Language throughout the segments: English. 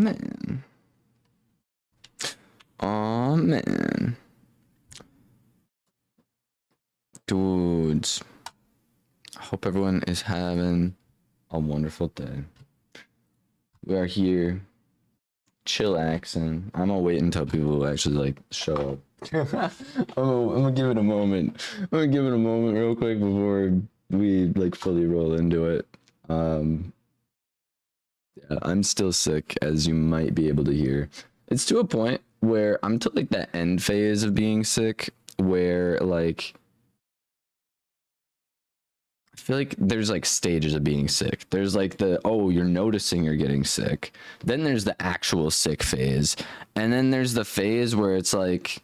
man. Oh man. Dudes. I hope everyone is having a wonderful day. We are here chillaxing. I'm gonna wait until people actually like show up. I'm gonna give it a moment. I'm gonna give it a moment real quick before we like fully roll into it. Yeah, I'm still sick, as you might be able to hear. It's to a point where I'm to like that end phase of being sick, where like I feel like there's like stages of being sick. There's like the, oh, you're noticing you're getting sick. Then there's the actual sick phase. And then there's the phase where it's like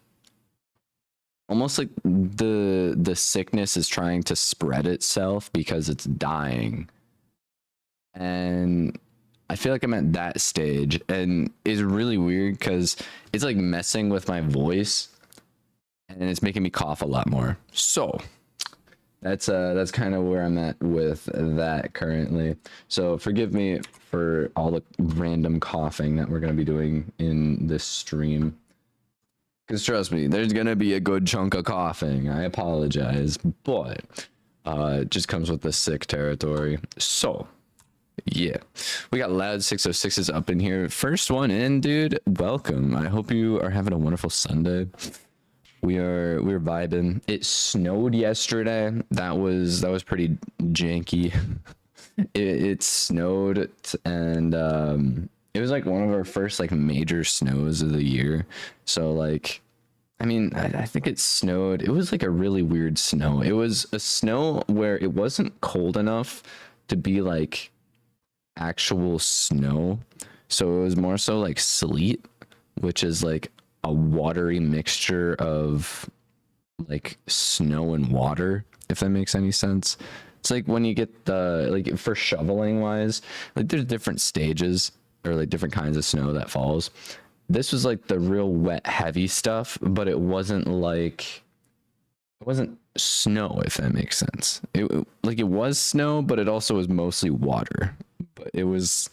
almost like the sickness is trying to spread itself because it's dying. And I feel like I'm at that stage, and it's really weird because it's like messing with my voice and it's making me cough a lot more. So that's kind of where I'm at with that currently. So forgive me for all the random coughing that we're going to be doing in this stream. Because trust me, there's going to be a good chunk of coughing. I apologize, but it just comes with the sick territory. So yeah, we got Loud 606s up in here. First one in, dude. Welcome. I hope you are having a wonderful Sunday. We're vibing. It snowed yesterday. That was pretty janky. It snowed, and it was like one of our first like major snows of the year. So like, I mean, I think it snowed. It was like a really weird snow. It was a snow where it wasn't cold enough to be like actual snow. So it was more so like sleet, which is like a watery mixture of like snow and water, if that makes any sense. It's like when you get the, like for shoveling wise, like there's different stages or like different kinds of snow that falls. This was like the real wet, heavy stuff, but it wasn't snow, if that makes sense. It was snow, but it also was mostly water. But it was,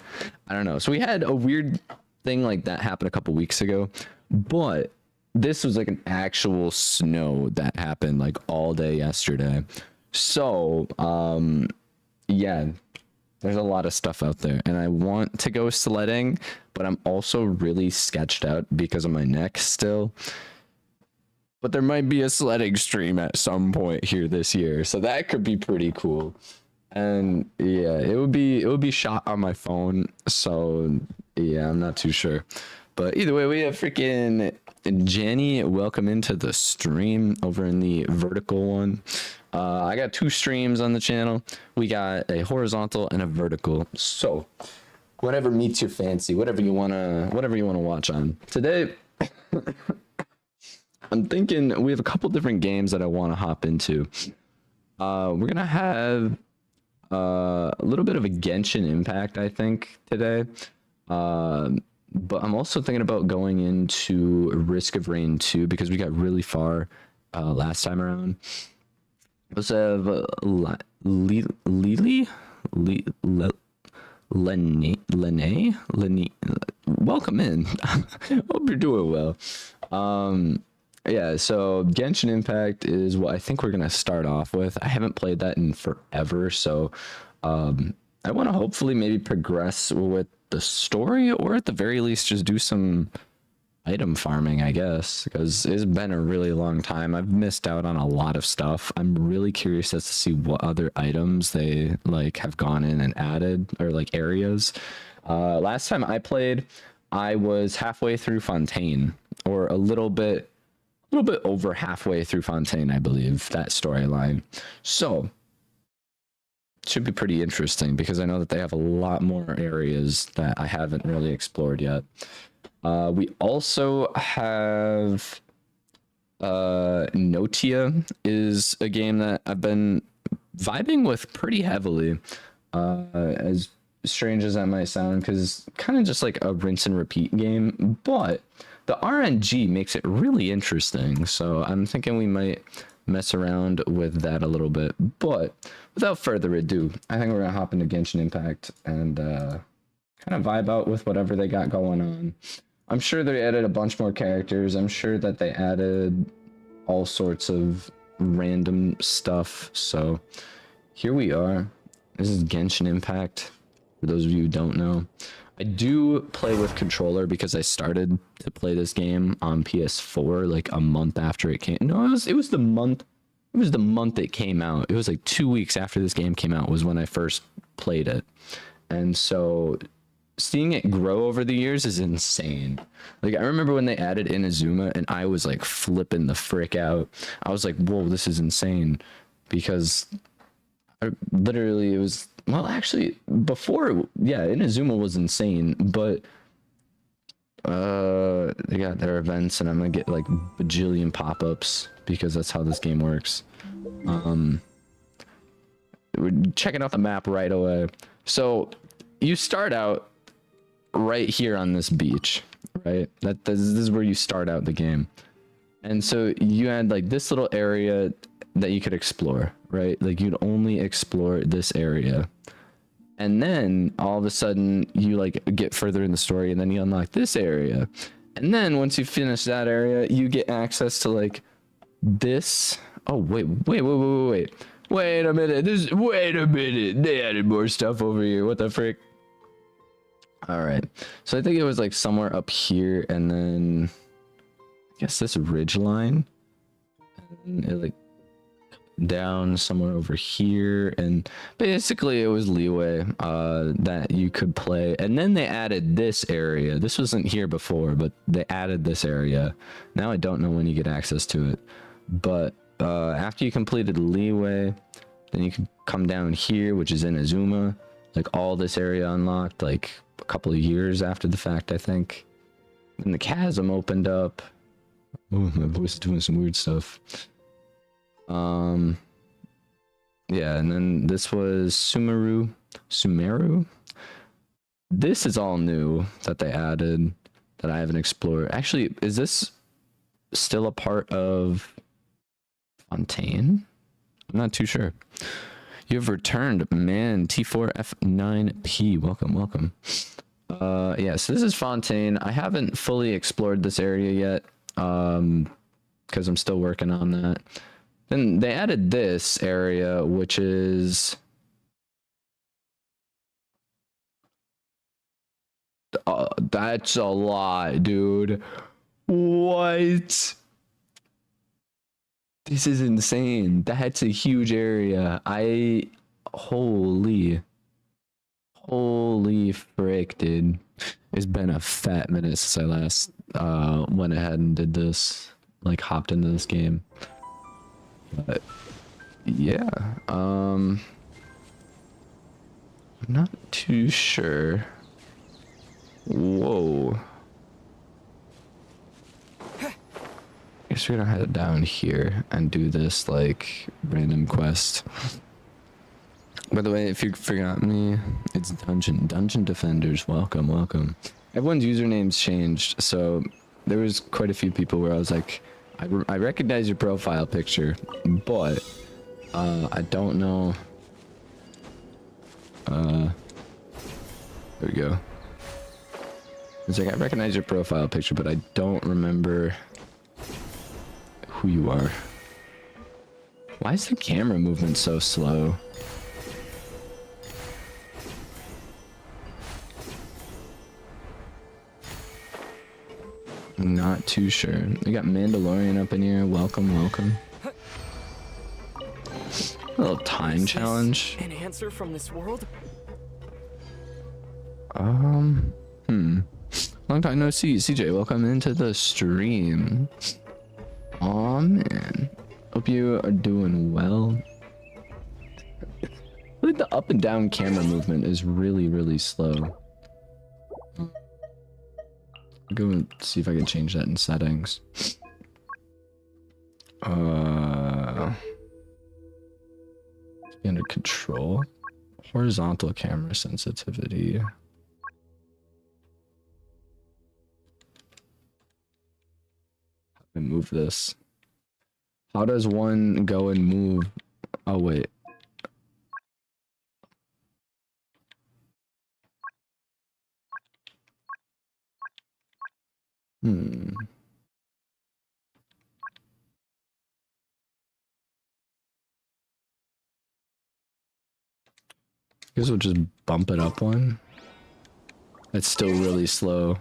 I don't know. So we had a weird thing like that happen a couple weeks ago, but this was like an actual snow that happened like all day yesterday. So yeah, there's a lot of stuff out there, and I want to go sledding, but I'm also really sketched out because of my neck still. But there might be a sledding stream at some point here this year, so that could be pretty cool. And yeah, it would be shot on my phone, so yeah, I'm not too sure. But either way, we have freaking Jenny. Welcome into the stream over in the vertical one. I got two streams on the channel. We got a horizontal and a vertical. So whatever meets your fancy, whatever you wanna watch on. Today, I'm thinking we have a couple different games that I want to hop into. We're gonna have a little bit of a Genshin Impact, I think, today. But I'm also thinking about going into Risk of Rain 2 because we got really far last time around. We also have Lene. Welcome in. Hope you're doing well. Yeah, so Genshin Impact is what I think we're gonna start off with. I haven't played that in forever, so I want to hopefully maybe progress with the story, or at the very least just do some item farming, I guess, because it's been a really long time. I've missed out on a lot of stuff. I'm really curious as to see what other items they like have gone in and added, or like areas. Last time I played, I was halfway through Fontaine, or a little bit over halfway through Fontaine, I believe, that storyline. So should be pretty interesting because I know that they have a lot more areas that I haven't really explored yet. We also have Notia is a game that I've been vibing with pretty heavily, as strange as that might sound, because kind of just like a rinse and repeat game, but the RNG makes it really interesting. So I'm thinking we might mess around with that a little bit. But without further ado, I think we're gonna hop into Genshin Impact and kind of vibe out with whatever they got going on. I'm sure they added a bunch more characters. I'm sure that they added all sorts of random stuff. So here we are. This is Genshin Impact. For those of you who don't know, I do play with controller because I started to play this game on PS4 like a month after it came. No, it was the month. It was the month it came out. It was like 2 weeks after this game came out was when I first played it. And so seeing it grow over the years is insane. Like I remember when they added Inazuma and I was like flipping the frick out. I was like, whoa, this is insane. Because literally it was, well, actually before, yeah, Inazuma was insane, but they got their events and I'm gonna get like bajillion pop-ups because that's how this game works. We're checking out the map right away. So you start out right here on this beach, right? This is where you start out the game. And so you had like this little area that you could explore, right? Like you'd only explore this area. And then all of a sudden you like get further in the story and then you unlock this area. And then once you finish that area, you get access to like this. Oh, wait a minute. Wait a minute. They added more stuff over here. What the frick? All right. So I think it was like somewhere up here and then I guess this ridge line. And it like down somewhere over here, and basically it was leeway that you could play. And then they added this area. This wasn't here before, but they added this area. Now I don't know when you get access to it, but after you completed leeway, then you could come down here, which is in Inazuma. Like all this area unlocked like a couple of years after the fact, I think. And the chasm opened up. Oh, my voice is doing some weird stuff. Yeah, and then this was Sumeru. This is all new that they added that I haven't explored. Actually, is this still a part of Fontaine? I'm not too sure. You have returned, man. T4F9P. Welcome. Yeah, so this is Fontaine. I haven't fully explored this area yet, because I'm still working on that. Then they added this area, which is that's a lot, dude. What? This is insane. That's a huge area. Holy frick, dude. It's been a fat minute since I last went ahead and did this, like hopped into this game. But yeah, I'm not too sure. Whoa. Guess we're gonna head down here and do this like random quest. By the way, if you forgot me, it's Dungeon Defenders. Welcome. Everyone's usernames changed, so there was quite a few people where I was like, I recognize your profile picture, but I don't know. There we go. It's like I recognize your profile picture, but I don't remember who you are. Why is the camera movement so slow? Not too sure. We got Mandalorian up in here. Welcome. A little time challenge. An answer from this world? Long time no see. CJ, welcome into the stream. Aw, man. Hope you are doing well. I think the up and down camera movement is really slow. Go and see if I can change that in settings. Be under control. Horizontal camera sensitivity. How do I move this? How does one go and move? Oh wait. Hmm. Guess we'll just bump it up one. That's still really slow.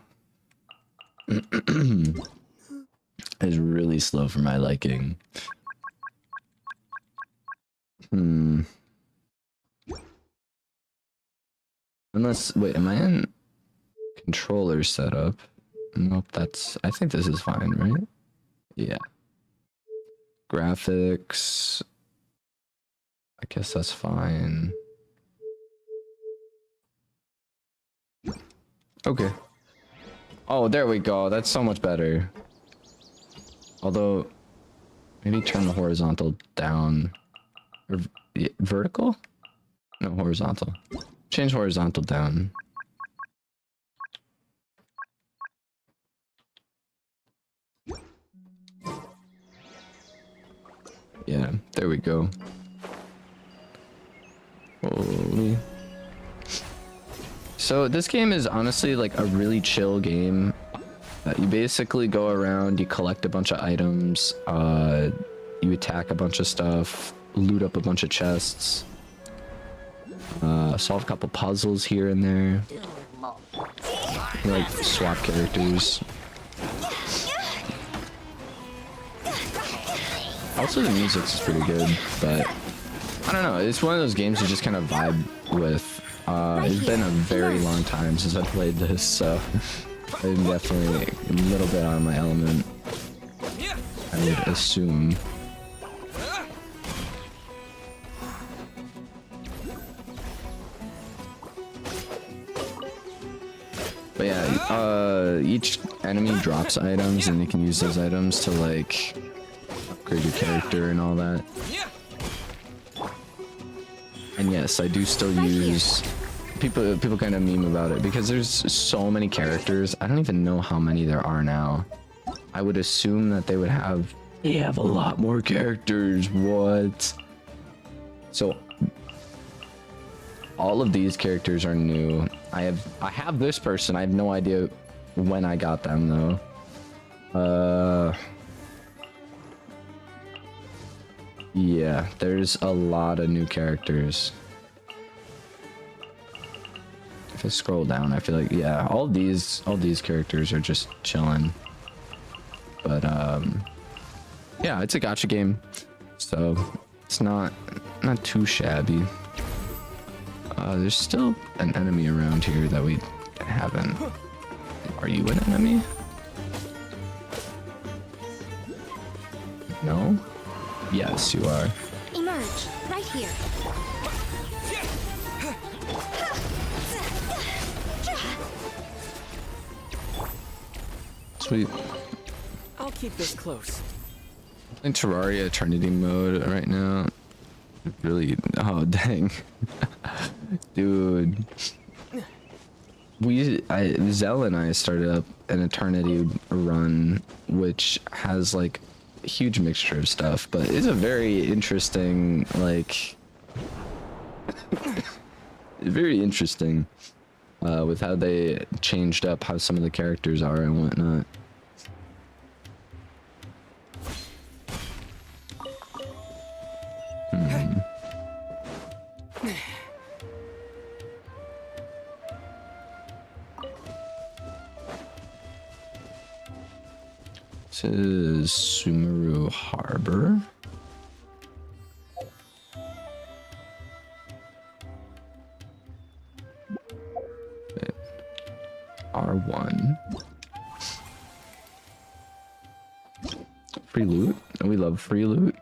It's really slow for my liking. Hmm. Unless, wait, am I in controller setup? Nope, that's, I think this is fine, right? Yeah. Graphics. I guess that's fine. Okay. Oh, there we go. That's so much better. Although, maybe turn the horizontal down. Or vertical? No, horizontal. Change horizontal down. Yeah, there we go. Holy. So this game is honestly like a really chill game. You basically go around, you collect a bunch of items, you attack a bunch of stuff, loot up a bunch of chests, solve a couple puzzles here and there. Like swap characters. Also the music's pretty good, but I don't know, it's one of those games you just kind of vibe with. It's been a very long time since I played this, so I'm definitely a little bit out of my element, I would assume. But yeah, each enemy drops items and you can use those items to like upgrade your character and all that. And yes, I do still use people kind of meme about it because there's so many characters. I don't even know how many there are now. I would assume that they have a lot more characters. What? So all of these characters are new. I have this person. I have no idea when I got them though. Yeah, there's a lot of new characters. If I scroll down, I feel like, yeah, all these characters are just chilling. But yeah, it's a gacha game, so it's not too shabby. There's still an enemy around here that we haven't. Are you an enemy? No? Yes, you are. Emerge right here. Sweet. I'll keep this close. In Terraria Eternity mode right now. Really, oh dang. Dude. Zell and I started up an Eternity run, which has like a huge mixture of stuff, but it's a very interesting, like, very interesting, with how they changed up how some of the characters are and whatnot. This is Sumeru Harbor. Okay. R1. Free loot. We love free loot.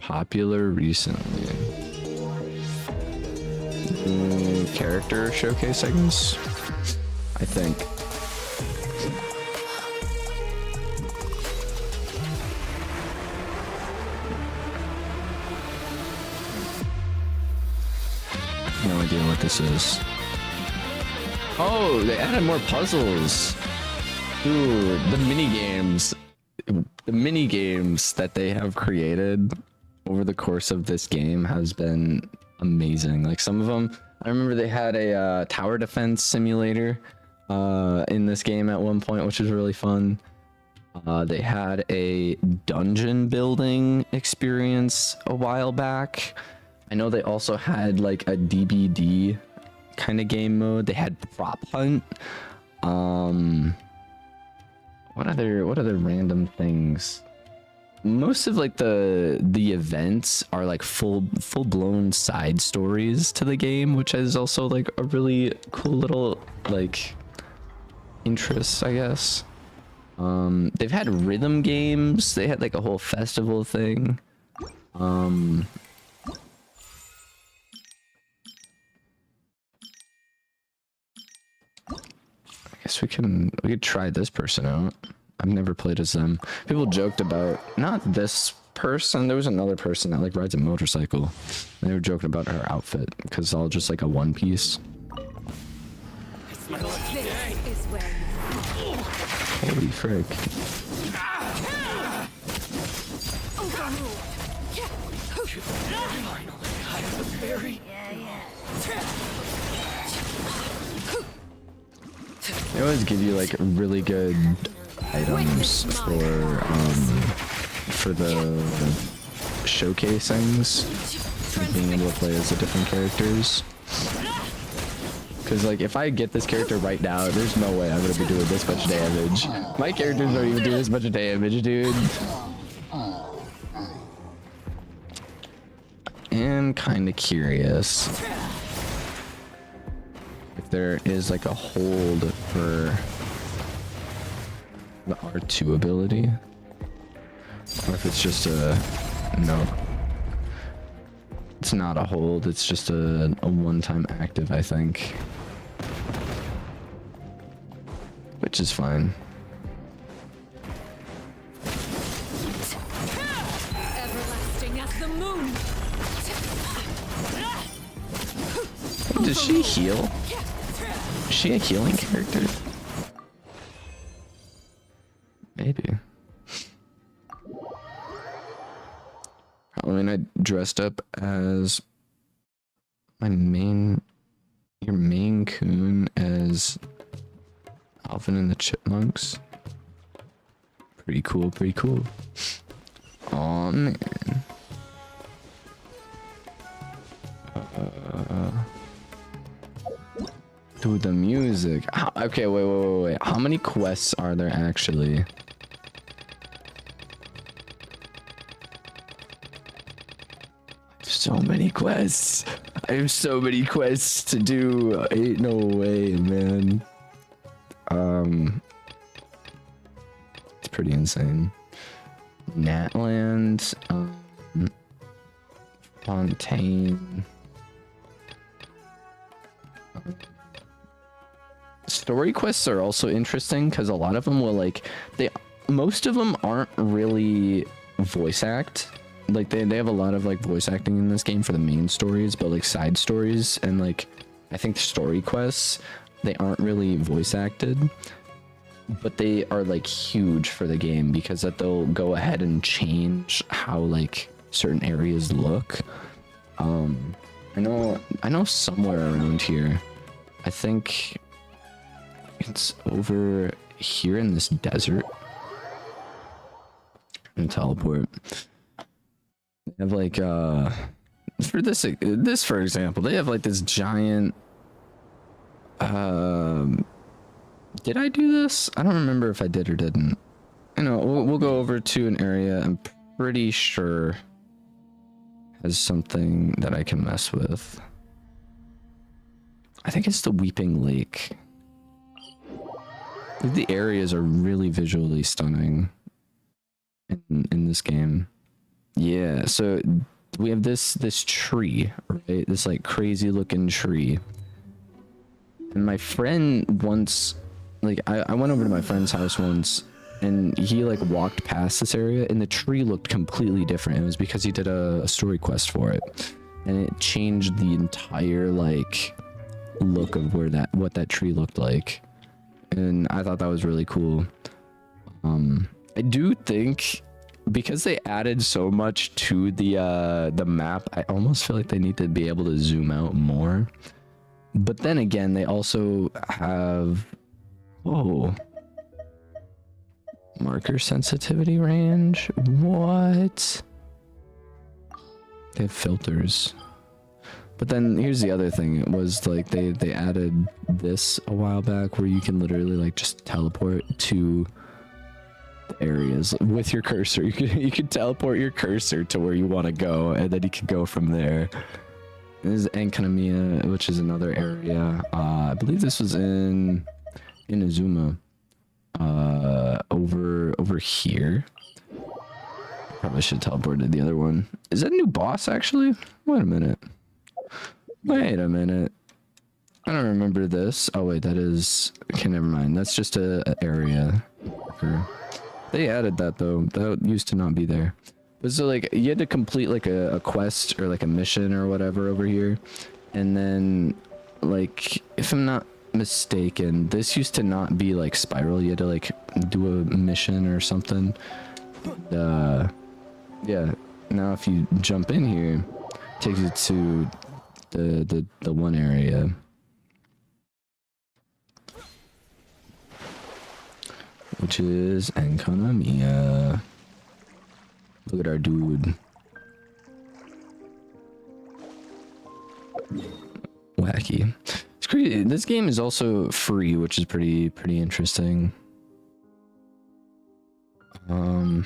Popular recently. Character showcase, I guess. I think. No idea what this is. Oh, they added more puzzles. Dude, the mini games that they have created over the course of this game has been amazing. Like some of them, I remember they had a tower defense simulator in this game at one point, which was really fun. They had a dungeon building experience a while back. I know they also had like a DBD kind of game mode. They had prop hunt. What other random things? Most of like the events are like full blown side stories to the game, which is also like a really cool little like interest, I guess. They've had rhythm games. They had like a whole festival thing. I guess we could try this person out. I've never played as them. People joked about not this person. There was another person that like rides a motorcycle. And they were joking about her outfit because it's all just like a one piece. It's my lucky day. This is where you Holy frick! Finally, I have the berry. They always give you like really good items for the showcasings, like being able to play as the different characters. Because like if I get this character right now, there's no way I'm gonna be doing this much damage. My characters don't even do this much damage, dude. I'm kind of curious if there is like a hold for the R2 ability, or if it's just a no. It's not a hold. It's just a one-time active, I think, which is fine. everlasting as the moon. Does she heal? Is she a healing character? Maybe. Halloween, I dressed up as your main coon as Alvin and the Chipmunks. Pretty cool, pretty cool. Aw, man. Dude, the music. Okay, wait. How many quests are there actually? So many quests. I have so many quests to do. Ain't no way, man. It's pretty insane. Natland, Fontaine. Story quests are also interesting because a lot of them will like most of them aren't really voice act. Like they have a lot of like voice acting in this game for the main stories, but like side stories and like I think story quests, they aren't really voice acted, but they are like huge for the game because that they'll go ahead and change how like certain areas look. I know somewhere around here, I think it's over here in this desert. And teleport. They have like for this for example, they have like this giant did I do this? I don't remember if I did or didn't. You know, we'll go over to an area I'm pretty sure has something that I can mess with. I think it's the Weeping Lake. The areas are really visually stunning in this game. Yeah, so we have this tree, right? This like crazy looking tree. And my friend once, like I went over to my friend's house once and he like walked past this area and the tree looked completely different. It was because he did a story quest for it. And it changed the entire like look of what that tree looked like. And I thought that was really cool. I do think because they added so much to the map, I almost feel like they need to be able to zoom out more. But then again, they also have marker sensitivity range. What? They have filters. But then here's the other thing. It was like they added this a while back where you can literally like just teleport to the areas with your cursor. You could teleport your cursor to where you want to go, and then you can go from there. This is Enkanomiya, which is another area. I believe this was in Inazuma. Over here. Probably should teleport to the other one. Is that a new boss actually? Wait a minute. Wait a minute. I don't remember this. Oh wait, that is... Okay, never mind. That's just a area marker. They added that though. That used to not be there. But so like, you had to complete like a quest or like a mission or whatever over here. And then, like, if I'm not mistaken, this used to not be like spiral. You had to like do a mission or something. Yeah. Now if you jump in here, it takes you to the one area. Which is Enkanomiya. Look at our dude. Wacky. It's crazy. This game is also free, which is pretty interesting. I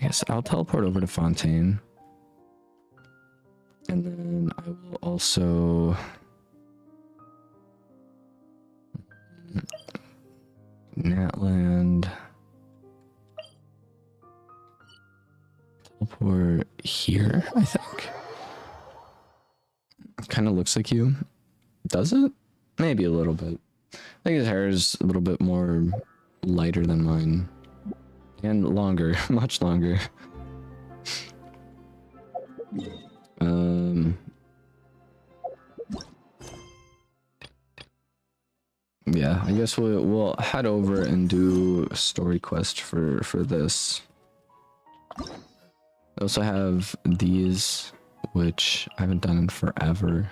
guess I'll teleport over to Fontaine. And then I will also... Natland. Teleport here, I think. Kind of looks like you. Does it? Maybe a little bit. I think his hair is a little bit more lighter than mine. And longer, much longer. Yeah, I guess we'll head over and do a story quest for this. I also have these, which I haven't done in forever.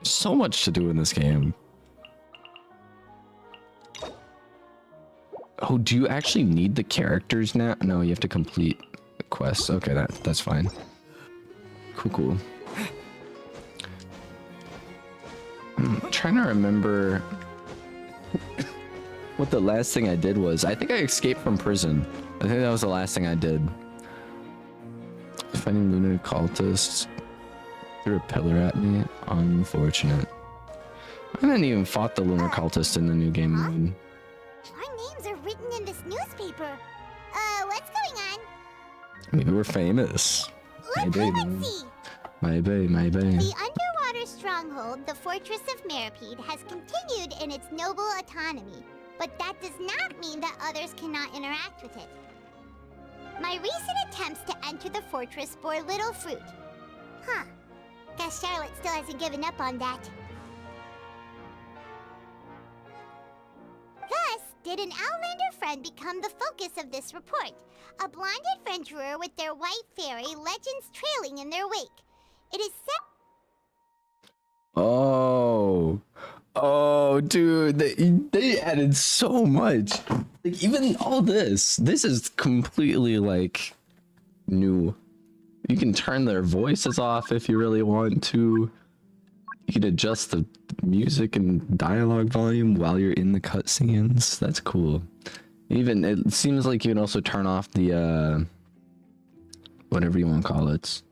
So much to do in this game. Oh, do you actually need the characters now? No, you have to complete the quests. Okay, that's fine. Cool. I'm trying to remember what the last thing I did was. I think I escaped from prison. I think that was the last thing I did. Finding lunar cultists threw a pillar at me. Unfortunate. I didn't even fought the lunar cultist in the new game mode. Our names are written in this newspaper. What's going on? Maybe we're famous. Let's see. Maybe. The underwater stronghold, the Fortress of Meripede, has continued in its noble autonomy, but that does not mean that others cannot interact with it. My recent attempts to enter the fortress bore little fruit. Huh. Guess Charlotte still hasn't given up on that. Thus, did an Outlander friend become the focus of this report? A blonde adventurer with their white fairy, legends trailing in their wake. It is said... Oh, dude, they added so much. Like, even all this is completely, like, new. You can turn their voices off if you really want to. You can adjust the music and dialogue volume while you're in the cutscenes. That's cool. Even, it seems like you can also turn off the, whatever you want to call it.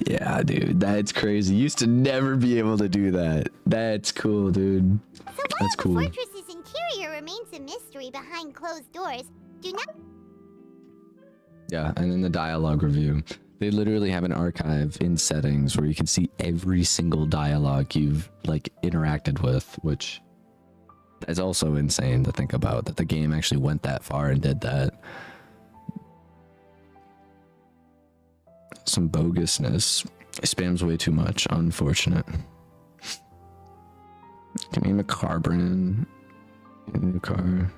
Yeah, dude, that's crazy. Used to never be able to do that. That's cool, dude. So That's cool. while the fortress's interior remains a mystery behind closed doors, do not... Yeah, and in the dialogue review, they literally have an archive in settings where you can see every single dialogue you've, like, interacted with, which is also insane to think about, that the game actually went that far and did that. Some bogusness. It spams way too much. Unfortunate. Camille McCarbron. New car.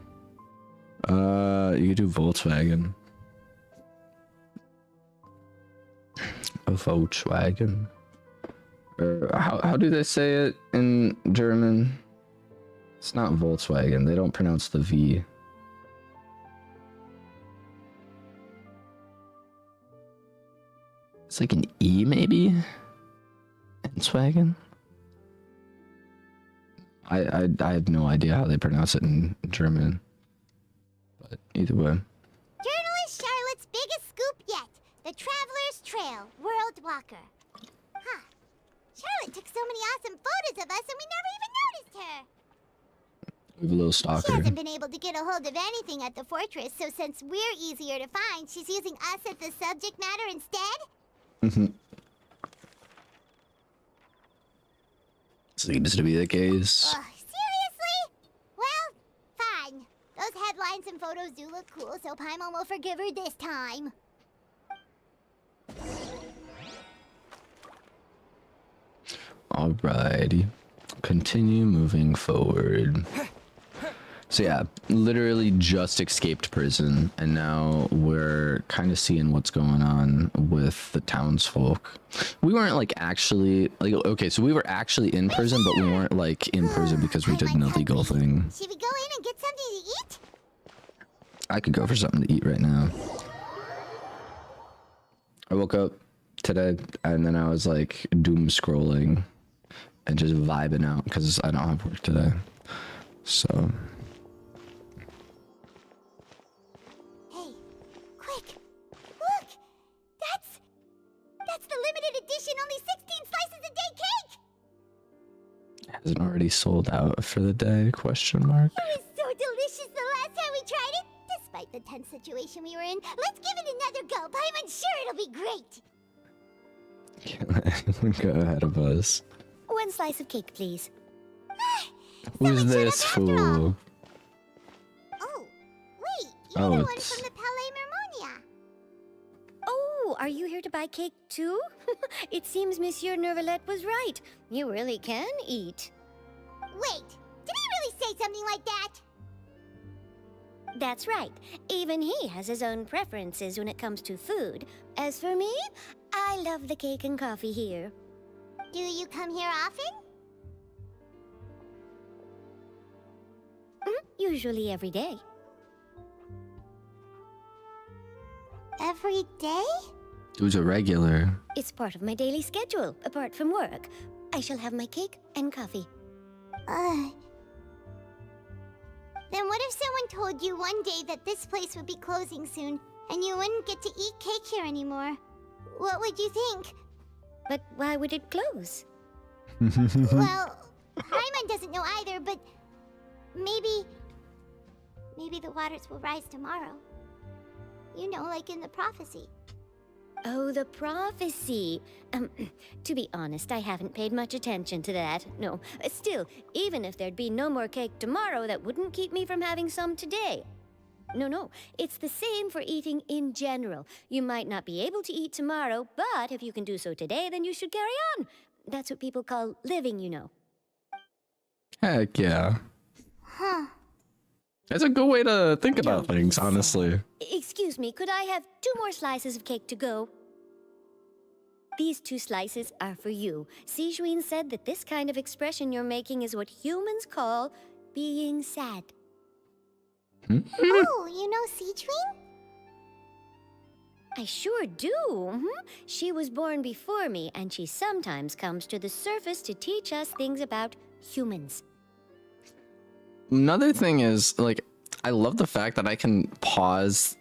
You could do Volkswagen. A Volkswagen. Or how do they say it in German? It's not Volkswagen. They don't pronounce the V. It's like an E, maybe? Volkswagen? I have no idea how they pronounce it in German. But either way. Journalist Charlotte's biggest scoop yet. The Traveler's Trail, World Walker. Huh. Charlotte took so many awesome photos of us and we never even noticed her. We have a little She stalker. hasn't been able to get a hold of anything at the fortress, so since we're easier to find, she's using us as the subject matter instead? Seems to be the case. Seriously? Well, fine. Those headlines and photos do look cool, so Paimon will forgive her this time. Alrighty. Continue moving forward. So yeah, literally just escaped prison, and now we're kind of seeing what's going on with the townsfolk. We weren't like actually like okay, so we were actually in prison, but we weren't like in prison because we did an illegal thing. Should we go in and get something to eat? I could go for something to eat right now. I woke up today and then I was like doom scrolling and just vibing out because I don't have work today. So Hey, quick! Look! That's the limited edition only 16 slices a day cake! hasn't already sold out for the day? Question mark. It was so delicious the last time we tried it! Despite the tense situation we were in, let's give it another go. I'm sure it'll be great! Go ahead of us. One slice of cake, please. Who's this fool? Oh, wait, Oh, you're the one it's- from the Palais Mermonia. Oh, are you here to buy cake too? It seems Monsieur Nervalette was right. You really can eat. Wait, did he really say something like that? That's right. Even he has his own preferences when it comes to food. As for me, I love the cake and coffee here. Do you come here often? Usually every day. Every day? Who's a regular? It's part of my daily schedule, apart from work. I shall have my cake and coffee. Then what if someone told you one day that this place would be closing soon, and you wouldn't get to eat cake here anymore? What would you think? But why would it close? Well, Paimon doesn't know either, but maybe the waters will rise tomorrow. You know, like in the prophecy. Oh, the prophecy. To be honest, I haven't paid much attention to that. No, still, even if there'd be no more cake tomorrow, that wouldn't keep me from having some today. No, it's the same for eating in general. You might not be able to eat tomorrow, but if you can do so today, then you should carry on. That's what people call living, you know. Heck yeah. Huh. That's a good way to think about Don't be things, sad. honestly. Excuse me, could I have 2 more slices of cake to go? These 2 slices are for you. Sijuin said that this kind of expression you're making is what humans call being sad. Oh, you know Sichuan? I sure do. She was born before me, and she sometimes comes to the surface to teach us things about humans. Another thing is, like, I love the fact that I can pause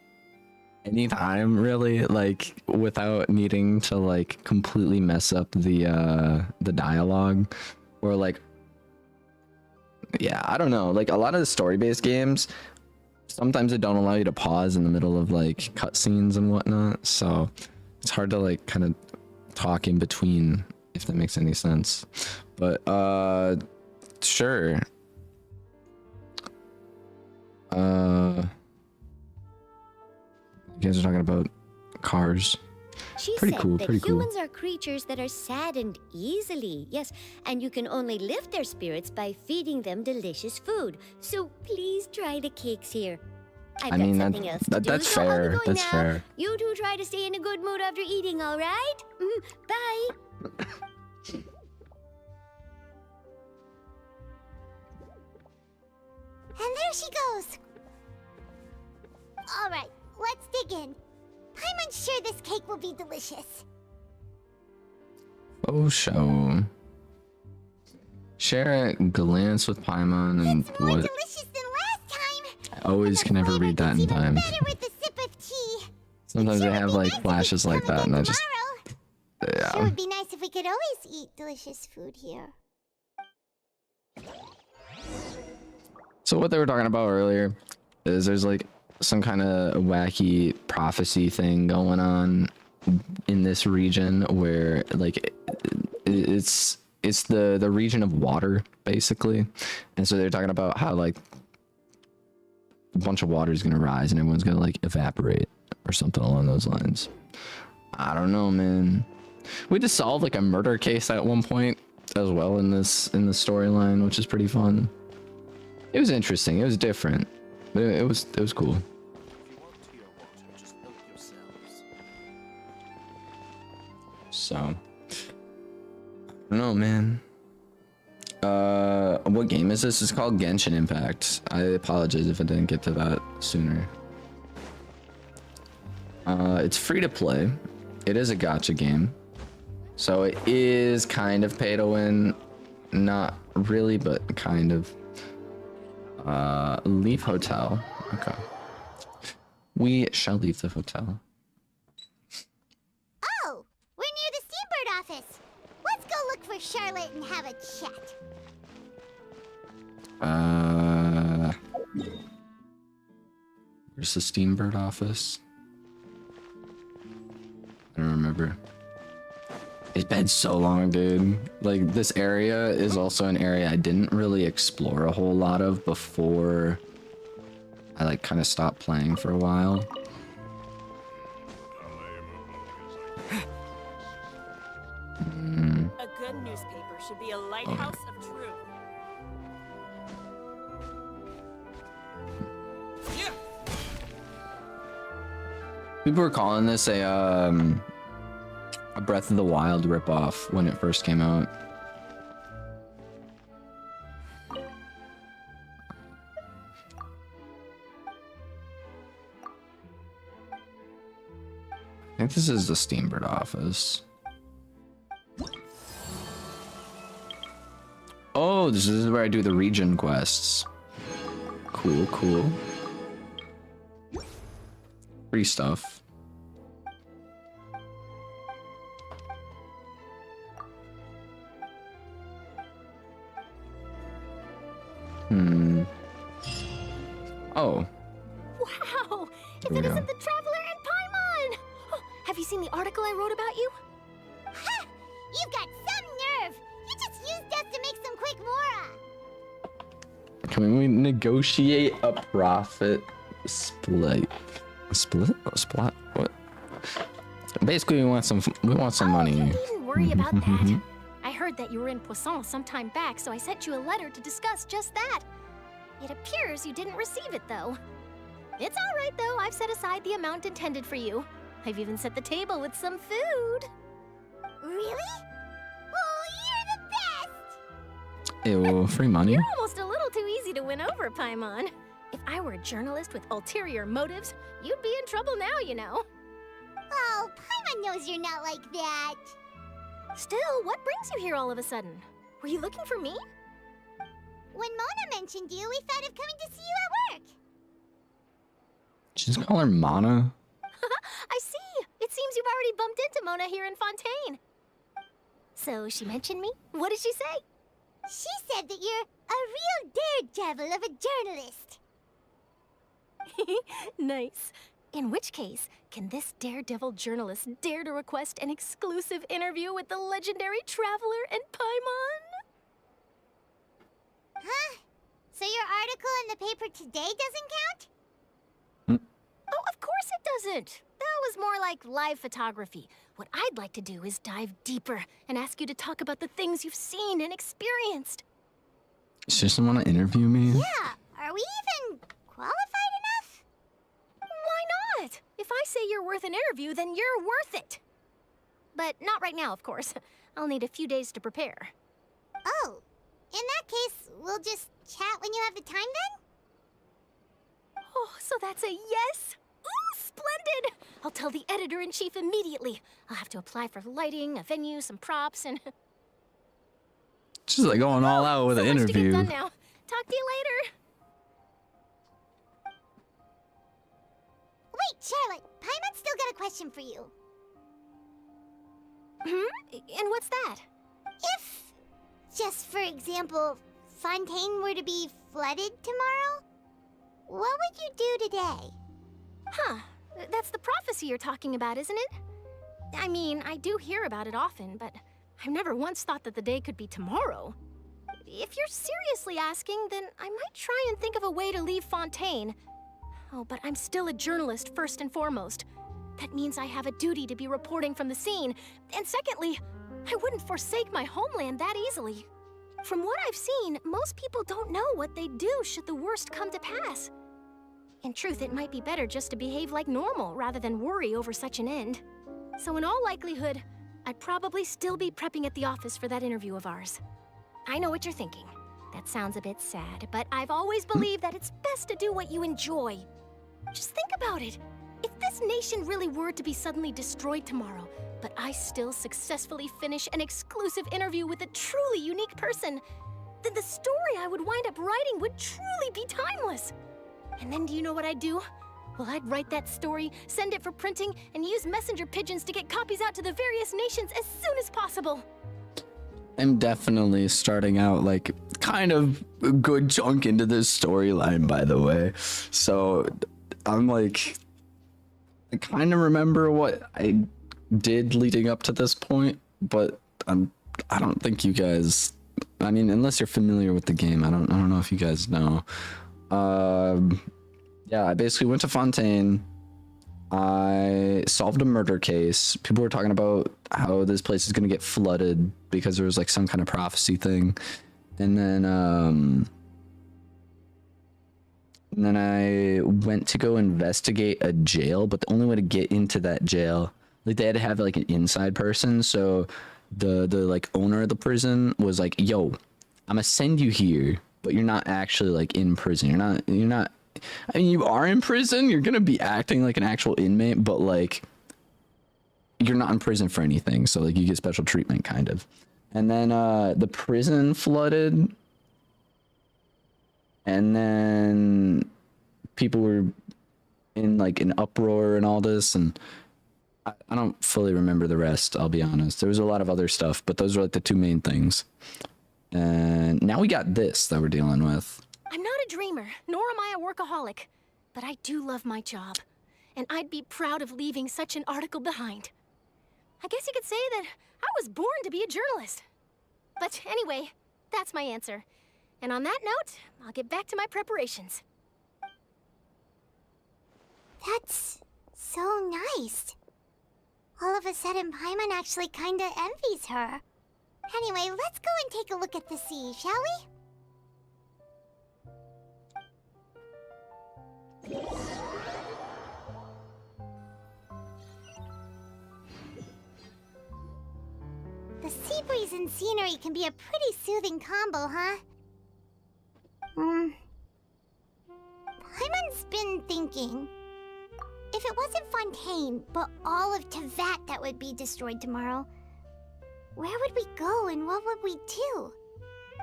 anytime, really, like, without needing to, like, completely mess up the dialogue. Or, like, yeah, I don't know. Like, a lot of the story-based games, sometimes they don't allow you to pause in the middle of, like, cutscenes and whatnot. So it's hard to, like, kind of talk in between, if that makes any sense. But, sure. You guys are talking about cars. She Pretty said cool, that pretty cool. humans are creatures that are saddened easily. Yes, and you can only lift their spirits by feeding them delicious food. So please try the cakes here. I've got something else to do, that's so I'll be fair. going That's now. fair. You two try to stay in a good mood after eating, all right? Bye. And there she goes. All right, let's dig in. Paimon's sure this cake will be delicious. Oh, show. Share a glance with Paimon and It's more what? delicious than last time. I always can never read that in time. Better with a sip of tea. Sometimes Sure they would have be like nice if we flashes could like come that, and again I just tomorrow. Sure yeah. would be nice if we could always eat delicious food here. So what they were talking about earlier is there's like some kind of wacky prophecy thing going on in this region where like it's the region of water basically, and so they're talking about how like a bunch of water is gonna rise and everyone's gonna like evaporate or something along those lines. I don't know, man. We just solved like a murder case at one point as well in the storyline, which is pretty fun. It was interesting. It was different, but it was cool. If you want tea or water, just milk yourselves. So, I don't know, man. What game is this? It's called Genshin Impact. I apologize if I didn't get to that sooner. It's free to play. It is a gacha game, so it is kind of pay to win. Not really, but kind of. Leave hotel. Okay. We shall leave the hotel. Oh, we're near the Steambird office. Let's go look for Charlotte and have a chat. Where's the Steambird office? I don't remember. It's been so long, dude. Like, this area is also an area I didn't really explore a whole lot of before I, like, kind of stopped playing for a while. A good newspaper should be a lighthouse of truth. Yeah. People were calling this a Breath of the Wild ripoff when it first came out. I think this is the Steambird office. Oh, this is where I do the region quests. Cool, cool. Free stuff. Oh. Wow! If Here we it go. isn't the Traveler and Paimon! Oh, have you seen the article I wrote about you? Ha! You've got some nerve. You just used us to make some quick mora. Can we negotiate a profit split? Split? Splat? What? Basically, we want some money. You needn't worry about that. I heard that you were in Poisson some time back, so I sent you a letter to discuss just that. It appears you didn't receive it, though. It's all right, though. I've set aside the amount intended for you. I've even set the table with some food. Really? Oh, you're the best! Ew, free money? You're almost a little too easy to win over, Paimon. If I were a journalist with ulterior motives, you'd be in trouble now, you know. Oh, Paimon knows you're not like that. Still, what brings you here all of a sudden? Were you looking for me? When Mona mentioned you, we thought of coming to see you at work. She's call her Mana? I see. It seems you've already bumped into Mona here in Fontaine. So she mentioned me? What did she say? She said that you're a real daredevil of a journalist. Nice. In which case, can this daredevil journalist dare to request an exclusive interview with the legendary Traveler and Paimon? Huh? So your article in the paper today doesn't count? Oh, of course it doesn't. That was more like live photography. What I'd like to do is dive deeper and ask you to talk about the things you've seen and experienced. She doesn't want to interview me. Yeah, are we even qualified enough? Why not? If I say you're worth an interview, then you're worth it. But not right now, of course. I'll need a few days to prepare. Oh, in that case, we'll just chat when you have the time then? Oh, so that's a yes? Ooh, splendid! I'll tell the editor-in-chief immediately. I'll have to apply for lighting, a venue, some props, and... She's like going all out with so an much to get interview. done now. Talk to you later. Wait, Charlotte, Paimon's still got a question for you. And what's that? If, just for example, Fontaine were to be flooded tomorrow, what would you do today? Huh. That's the prophecy you're talking about, isn't it? I mean, I do hear about it often, but I've never once thought that the day could be tomorrow. If you're seriously asking, then I might try and think of a way to leave Fontaine. Oh, but I'm still a journalist first and foremost. That means I have a duty to be reporting from the scene. And secondly, I wouldn't forsake my homeland that easily. From what I've seen, most people don't know what they'd do should the worst come to pass. In truth, it might be better just to behave like normal rather than worry over such an end. So in all likelihood, I'd probably still be prepping at the office for that interview of ours. I know what you're thinking. That sounds a bit sad, but I've always believed that it's best to do what you enjoy. Just think about it. If this nation really were to be suddenly destroyed tomorrow, but I still successfully finish an exclusive interview with a truly unique person, then the story I would wind up writing would truly be timeless. And then do you know what I'd do? Well, I'd write that story, send it for printing, and use messenger pigeons to get copies out to the various nations as soon as possible. I'm definitely starting out like kind of a good chunk into this storyline, by the way. So I'm like, I kind of remember what I did leading up to this point, but I don't think you guys, I mean, unless you're familiar with the game, I don't know if you guys know. Yeah, I basically went to Fontaine. I solved a murder case. People were talking about how this place is going to get flooded because there was like some kind of prophecy thing. And then I went to go investigate a jail, but the only way to get into that jail, like they had to have like an inside person. So the like owner of the prison was like, "Yo, I'm gonna send you here, but you're not actually like in prison. You're not. I mean, you are in prison. You're gonna be acting like an actual inmate, but like you're not in prison for anything. So like you get special treatment, kind of." And then the prison flooded, and then people were in like an uproar and all this, and I don't fully remember the rest, I'll be honest. There was a lot of other stuff, but those are like the two main things. And now we got this that we're dealing with. I'm not a dreamer, nor am I a workaholic, but I do love my job, and I'd be proud of leaving such an article behind. I guess you could say that I was born to be a journalist. But anyway, that's my answer. And on that note, I'll get back to my preparations. That's so nice. All of a sudden, Paimon actually kinda envies her. Anyway, let's go and take a look at the sea, shall we? The sea breeze and scenery can be a pretty soothing combo, huh? Paimon's been thinking, if it wasn't Fontaine, but all of Teyvat that would be destroyed tomorrow, where would we go and what would we do?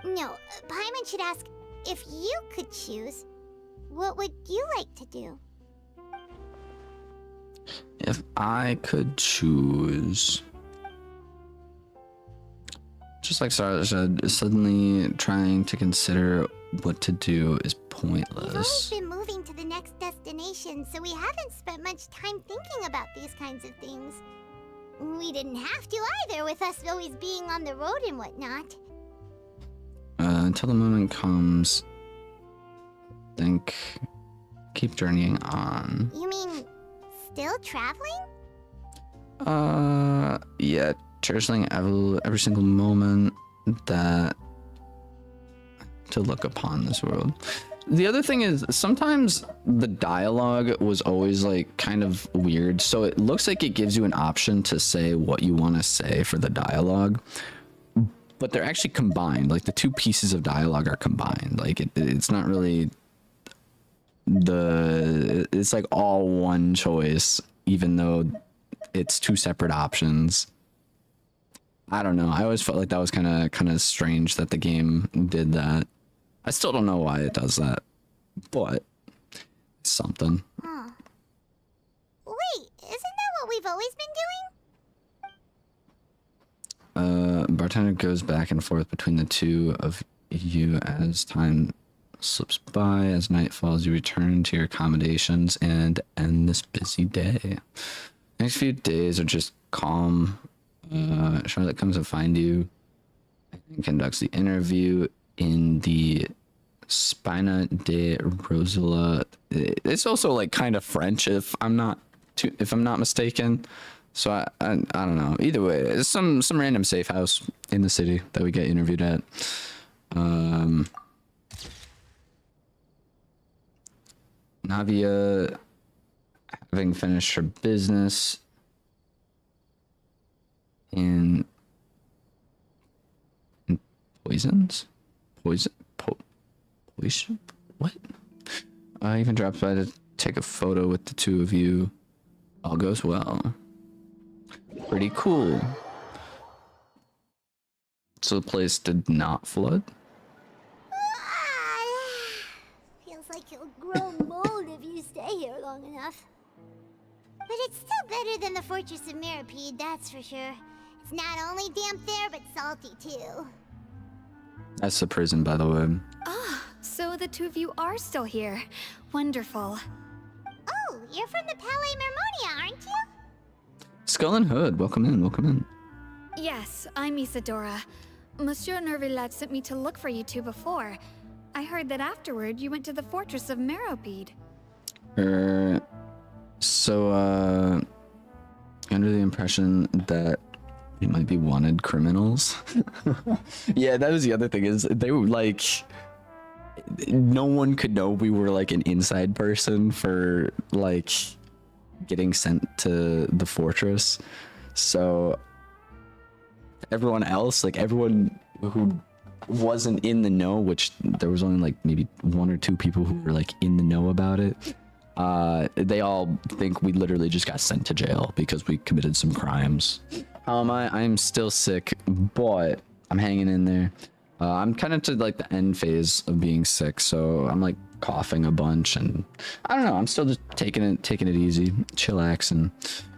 No, Paimon should ask, if you could choose, what would you like to do? If I could choose, just like Sarah said, suddenly trying to consider what to do is We've always pointless. been moving to the next destination, so we haven't spent much time thinking about these kinds of things. We didn't have to either, with us always being on the road and whatnot. Until the moment comes, think, keep journeying on. You mean, still traveling? Yeah, cherishing every single moment that to look upon this world. The other thing is sometimes the dialogue was always like kind of weird, so it looks like it gives you an option to say what you want to say for the dialogue, but they're actually combined. Like the two pieces of dialogue are combined. Like it's not really it's like all one choice, even though it's two separate options. I don't know. I always felt like that was kind of strange that the game did that. I still don't know why it does that, but it's something. Huh. Wait, isn't that what we've always been doing? Bartender goes back and forth between the two of you as time slips by. As night falls, you return to your accommodations and end this busy day. Next few days are just calm. Charlotte comes to find you and conducts the interview in the Spina de Rosula. It's also like kind of French, if I'm not mistaken. So I don't know. Either way, it's some random safe house in the city that we get interviewed at. Navia, having finished her business in poison? What? I even dropped by to take a photo with the two of you. All goes well. Pretty cool. So the place did not flood? Feels like you'll grow mold if you stay here long enough. But it's still better than the Fortress of Mirapede, that's for sure. It's not only damp there, but salty too. That's the prison, by the way. So the two of you are still here. Wonderful. Oh, you're from the Palais Mermonia, aren't you? Skull and Hood, welcome in, welcome in. Yes, I'm Isadora. Monsieur Nervillet sent me to look for you two before. I heard that afterward you went to the Fortress of Meropide. Under the impression that we might be wanted criminals. Yeah, that was the other thing, is they were like, no one could know we were like an inside person for like getting sent to the fortress. So everyone else, like everyone who wasn't in the know, which there was only like maybe one or two people who were like in the know about it, they all think we literally just got sent to jail because we committed some crimes. How am I? I'm still sick, but I'm hanging in there. I'm kind of to like the end phase of being sick, so I'm like coughing a bunch, and I don't know. I'm still just taking it easy, chillaxing,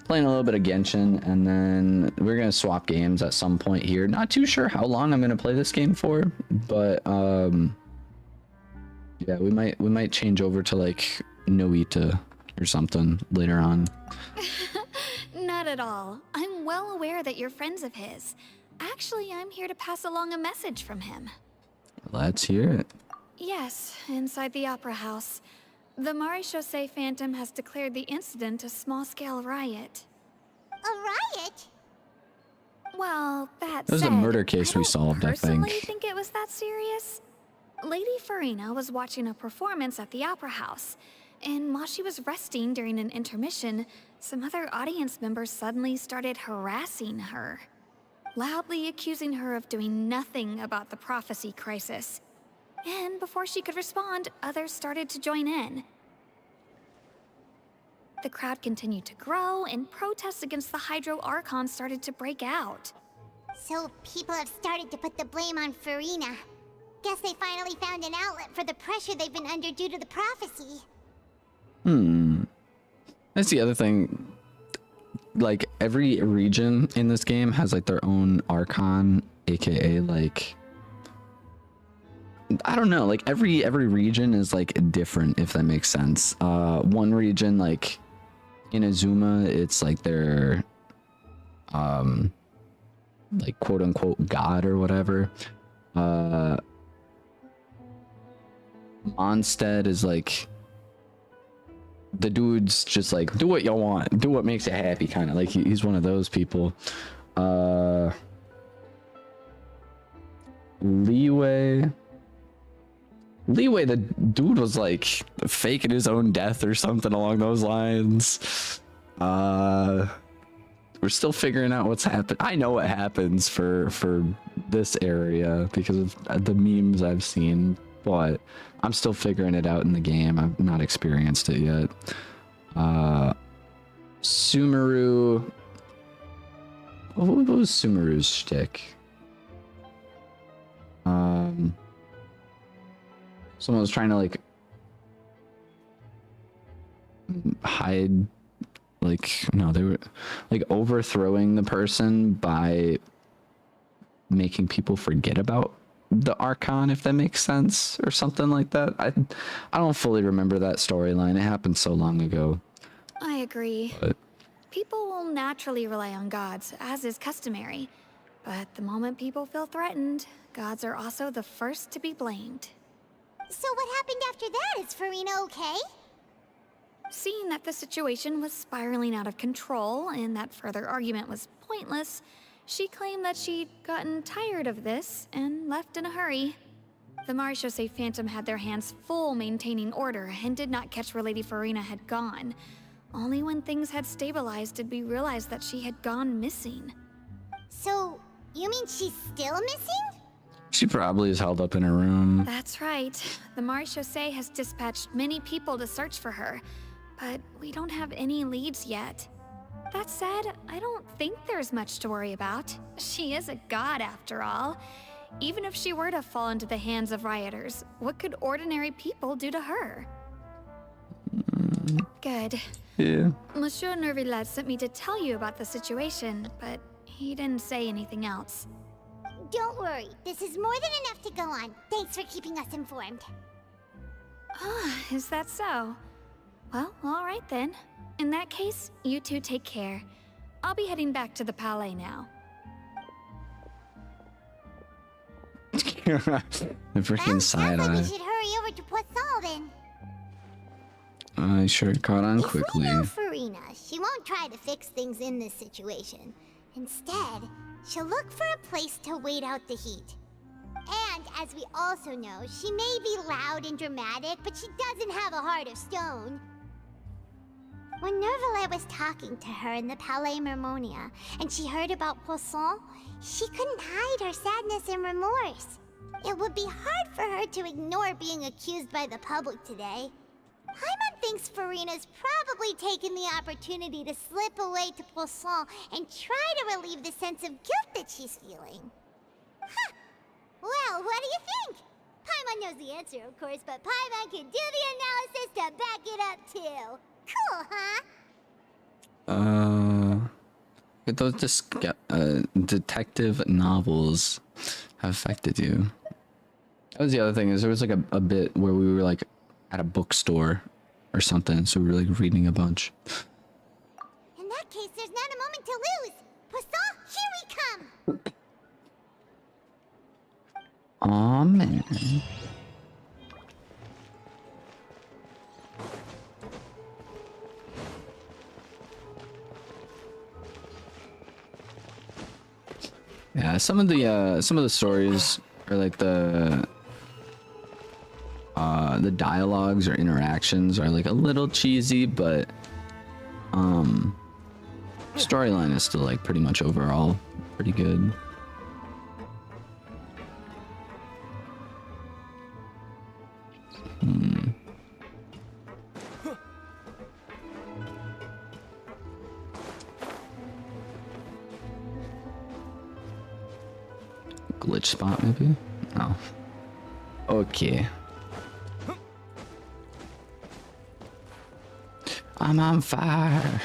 playing a little bit of Genshin, and then we're gonna swap games at some point here. Not too sure how long I'm gonna play this game for, but yeah, we might change over to like Noita or something later on. Not at all. I'm well aware that you're friends of his. Actually, I'm here to pass along a message from him. Let's hear it. Yes, inside the Opera House. The Maréchaussée Phantom has declared the incident a small-scale riot. A riot? Well, that That was a said, murder case we solved, I personally think. it was that serious. Lady Farina was watching a performance at the Opera House, and while she was resting during an intermission, some other audience members suddenly started harassing her, loudly accusing her of doing nothing about the prophecy crisis. And before she could respond, others started to join in. The crowd continued to grow, and protests against the Hydro Archon started to break out. So people have started to put the blame on Farina. Guess they finally found an outlet for the pressure they've been under due to the prophecy. That's the other thing. Like every region in this game has like their own Archon, aka like, I don't know, like every region is like different, if that makes sense. One region, like in Azuma, it's like their like quote unquote god or whatever. Mondstadt is like the dude's just like, do what you want, do what makes you happy, kind of like he's one of those people. Leeway, the dude was like faking his own death or something along those lines. We're still figuring out what's happened. I know what happens for this area because of the memes I've seen, but I'm still figuring it out in the game. I've not experienced it yet. Sumeru. What was Sumeru's shtick? Someone was trying to like hide, like, no, they were like overthrowing the person by making people forget about the Archon, if that makes sense, or something like that. I don't fully remember that storyline. It happened so long ago. I agree. But People will naturally rely on gods, as is customary. But the moment people feel threatened, gods are also the first to be blamed. So what happened after that? Is Farina okay? Seeing that the situation was spiraling out of control and that further argument was pointless, she claimed that she'd gotten tired of this and left in a hurry. The Marechaussee Phantom had their hands full maintaining order and did not catch where Lady Farina had gone. Only when things had stabilized did we realize that she had gone missing. So, you mean she's still missing? she probably is held up in her room. That's right. The Marechaussee has dispatched many people to search for her, but we don't have any leads yet. That said, I don't think there's much to worry about. She is a god after all. Even if she were to fall into the hands of rioters, what could ordinary people do to her? Good. Yeah. Monsieur Nervillet sent me to tell you about the situation, but he didn't say anything else. Don't worry, this is more than enough to go on. Thanks for keeping us informed. Ah, is that so? Well, all right then. In that case, you two take care. I'll be heading back to the Palais now. The freaking side sounds like we eye. should hurry over to Poisson then. I sure caught on If we quickly. know Farina, she won't try to fix things in this situation. Instead, she'll look for a place to wait out the heat. And as we also know, she may be loud and dramatic, but she doesn't have a heart of stone. When Nervalet was talking to her in the Palais Mermonia, and she heard about Poisson, she couldn't hide her sadness and remorse. It would be hard for her to ignore being accused by the public today. Paimon thinks Farina's probably taken the opportunity to slip away to Poisson and try to relieve the sense of guilt that she's feeling. Huh. Well, what do you think? Paimon knows the answer, of course, but Paimon can do the analysis to back it up, too. Cool, huh? Those detective novels have affected you. That was the other thing, is there was like a bit where we were like at a bookstore or something, so we were like reading a bunch. In that case, there's not a moment to lose. Poisson, here we come! Aw, man. Yeah, some of the stories, or like the dialogues or interactions are like a little cheesy, but storyline is still like pretty much overall pretty good. Glitch spot maybe? Oh. Okay. I'm on fire.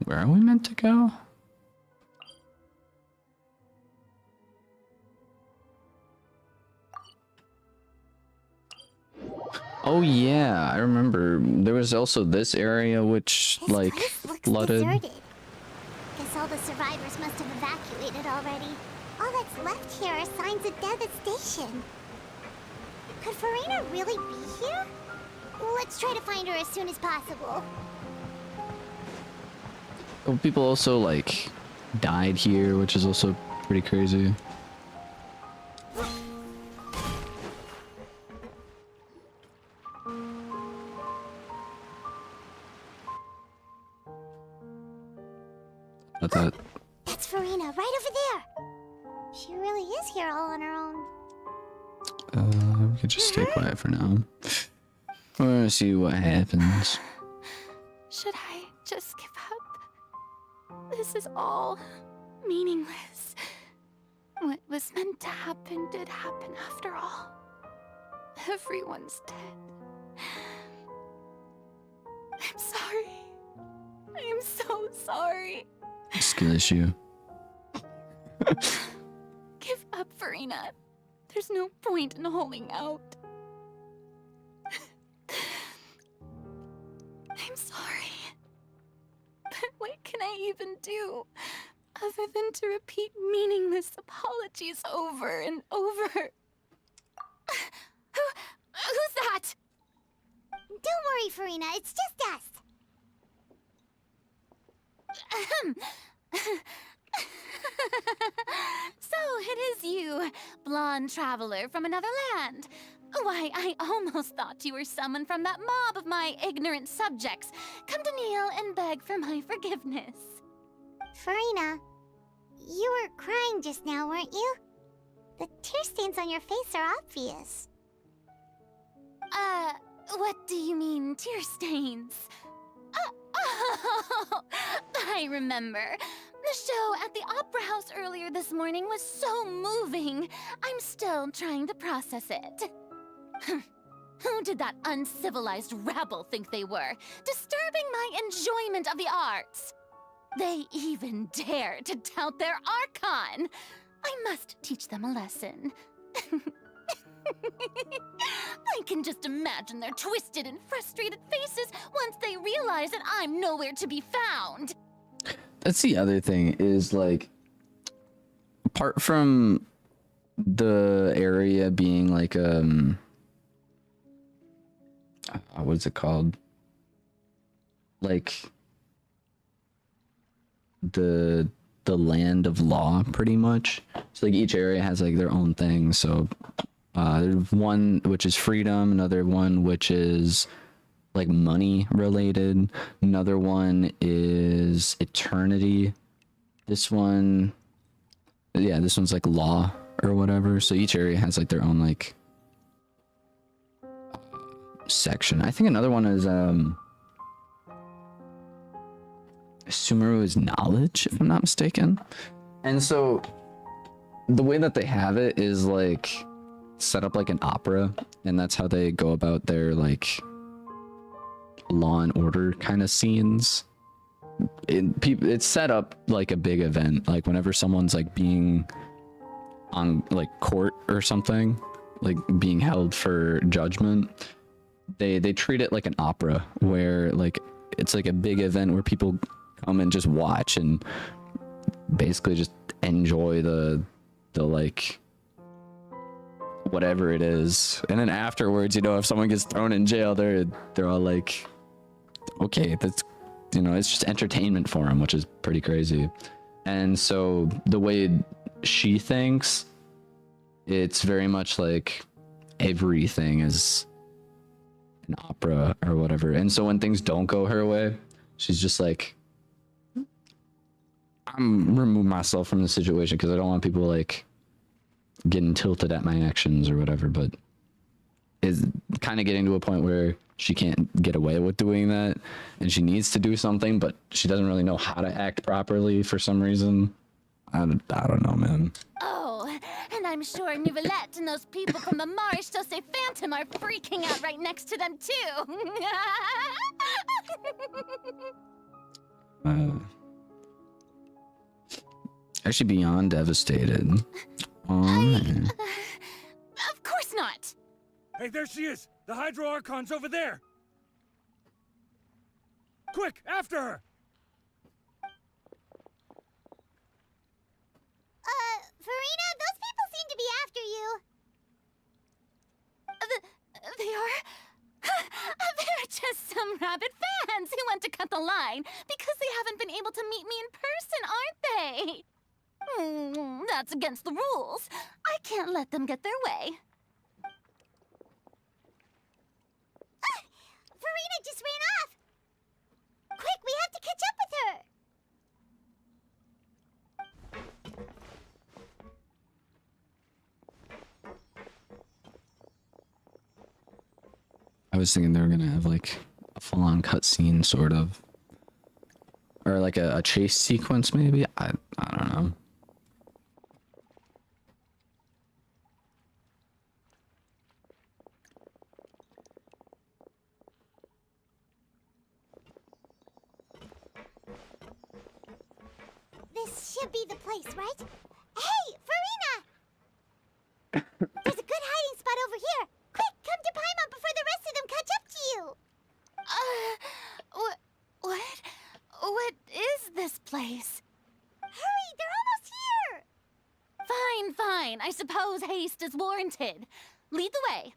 Where are we meant to go? Oh yeah, I remember. There was also this area which This like place looks flooded. deserted. Guess all the survivors must have evacuated already. All that's left here are signs of devastation. Could Farina really be here? Let's try to find her as soon as possible. Oh, people also like died here, which is also pretty crazy. I thought, That's Farina, right over there. She really is here all on her own. we could just stay quiet for now. We're gonna see what happens. Should I just give up? This is all meaningless. What was meant to happen did happen after all. Everyone's dead. I'm sorry. I am so sorry. Skill issue. Give up, Farina. There's no point in holding out. I'm sorry. But what can I even do other than to repeat meaningless apologies over and over? Who's that? Don't worry, Farina, it's just us. So it is you, blonde traveler from another land. Why, I almost thought you were someone from that mob of my ignorant subjects, come to kneel and beg for my forgiveness. Farina, you were crying just now, weren't you? The tear stains on your face are obvious. What do you mean, tear stains? Oh, I remember. The show at the Opera House earlier this morning was so moving. I'm still trying to process it. Who did that uncivilized rabble think they were, disturbing my enjoyment of the arts? They even dare to tout their Archon. I must teach them a lesson. I can just imagine their twisted and frustrated faces once they realize that I'm nowhere to be found. That's the other thing is like, apart from the area being like what is it called? Like the land of law, pretty much. So like each area has like their own thing. So there's one which is freedom, another one which is like money related, another one is eternity. This one, yeah, this one's like law or whatever. So each area has like their own like section. I think another one is Sumeru is knowledge, if I'm not mistaken. And so the way that they have it is like set up like an opera, and that's how they go about their like Law and Order kind of scenes. It's set up like a big event, like whenever someone's like being on like court or something, like being held for judgment, they treat it like an opera, where like it's like a big event where people come and just watch and basically just enjoy the like whatever it is. And then afterwards, you know, if someone gets thrown in jail, they're all like, okay, that's, you know, it's just entertainment for them, which is pretty crazy. And so the way she thinks, it's very much like everything is an opera or whatever. And so when things don't go her way, she's just like, I'm remove myself from the situation because I don't want people like getting tilted at my actions or whatever. But is kind of getting to a point where she can't get away with doing that, and she needs to do something, but she doesn't really know how to act properly for some reason. I don't know, man. Oh, and I'm sure Nouvellette and those people from the Marsh Dose Phantom are freaking out right next to them, too. Actually, beyond devastated. Oh, man. Of course not. Hey, there she is! The Hydro Archon's over there! Quick, after her! Farina, those people seem to be after you. They are? They're just some rabid fans who want to cut the line because they haven't been able to meet me in person, aren't they? That's against the rules. I can't let them get their way. Farina just ran off. Quick, we have to catch up with her. I was thinking they were gonna have like a full-on cutscene, sort of, or like a chase sequence, maybe. I don't know. This should be the place, right? Hey, Farina! There's a good hiding spot over here. Quick, come to Paimon before the rest of them catch up to you. What is this place? Hurry, they're almost here. Fine. I suppose haste is warranted. Lead the way.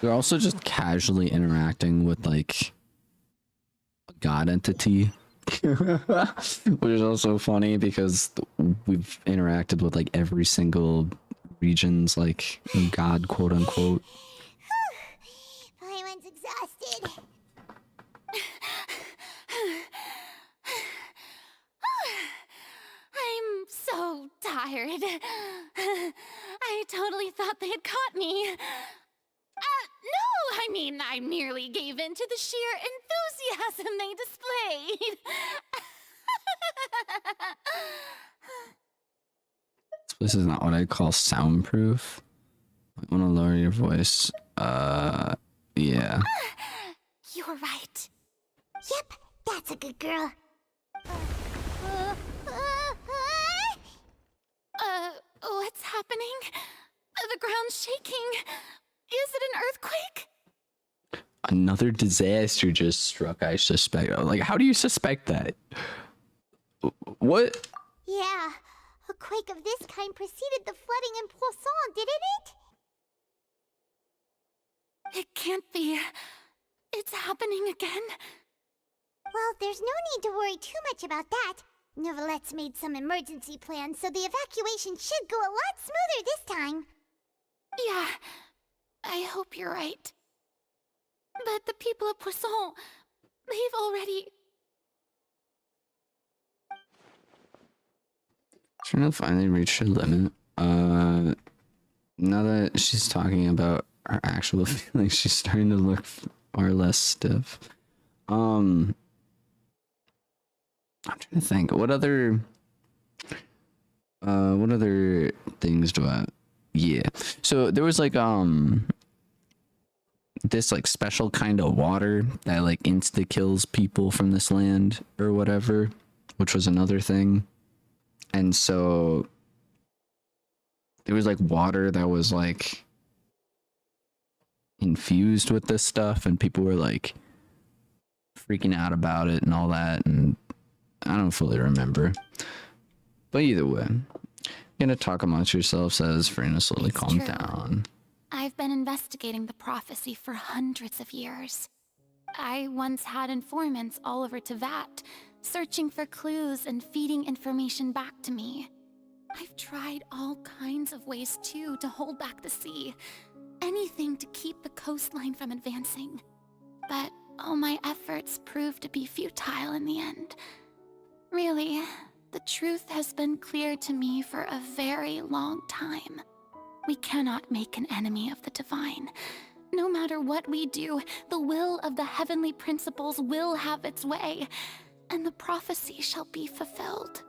They're also just casually interacting with like a god entity, which is also funny because we've interacted with like every single region's like god, quote unquote. Paimon's exhausted. I'm so tired. I totally thought they had caught me. No, I mean, I merely gave in to the sheer enthusiasm they displayed. This place is not what I'd call soundproof. I want to lower your voice. Yeah. You're right. Yep, that's a good girl. What's happening? The ground's shaking. Is it an earthquake? Another disaster just struck, I suspect. Like, how do you suspect that? What? Yeah, a quake of this kind preceded the flooding in Poisson, didn't it? It can't be. It's happening again. Well, there's no need to worry too much about that. Neuvillette made some emergency plans, so the evacuation should go a lot smoother this time. Yeah, I hope you're right. But the people of Poisson, they've already... Trying to finally reach her limit. Now that she's talking about her actual feelings, she's starting to look far less stiff. I'm trying to think. What other things do I... Yeah. So there was like, this like special kind of water that like insta kills people from this land or whatever, which was another thing. And so there was like water that was like infused with this stuff, and people were like freaking out about it and all that, and I don't fully remember. But either way, gonna talk amongst yourselves as Farina slowly It's calm true. down. I've been investigating the prophecy for hundreds of years. I once had informants all over Tevat, searching for clues and feeding information back to me. I've tried all kinds of ways too to hold back the sea. Anything to keep the coastline from advancing. But all my efforts proved to be futile in the end. Really, the truth has been clear to me for a very long time. We cannot make an enemy of the divine. No matter what we do, the will of the heavenly principles will have its way, and the prophecy shall be fulfilled.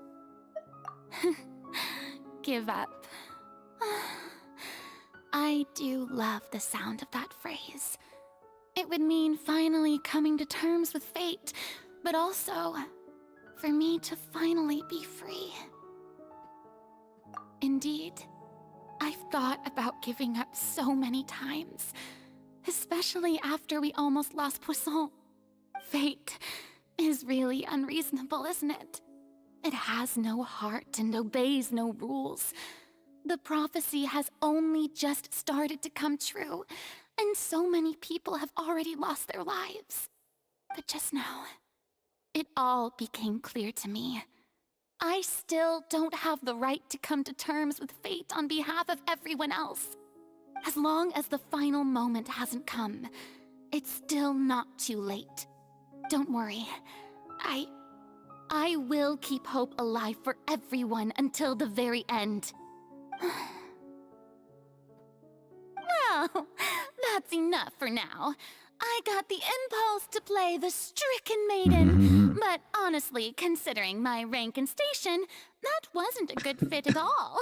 Give up. I do love the sound of that phrase. It would mean finally coming to terms with fate, but also for me to finally be free. Indeed. I've thought about giving up so many times, especially after we almost lost Poisson. Fate is really unreasonable, isn't it? It has no heart and obeys no rules. The prophecy has only just started to come true, and so many people have already lost their lives. But just now, it all became clear to me. I still don't have the right to come to terms with fate on behalf of everyone else. As long as the final moment hasn't come, it's still not too late. Don't worry. I will keep hope alive for everyone until the very end. Well, that's enough for now. I got the impulse to play the stricken maiden, but honestly, considering my rank and station, that wasn't a good fit at all.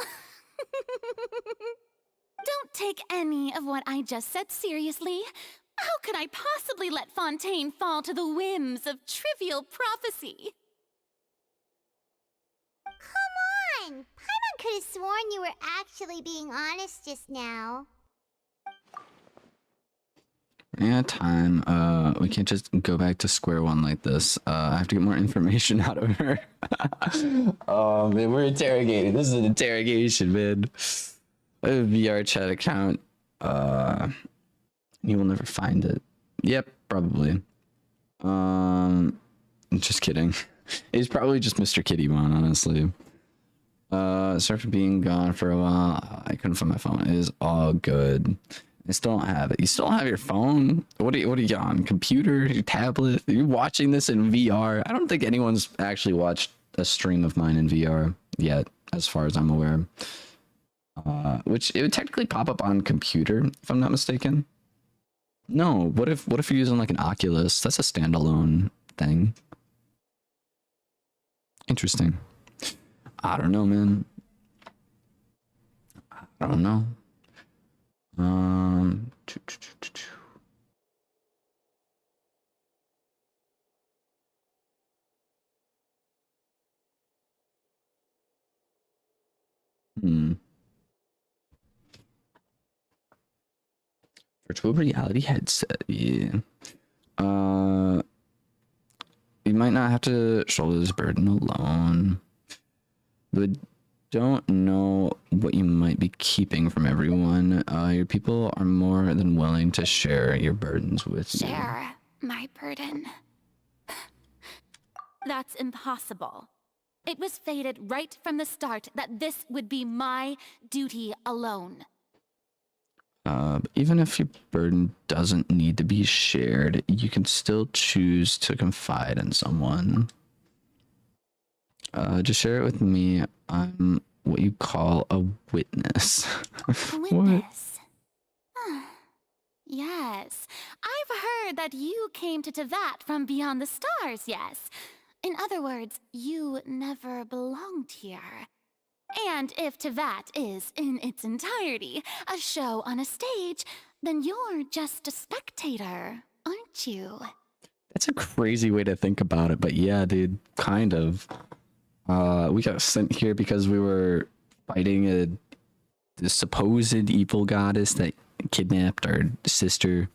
Don't take any of what I just said seriously. How could I possibly let Fontaine fall to the whims of trivial prophecy? Come on! Paimon could have sworn you were actually being honest just now. Yeah, time. We can't just go back to square one like this. I have to get more information out of her. Oh man, we're interrogating. This is an interrogation, man. A VR chat account. You will never find it. Yep, probably. Just kidding. It's probably just Mr. Kittymon, honestly. Sorry for being gone for a while. I couldn't find my phone. It is all good. I still don't have it. You still don't have your phone? What are you on? Computer? Your tablet? You're watching this in VR? I don't think anyone's actually watched a stream of mine in VR yet, as far as I'm aware. Which it would technically pop up on computer, if I'm not mistaken. No, what if you're using like an Oculus? That's a standalone thing. Interesting. I don't know, man. I don't know. Virtual reality headset, yeah. You might not have to shoulder this burden alone, but don't know what you might be keeping from everyone. Your people are more than willing to share your burdens with you. Share my burden. That's impossible. It was fated right from the start that this would be my duty alone. Even if your burden doesn't need to be shared, you can still choose to confide in someone. Just share it with me. I'm what you call a witness. A witness? Yes. I've heard that you came to Teyvat from beyond the stars, yes. In other words, you never belonged here. And if Teyvat is, in its entirety, a show on a stage, then you're just a spectator, aren't you? That's a crazy way to think about it, but yeah, dude, kind of. We got sent here because we were fighting the supposed evil goddess that kidnapped our sister.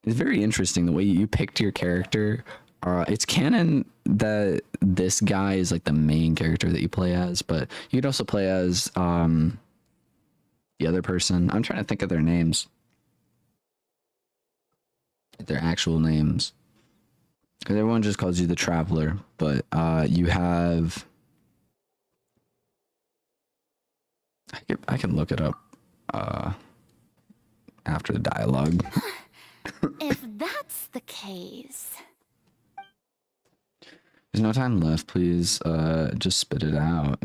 It's very interesting the way you picked your character. It's canon that this guy is like the main character that you play as, but you could also play as the other person. I'm trying to think of their names. Their actual names. Because everyone just calls you the Traveler, but you have... I can look it up after the dialogue. If that's the case... There's no time left, please. Just spit it out.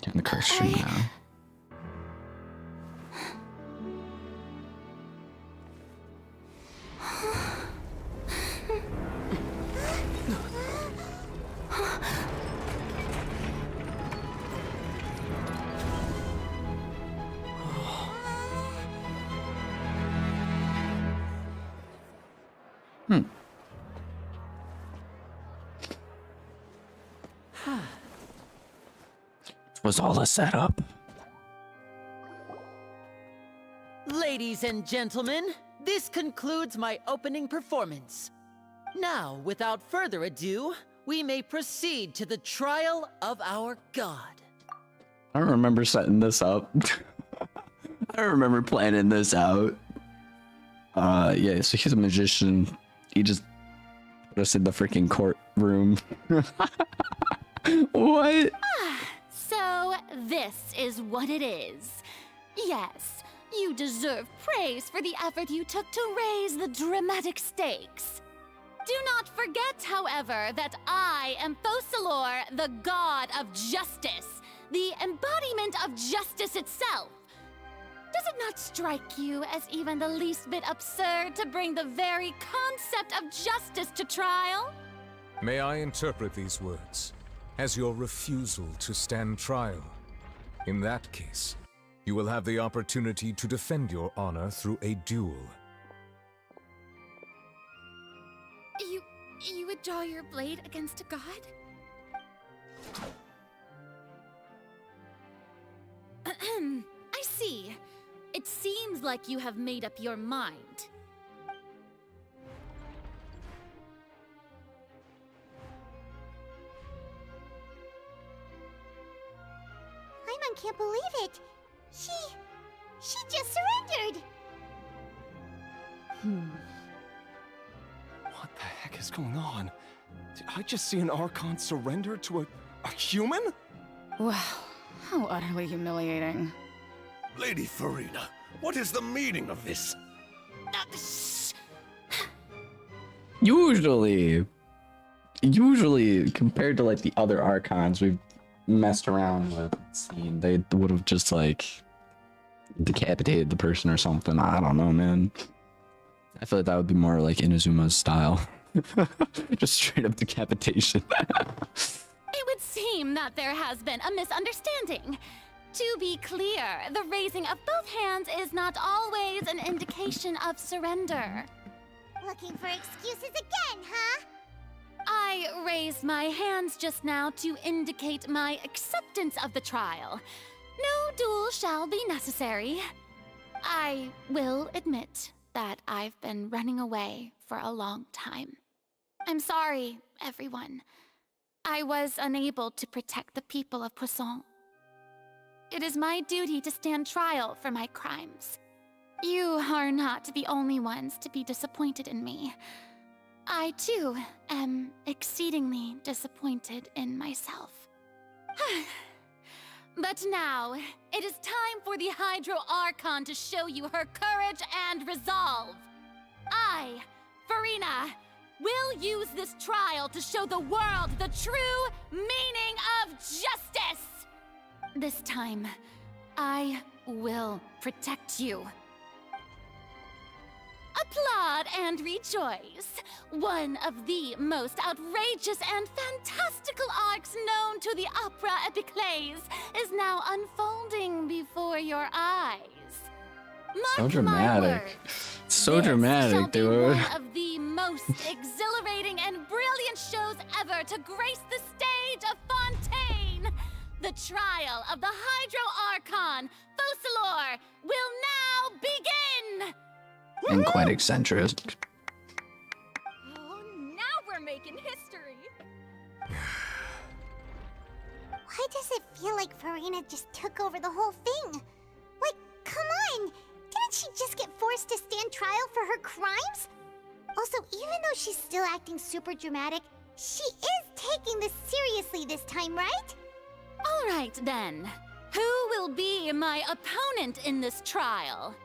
Get in the car stream now. Was all a setup? Ladies and gentlemen, this concludes my opening performance. Now, without further ado, we may proceed to the trial of our god. I don't remember setting this up. I don't remember planning this out. Yeah, so he's a magician. He just put us in the freaking courtroom. What? So, this is what it is. Yes, you deserve praise for the effort you took to raise the dramatic stakes. Do not forget, however, that I am Focalors, the god of justice, the embodiment of justice itself. Does it not strike you as even the least bit absurd to bring the very concept of justice to trial? May I interpret these words as your refusal to stand trial? In that case, you will have the opportunity to defend your honor through a duel. You would draw your blade against a god? I see. It seems like you have made up your mind. Paimon can't believe it. She just surrendered. What the heck is going on? Did I just see an Archon surrender to a human? Wow, how utterly humiliating. Lady Furina, what is the meaning of this? Usually, compared to like the other Archons we've messed around with, they would have just like decapitated the person or something. I don't know, man. I feel like that would be more like Inazuma's style. Just straight up decapitation. It would seem that there has been a misunderstanding. To be clear, the raising of both hands is not always an indication of surrender. Looking for excuses again, huh? I raised my hands just now to indicate my acceptance of the trial. No duel shall be necessary. I will admit that I've been running away for a long time. I'm sorry, everyone. I was unable to protect the people of Poisson. It is my duty to stand trial for my crimes. You are not the only ones to be disappointed in me. I, too, am exceedingly disappointed in myself. But now, it is time for the Hydro Archon to show you her courage and resolve. I, Furina, will use this trial to show the world the true meaning of justice! This time, I will protect you. Applaud and rejoice! One of the most outrageous and fantastical arcs known to the Opera Epiclese is now unfolding before your eyes. So Mark dramatic. my words, So this dramatic, shall be dude. one of the most exhilarating and brilliant shows ever to grace the stage of Fontaine. The trial of the Hydro Archon, Focalors, will now begin! And quite eccentric. Oh, now we're making history. Why does it feel like Furina just took over the whole thing? Like, come on! Didn't she just get forced to stand trial for her crimes? Also, even though she's still acting super dramatic, she is taking this seriously this time, right? All right, then. Who will be my opponent in this trial?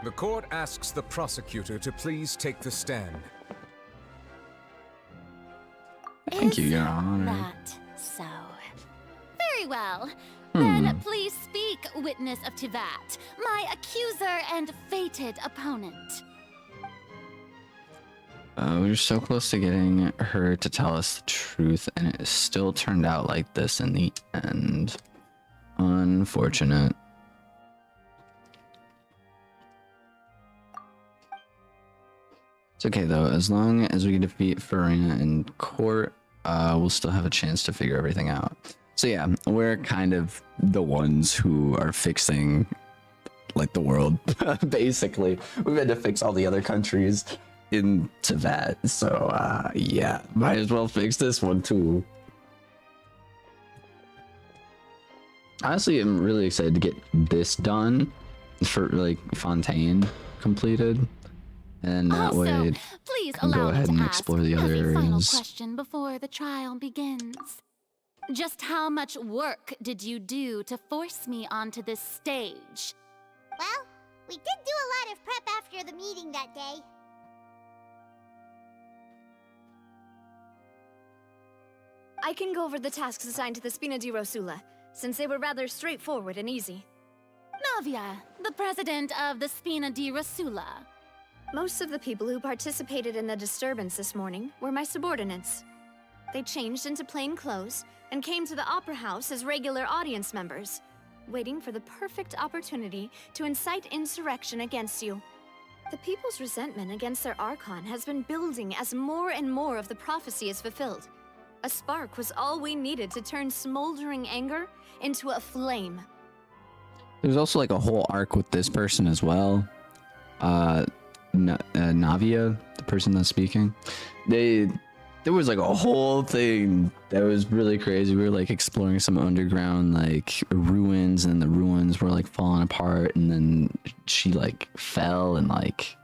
The court asks the prosecutor to please take the stand. Thank you, Is Your Honor. that so? Very well. Then please speak, witness of Tivat, my accuser and fated opponent. We were so close to getting her to tell us the truth, and it still turned out like this in the end. Unfortunate. It's okay though, as long as we can defeat Farina in court, we'll still have a chance to figure everything out. So yeah, we're kind of the ones who are fixing like the world. Basically, we've had to fix all the other countries into that. So yeah, might as well fix this one too. Honestly, I'm really excited to get this done for like Fontaine completed, and that Also, way please I can go allow me ahead to and ask explore the other as a final areas. question before the trial begins. Just how much work did you do to force me onto this stage? Well, we did do a lot of prep after the meeting that day. I can go over the tasks assigned to the Spina di Rosula, since they were rather straightforward and easy. Navia, the president of the Spina di Rosula. Most of the people who participated in the disturbance this morning were my subordinates. They changed into plain clothes and came to the Opera House as regular audience members, waiting for the perfect opportunity to incite insurrection against you. The people's resentment against their Archon has been building as more and more of the prophecy is fulfilled. A spark was all we needed to turn smoldering anger into a flame. There's also like a whole arc with this person as well. Navia, the person that's speaking, there was like a whole thing that was really crazy. We were like exploring some underground like ruins, and the ruins were like falling apart, and then she like fell and like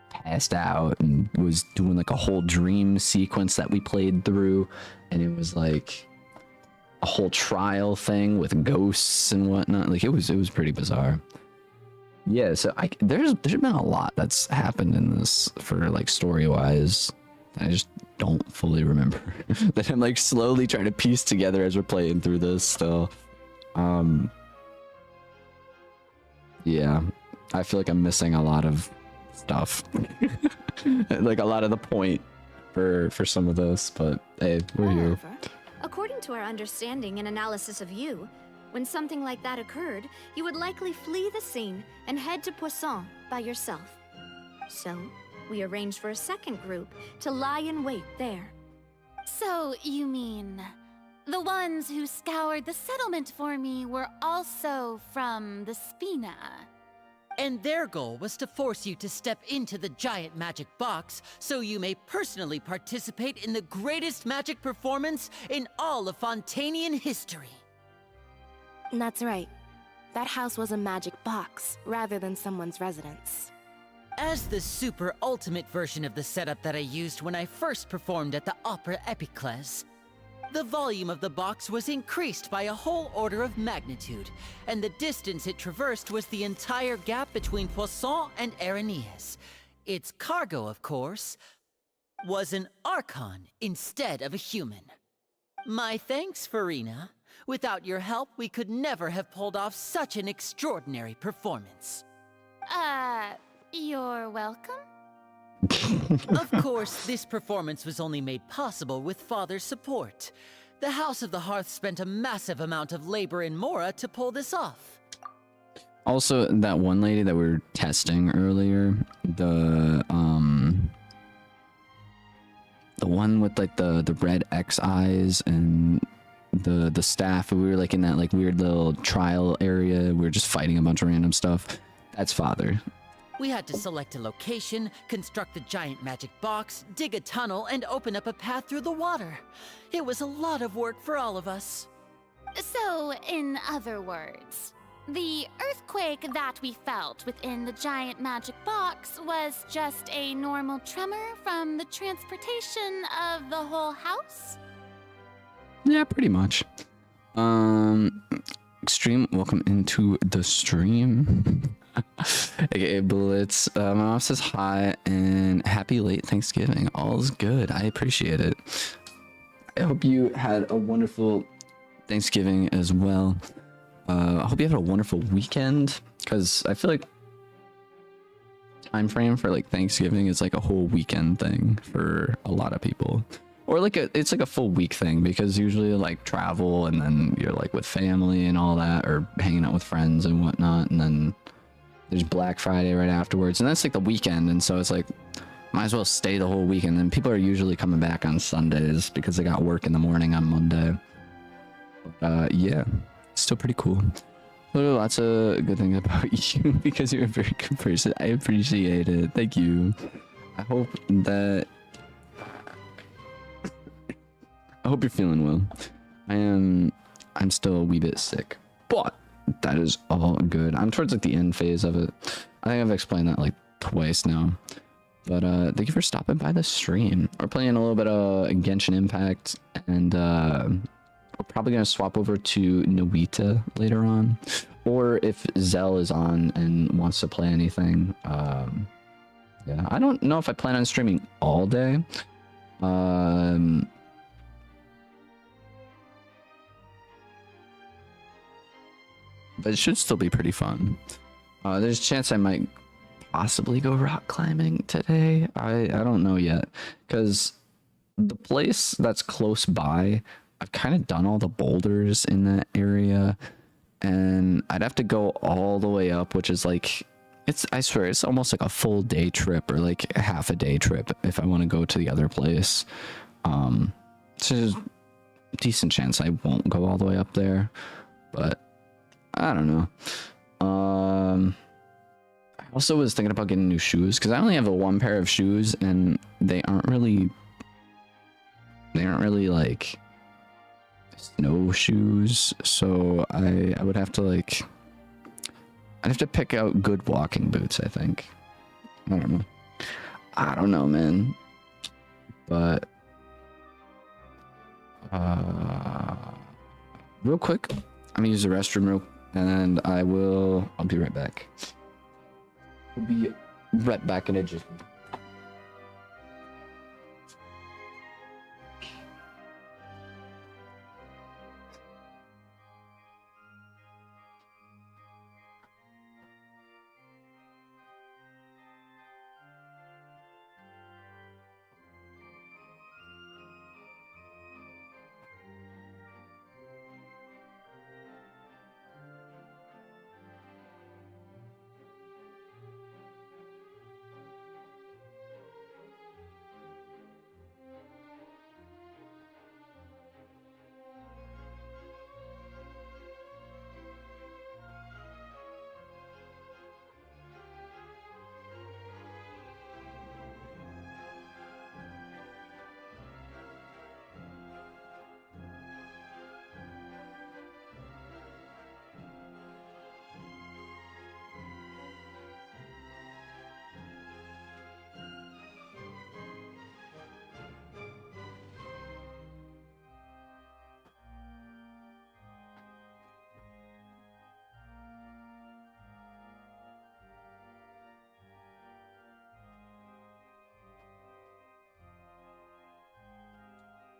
passed out and was doing like a whole dream sequence that we played through, and it was like a whole trial thing with ghosts and whatnot. Like it was pretty bizarre. Yeah, so there's been a lot that's happened in this for like story wise. I just don't fully remember that I'm like slowly trying to piece together as we're playing through this still. Yeah, I feel like I'm missing a lot of stuff. Like a lot of the point for some of this, but hey, we're here. Moreover, according to our understanding and analysis of you, when something like that occurred, you would likely flee the scene and head to Poisson by yourself. So, we arranged for a second group to lie in wait there. So, you mean the ones who scoured the settlement for me were also from the Spina? And their goal was to force you to step into the giant magic box so you may personally participate in the greatest magic performance in all of Fontanian history. That's right. That house was a magic box, rather than someone's residence. As the super ultimate version of the setup that I used when I first performed at the Opera Epiclese, the volume of the box was increased by a whole order of magnitude, and the distance it traversed was the entire gap between Poisson and Aranias. Its cargo, of course, was an Archon instead of a human. My thanks, Farina. Without your help, we could never have pulled off such an extraordinary performance. You're welcome? Of course, this performance was only made possible with Father's support. The House of the Hearth spent a massive amount of labor in Mora to pull this off. Also, that one lady that we were testing earlier, the one with like the red X eyes and the staff, we were like in that like weird little trial area, we were just fighting a bunch of random stuff. That's Father. We had to select a location, construct the giant magic box, dig a tunnel, and open up a path through the water. It was a lot of work for all of us. So, in other words, the earthquake that we felt within the giant magic box was just a normal tremor from the transportation of the whole house? Yeah, pretty much. Extreme, welcome into the stream. AKA Blitz. My mom says hi and happy late Thanksgiving. All's good. I appreciate it. I hope you had a wonderful Thanksgiving as well. I hope you had a wonderful weekend, because I feel like time frame for like Thanksgiving is like a whole weekend thing for a lot of people. Or like it's like a full week thing, because usually like travel and then you're like with family and all that, or hanging out with friends and whatnot, and then there's Black Friday right afterwards, and that's like the weekend. And so it's like might as well stay the whole weekend. And people are usually coming back on Sundays because they got work in the morning on Monday. Yeah, still pretty cool. Lots of good things about you because you're a very good person. I appreciate it. Thank you. I hope you're feeling well. I'm still a wee bit sick, but that is all good. I'm towards like the end phase of it. I think I've explained that like twice now. But thank you for stopping by the stream. We're playing a little bit of Genshin Impact, and we're probably gonna swap over to Noita later on, or if Zell is on and wants to play anything. Yeah, I don't know if I plan on streaming all day. But it should still be pretty fun. There's a chance I might possibly go rock climbing today. I don't know yet, because the place that's close by, I've kind of done all the boulders in that area, and I'd have to go all the way up, which is like, I swear it's almost like a full day trip, or like a half a day trip if I want to go to the other place. So there's a decent chance I won't go all the way up there, but I don't know. I also was thinking about getting new shoes because I only have one pair of shoes, and they aren't really like snow shoes. So I would have to like, I'd have to pick out good walking boots, I think. I don't know, man. But real quick, I'm gonna use the restroom and I'll be right back. We'll be right back in a jiffy.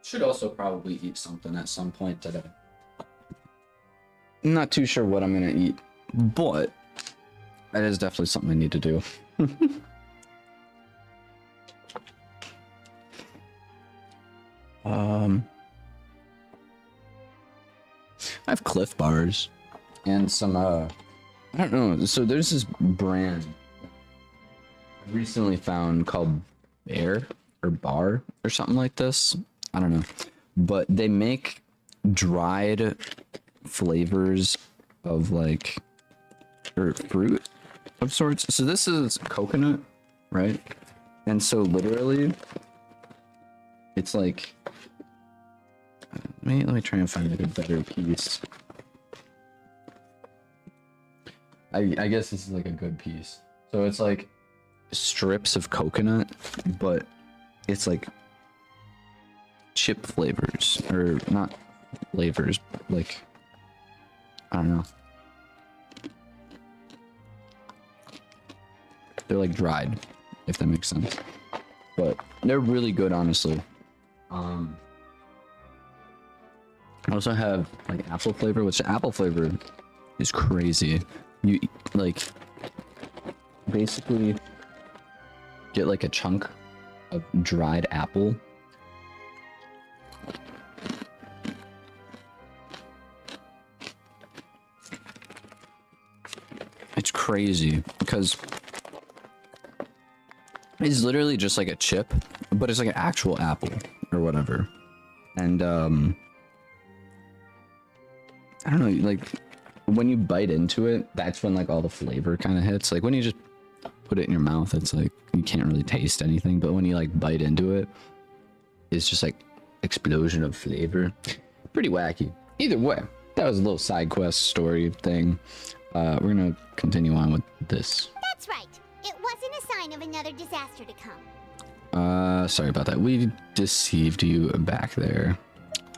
Should also probably eat something at some point today. I'm not too sure what I'm gonna eat, but that is definitely something I need to do. I have Cliff Bars and some I don't know. So there's this brand I recently found called Bear or Bar or something like this. I don't know, but they make dried flavors of like, or fruit of sorts. So this is coconut, right? And so literally it's like, let me try and find like a better piece. I guess this is like a good piece. So it's like strips of coconut, but it's like chip flavors, or not flavors, like, I don't know. They're like dried, if that makes sense. But they're really good, honestly. I also have like apple flavor, which the apple flavor is crazy. You like basically get like a chunk of dried apple. It's crazy because It's literally just like a chip, but it's like an actual apple or whatever. And I don't know, like when you bite into it, that's when like all the flavor kind of hits. Like when you just put it in your mouth, it's like you can't really taste anything, but when you like bite into it, it's just like explosion of flavor. Pretty wacky. Either way, that was a little side quest story thing. We're gonna continue on with this. That's right. It wasn't a sign of another disaster to come. Sorry about that. We deceived you back there.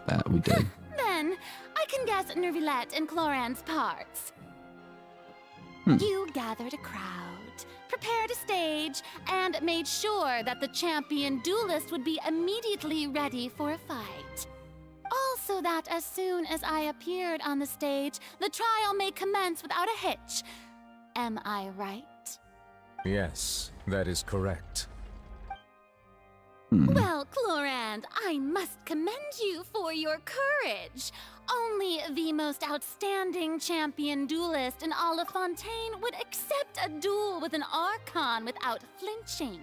That we did. Then, I can guess Nervilette and Cloran's parts. You gathered a crowd, prepared a stage, and made sure that the champion duelist would be immediately ready for a fight. Also that as soon as I appeared on the stage, the trial may commence without a hitch. Am I right? Yes, that is correct. Well, Clorand, I must commend you for your courage. Only the most outstanding champion duelist in all of Fontaine would accept a duel with an Archon without flinching.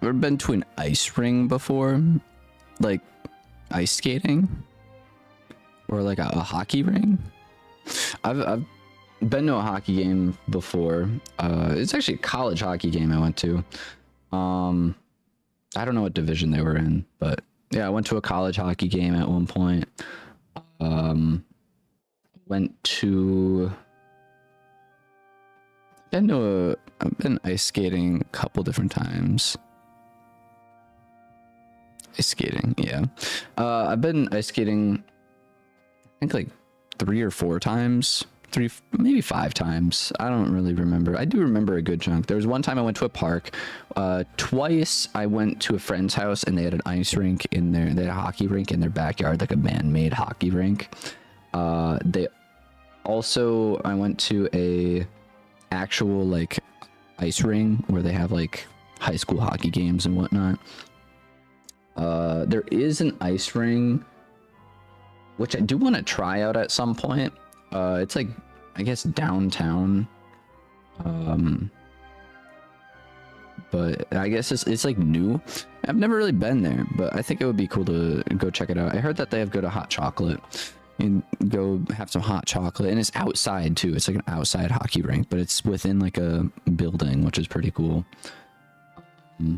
Ever been to an ice ring before? Like ice skating? Or like a hockey ring? I've been to a hockey game before. It's actually a college hockey game I went to. I don't know what division they were in, but yeah, I went to a college hockey game at one point. I've been ice skating a couple different times. Ice skating, yeah. I've been ice skating, I think like 3 or 4 times. 3, maybe 5 times. I don't really remember. I do remember a good chunk. There was one time I went to a park. Twice I went to a friend's house and they had an ice rink in there. They had a hockey rink in their backyard, like a man-made hockey rink. I went to a actual like ice ring where they have like high school hockey games and whatnot. There is an ice ring which I do want to try out at some point. It's like, I guess downtown. But I guess it's like new. I've never really been there, but I think it would be cool to go check it out. I heard that they have good hot chocolate. You can go have some hot chocolate, and it's outside too. It's like an outside hockey rink, but it's within like a building, which is pretty cool. Yeah,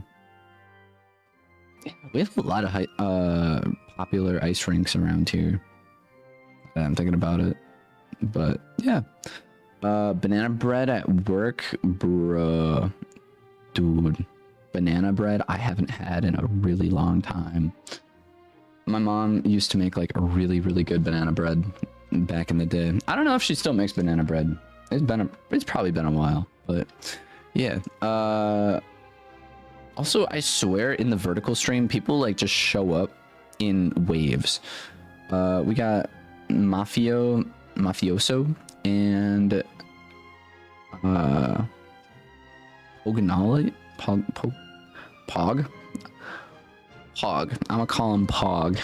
we have a lot of popular ice rinks around here. I'm thinking about it. But yeah, banana bread at work, bruh, dude. Banana bread I haven't had in a really long time. My mom used to make like a really good banana bread back in the day. I don't know if she still makes banana bread. It's probably been a while, but yeah. Also, I swear in the vertical stream, people like just show up in waves. We got Mafioso and Poganali? Pog? Pog. I'm gonna call him Pog.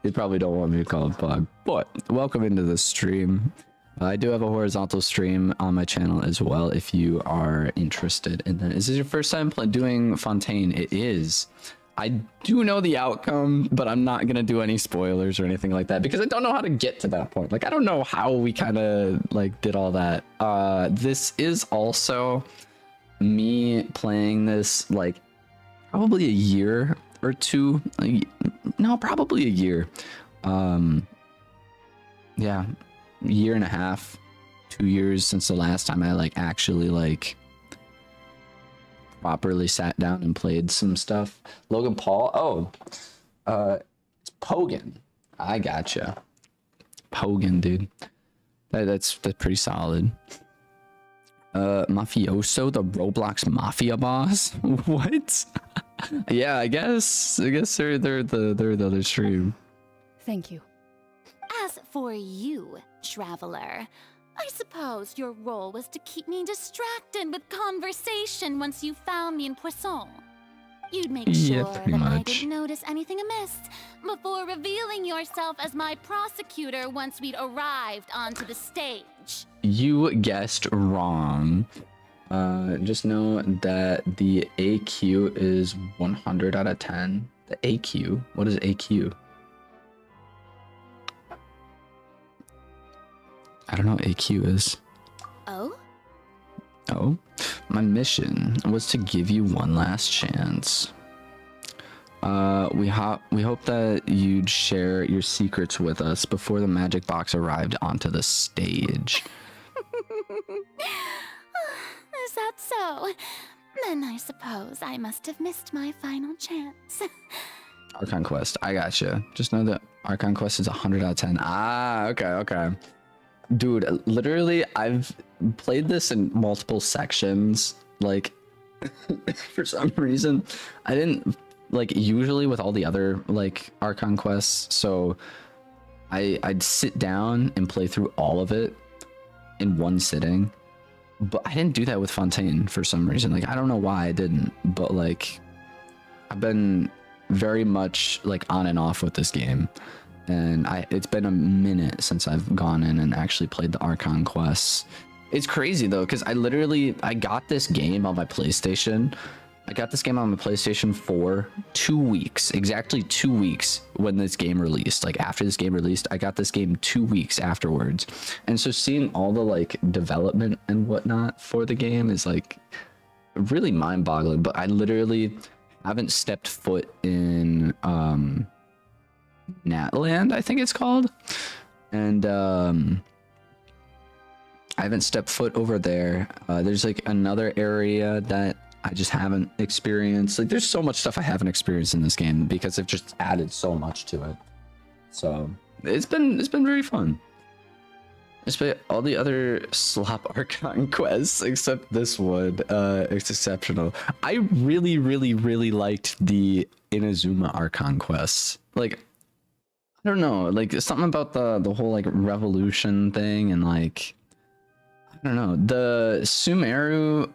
You probably don't want me to call him Pog, but welcome into the stream. I do have a horizontal stream on my channel as well if you are interested in that. Is this your first time doing Fontaine? It is. I do know the outcome, but I'm not gonna do any spoilers or anything like that because I don't know how to get to that point. Like, I don't know how we kind of like did all that. This is also me playing this like probably a year or two. No, probably a year. Yeah, year and a half, 2 years since the last time I like actually like properly sat down and played some stuff. Logan Paul. It's Pogan. I gotcha. Pogan, dude. That's pretty solid. Mafioso, the Roblox Mafia boss. What? Yeah, I guess they're the other stream. Thank you. As for you, traveler, I suppose your role was to keep me distracted with conversation once you found me in Poisson. You'd make sure that I didn't notice anything amiss before revealing yourself as my prosecutor once we'd arrived onto the stage. You guessed wrong. Just know that the AQ is 100 out of 10. The AQ? What is AQ? I don't know what AQ is. Oh? Oh? My mission was to give you one last chance. We hope that you'd share your secrets with us before the magic box arrived onto the stage. Is that so? Then I suppose I must have missed my final chance. Archon Quest, I gotcha. Just know that Archon Quest is 100 out of 10. Ah, okay. Dude, literally, I've played this in multiple sections. Like, for some reason, I didn't, like, usually with all the other, like, Archon Quests, so I'd sit down and play through all of it in one sitting. But I didn't do that with Fontaine for some reason. Like, I don't know why I didn't, but, like, I've been very much, like, on and off with this game. And it's been a minute since I've gone in and actually played the Archon quests. It's crazy though, because I got this game on my PlayStation. I got this game on my PlayStation for 2 weeks, exactly 2 weeks when this game released. Like after this game released, I got this game 2 weeks afterwards. And so seeing all the like development and whatnot for the game is like really mind-boggling. But I literally haven't stepped foot in Natland, I think it's called, and I haven't stepped foot over there. There's like another area that I just haven't experienced. Like there's so much stuff I haven't experienced in this game because they've just added so much to it. So it's been very fun. Despite all the other slop Archon quests except this one, it's exceptional. I really liked the Inazuma Archon quests. Like, I don't know, like something about the whole like revolution thing, and like I don't know, the Sumeru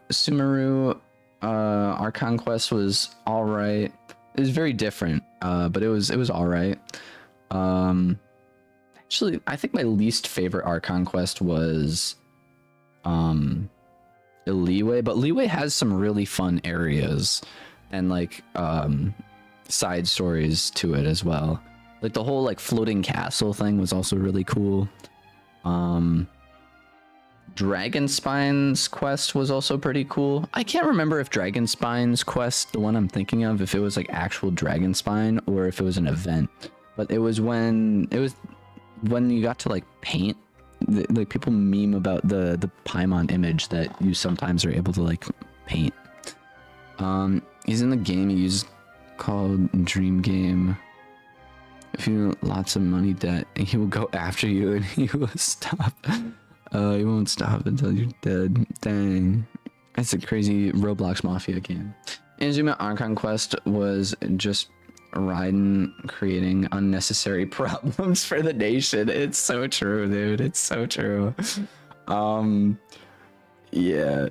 Archon quest was all right. It was very different, but it was all right. Actually, I think my least favorite Archon quest was Liyue, but Liyue has some really fun areas and like side stories to it as well. Like the whole like floating castle thing was also really cool. Dragonspine's quest was also pretty cool. I can't remember if Dragonspine's quest, the one I'm thinking of, if it was like actual Dragonspine or if it was an event. But it was when you got to like paint. Like people meme about the Paimon image that you sometimes are able to like paint. He's in the game he uses called Dream Game. If you lots of money debt, he will go after you and he will stop. He won't stop until you're dead. Dang. That's a crazy Roblox Mafia game. Inazuma Archon Quest was just Raiden creating unnecessary problems for the nation. It's so true, dude. It's so true. Yeah.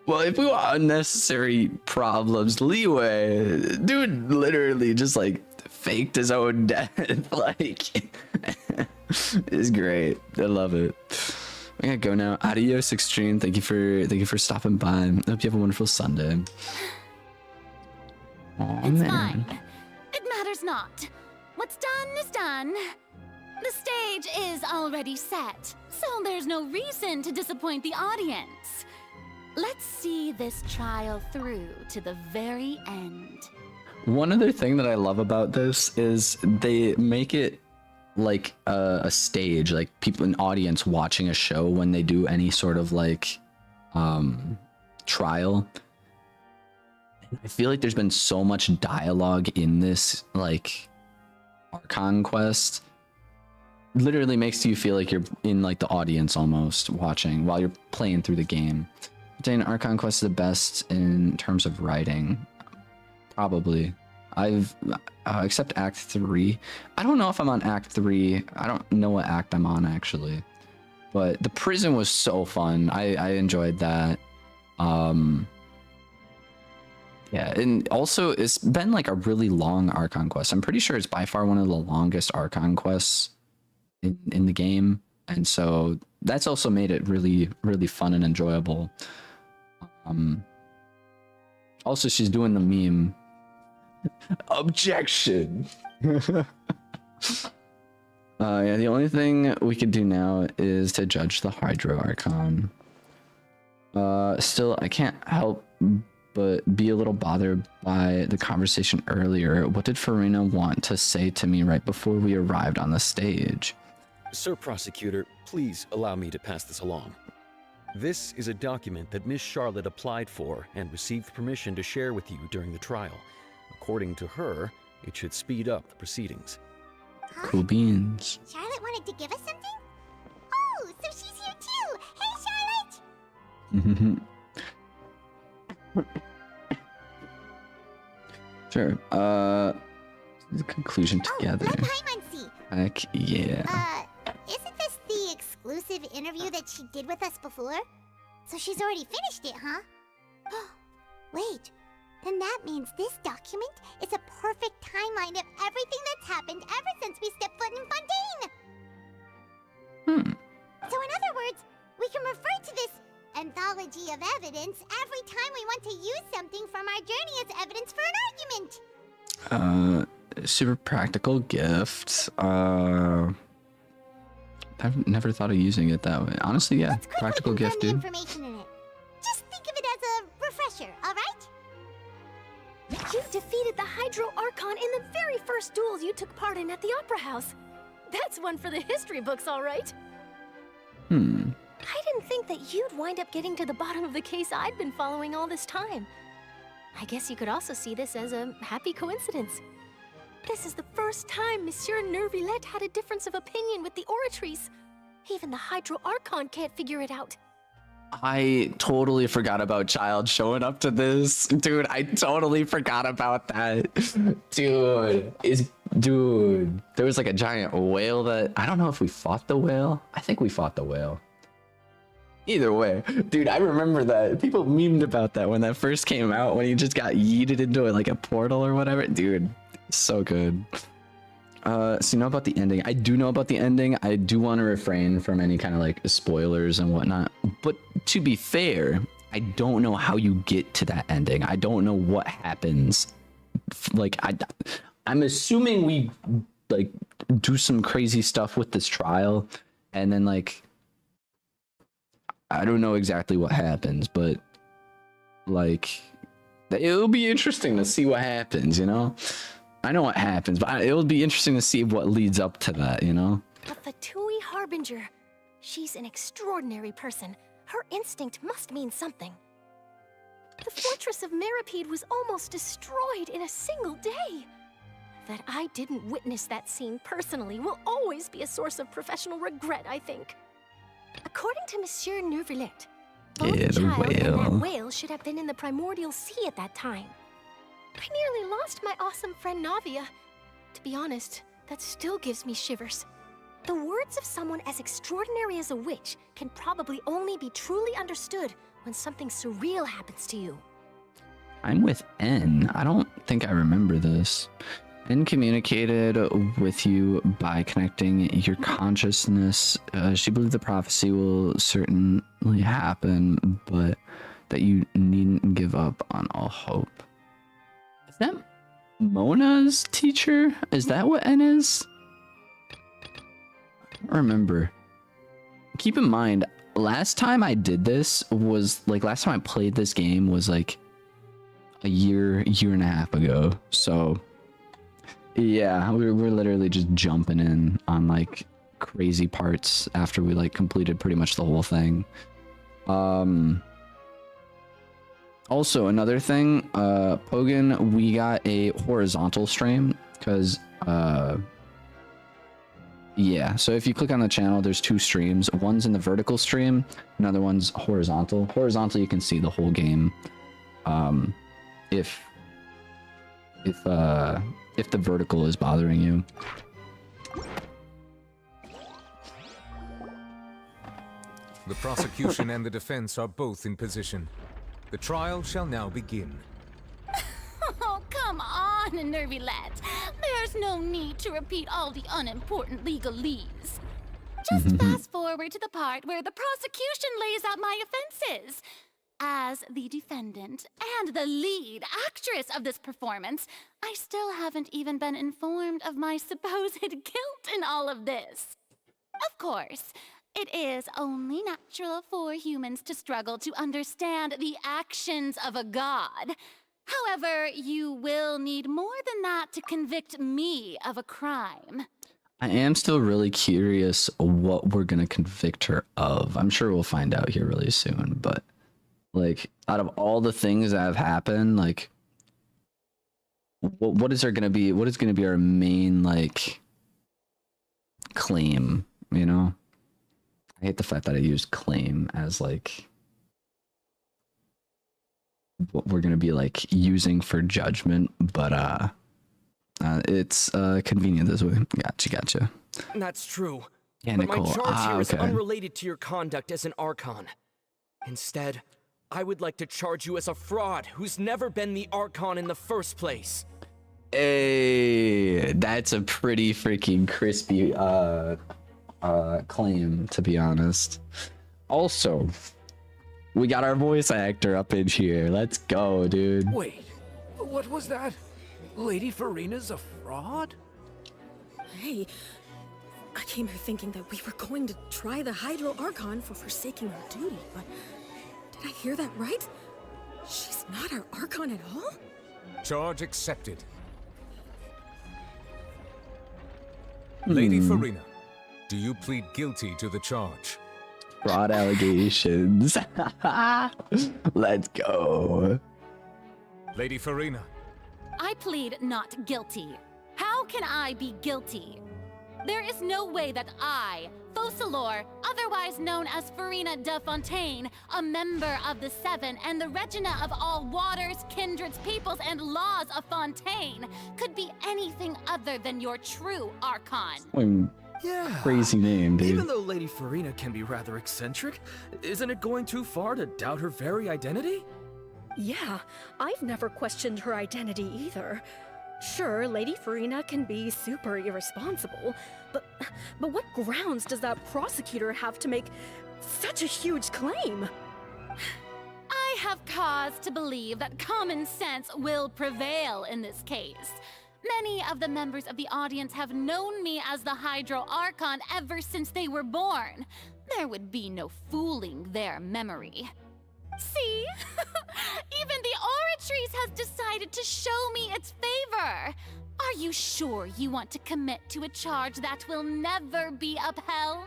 Well, if we want unnecessary problems, Liyue, dude literally just like faked his own death. Like, it's great. I love it. I gotta go now. Adios, Extreme. Thank you for stopping by. I hope you have a wonderful Sunday. Aw, It's man. fine. It matters not. What's done is done. The stage is already set, so there's no reason to disappoint the audience. Let's see this trial through to the very end. One other thing that I love about this is they make it like a stage, like people, an audience watching a show when they do any sort of like trial. I feel like there's been so much dialogue in this like Archon quest. Literally makes you feel like you're in like the audience almost watching while you're playing through the game. Dang, Archon quest is the best in terms of writing. Probably. I've except Act 3. I don't know if I'm on Act 3. I don't know what act I'm on actually. But the prison was so fun. I enjoyed that. Yeah, and also it's been like a really long Archon quest. I'm pretty sure it's by far one of the longest Archon quests in the game. And so that's also made it really, really fun and enjoyable. Also, she's doing the meme. Objection. Yeah, the only thing we could do now is to judge the Hydro Archon. Still, I can't help but be a little bothered by the conversation earlier. What did Farina want to say to me right before we arrived on the stage? Sir Prosecutor, please allow me to pass this along. This is a document that Miss Charlotte applied for and received permission to share with you during the trial. According to her, it should speed up the proceedings. Cool beans. Charlotte wanted to give us something? Oh, so she's here too! Hey, Charlotte! Sure. The conclusion together. Oh, Paimon-si. Heck yeah. Isn't this the exclusive interview that she did with us before? So she's already finished it, huh? Wait, then that means this document is a perfect timeline of everything that's happened ever since we stepped foot in Fontaine! So in other words, we can refer to this anthology of evidence every time we want to use something from our journey as evidence for an argument! Super practical gift. I've never thought of using it that way. Honestly, yeah. Practical gift, dude. Information in it. Just think of it as a refresher, alright? You defeated the Hydro Archon in the very first duel you took part in at the Opera House. That's one for the history books, all right. I didn't think that you'd wind up getting to the bottom of the case I'd been following all this time. I guess you could also see this as a happy coincidence. This is the first time Monsieur Neuvillette had a difference of opinion with the Oratrice. Even the Hydro Archon can't figure it out. I totally forgot about Child showing up to this. Dude, I totally forgot about that. Dude, there was like a giant whale that... I don't know if we fought the whale. I think we fought the whale. Either way, dude, I remember that. People memed about that when that first came out, when he just got yeeted into like a portal or whatever. Dude, so good. So you know about the ending. I do know about the ending. I do want to refrain from any kind of like spoilers and whatnot. But to be fair, I don't know how you get to that ending. I don't know what happens. Like, I'm assuming we like do some crazy stuff with this trial, and then like, I don't know exactly what happens, but like, it'll be interesting to see what happens, you know? I know what happens, but it'll be interesting to see what leads up to that, you know? The Fatui Harbinger. She's an extraordinary person. Her instinct must mean something. The fortress of Meripede was almost destroyed in a single day. That I didn't witness that scene personally will always be a source of professional regret, I think. According to Monsieur Neuvillette, both Yeah, the Child and that whale. whale should have been in the primordial sea at that time. I nearly lost my awesome friend Navia. To be honest, that still gives me shivers. The words of someone as extraordinary as a witch can probably only be truly understood when something surreal happens to you. I'm with N. I don't think I remember this. N communicated with you by connecting your consciousness. She believed the prophecy will certainly happen, but that you needn't give up on all hope. Is that Mona's teacher? Is that what N is? I don't remember. Keep in mind, last time I did this was like, last time I played this game was like a year and a half ago. So yeah, we're literally just jumping in on like crazy parts after we like completed pretty much the whole thing. Also, another thing, Pogan, we got a horizontal stream because yeah, so if you click on the channel, there's two streams. One's in the vertical stream, another one's horizontal. Horizontal, you can see the whole game. If the vertical is bothering you. The prosecution and the defense are both in position. The trial shall now begin. Oh, come on, Neuvillette. There's no need to repeat all the unimportant legalese. Just fast forward to the part where the prosecution lays out my offenses. as the defendant and the lead actress of this performance, I still haven't even been informed of my supposed guilt in all of this. Of course, it is only natural for humans to struggle to understand the actions of a god. However, you will need more than that to convict me of a crime. I am still really curious what we're gonna convict her of. I'm sure we'll find out here really soon, but like out of all the things that have happened, like what is there gonna be? What is gonna be our main like claim? You know, I hate the fact that I used claim as like what we're gonna be like using for judgment, but it's convenient this way. Gotcha. That's true. Yeah, but Nicole. my charge here is Okay. unrelated to your conduct as an Archon. Instead, I would like to charge you as a fraud who's never been the Archon in the first place. Hey, that's a pretty freaking crispy claim, to be honest. Also, we got our voice actor up in here. Let's go, dude. Wait, what was that? Lady Farina's a fraud? Hey, I came here thinking that we were going to try the Hydro Archon for forsaking her duty, but did I hear that right? She's not our Archon at all? Charge accepted. Lady Farina, do you plead guilty to the charge? Fraud allegations. Let's go. Lady Farina. I plead not guilty. How can I be guilty? There is no way that I, Focalors, otherwise known as Farina de Fontaine, a member of the Seven and the Regina of all waters, kindreds, peoples, and laws of Fontaine, could be anything other than your true Archon. Yeah. Crazy name, dude. Even though Lady Farina can be rather eccentric, isn't it going too far to doubt her very identity? Yeah, I've never questioned her identity either. Sure, Lady Farina can be super irresponsible, but what grounds does that prosecutor have to make such a huge claim? I have cause to believe that common sense will prevail in this case. Many of the members of the audience have known me as the Hydro Archon ever since they were born. There would be no fooling their memory. See? Even the Oratrice has decided to show me its favor. Are you sure you want to commit to a charge that will never be upheld?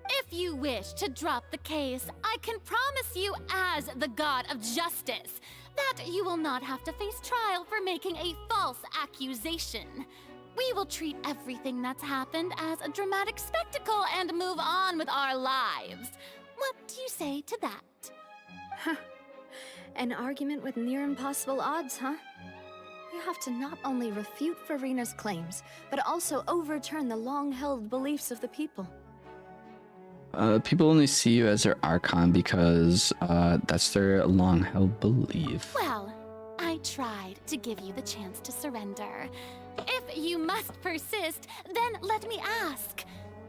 If you wish to drop the case, I can promise you as the God of Justice that you will not have to face trial for making a false accusation. We will treat everything that's happened as a dramatic spectacle and move on with our lives. What do you say to that? Huh. An argument with near impossible odds, huh? You have to not only refute Farina's claims, but also overturn the long-held beliefs of the people. People only see you as their Archon because that's their long-held belief. Well, I tried to give you the chance to surrender. If you must persist, then let me ask.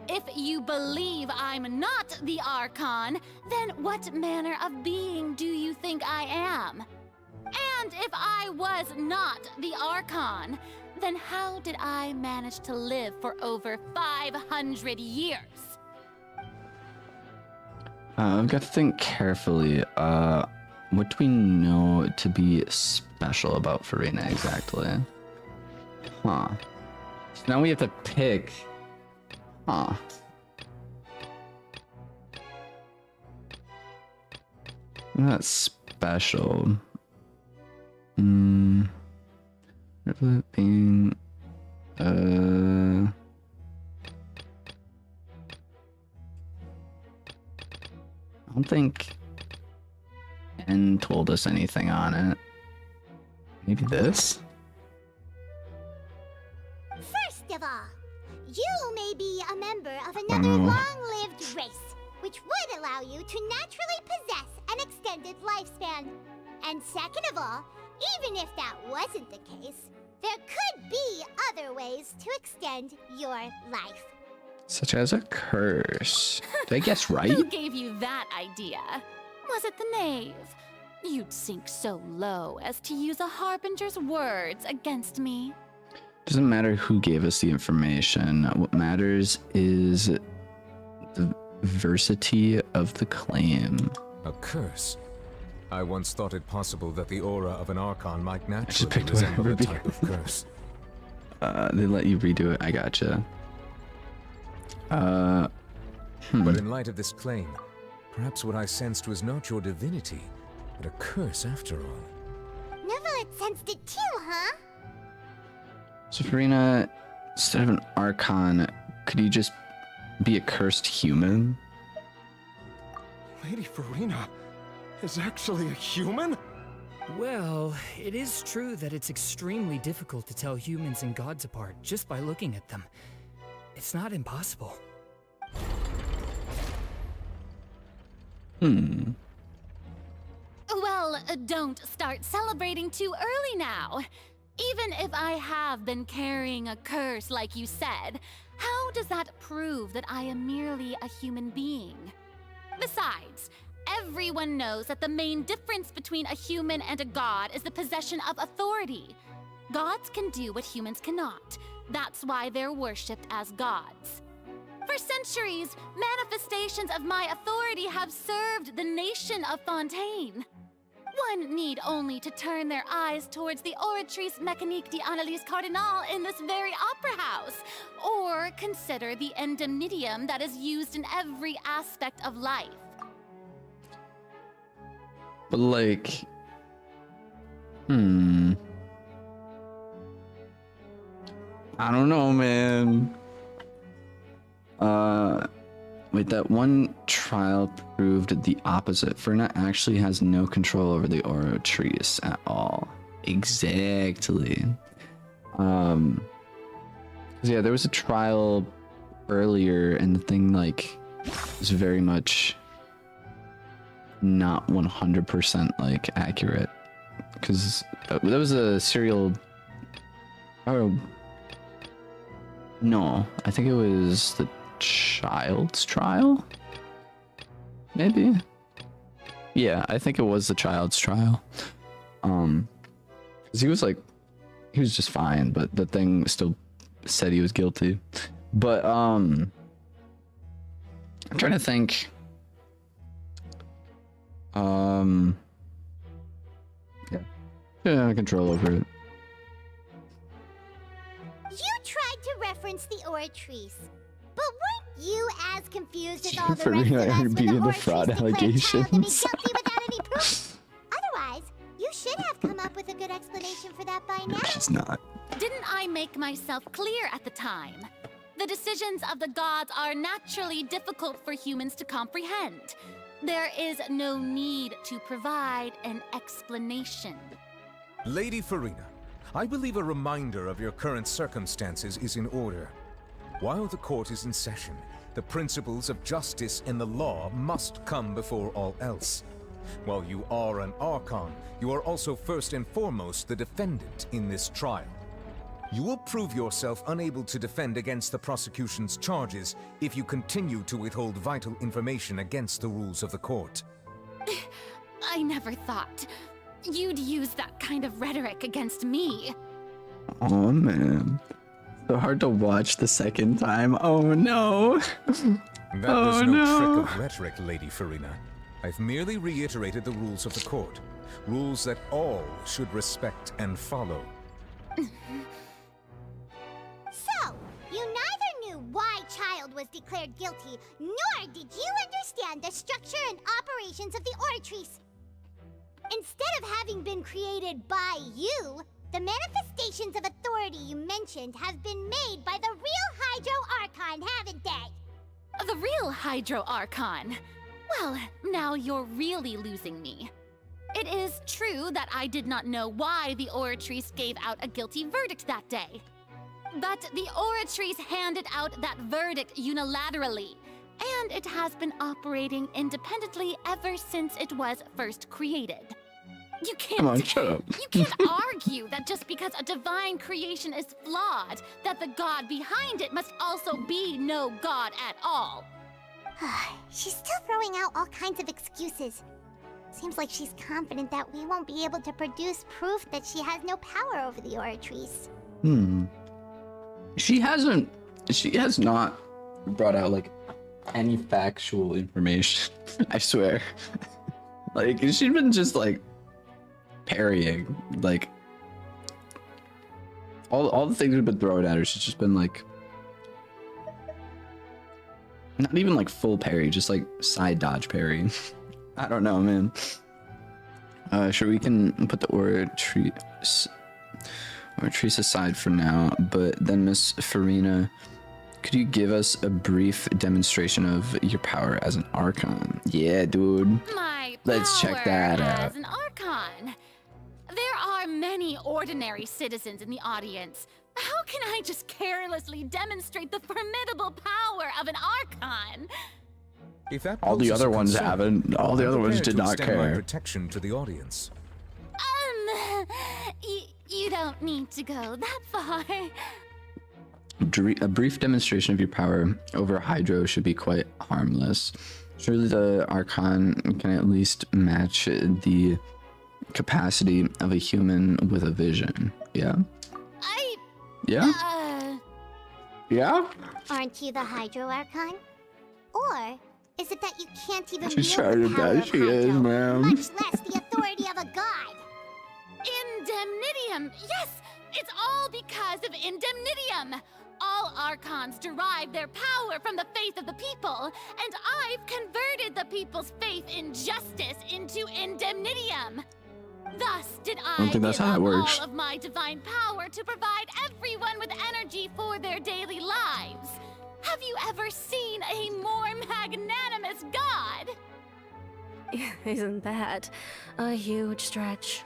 If you believe I'm not the Archon, then what manner of being do you think I am? And if I was not the Archon, then how did I manage to live for over 500 years? I've got to think carefully. What do we know to be special about Farina exactly? Huh. So now we have to pick. Huh. That's special. Being I don't think N told us anything on it. Maybe this? First of all, you may be a member of another long-lived race, which would allow you to naturally possess an extended lifespan. And second of all, even if that wasn't the case, there could be other ways to extend your life. Such as a curse. Did I guess right? Who gave you that idea? Was it the knave? You'd sink so low as to use a harbinger's words against me. Doesn't matter who gave us the information. What matters is the veracity of the claim. A curse? I once thought it possible that the aura of an Archon might naturally picked resemble a whatever type of curse. They let you redo it. I gotcha. But in light of this claim, perhaps what I sensed was not your divinity, but a curse after all. Neverlet sensed it too, huh? So Farina, instead of an Archon, could you just be a cursed human? Lady Farina is actually a human? Well, it is true that it's extremely difficult to tell humans and gods apart just by looking at them. It's not impossible. Well, don't start celebrating too early now. Even if I have been carrying a curse like you said, how does that prove that I am merely a human being? Besides, everyone knows that the main difference between a human and a god is the possession of authority. Gods can do what humans cannot. That's why they're worshipped as gods. For centuries, manifestations of my authority have served the nation of Fontaine. One need only to turn their eyes towards the Oratrice Mécanique d'Analyse Cardinal in this very opera house, or consider the endemnitium that is used in every aspect of life. But like, I don't know, man. Wait, that one trial proved the opposite. Ferna actually has no control over the Oratrice at all. Exactly. Yeah, there was a trial earlier, and the thing like was very much not 100% like accurate, because that was a serial. Oh no, I think it was the child's trial. Maybe. Yeah, I think it was the child's trial. 'Cause he was just fine, but the thing still said he was guilty. But I'm trying to think. Yeah, I have control over it. You tried to reference the Oratrice, but weren't you as confused as all the For rest me, of I us when the repeated the Oratrice fraud declared Child to be allegations. guilty without any proof? Otherwise, you should have come up with a good explanation for that by now. She's not. Didn't I make myself clear at the time? The decisions of the gods are naturally difficult for humans to comprehend. There is no need to provide an explanation. Lady Farina, I believe a reminder of your current circumstances is in order. While the court is in session, the principles of justice and the law must come before all else. While you are an Archon, you are also first and foremost the defendant in this trial. You will prove yourself unable to defend against the prosecution's charges if you continue to withhold vital information against the rules of the court. I never thought you'd use that kind of rhetoric against me. Oh man, so hard to watch the second time. Oh no. That was no trick of rhetoric, Lady Farina. I've merely reiterated the rules of the court. Rules that all should respect and follow. So, you neither knew why Child was declared guilty, nor did you understand the structure and operations of the Oratrice. Instead of having been created by you, the manifestations of authority you mentioned have been made by the real Hydro Archon, haven't they? The real Hydro Archon? Well, now you're really losing me. It is true that I did not know why the Oratrice gave out a guilty verdict that day. But the Oratrice handed out that verdict unilaterally, and it has been operating independently ever since it was first created. You can't, Come on, shut up. You can't argue that just because a divine creation is flawed, that the god behind it must also be no god at all. She's still throwing out all kinds of excuses. Seems like she's confident that we won't be able to produce proof that she has no power over the Oratrice. She has not brought out like any factual information. I swear. Like she's been just like parrying, like all the things we've been throwing at her. She's just been like, not even like full parry, just like side dodge parry. I don't know, man. Sure, we can put the Oratrice aside for now, but then Miss Farina, could you give us a brief demonstration of your power as an Archon? Yeah, dude. Let's check that out. As an Archon. There are many ordinary citizens in the audience. How can I just carelessly demonstrate the formidable power of an Archon? If that All the poses other a ones concern, haven't. All the I'm other ones prepared did to not extend my care. protection to the audience. You don't need to go that far. A brief demonstration of your power over Hydro should be quite harmless. Surely the Archon can at least match the capacity of a human with a vision. Yeah? Yeah? Yeah? Aren't you the Hydro Archon? Or is it that you can't even She's wield trying the to power bet of she is, Hydro, ma'am. much less the authority of a god? Indemnitium! Yes! It's all because of Indemnitium! All Archons derive their power from the faith of the people, and I've converted the people's faith in justice into Indemnitium. Thus did I don't think that's give how up that works. all of my divine power to provide everyone with energy for their daily lives. Have you ever seen a more magnanimous god? Isn't that a huge stretch?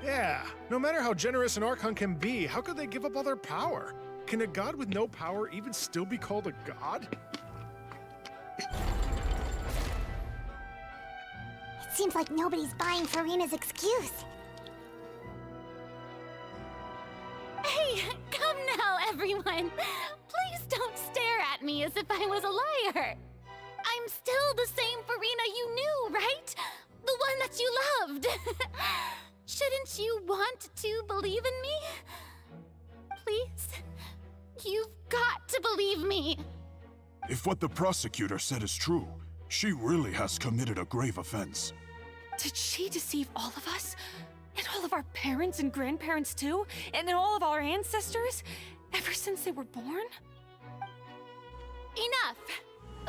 Yeah, no matter how generous an Archon can be, how could they give up all their power? Can a god with no power even still be called a god? It seems like nobody's buying Farina's excuse. Hey, come now, everyone. Please don't stare at me as if I was a liar. I'm still the same Farina you knew, right? The one that you loved. Shouldn't you want to believe in me? Please? You've got to believe me. If what the prosecutor said is true, she really has committed a grave offense. Did she deceive all of us? And all of our parents and grandparents too? And then all of our ancestors? Ever since they were born? Enough.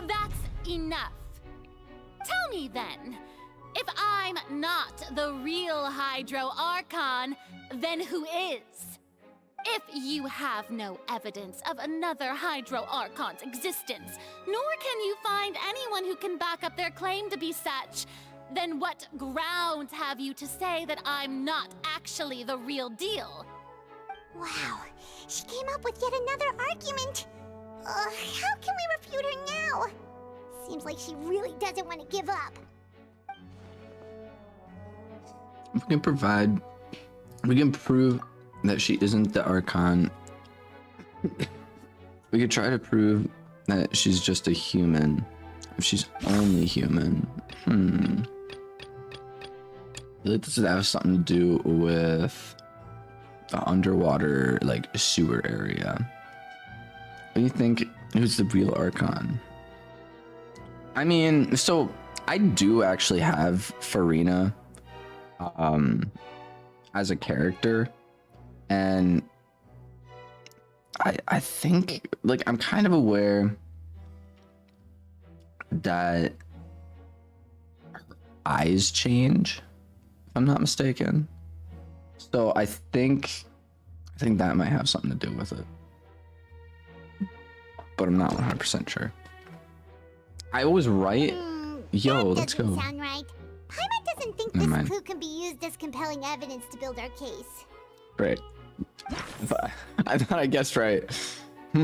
That's enough. Tell me then, if I'm not the real Hydro Archon, then who is? If you have no evidence of another Hydro Archon's existence, nor can you find anyone who can back up their claim to be such, then what grounds have you to say that I'm not actually the real deal? Wow, she came up with yet another argument. How can we refute her now? Seems like she really doesn't want to give up. We can prove that she isn't the Archon. We could try to prove that she's just a human. If she's only human. I feel like this would have something to do with the underwater, like, sewer area. What do you think? Who's the real Archon? I mean, so I do actually have Farina as a character, and I think, like, I'm kind of aware that her eyes change, if I'm not mistaken. So I think that might have something to do with it, but I'm not 100% sure. I was right. Yo, let's go. Sound right. Paimon doesn't think Never this mind. clue can be used as compelling evidence to build our case. Great. I thought I guessed right. What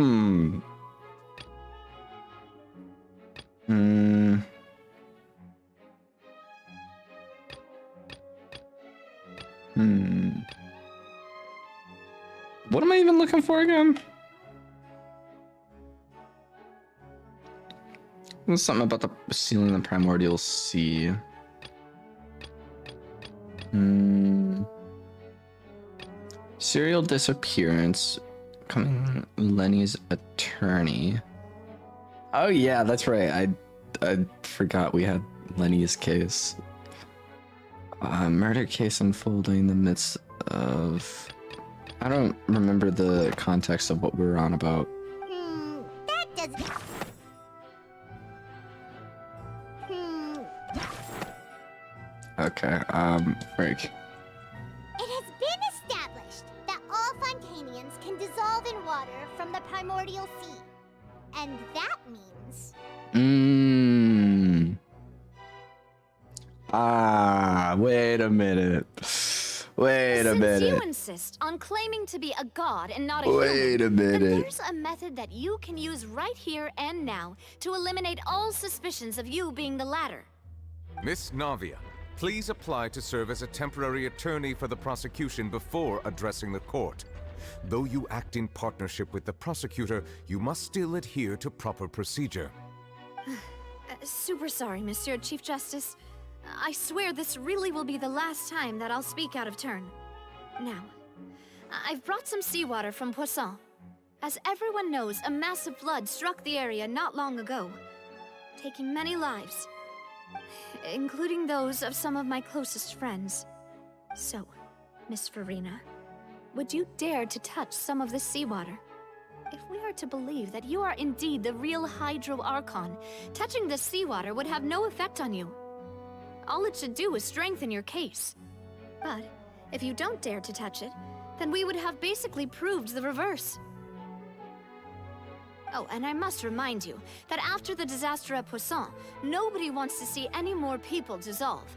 am I even looking for again? There's something about the sealing the primordial sea. Serial disappearance. Coming Lenny's attorney. Oh yeah, that's right. I forgot we had Lenny's case. Murder case unfolding in the midst of... I don't remember the context of what we were on about. That doesn't... Okay, break. It has been established that all Fontanians can dissolve in water from the primordial sea. And that means... Wait a minute. Wait a Since minute. you insist on claiming to be a god and not a Wait a human, then minute. there's a method that you can use right here and now to eliminate all suspicions of you being the latter. Miss Navia, please apply to serve as a temporary attorney for the prosecution before addressing the court. Though you act in partnership with the prosecutor, you must still adhere to proper procedure. Super sorry, Monsieur Chief Justice. I swear this really will be the last time that I'll speak out of turn. Now, I've brought some seawater from Poisson. As everyone knows, a massive flood struck the area not long ago, taking many lives, including those of some of my closest friends. So, Miss Farina, would you dare to touch some of this seawater? If we are to believe that you are indeed the real Hydro Archon, touching this seawater would have no effect on you. All it should do is strengthen your case. But if you don't dare to touch it, then we would have basically proved the reverse. Oh, and I must remind you that after the disaster at Poisson, nobody wants to see any more people dissolve.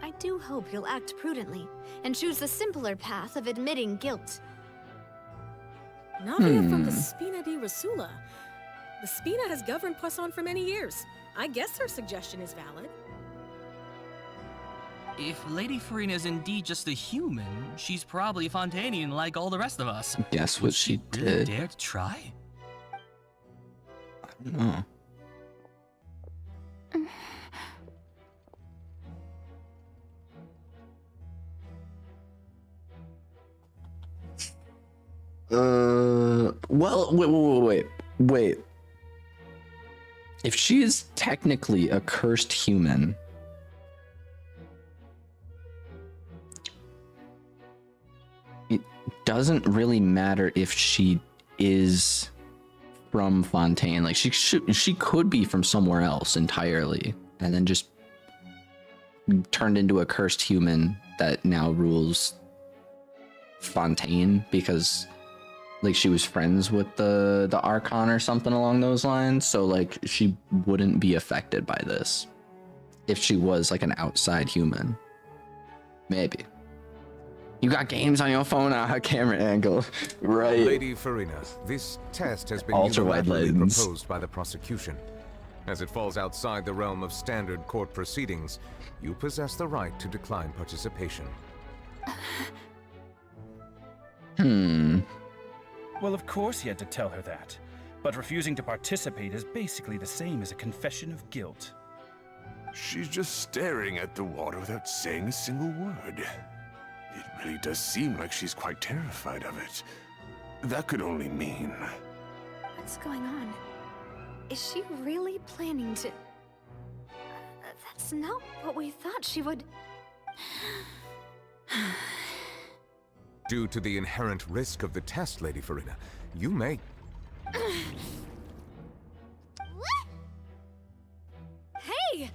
I do hope you'll act prudently and choose the simpler path of admitting guilt. Navia from the Spina di Rasula. The Spina has governed Poisson for many years. I guess her suggestion is valid. If Lady Farina is indeed just a human, she's probably Fontanian like all the rest of us. Guess what she Really did. dare to try? I don't know. Well, wait. If she is technically a cursed human, it doesn't really matter if she is from Fontaine. Like she could be from somewhere else entirely, and then just turned into a cursed human that now rules Fontaine because like she was friends with the Archon or something along those lines. So like she wouldn't be affected by this if she was like an outside human. Maybe. You got games on your phone at a camera angle, right? Lady Farina, this test has been Ultra-wide unilaterally lens. proposed by the prosecution. As it falls outside the realm of standard court proceedings, you possess the right to decline participation. Well, of course he had to tell her that. But refusing to participate is basically the same as a confession of guilt. She's just staring at the water without saying a single word. It really does seem like she's quite terrified of it. That could only mean... What's going on? Is she really planning to... That's not what we thought she would... Due to the inherent risk of the test, Lady Farina, you may... Hey!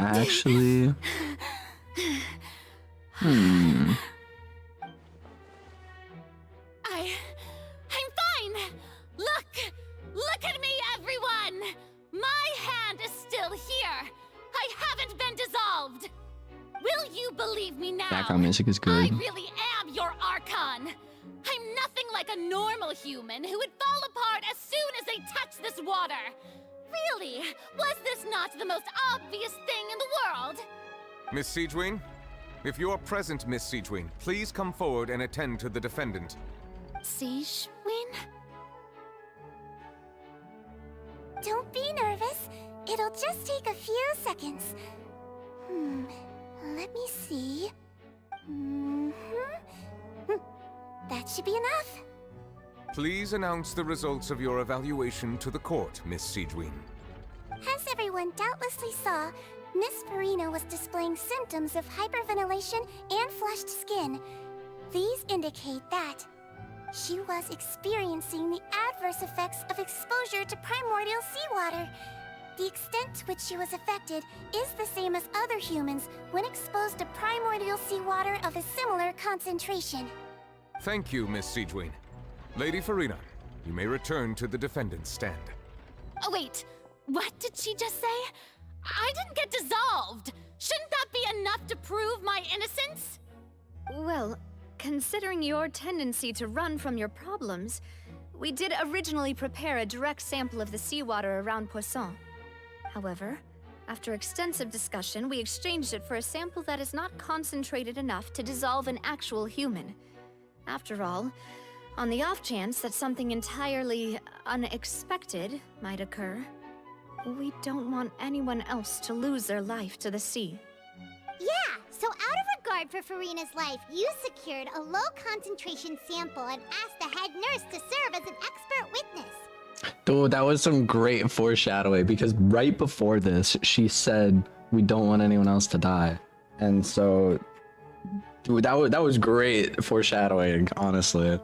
Actually... I'm fine! Look at me, everyone! My hand is still here! I haven't been dissolved! Will you believe me now? Background music is I good. really am your Archon! I'm nothing like a normal human who would fall apart as soon as they touch this water! Really? Was this not the most obvious thing in the world? Miss Siegewin? If you are present, Miss Siegewin, please come forward and attend to the defendant. Siegewin? Don't be nervous. It'll just take a few seconds. Let me see. That should be enough. Please announce the results of your evaluation to the court, Miss Siegewien. As everyone doubtlessly saw, Miss Farina was displaying symptoms of hyperventilation and flushed skin. These indicate that she was experiencing the adverse effects of exposure to primordial seawater. The extent to which she was affected is the same as other humans when exposed to primordial seawater of a similar concentration. Thank you, Miss Siegewien. Lady Farina, you may return to the defendant's stand. Oh, wait. What did she just say? I didn't get dissolved. Shouldn't that be enough to prove my innocence? Well, considering your tendency to run from your problems, we did originally prepare a direct sample of the seawater around Poisson. However, after extensive discussion, we exchanged it for a sample that is not concentrated enough to dissolve an actual human. After all, on the off chance that something entirely unexpected might occur, we don't want anyone else to lose their life to the sea. Yeah, so out of regard for Farina's life, you secured a low-concentration sample and asked the head nurse to serve as an expert witness. Dude, that was some great foreshadowing because right before this, she said we don't want anyone else to die. And so, dude, that was great foreshadowing, honestly.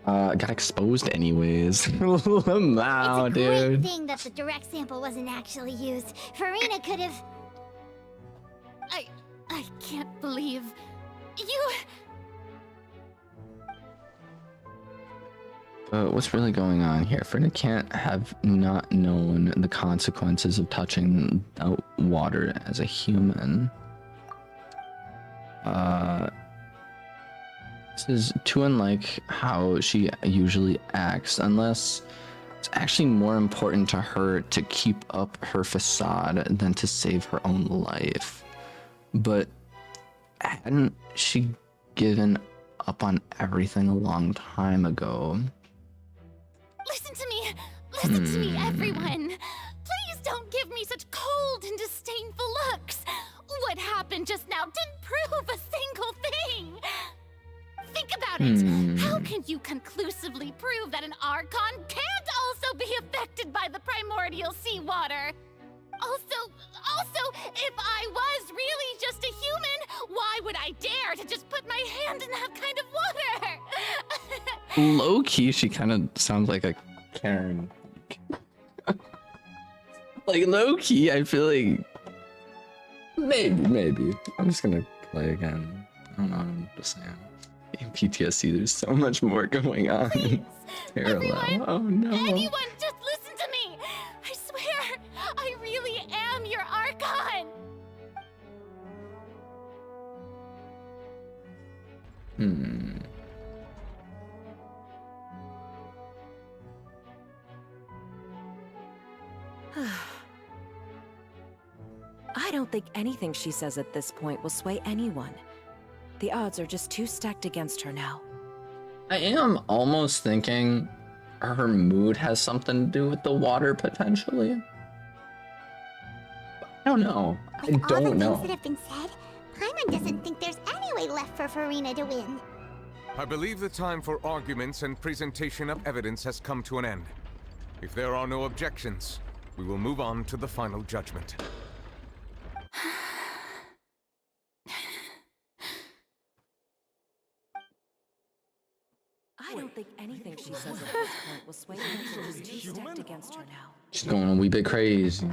Got exposed anyways. Wow, It's a dude. great thing that the direct sample wasn't actually used. Farina could have... I can't believe you... But what's really going on here? Farina can't have not known the consequences of touching the water as a human. This is too unlike how she usually acts, unless it's actually more important to her to keep up her facade than to save her own life. But hadn't she given up on everything a long time ago? Listen to me! Listen to me, everyone! Please don't give me such cold and disdainful looks! What happened just now didn't prove a single thing! Think about it! How can you conclusively prove that an Archon can't also be affected by the primordial seawater? Also, if I was really just a human, why would I dare to just put my hand in that kind of water? Low key, she kind of sounds like a Karen. Like low key, I feel like maybe. I'm just gonna play again. I don't know. I'm just saying. In PTSD, there's so much more going on. Please, Parallel. everyone, Oh no. anyone, just listen to me! I swear, I really am your Archon! I don't think anything she says at this point will sway anyone. The odds are just too stacked against her now. I am almost thinking her mood has something to do with the water potentially. I don't know. I With all the don't know. things that have been said, Paimon doesn't think there's any way left for Farina to win. I believe the time for arguments and presentation of evidence has come to an end. If there are no objections, we will move on to the final judgment. I don't think anything she says at this point will sway her. She's too stacked against her now. She's going a wee bit crazy.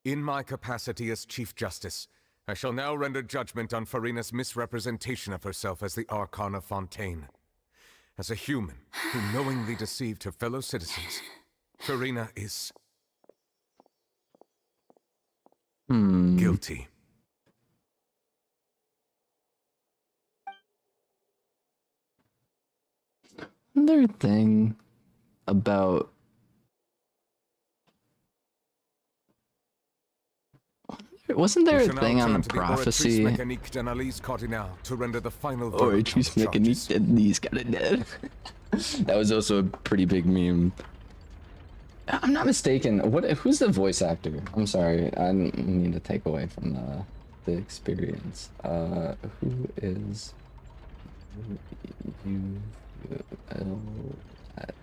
In my capacity as Chief Justice, I shall now render judgment on Farina's misrepresentation of herself as the Archon of Fontaine. As a human who knowingly deceived her fellow citizens, Farina is... guilty. Another thing wasn't there We a shall now thing on turn the to prophecy? Oratrice Mécanique d'Analyse Cardinal to render the final Oratrice Mécanique d'Analyse Cardinal. That was also a pretty big meme. I'm not mistaken. Who's the voice actor? I'm sorry. I didn't mean to take away from the experience. Who is at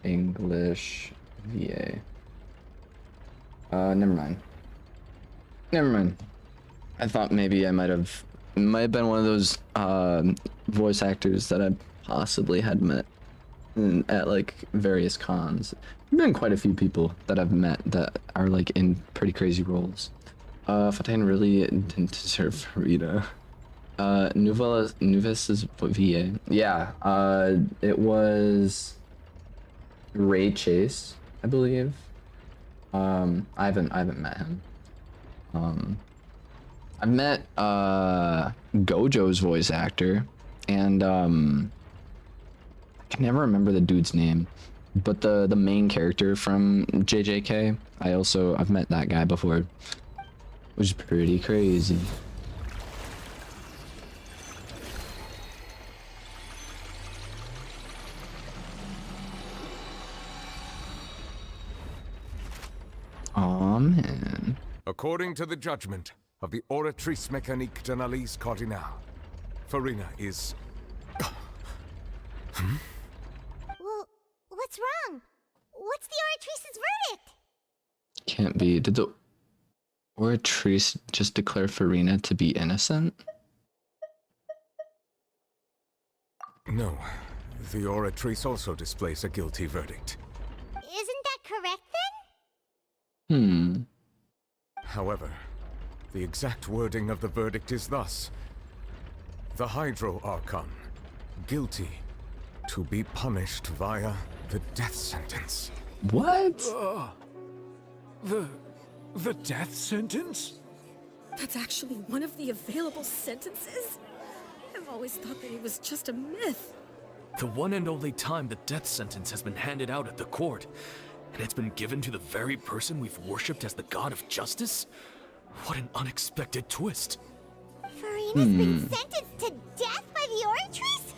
English VA? Never mind. Never mind. I thought maybe I might have been one of those voice actors that I possibly had met at like various cons. There've been quite a few people that I've met that are like in pretty crazy roles. Fontaine really didn't deserve Farina. Nuvis' VA. Yeah, it was Ray Chase, I believe. I haven't met him. I've met Gojo's voice actor, and I can never remember the dude's name, but the main character from JJK. I've met that guy before, which is pretty crazy. Aw, man. According to the judgment of the Oratrice Mécanique d'Analyse Cardinal, Farina is... Well, what's wrong? What's the Oratrice's verdict? Can't be. Did the Oratrice just declare Farina to be innocent? No. The Oratrice also displays a guilty verdict. Isn't that correct then? However, the exact wording of the verdict is thus. The Hydro Archon, guilty, to be punished via the death sentence. What? The death sentence? That's actually one of the available sentences? I've always thought that it was just a myth. The one and only time the death sentence has been handed out at the court, and it's been given to the very person we've worshipped as the god of justice? What an unexpected twist. Farina's been sentenced to death by the Oratrice?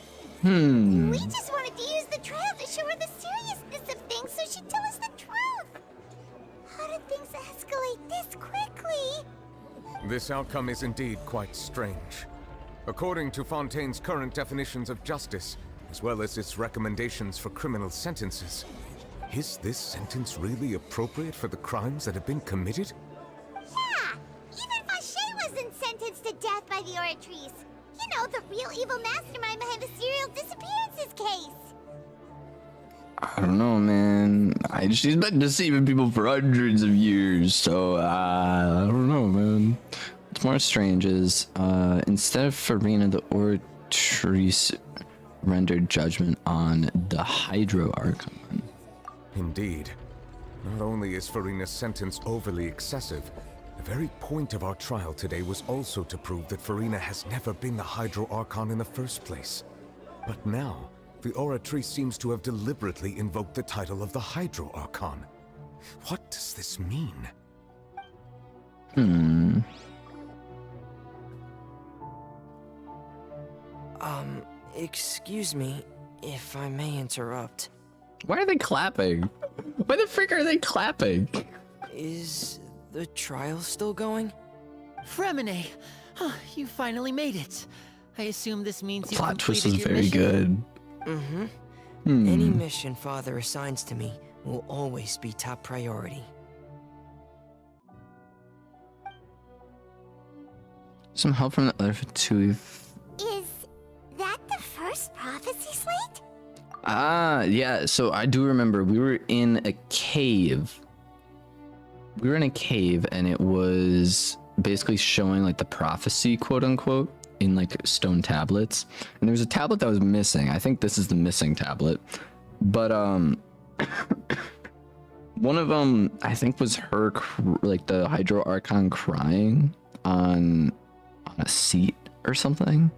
We just wanted to use the trial to show her the seriousness of things so she'd tell us the truth. How did things escalate this quickly? This outcome is indeed quite strange. According to Fontaine's current definitions of justice, as well as its recommendations for criminal sentences, is this sentence really appropriate for the crimes that have been committed? Yeah! Even Vacher wasn't sentenced to death by the Oratrice. You know, the real evil mastermind behind the serial disappearances case. I don't know, man. She's been deceiving people for hundreds of years, so I don't know, man. What's more strange is instead of Farina, the Oratrice rendered judgment on the Hydro Archon. Indeed. Not only is Farina's sentence overly excessive, the very point of our trial today was also to prove that Farina has never been the Hydro Archon in the first place. But now, the Oratrice seems to have deliberately invoked the title of the Hydro Archon. What does this mean? Excuse me, if I may interrupt. Why are they clapping? Why the frick are they clapping? Is the trial still going? Freminet! You finally made it. I assume this means you Plot twist completed was your very mission? good. Any mission Father assigns to me will always be top priority. Some help from the other two. Is that the first prophecy slate? Yeah, so I do remember we were in a cave. And it was basically showing like the prophecy, quote unquote, in like stone tablets. And there was a tablet that was missing. I think this is the missing tablet. But one of them, I think, was her, like the Hydro Archon crying on a seat or something.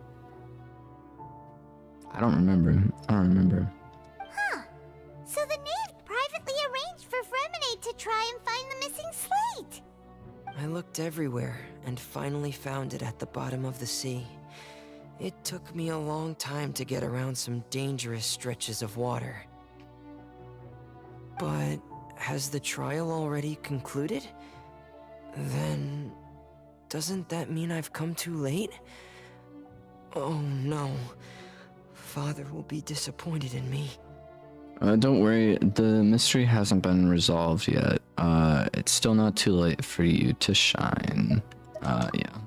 I don't remember. Huh. So the knave privately arranged for Freminet to try and find the missing slate. I looked everywhere and finally found it at the bottom of the sea. It took me a long time to get around some dangerous stretches of water. But has the trial already concluded? Then doesn't that mean I've come too late? Oh no. Father will be disappointed in me. Don't worry, the mystery hasn't been resolved yet. It's still not too late for you to shine. Yeah.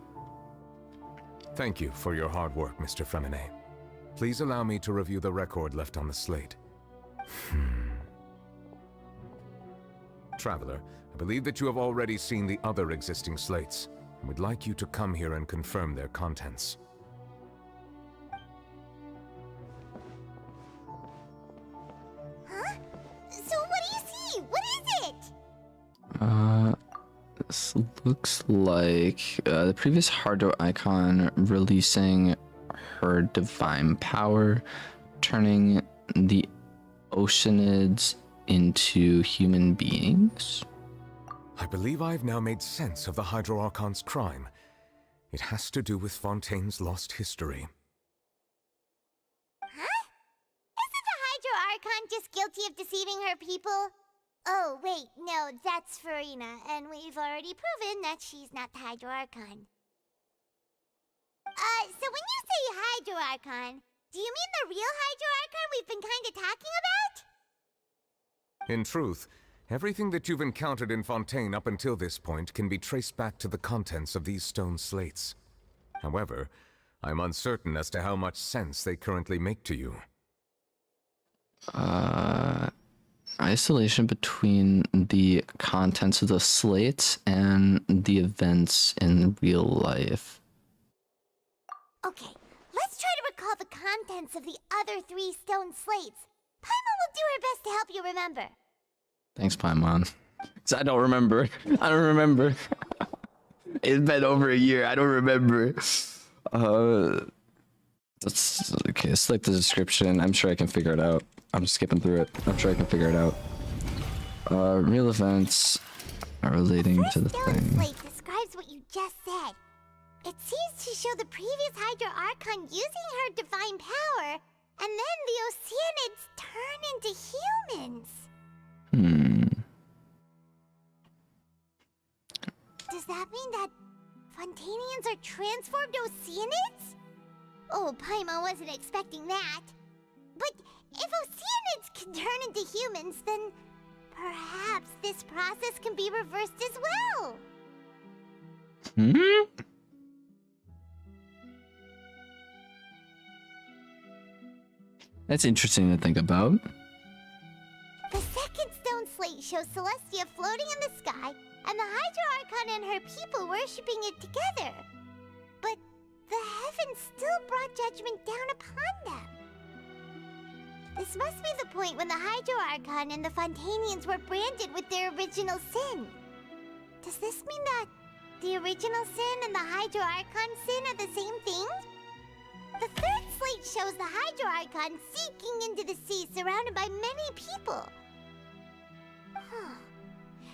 Thank you for your hard work, Mr. Freminet. Please allow me to review the record left on the slate. Traveler, I believe that you have already seen the other existing slates, and would like you to come here and confirm their contents. Huh? So what do you see? What is it? This looks like the previous Hydro icon releasing her divine power, turning the Oceanids into human beings. I believe I've now made sense of the Hydro Archon's crime. It has to do with Fontaine's lost history. Huh? Isn't the Hydro Archon just guilty of deceiving her people? Oh, wait, no, that's Furina, and we've already proven that she's not the Hydro Archon. So when you say Hydro Archon, do you mean the real Hydro Archon we've been kinda talking about? In truth, everything that you've encountered in Fontaine up until this point can be traced back to the contents of these stone slates. However, I'm uncertain as to how much sense they currently make to you. Isolation between the contents of the slates and the events in real life. Okay, let's try to recall the contents of the other 3 stone slates. Paimon will do her best to help you remember. Thanks, Paimon. Because I don't remember. I don't remember. It's been over a year. I don't remember. That's okay. It's like the description. I'm sure I can figure it out. I'm skipping through it. I'm sure I can figure it out. Real events are relating to the thing. Slate describes what you just said. It seems to show the previous Hydro Archon using her divine power, and then the Oceanids turn into humans. Does that mean that Fontainians are transformed Oceanids? Oh, Paimon wasn't expecting that. But if Oceanids can turn into humans, then perhaps this process can be reversed as well. That's interesting to think about. The second stone slate shows Celestia floating in the sky, and the Hydro Archon and her people worshipping it together. But the heavens still brought judgment down upon them. This must be the point when the Hydro Archon and the Fontainians were branded with their original sin. Does this mean that the original sin and the Hydro Archon sin are the same thing? The third slate shows the Hydro Archon sinking into the sea surrounded by many people.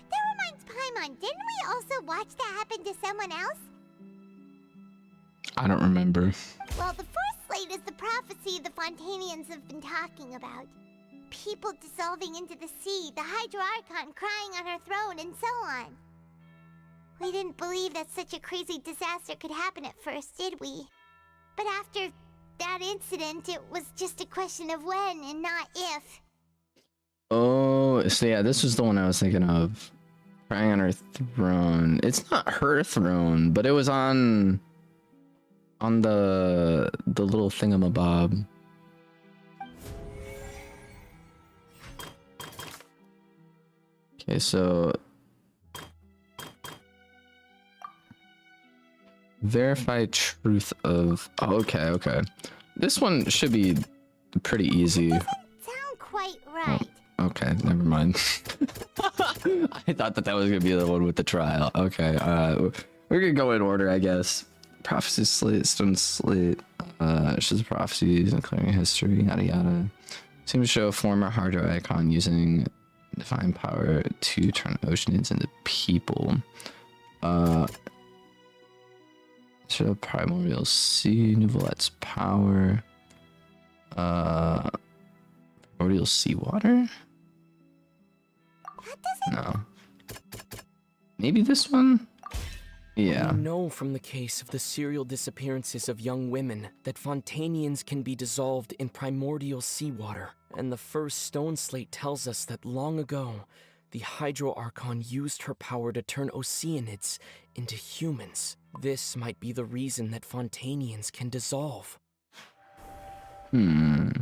That reminds Paimon, didn't we also watch that happen to someone else? I don't remember. Well, the fourth slate is the prophecy the Fontainians have been talking about. People dissolving into the sea, the Hydro Archon crying on her throne, and so on. We didn't believe that such a crazy disaster could happen at first, did we? But after that incident, it was just a question of when and not if. Oh, so yeah, this was the one I was thinking of. Crying on her throne. It's not her throne, but it was on the little thingamabob. Okay, so verify truth of. Oh, okay. This one should be pretty easy. Sound quite right. Oh, okay, never mind. I thought that was gonna be the one with the trial. Okay, we're gonna go in order, I guess. Prophecy slate, stone slate, shows prophecies and clearing history, yada yada. Seems to show a former Hydro icon using divine power to turn Oceanids into people. So Primordial Sea, Nouvelette's power. Primordial Seawater? No. Maybe this one? Yeah. We know from the case of the serial disappearances of young women that Fontanians can be dissolved in primordial seawater. And the first stone slate tells us that long ago, the Hydro Archon used her power to turn Oceanids into humans. This might be the reason that Fontanians can dissolve. I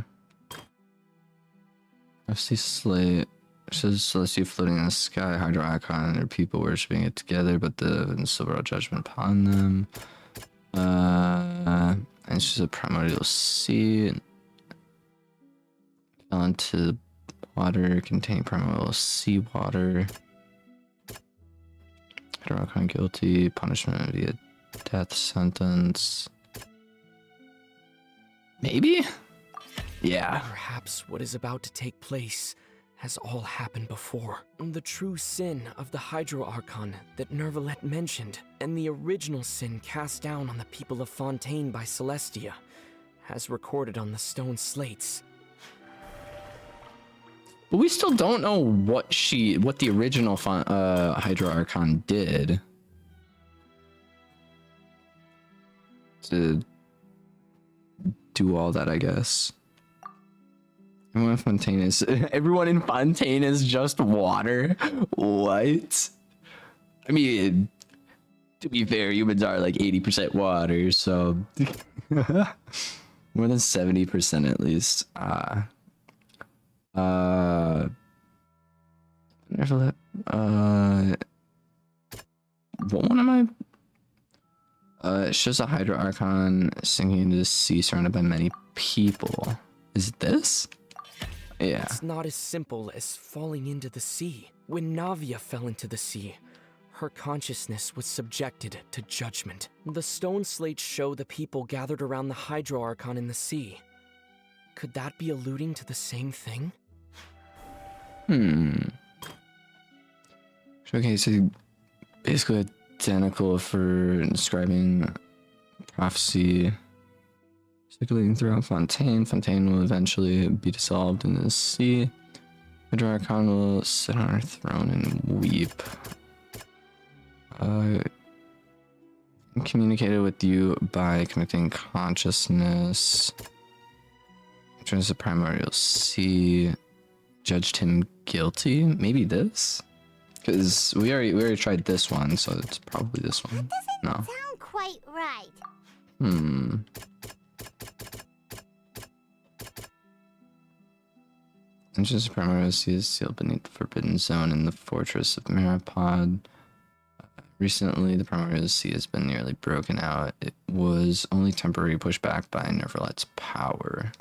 see Slate. It says Celestia floating in the sky, Hydro Archon and their people worshipping it together, but the silver brought judgment upon them. And it's just a primordial sea. Fell into water containing primordial seawater. Hydro Archon guilty, punishment via death sentence. Maybe? Yeah. Perhaps what is about to take place has all happened before. The true sin of the Hydro Archon that Nervalette mentioned, and the original sin cast down on the people of Fontaine by Celestia, has recorded on the stone slates. But we still don't know what the original Hydro Archon did to do all that, I guess. Everyone in Fontaine is just water? What? I mean, to be fair, humans are like 80% water, so more than 70% at least. What one am I? It shows a Hydro Archon sinking into the sea surrounded by many people. Is it this? Yeah. It's not as simple as falling into the sea. When Navia fell into the sea, her consciousness was subjected to judgment. The stone slates show the people gathered around the Hydro Archon in the sea. Could that be alluding to the same thing? Okay, so basically identical for describing prophecy circulating throughout Fontaine. Fontaine will eventually be dissolved in the sea. Hydro Archon will sit on her throne and weep. Communicated with you by connecting consciousness. Turns the primordial sea. Judged him guilty. Maybe this? Because we already tried this one, so it's probably this one. No. Sound quite right. Entrance to primordial sea is sealed beneath the Forbidden Zone in the fortress of Maripod. Recently, the primordial sea has been nearly broken out. It was only temporarily pushed back by Nervalette's power.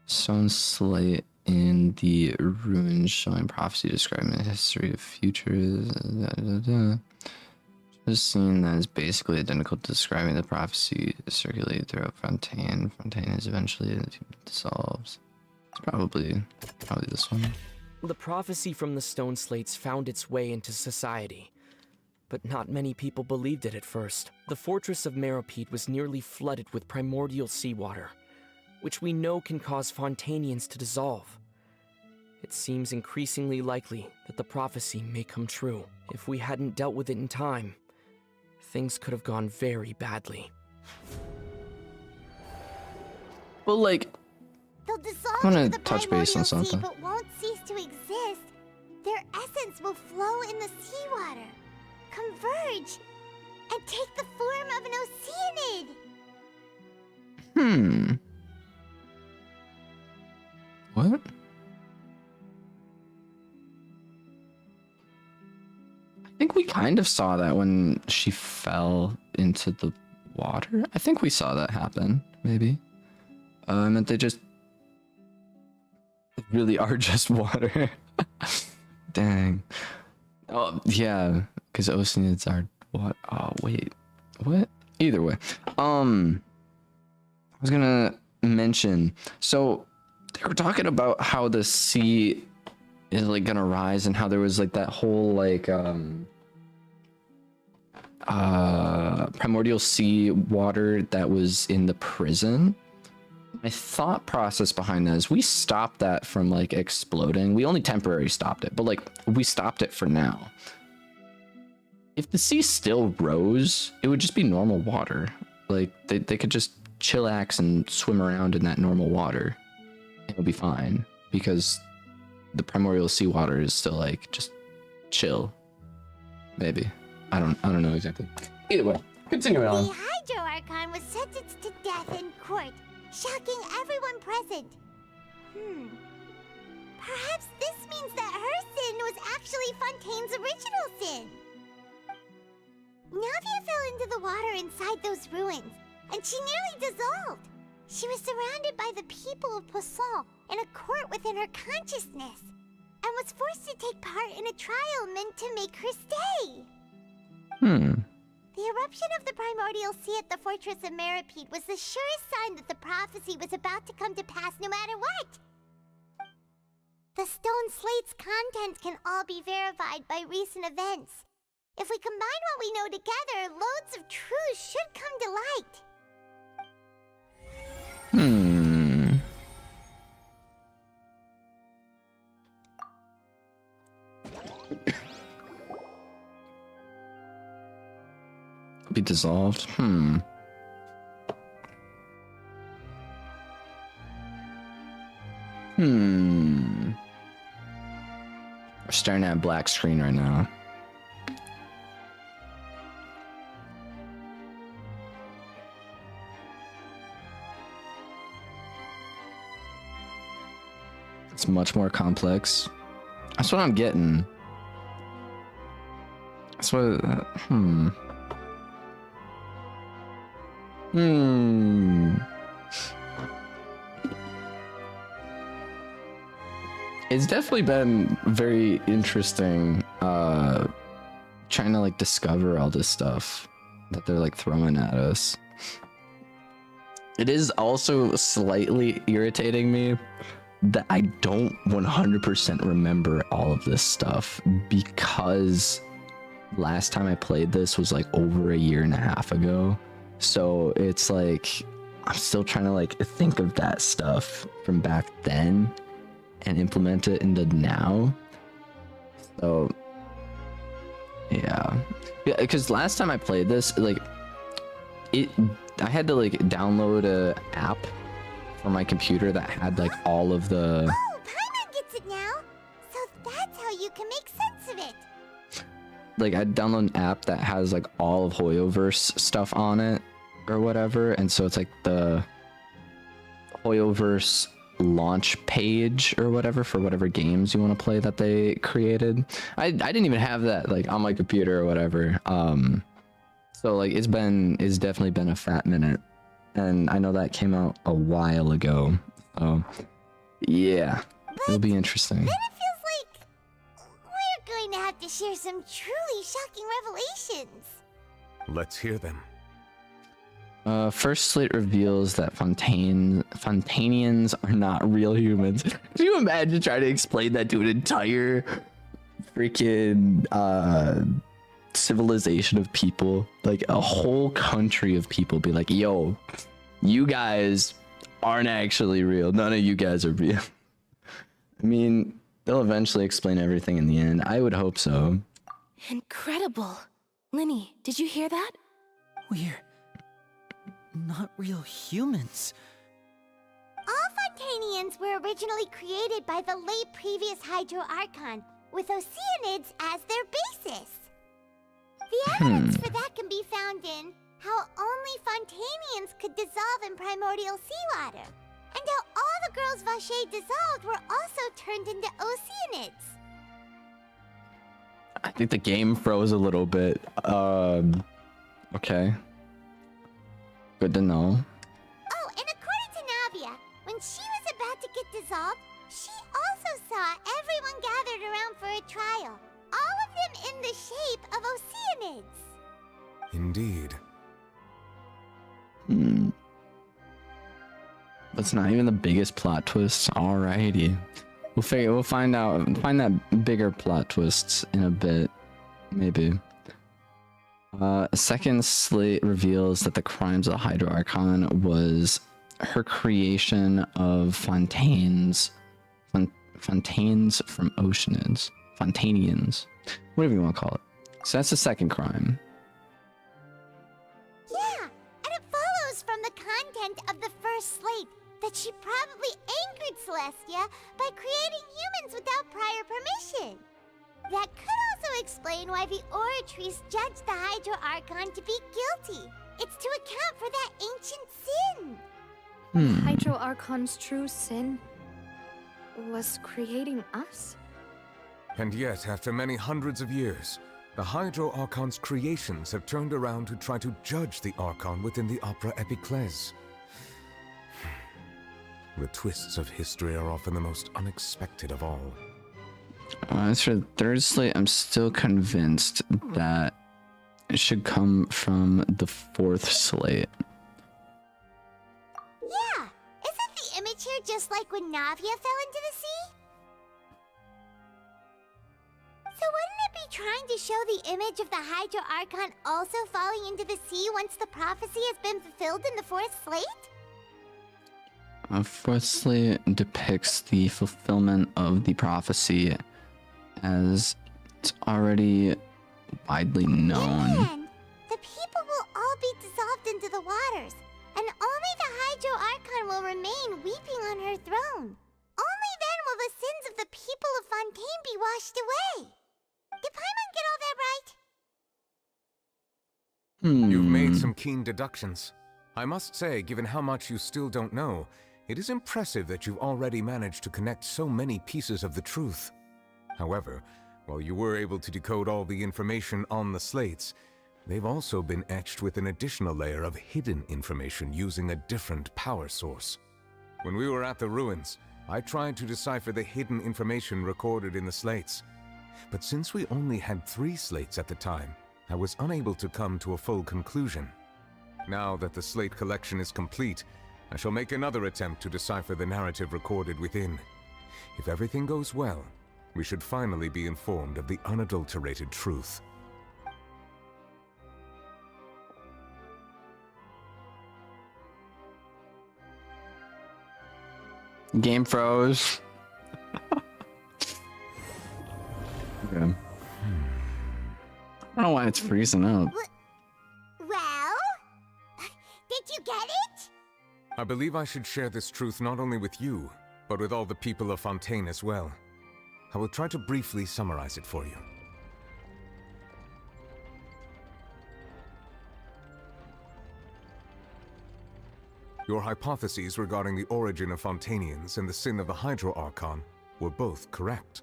Stone slate in the ruins showing prophecy describing the history of futures. Just seeing that is basically identical to describing the prophecy circulated throughout Fontaine. Fontaine is eventually dissolved. It's probably this one. The prophecy from the stone slates found its way into society, but not many people believed it at first. The fortress of Meropide was nearly flooded with primordial seawater, which we know can cause Fontanians to dissolve. It seems increasingly likely that the prophecy may come true. If we hadn't dealt with it in time, things could have gone very badly. Well, like, They'll dissolve I wanna into the touch base on primordial sea, something. but won't cease to exist. Their essence will flow in the seawater, converge, and take the form of an Oceanid. What? I think we kind of saw that when she fell into the water. I think we saw that happen, maybe. I meant they just really are just water. Dang. Oh, yeah, because Oceanids are what? Oh, wait. What? Either way. I was gonna mention, so they were talking about how the sea is like gonna rise and how there was like that whole like primordial sea water that was in the prison. My thought process behind that is we stopped that from like exploding. We only temporarily stopped it, but like we stopped it for now. If the sea still rose, it would just be normal water. Like they could just chillax and swim around in that normal water. It'll be fine because the primordial seawater is still like just chill. Maybe. I don't know exactly. Either way, continuing on. The Hydro Archon was sentenced to death in court, shocking everyone present. Perhaps this means that her sin was actually Fontaine's original sin. Navia fell into the water inside those ruins, and she nearly dissolved. She was surrounded by the people of Poisson in a court within her consciousness, and was forced to take part in a trial meant to make her stay. The eruption of the primordial sea at the fortress of Meropide was the surest sign that the prophecy was about to come to pass no matter what. The stone slate's contents can all be verified by recent events. If we combine what we know together, loads of truths should come to light. Be dissolved. We're staring at a black screen right now. It's much more complex. That's what I'm getting. That's what. It's definitely been very interesting trying to like discover all this stuff that they're like throwing at us. It is also slightly irritating me that I don't 100% remember all of this stuff, because last time I played this was like over a year and a half ago. So it's like I'm still trying to like think of that stuff from back then and implement it into now. So yeah, because last time I played this, like I had to like download a app for my computer that had like all of the. Oh, Paimon gets it now. So that's how you can make sense of it. Like I'd download an app that has like all of Hoyoverse stuff on it or whatever, and so it's like the Hoyoverse launch page or whatever for whatever games you want to play that they created. I didn't even have that like on my computer or whatever. So like it's definitely been a fat minute, and I know that came out a while ago. So yeah, it'll be interesting. Then it feels like we're going to have to share some truly shocking revelations. Let's hear them. First slate reveals that Fontainians are not real humans. Can you imagine trying to explain that to an entire freaking civilization of people? Like a whole country of people be like, yo, you guys aren't actually real. None of you guys are real. I mean, they'll eventually explain everything in the end. I would hope so. Incredible. Linny, did you hear that? We're not real humans. All Fontainians were originally created by the late previous Hydro Archon, with Oceanids as their basis. The evidence for that can be found in how only Fontainians could dissolve in primordial seawater, and how all the girls Vacher dissolved were also turned into Oceanids. I think the game froze a little bit. Okay. Good to know. Oh, and according to Navia, when she was about to get dissolved, she also saw everyone gathered around for a trial. All of them in the shape of Oceanids. Indeed. That's not even the biggest plot twist. Alrighty. We'll find that bigger plot twists in a bit. Maybe. A second slate reveals that the crimes of the Hydro Archon was her creation of Fontaines from Oceanids. Fontanians. Whatever you want to call it. So that's the second crime. Yeah, and it follows from the content of the first slate that she probably angered Celestia by creating humans without prior permission. That could also explain why the Oratrice judged the Hydro Archon to be guilty. It's to account for that ancient sin. The Hydro Archon's true sin was creating us? And yet, after many hundreds of years, the Hydro Archon's creations have turned around to try to judge the Archon within the Opera Epiclese. The twists of history are often the most unexpected of all. As for the third slate, I'm still convinced that it should come from the fourth slate. Yeah, isn't the image here just like when Navia fell into the sea? So wouldn't it be trying to show the image of the Hydro Archon also falling into the sea once the prophecy has been fulfilled in the fourth slate? Fourth slate depicts the fulfillment of the prophecy as it's already widely known. And the people will all be dissolved into the waters, and only the Hydro Archon will remain weeping on her throne. Only then will the sins of the people of Fontaine be washed away. Did Paimon get all that right? You've made some keen deductions. I must say, given how much you still don't know, it is impressive that you've already managed to connect so many pieces of the truth. However, while you were able to decode all the information on the slates, they've also been etched with an additional layer of hidden information using a different power source. When we were at the ruins, I tried to decipher the hidden information recorded in the slates. But since we only had 3 slates at the time, I was unable to come to a full conclusion. Now that the slate collection is complete, I shall make another attempt to decipher the narrative recorded within. If everything goes well, we should finally be informed of the unadulterated truth. Game froze. Okay. I don't know why it's freezing up. Well, did you get it? I believe I should share this truth not only with you, but with all the people of Fontaine as well. I will try to briefly summarize it for you. Your hypotheses regarding the origin of Fontainians and the sin of the Hydro Archon were both correct.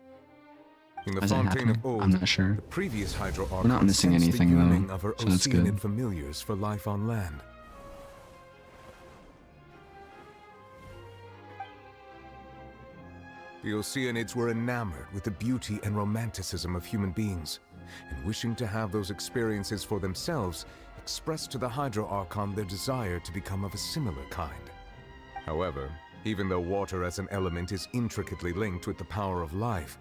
In the Is it Fontaine of happening? old, I'm not sure. the previous Hydro We're Archon not missing sensed anything, the though, yearning of her so that's Oceanian good. familiars for life on land. The Oceanids were enamored with the beauty and romanticism of human beings, and wishing to have those experiences for themselves, expressed to the Hydro Archon their desire to become of a similar kind. However, even though water as an element is intricately linked with the power of life,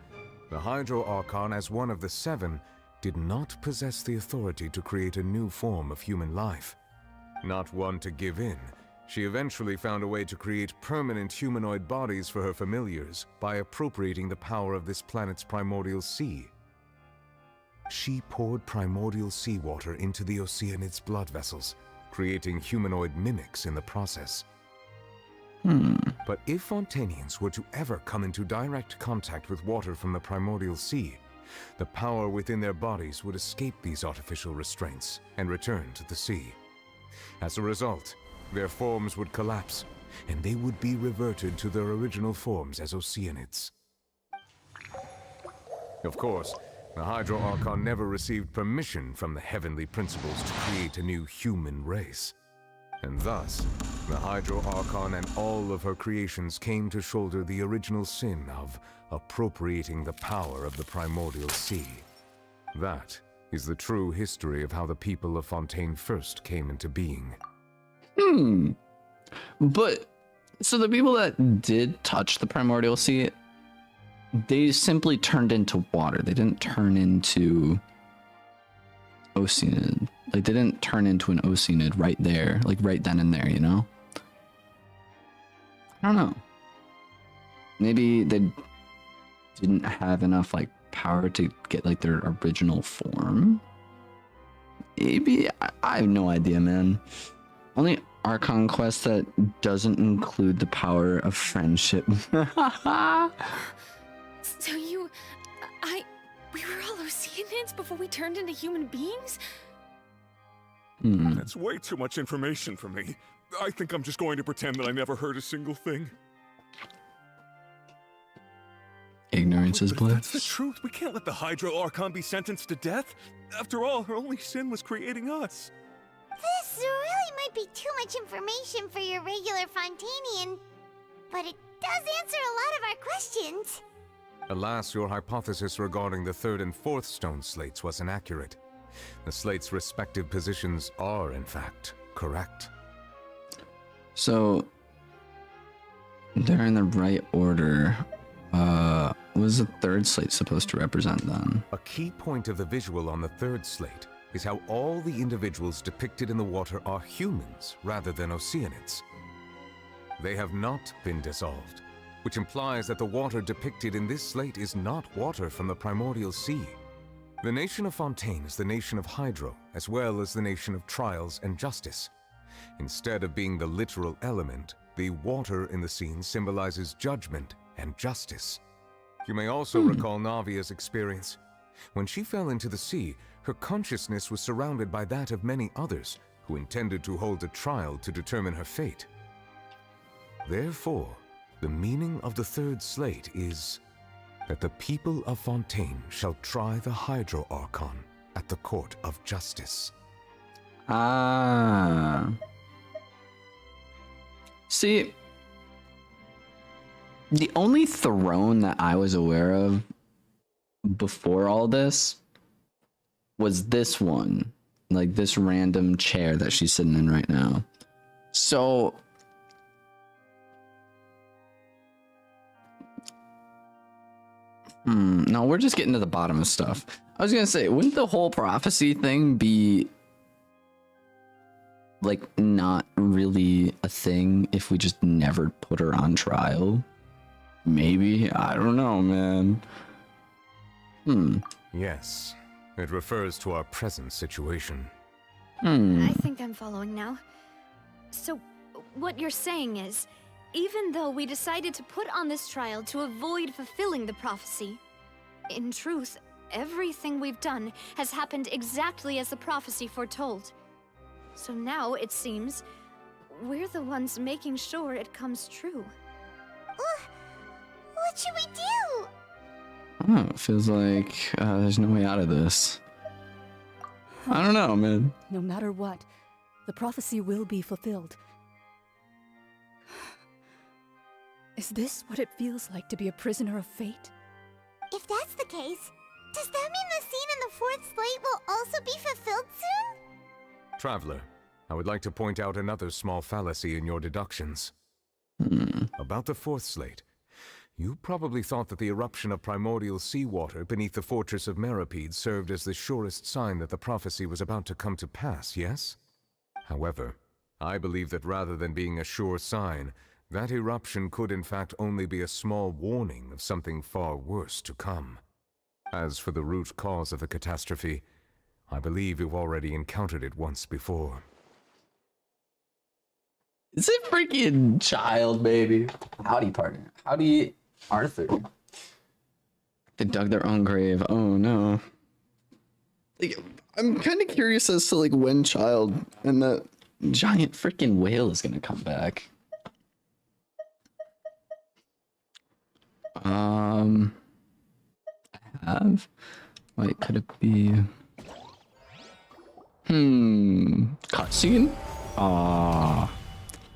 the Hydro Archon, as one of the 7, did not possess the authority to create a new form of human life. Not one to give in, she eventually found a way to create permanent humanoid bodies for her familiars by appropriating the power of this planet's primordial sea. She poured primordial seawater into the Oceanids' blood vessels, creating humanoid mimics in the process. But if Fontainians were to ever come into direct contact with water from the primordial sea, the power within their bodies would escape these artificial restraints and return to the sea. As a result, their forms would collapse, and they would be reverted to their original forms as Oceanids. Of course, the Hydro Archon never received permission from the heavenly principles to create a new human race. And thus, the Hydro Archon and all of her creations came to shoulder the original sin of appropriating the power of the primordial sea. That is the true history of how the people of Fontaine first came into being. But, so the people that did touch the primordial sea, they simply turned into water. They didn't turn into Oceanid. Like they didn't turn into an Oceanid right there, like right then and there, you know? I don't know. Maybe they didn't have enough like power to get like their original form. Maybe I have no idea, man. Only Archon quest that doesn't include the power of friendship. So we were all Oceanids before we turned into human beings? That's way too much information for me. I think I'm just going to pretend that I never heard a single thing. Ignorance is But if bliss. that's the truth. We can't let the Hydro Archon be sentenced to death. After all, her only sin was creating us. This really might be too much information for your regular Fontanian, but it does answer a lot of our questions. Alas, your hypothesis regarding the third and fourth stone slates was inaccurate. The slates' respective positions are, in fact, correct. So they're in the right order. What is the third slate supposed to represent then? A key point of the visual on the third slate is how all the individuals depicted in the water are humans rather than Oceanids. They have not been dissolved, which implies that the water depicted in this slate is not water from the primordial sea. The nation of Fontaine is the nation of Hydro, as well as the nation of Trials and Justice. Instead of being the literal element, the water in the scene symbolizes judgment and justice. You may also recall Navia's experience. When she fell into the sea, her consciousness was surrounded by that of many others who intended to hold a trial to determine her fate. Therefore, the meaning of the third slate is that the people of Fontaine shall try the Hydro Archon at the Court of Justice. Ah. See, the only throne that I was aware of before all this was this one, like this random chair that she's sitting in right now. So no, we're just getting to the bottom of stuff. I was gonna say, wouldn't the whole prophecy thing be like not really a thing if we just never put her on trial? Maybe, I don't know, man. Yes, it refers to our present situation. I think I'm following now. So, what you're saying is, even though we decided to put on this trial to avoid fulfilling the prophecy, in truth, everything we've done has happened exactly as the prophecy foretold. So now, it seems, we're the ones making sure it comes true. What should we do? Oh, it feels like there's no way out of this. I don't know, man. No matter what, the prophecy will be fulfilled. Is this what it feels like to be a prisoner of fate? If that's the case, does that mean the scene in the fourth slate will also be fulfilled soon? Traveler, I would like to point out another small fallacy in your deductions. About the fourth slate, you probably thought that the eruption of primordial seawater beneath the fortress of Meripede served as the surest sign that the prophecy was about to come to pass, yes? However, I believe that rather than being a sure sign, that eruption could in fact only be a small warning of something far worse to come. As for the root cause of the catastrophe, I believe you've already encountered it once before. It's a freaking child, baby. Howdy, partner. Howdy, Arthur. They dug their own grave. Oh no. Like, I'm kind of curious as to like when Child and that giant freaking whale is gonna come back. Wait, could it be? Cutscene?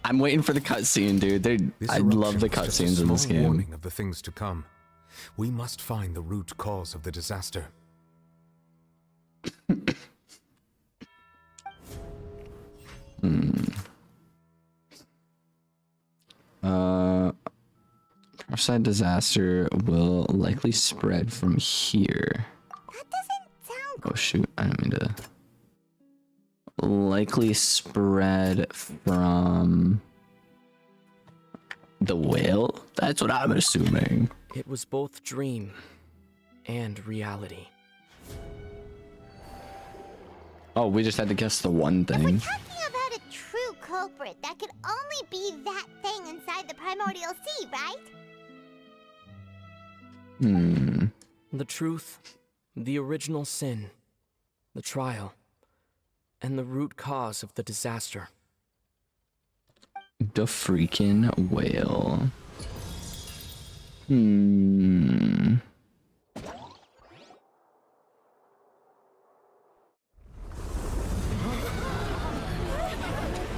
I'm waiting for the cutscene, dude. I love the cutscenes in this game. Warning of the things to come. We must find the root cause of the disaster. Prophesied disaster will likely spread from here. That doesn't sound... Oh shoot, I didn't mean to... likely spread from the whale? That's what I'm assuming. It was both dream and reality. Oh, we just had to guess the one thing. Talking about a true culprit, that could only be that thing inside the primordial sea, right? The truth, the original sin, the trial, and the root cause of the disaster. The freaking whale.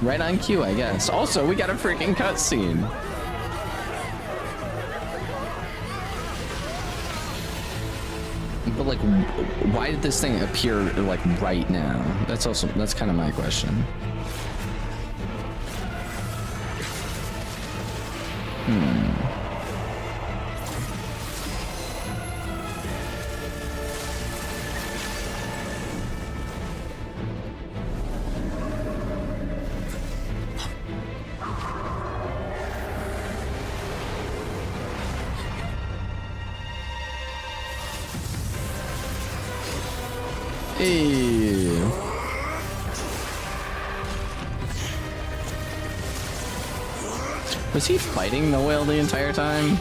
Right on cue, I guess. Also, we got a freaking cutscene. But like, why did this thing appear like right now? That's kind of my question. Hey. Was he fighting the whale the entire time?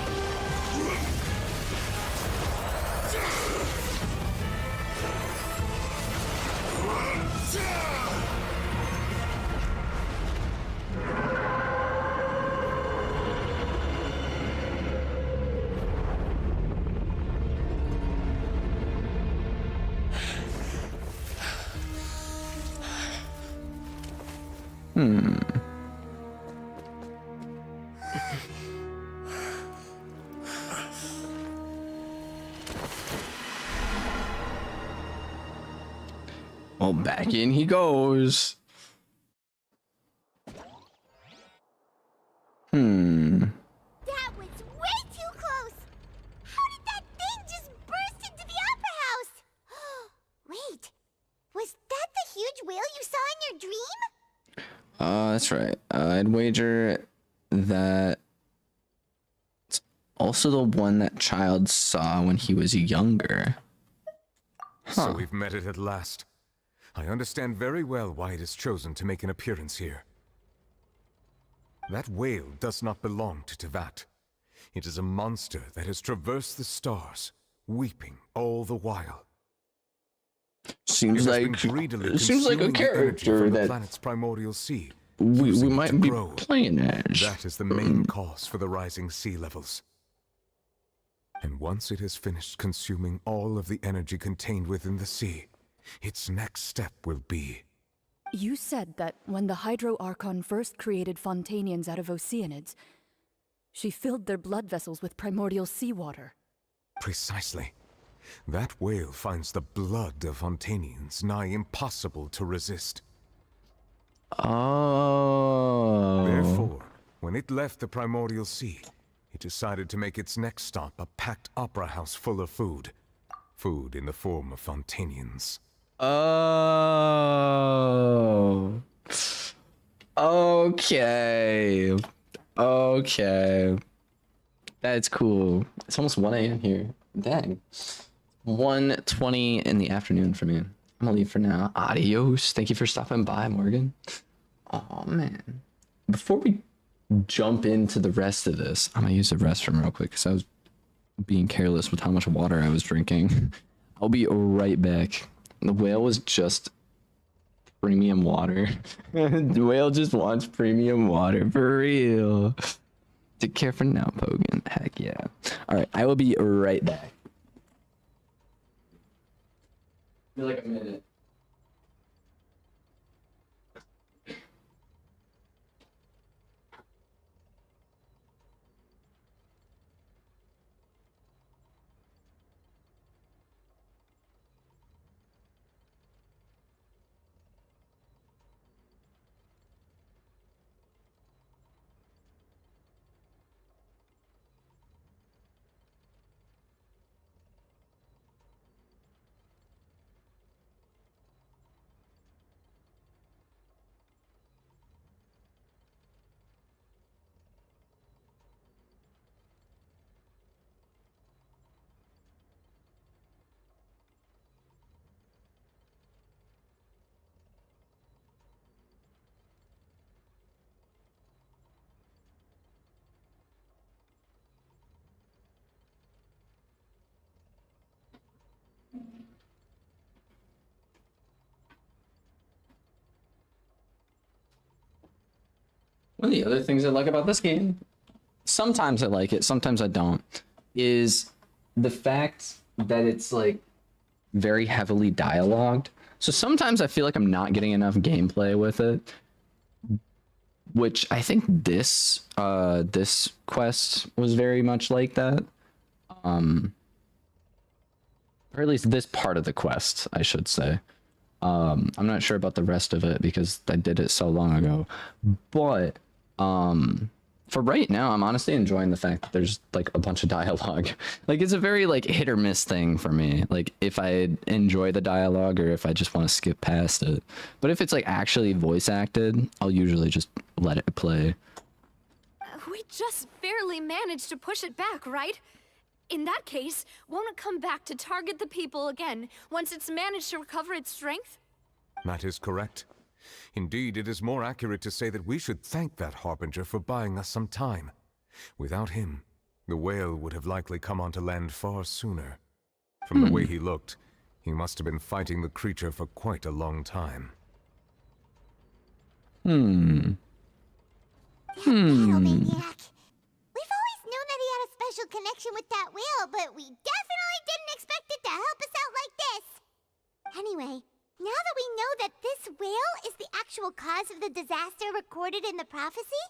Well, back in he goes. That was way too close! How did that thing just burst into the opera house? Wait, was that the huge whale you saw in your dream? That's right. I'd wager that it's also the one that child saw when he was younger. So we've met it at last. I understand very well why it has chosen to make an appearance here. That whale does not belong to Teyvat. It is a monster that has traversed the stars, weeping all the while. Seems like a character from the that planet's primordial sea. we using it might to be grow. playing as. That is the main cause for the rising sea levels. And once it has finished consuming all of the energy contained within the sea, its next step will be... You said that when the Hydro Archon first created Fontanians out of Oceanids, she filled their blood vessels with primordial seawater. Precisely. That whale finds the blood of Fontanians nigh impossible to resist. Oh. Therefore, when it left the primordial sea, it decided to make its next stop a packed opera house full of food. Food in the form of Fontanians. Oh. Okay. Okay. That's cool. It's almost 1 a.m. here. Dang. 1:20 in the afternoon for me. I'm gonna leave for now. Adios. Thank you for stopping by, Morgan. Oh man. Before we jump into the rest of this, I'm gonna use the restroom real quick because I was being careless with how much water I was drinking. I'll be right back. The whale was just premium water. The whale just wants premium water for real. Take care for now, Pogan. Heck yeah. All right, I will be right back. Be like a minute. One of the other things I like about this game, sometimes I like it, sometimes I don't, is the fact that it's like very heavily dialogued. So sometimes I feel like I'm not getting enough gameplay with it, which I think this this quest was very much like that. Or at least this part of the quest, I should say. I'm not sure about the rest of it because I did it so long ago, but for right now, I'm honestly enjoying the fact that there's like a bunch of dialogue. Like it's a very like hit or miss thing for me. Like if I enjoy the dialogue or if I just want to skip past it. But if it's like actually voice acted, I'll usually just let it play. We just barely managed to push it back, right? In that case, won't it come back to target the people again once it's managed to recover its strength? That is correct. Indeed, it is more accurate to say that we should thank that Harbinger for buying us some time. Without him, the whale would have likely come onto land far sooner. From the way he looked, he must have been fighting the creature for quite a long time. Maniac. We've always known that he had a special connection with that whale, but we definitely didn't expect it to help us out like this. Anyway, now that we know that this whale is the actual cause of the disaster recorded in the prophecy,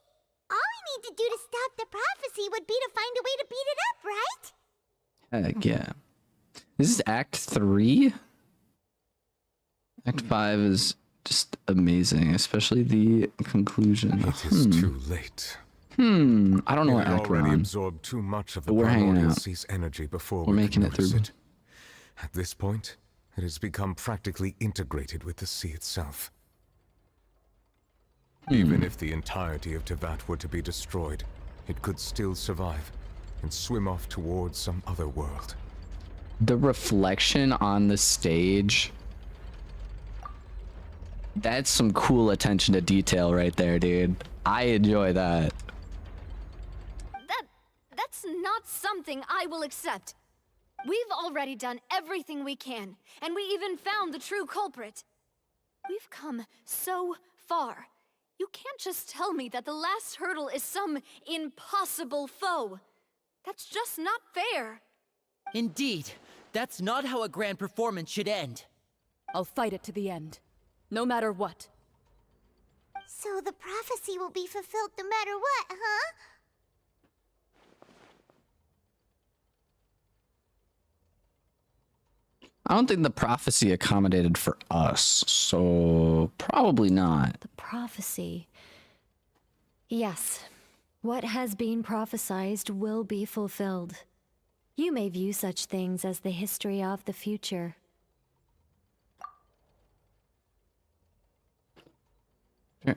all we need to do to stop the prophecy would be to find a way to beat it up, right? Heck yeah. This is Act 3. Act 5 is just amazing, especially the conclusion. It is too late. I don't know what act we're already on. absorbed too much of the But we're hanging primordial out. sea's energy before We're we making could it through. notice it. At this point, it has become practically integrated with the sea itself. Even if the entirety of Tevat were to be destroyed, it could still survive and swim off towards some other world. The reflection on the stage, that's some cool attention to detail right there, dude. I enjoy that. That's not something I will accept. We've already done everything we can, and we even found the true culprit. We've come so far. You can't just tell me that the last hurdle is some impossible foe. That's just not fair. Indeed, that's not how a grand performance should end. I'll fight it to the end, no matter what. So the prophecy will be fulfilled no matter what, huh? I don't think the prophecy accommodated for us, so probably not. The prophecy. Yes. What has been prophesied will be fulfilled. You may view such things as the history of the future.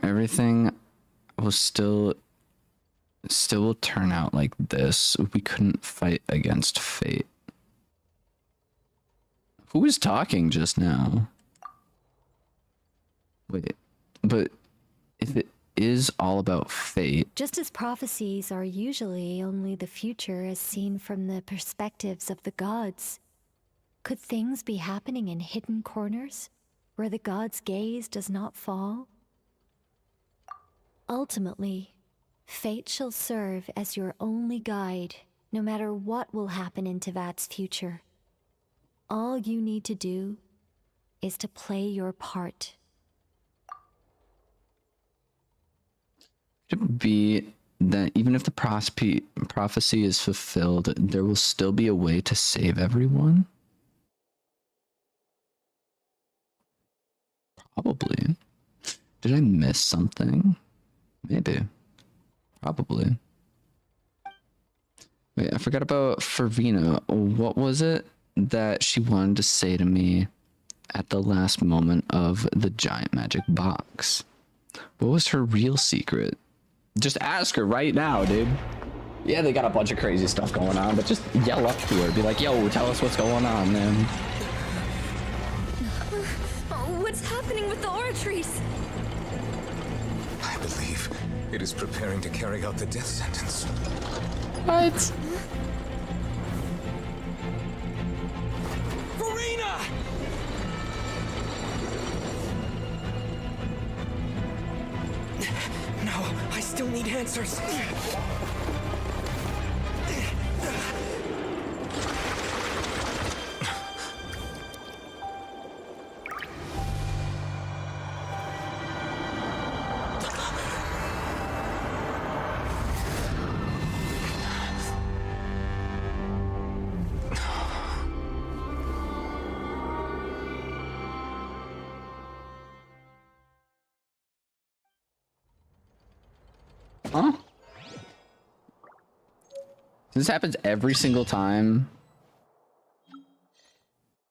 Everything will still will turn out like this. We couldn't fight against fate. Who was talking just now? Wait, but if it is all about fate, Just as prophecies are usually only the future as seen from the perspectives of the gods, could things be happening in hidden corners where the gods' gaze does not fall? Ultimately, fate shall serve as your only guide, no matter what will happen in Tevat's future. All you need to do is to play your part. could it be that even if the prophecy is fulfilled, there will still be a way to save everyone? Probably. Did I miss something? Maybe. Probably. Wait, I forgot about Fervina. What was it that she wanted to say to me at the last moment of the giant magic box? What was her real secret? Just ask her right now, dude. Yeah, they got a bunch of crazy stuff going on, but just yell up to her. Be like, yo, tell us what's going on, man. What's happening with the oratories? I believe it is preparing to carry out the death sentence. What? Furina! No, I still still need answers. Huh? This happens every single time.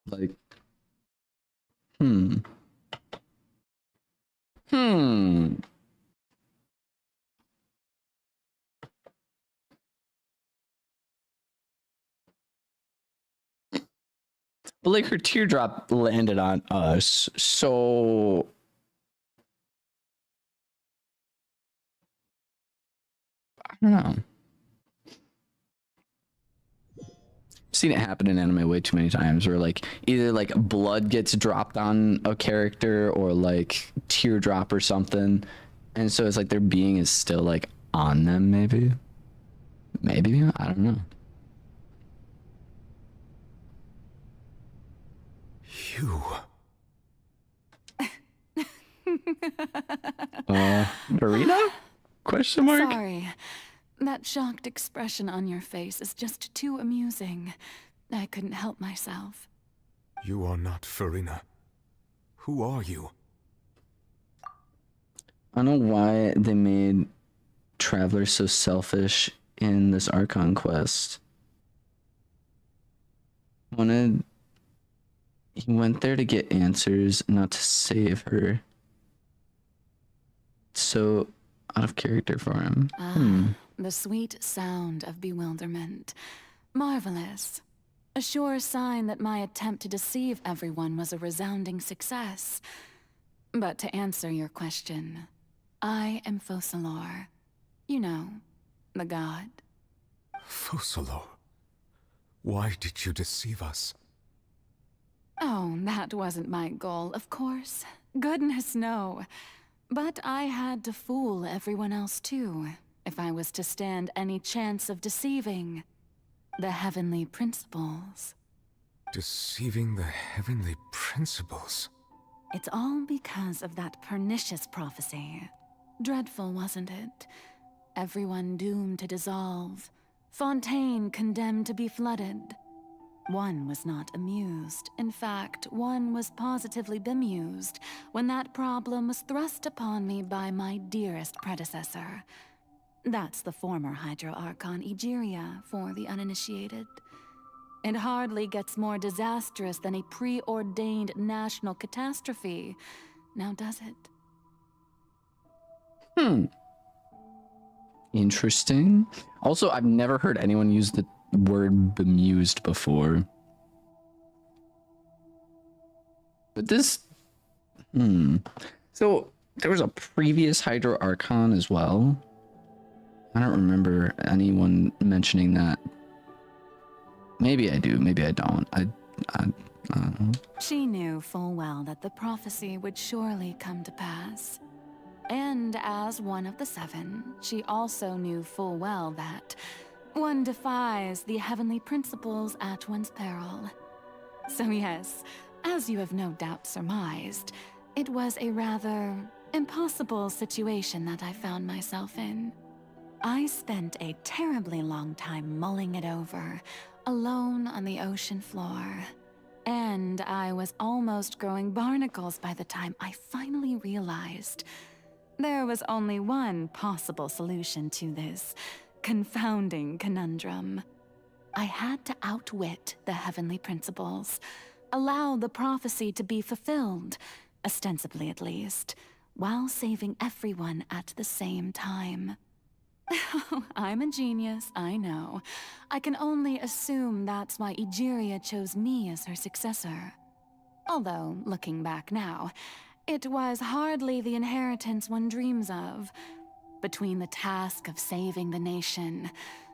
Like, Hmm. But like her teardrop landed on us, so I don't know. I've seen it happen in anime way too many times where like either like blood gets dropped on a character or like teardrop or something, and so it's like their being is still like on them. Maybe I don't know. You. Marina? Question mark? Sorry. That shocked expression on your face is just too amusing. I couldn't help myself. You are not Farina. Who are you? I don't know why they made Traveler so selfish in this Archon quest. He went there to get answers, not to save her. So out of character for him. The sweet sound of bewilderment. Marvelous. A sure sign that my attempt to deceive everyone was a resounding success. But to answer your question, I am Focalors. You know, the god. Focalors? Why did you deceive us? Oh, that wasn't my goal, of course. Goodness, no. But I had to fool everyone else too, if I was to stand any chance of deceiving the heavenly principles. Deceiving the heavenly principles? It's all because of that pernicious prophecy. Dreadful, wasn't it? Everyone doomed to dissolve. Fontaine condemned to be flooded. One was not amused. In fact, one was positively bemused when that problem was thrust upon me by my dearest predecessor. That's the former Hydro Archon Egeria, for the uninitiated. It hardly gets more disastrous than a preordained national catastrophe, now does it? Interesting. Also, I've never heard anyone use the word bemused before. But this... So, there was a previous Hydro Archon as well. I don't remember anyone mentioning that. Maybe I do, maybe I don't. I don't know. She knew full well that the prophecy would surely come to pass. And as one of the seven, she also knew full well that one defies the heavenly principles at one's peril. So yes, as you have no doubt surmised, it was a rather impossible situation that I found myself in. I spent a terribly long time mulling it over, alone on the ocean floor. And I was almost growing barnacles by the time I finally realized there was only one possible solution to this confounding conundrum. I had to outwit the heavenly principles, allow the prophecy to be fulfilled, ostensibly at least, while saving everyone at the same time. I'm a genius, I know. I can only assume that's why Egeria chose me as her successor. Although, looking back now, it was hardly the inheritance one dreams of. Between the task of saving the nation,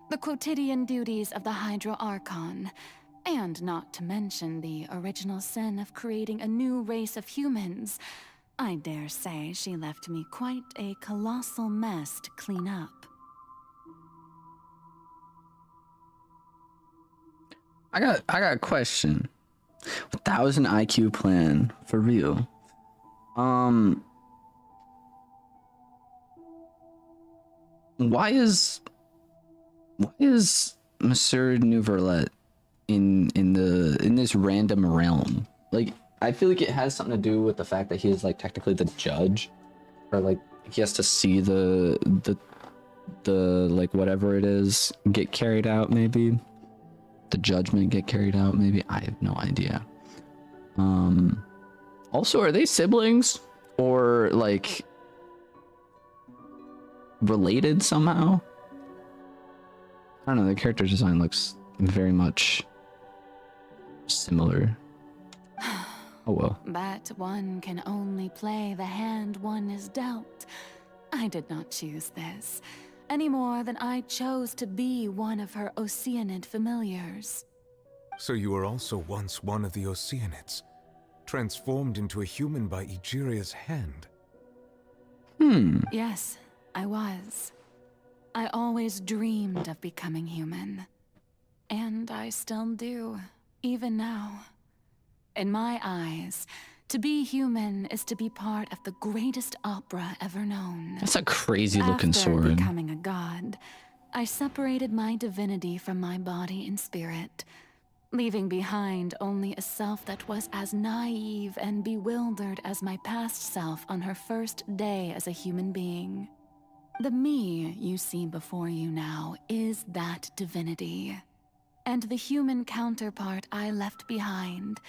the quotidian duties of the Hydro Archon, and not to mention the original sin of creating a new race of humans, I dare say she left me quite a colossal mess to clean up. I got a question. 1,000 IQ plan for real. Why is Monsieur Nouverlet in this random realm? Like, I feel like it has something to do with the fact that he is like technically the judge, or like he has to see the like whatever it is get carried out, maybe the judgment get carried out, maybe. I have no idea. Also, are they siblings or like related somehow? I don't know, the character design looks very much similar. Oh well. But one can only play the hand one is dealt. I did not choose this, any more than I chose to be one of her Oceanid familiars. So you were also once one of the Oceanids, transformed into a human by Egeria's hand. Yes, I was. I always dreamed of becoming human. And I still do, even now. In my eyes, to be human is to be part of the greatest opera ever known. That's a crazy looking After sword. becoming a god, I separated my divinity from my body and spirit, leaving behind only a self that was as naive and bewildered as my past self on her first day as a human being. The me you see before you now is that divinity. And the human counterpart I left behind,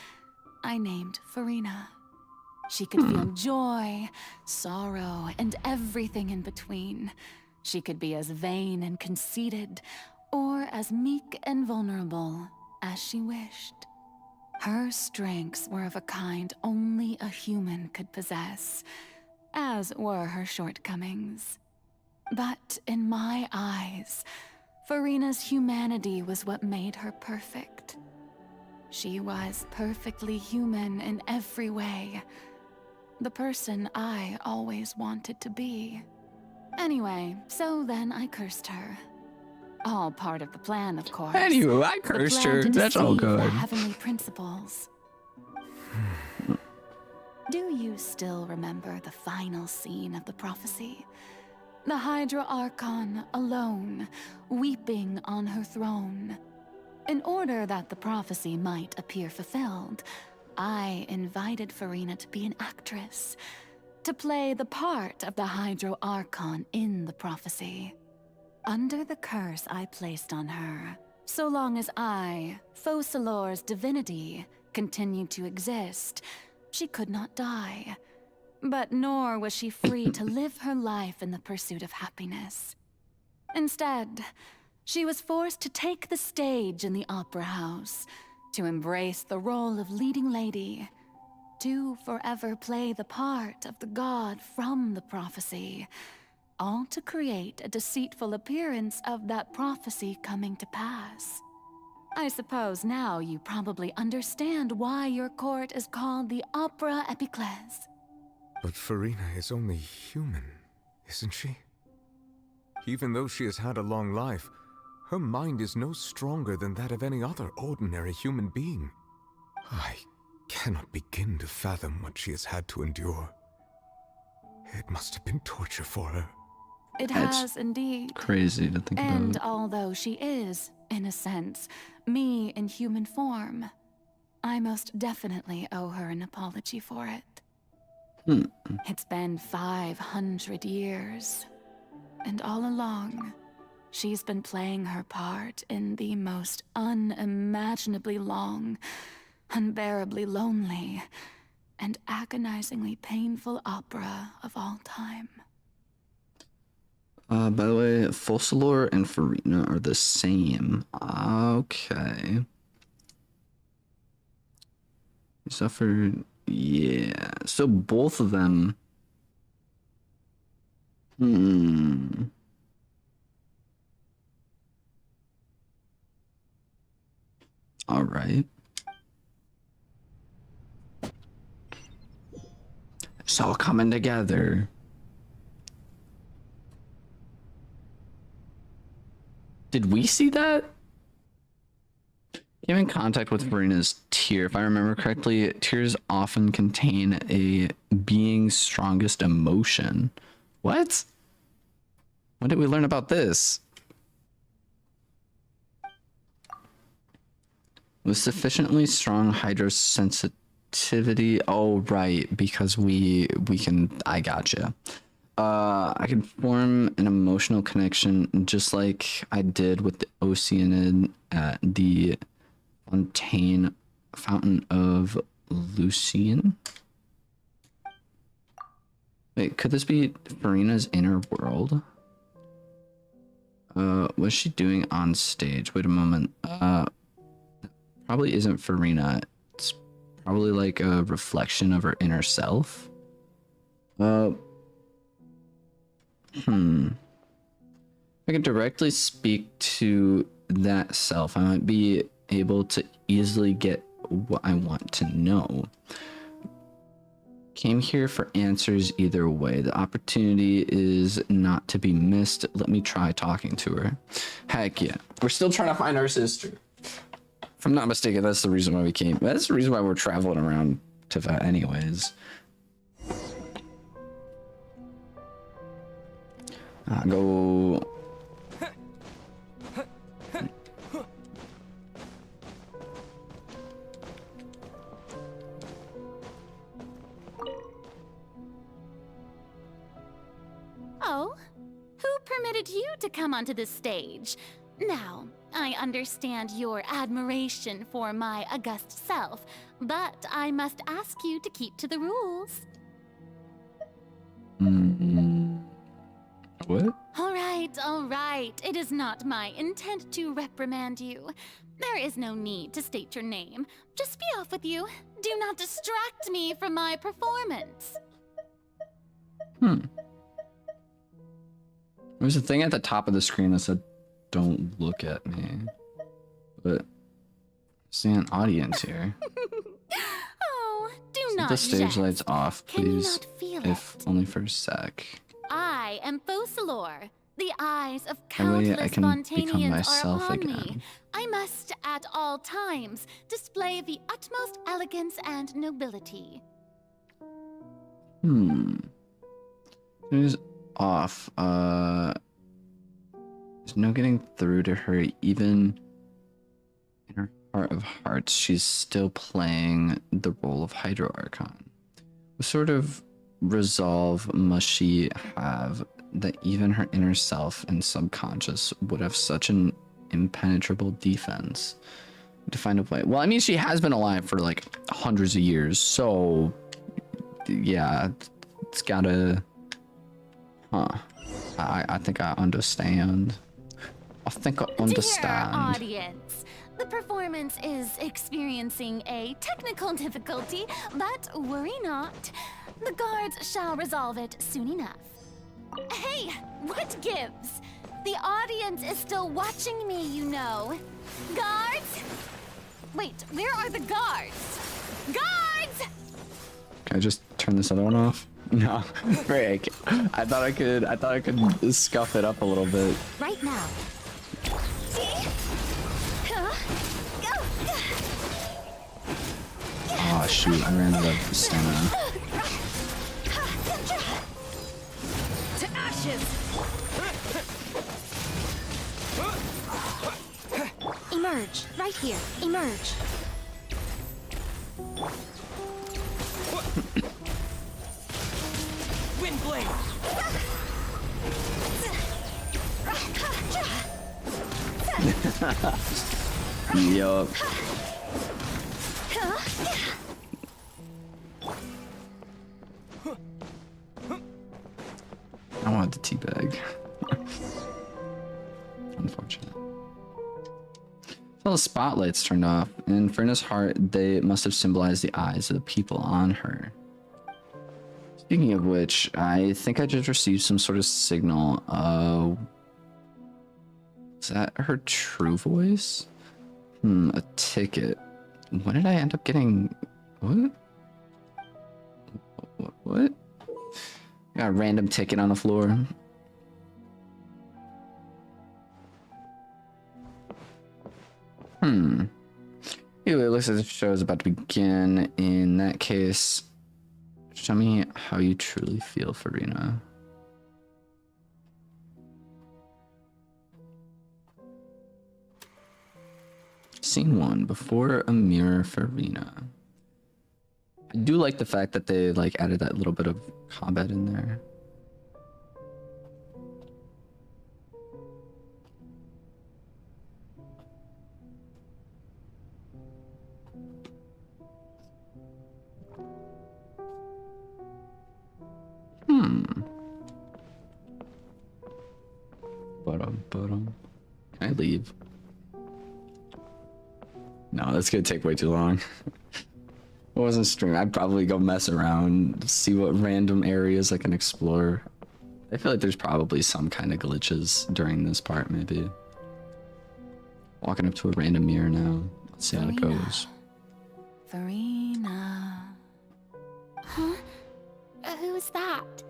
I named Farina. She could feel joy, sorrow, and everything in between. She could be as vain and conceited, or as meek and vulnerable as she wished. Her strengths were of a kind only a human could possess, as were her shortcomings. But in my eyes, Farina's humanity was what made her perfect. She was perfectly human in every way. The person I always wanted to be. Anyway, so then I cursed her. All part of the plan, of course. Anyway, I cursed her. That's all good. The heavenly principles. Do you still remember the final scene of the prophecy? The Hydra Archon alone, weeping on her throne. In order that the prophecy might appear fulfilled, I invited Farina to be an actress, to play the part of the Hydro Archon in the prophecy. Under the curse I placed on her, so long as I, Focalor's divinity, continued to exist, she could not die. But nor was she free to live her life in the pursuit of happiness. Instead, she was forced to take the stage in the opera house, to embrace the role of leading lady, to forever play the part of the god from the prophecy, all to create a deceitful appearance of that prophecy coming to pass. I suppose now you probably understand why your court is called the Opera Epiclese. But Farina is only human, isn't she? Even though she has had a long life, her mind is no stronger than that of any other ordinary human being. I cannot begin to fathom what she has had to endure. It must have been torture for her. It has indeed. Crazy to think And about. although she is, in a sense, me in human form, I most definitely owe her an apology for it. It's been 500 years, and all along, she's been playing her part in the most unimaginably long, unbearably lonely, and agonizingly painful opera of all time. By the way, Focalor and Farina are the same. Okay. You suffered... Yeah. So both of them... Alright. It's all coming together. Did we see that? Came in contact with Furina's tear. If I remember correctly, tears often contain a being's strongest emotion. What? When did we learn about this? With sufficiently strong hydrosensitivity. Oh, right, because we can. I gotcha. I can form an emotional connection just like I did with the Oceanid at the Fountain of Lucian. Wait, could this be Furina's inner world? What's she doing on stage? Wait a moment. Probably isn't Furina. It's probably like a reflection of her inner self. I can directly speak to that self. I might be able to easily get what I want to know. Came here for answers either way. The opportunity is not to be missed. Let me try talking to her. Heck yeah. We're still trying to find our sister. If I'm not mistaken, that's the reason why we came. That's the reason why we're traveling around Teyvat anyways. Go. Oh, who permitted you to come onto the stage? Now, I understand your admiration for my august self, but I must ask you to keep to the rules. What? All right. It is not my intent to reprimand you. There is no need to state your name. Just be off with you. Do not distract me from my performance. There's a thing at the top of the screen that said, "Don't look at me." But see an audience here. Oh, do Set not the stage jest. lights off, Can you please. not feel If only for a sec. I am Focalor. The eyes of That way countless I can become Fontanians are myself upon again. me. I must, at all times, display the utmost elegance and nobility. Who's off? There's no getting through to her, even in her heart of hearts. She's still playing the role of Hydro Archon. What sort of resolve must she have that even her inner self and subconscious would have such an impenetrable defense to find a way? Well, I mean, she has been alive for like hundreds of years, so yeah, it's gotta. I think I understand. I think I Dear understand. audience, the performance is experiencing a technical difficulty, but worry not. The guards shall resolve it soon enough. Hey, what gives? The audience is still watching me, you know. Guards? Wait, where are the guards? Guards! Can I just turn this other one off? No, frick. I thought I could scuff it up a little bit. Right now. Oh shoot, I ran out of stamina. To ashes! Emerge, right here. Emerge. Windblade! Yup. I wanted the teabag. Unfortunate. All the spotlights turned off. In Furina's heart, they must have symbolized the eyes of the people on her. Speaking of which, I think I just received some sort of signal. Is that her true voice? A ticket. When did I end up getting... What? What? Got a random ticket on the floor. Anyway, it looks as if the show is about to begin. In that case, show me how you truly feel, Furina. Scene 1, before a mirror, Furina. I do like the fact that they like added that little bit of combat in there. Can I leave? No, that's gonna take way too long. It wasn't stream. I'd probably go mess around, see what random areas I can explore. I feel like there's probably some kind of glitches during this part, maybe. Walking up to a random mirror now. Let's see how it goes. Furina. Huh? Who's that?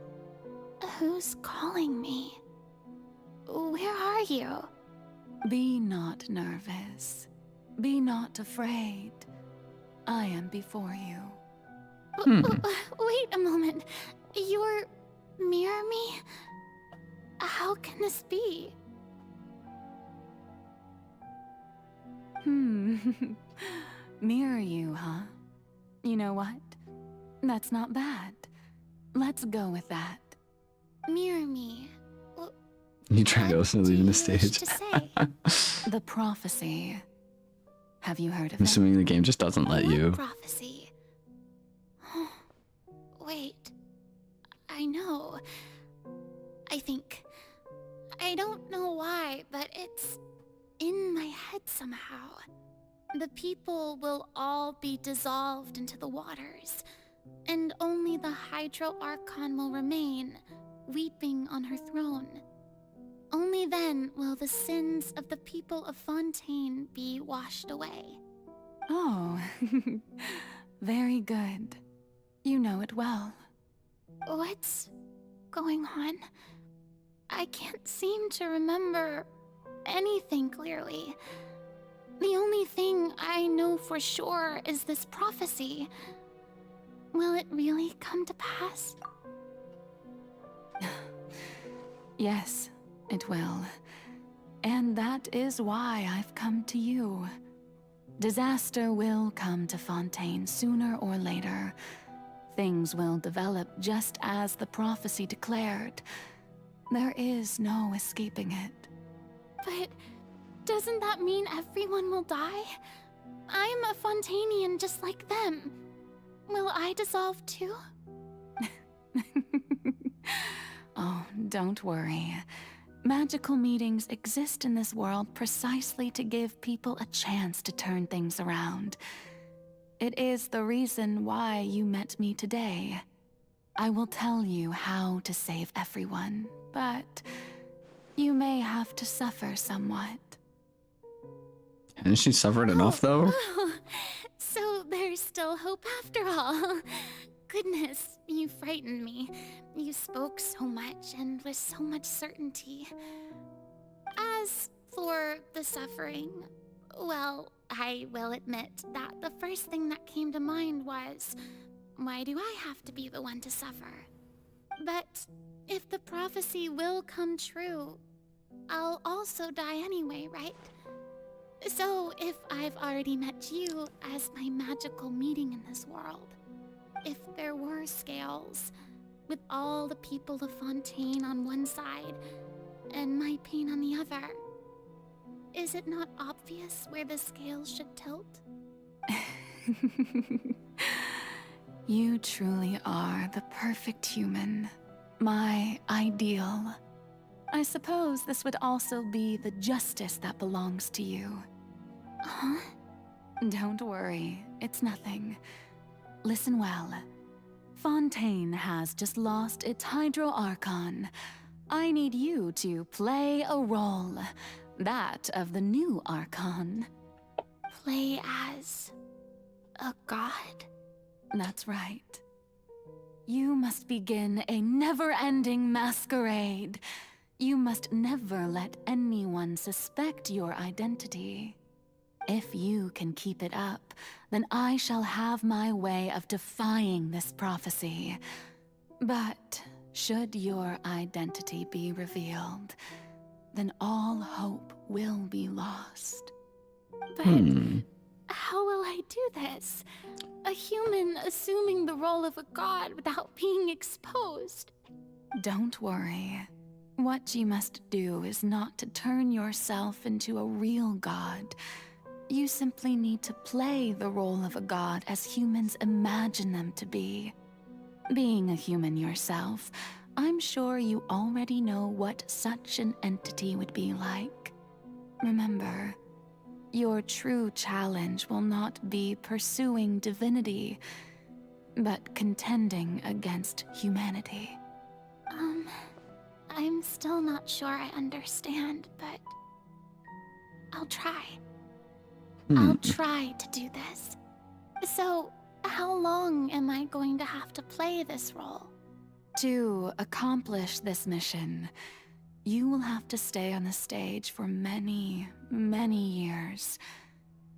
Who's calling me? Where are you? Be not nervous. Be not afraid. I am before you. Wait a moment. You're Mirror Me? How can this be? Mirror you, huh? You know what? That's not bad. Let's go with that. Mirror Me. You trying to also leave the stage? The prophecy. Have you heard of I'm it? assuming the game just doesn't let you. Prophecy. Wait. I know. I think. I don't know why, but it's in my head somehow. The people will all be dissolved into the waters, and only the Hydro Archon will remain, weeping on her throne. Only then will the sins of the people of Fontaine be washed away. Oh, very good. You know it well. What's going on? I can't seem to remember anything clearly. The only thing I know for sure is this prophecy. Will it really come to pass? Yes, it will. And that is why I've come to you. Disaster will come to Fontaine sooner or later. Things will develop just as the prophecy declared. There is no escaping it. But doesn't that mean everyone will die? I'm a Fontainian just like them. Will I dissolve too? Oh, don't worry. Magical meetings exist in this world precisely to give people a chance to turn things around. It is the reason why you met me today. I will tell you how to save everyone, but you may have to suffer somewhat. Hasn't she suffered enough, though? Oh, so there's still hope after all. Goodness, you frightened me. You spoke so much and with so much certainty. As for the suffering, well, I will admit that the first thing that came to mind was, why do I have to be the one to suffer? But if the prophecy will come true, I'll also die anyway, right? So if I've already met you as my magical meeting in this world, if there were scales, with all the people of Fontaine on one side and my pain on the other, is it not obvious where the scales should tilt? You truly are the perfect human, my ideal. I suppose this would also be the justice that belongs to you. Huh? Don't worry, it's nothing. Listen well. Fontaine has just lost its Hydro Archon. I need you to play a role, that of the new Archon. Play as a god? That's right. You must begin a never-ending masquerade. You must never let anyone suspect your identity. If you can keep it up, then I shall have my way of defying this prophecy. But should your identity be revealed, then all hope will be lost. But how will I do this? A human assuming the role of a god without being exposed. Don't worry. What you must do is not to turn yourself into a real god. You simply need to play the role of a god as humans imagine them to be. Being a human yourself, I'm sure you already know what such an entity would be like. Remember, your true challenge will not be pursuing divinity, but contending against humanity. I'm still not sure I understand, but I'll try. I'll try to do this. So, how long am I going to have to play this role? To accomplish this mission, you will have to stay on the stage for many, many years.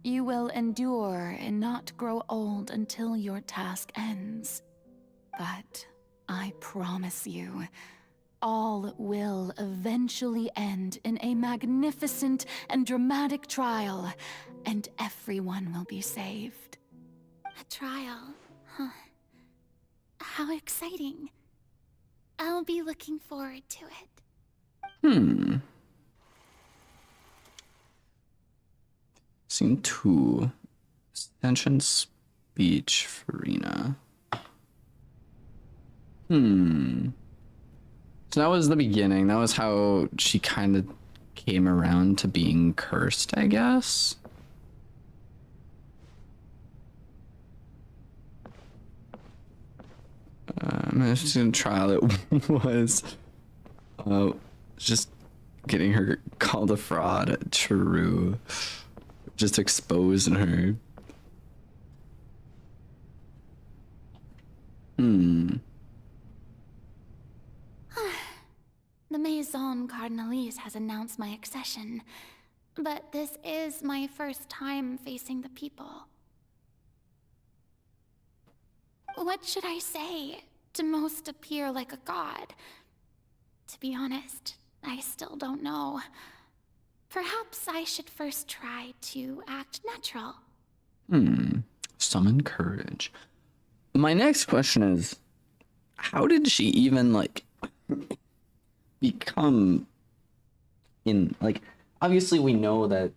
You will endure and not grow old until your task ends. But I promise you, all will eventually end in a magnificent and dramatic trial, and everyone will be saved. A trial, huh? How exciting. I'll be looking forward to it. Scene 2. Ascension speech, Furina. So that was the beginning. That was how she kind of came around to being cursed, I guess. Just in trial it was just getting her called a fraud. True. Just exposing her. The Maison Cardinalise has announced my accession, but this is my first time facing the people. What should I say to most appear like a god? To be honest, I still don't know. Perhaps I should first try to act natural. Summon courage. My next question is, how did she even, like, become in, like, obviously we know that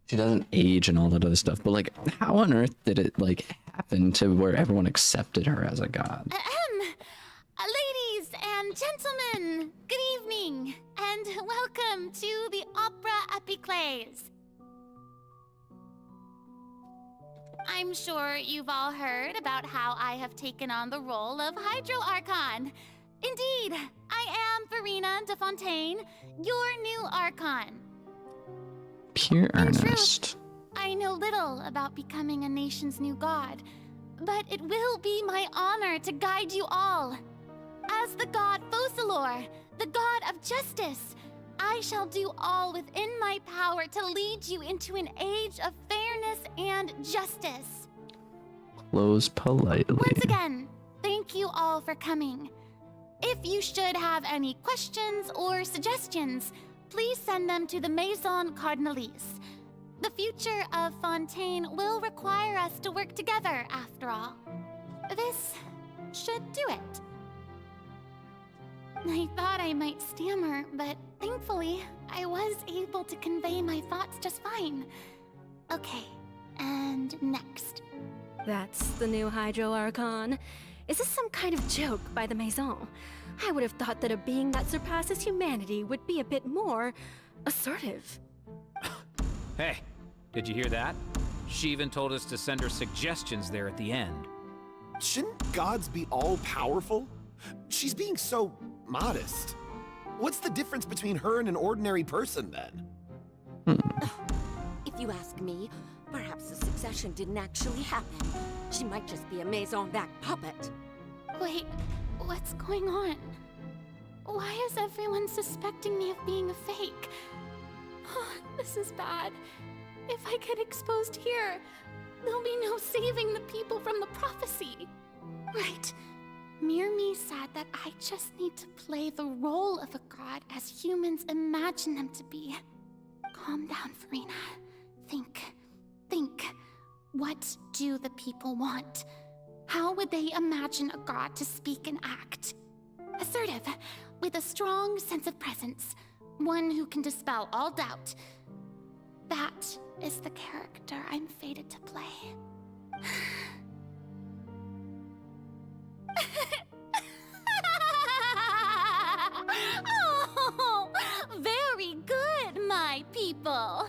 she doesn't age and all that other stuff, but, like, how on earth did it, like, happen to where everyone accepted her as a god? Ladies and gentlemen, good evening, and welcome to the Opera Epiclese. I'm sure you've all heard about how I have taken on the role of Hydro Archon. Indeed, I am Furina de Fontaine, your new Archon. Pure In truth, earnest. I know little about becoming a nation's new god, but it will be my honor to guide you all. As the god Focalor, the god of justice, I shall do all within my power to lead you into an age of fairness and justice. Close politely. Once again, thank you all for coming. If you should have any questions or suggestions, please send them to the Maison Cardinalise. The future of Fontaine will require us to work together, after all. This should do it. I thought I might stammer, but thankfully, I was able to convey my thoughts just fine. Okay, and next. That's the new Hydro Archon. Is this some kind of joke by the Maison? I would have thought that a being that surpasses humanity would be a bit more assertive. Hey, did you hear that? She even told us to send her suggestions there at the end. Shouldn't gods be all-powerful? She's being so modest. What's the difference between her and an ordinary person, then? If you ask me, perhaps the possession didn't actually happen. She might just be a Maison back puppet. Wait, what's going on? Why is everyone suspecting me of being a fake? Oh, this is bad. If I get exposed here, there'll be no saving the people from the prophecy. Right. Mirmi said that I just need to play the role of a god as humans imagine them to be. Calm down, Furina. Think. What do the people want? How would they imagine a god to speak and act? Assertive, with a strong sense of presence. One who can dispel all doubt. That is the character I'm fated to play. Oh, very good, my people.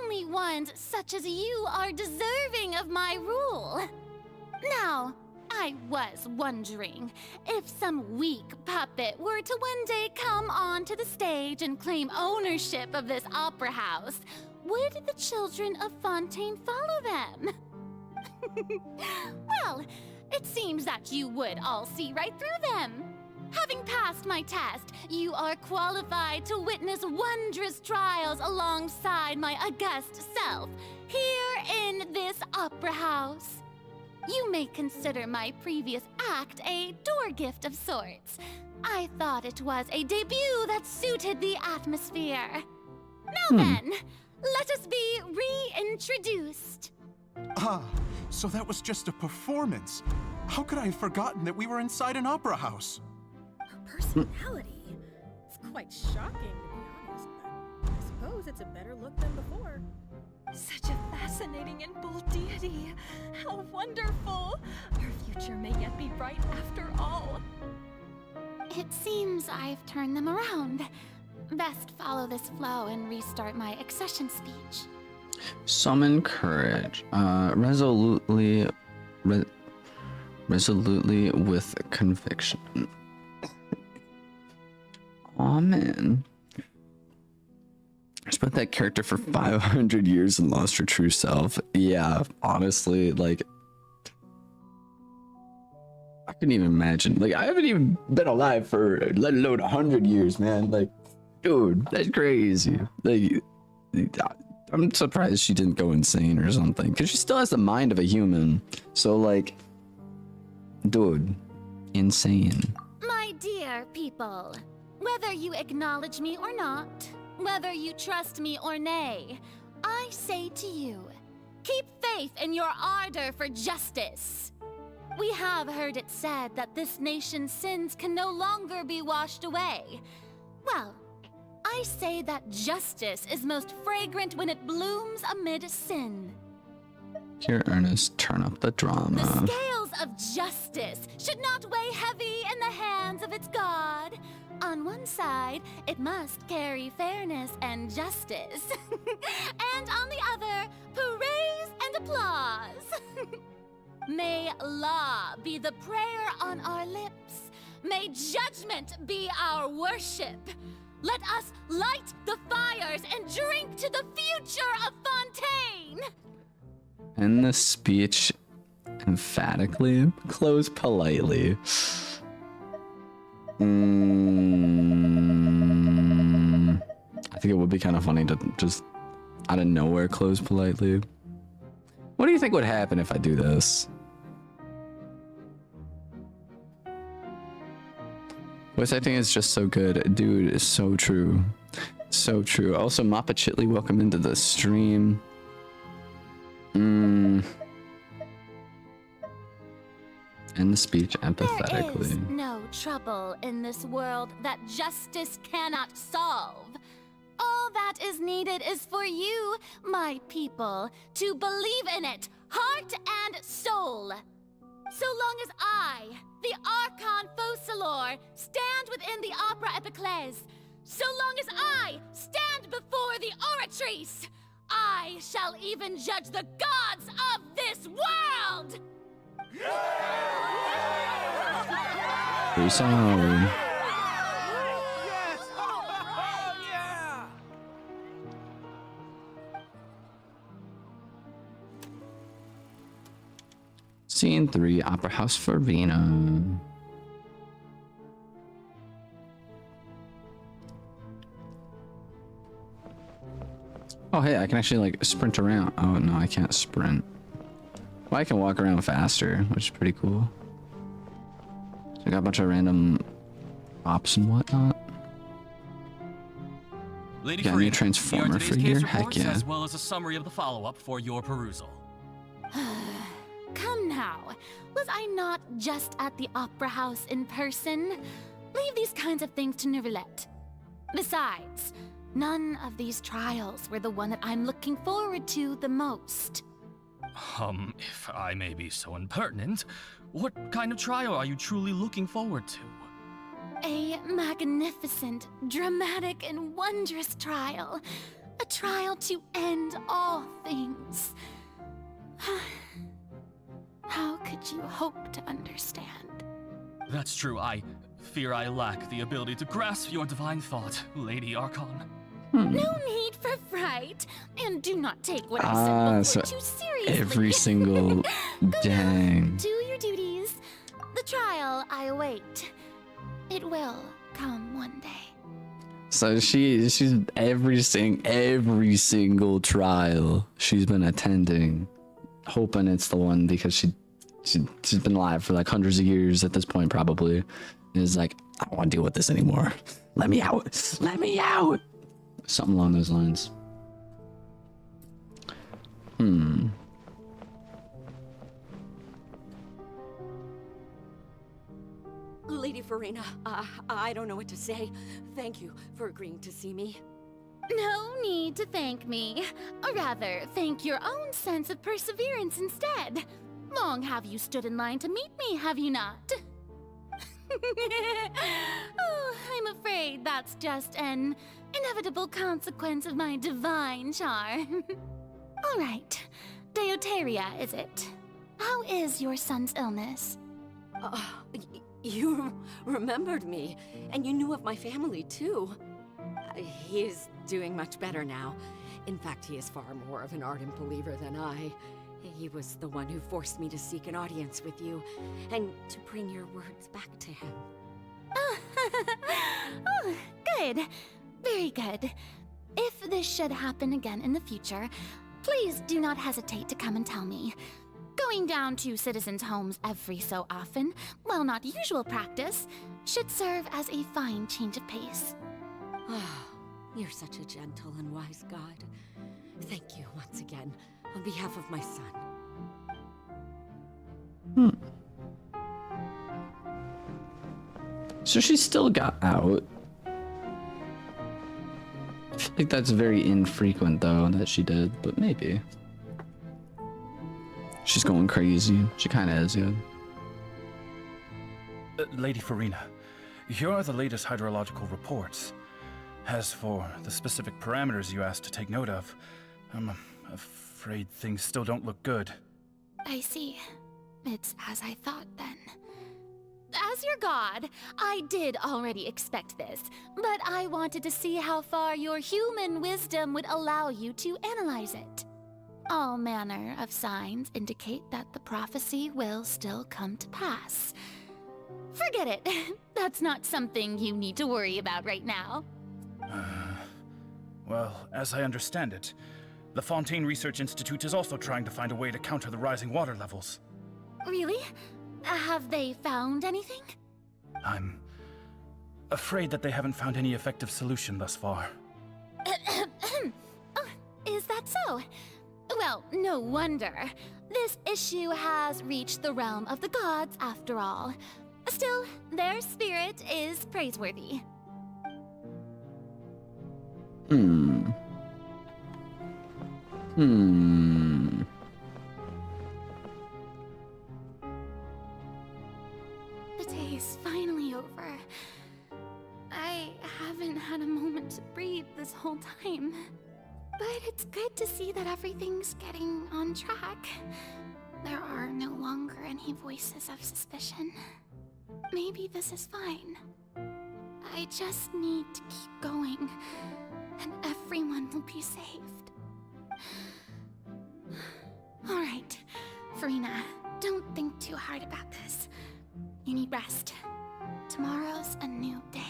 Only ones such as you are deserving of my rule. Now, I was wondering if some weak puppet were to one day come onto the stage and claim ownership of this opera house, would the children of Fontaine follow them? Well, it seems that you would all see right through them. Having passed my test, you are qualified to witness wondrous trials alongside my august self, here in this opera house. You may consider my previous act a door gift of sorts. I thought it was a debut that suited the atmosphere. Now then, let us be reintroduced. Ah, so that was just a performance. How could I have forgotten that we were inside an opera house? Her personality. It's quite shocking, to be honest, but I suppose it's a better look than before. Such a fascinating and bold deity. How wonderful! Our future may yet be bright after all. It seems I've turned them around. Best follow this flow and restart my accession speech. Summon courage. Resolutely with conviction. Aw, man. I spent that character for 500 years and lost her true self. Yeah, honestly, like, I couldn't even imagine. Like, I haven't even been alive for, let alone 100 years, man. Like, dude, that's crazy. Like, I'm surprised she didn't go insane or something, because she still has the mind of a human. So, like, dude, insane. My dear people, whether you acknowledge me or not, whether you trust me or nay, I say to you, keep faith in your ardor for justice. We have heard it said that this nation's sins can no longer be washed away. Well, I say that justice is most fragrant when it blooms amid sin. Here, Ernest, turn up the drama. The scales of justice should not weigh heavy in the hands of its God. On one side, it must carry fairness and justice. And on the other, praise and applause. May law be the prayer on our lips. May judgment be our worship. Let us light the fires and drink to the future of Fontaine. End the speech emphatically, close politely. I think it would be kind of funny to just out of nowhere close politely. What do you think would happen if I do this? Voice acting is just so good. Dude, it's so true. So true. Also, Mappa Chitley, welcome into the stream. End the speech empathetically. There is no trouble in this world that justice cannot solve. All that is needed is for you, my people, to believe in it, heart and soul. So long as I, the Archon Focalors, stand within the Opera Epiclese, so long as I stand before the Oratrice, I shall even judge the gods of this world! Very sorry. Scene 3, Opera House Farina. Oh, hey, I can actually, like, sprint around. Oh, no, I can't sprint. Well, I can walk around faster, which is pretty cool. So I got a bunch of random ops and whatnot. Lady Got a new Farina, Transformer here are today's figure? case Heck reports, yeah. as well as a summary of the follow-up for your perusal. Come now. Was I not just at the Opera House in person? Leave these kinds of things to Neuvillette. Besides, none of these trials were the one that I'm looking forward to the most. If I may be so impertinent, what kind of trial are you truly looking forward to? A magnificent, dramatic, and wondrous trial. A trial to end all things. How could you hope to understand? That's true, I fear I lack the ability to grasp your divine thought, Lady Archon. No need for fright, and do not take what I said before So too seriously. every single dang. Do your duties. The trial I await. It will come one day. So she's every single trial she's been attending, hoping it's the one because she's been alive for like hundreds of years at this point probably. And is like, I don't want to deal with this anymore. Let me out. Let me out. Something along those lines. Lady Farina, I don't know what to say. Thank you for agreeing to see me. No need to thank me. Or rather, thank your own sense of perseverance instead. Long have you stood in line to meet me, have you not? Oh, I'm afraid that's just an inevitable consequence of my divine charm. All right. Deoteria, is it? How is your son's illness? You remembered me, and you knew of my family, too. He is doing much better now. In fact, he is far more of an ardent believer than I. He was the one who forced me to seek an audience with you, and to bring your words back to him. Oh, good. Very good. If this should happen again in the future, please do not hesitate to come and tell me. Going down to citizens' homes every so often, while not usual practice, should serve as a fine change of pace. You're such a gentle and wise God. Thank you once again, on behalf of my son. So she still got out. I feel like that's very infrequent though that she did, but maybe. She's going crazy. She kind of is, yeah. Lady Farina, here are the latest hydrological reports. As for the specific parameters you asked to take note of, I'm afraid things still don't look good. I see. It's as I thought then. As your god, I did already expect this, but I wanted to see how far your human wisdom would allow you to analyze it. All manner of signs indicate that the prophecy will still come to pass. Forget it. That's not something you need to worry about right now. Well, as I understand it, the Fontaine Research Institute is also trying to find a way to counter the rising water levels. Really? Have they found anything? I'm afraid that they haven't found any effective solution thus far. Oh, is that so? Well, no wonder. This issue has reached the realm of the gods, after all. Still, their spirit is praiseworthy. The day is finally over. I haven't had a moment to breathe this whole time. But it's good to see that everything's getting on track. There are no longer any voices of suspicion. Maybe this is fine. I just need to keep going, and everyone will be saved. All right, Farina, don't think too hard about this. You need rest. Tomorrow's a new day.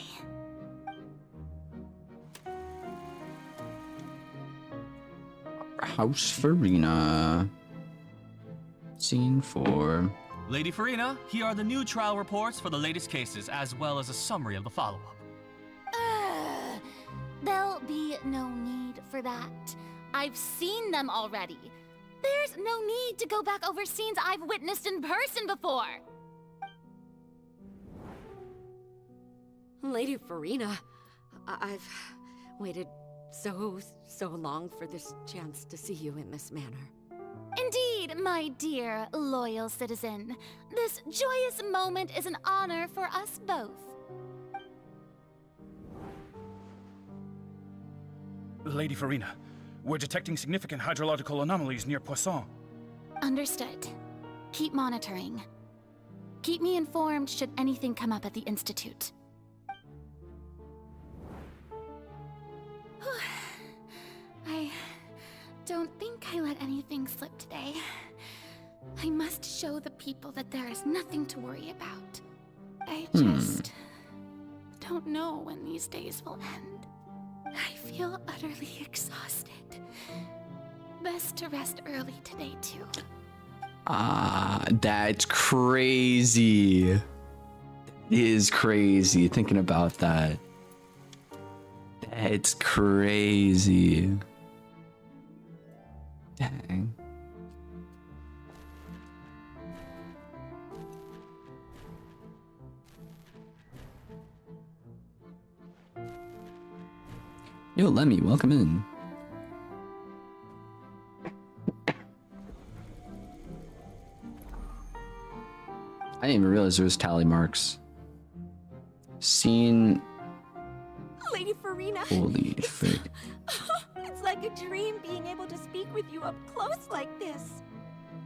House Farina. Scene 4. Lady Farina, here are the new trial reports for the latest cases, as well as a summary of the follow-up. There'll be no need for that. I've seen them already. There's no need to go back over scenes I've witnessed in person before. Lady Farina, I've waited so long for this chance to see you in this manner. Indeed, my dear, loyal citizen. This joyous moment is an honor for us both. Lady Farina, we're detecting significant hydrological anomalies near Poisson. Understood. Keep monitoring. Keep me informed should anything come up at the Institute. I don't think I let anything slip today. I must show the people that there is nothing to worry about. I just don't know when these days will end. I feel utterly exhausted. Best to rest early today, too. That's crazy. That is crazy thinking about that. That's crazy. Dang. Yo, Lemmy, welcome in. I didn't even realize there was tally marks. Scene. Lady Farina. Holy frick. It's like a dream being able to speak with you up close like this.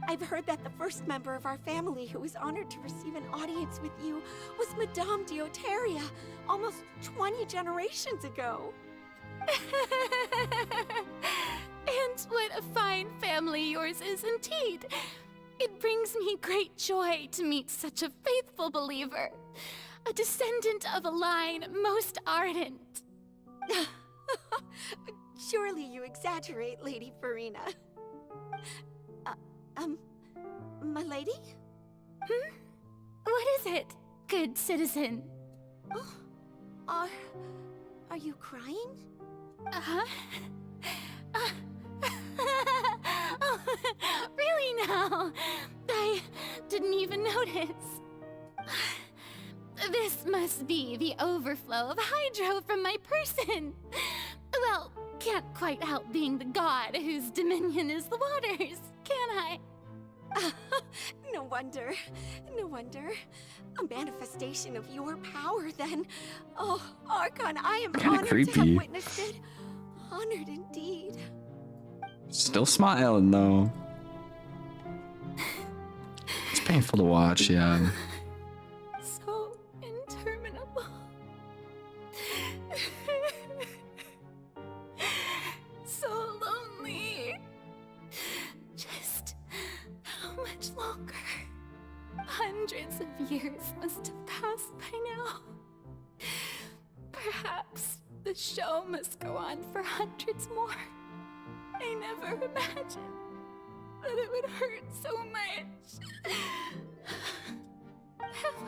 I've heard that the first member of our family who was honored to receive an audience with you was Madame Dioteria, almost 20 generations ago. And what a fine family yours is indeed. It brings me great joy to meet such a faithful believer, a descendant of a line most ardent. Surely you exaggerate, Lady Farina. My lady? What is it, good citizen? Are you crying? Uh-huh. Oh, really now? I didn't even notice. This must be the overflow of hydro from my person. Well, can't quite help being the god whose dominion is the waters, can I? No wonder. No wonder. A manifestation of your power, then. Oh, Archon, I am honored to have creepy. witnessed it. Honored indeed. Still smiling though. It's painful to watch, yeah. So interminable. So lonely. Just how much longer? Hundreds of years must have passed by now. Perhaps the show must go on for hundreds more. I never imagined that it would hurt so much. Have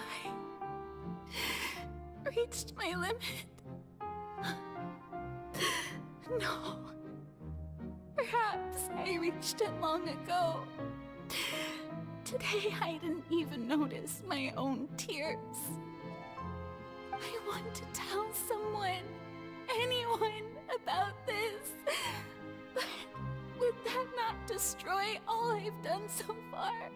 I reached my limit? No. Perhaps I reached it long ago. Today I didn't even notice my own tears. I want to tell someone, anyone, about this. But would that not destroy all I've done so far?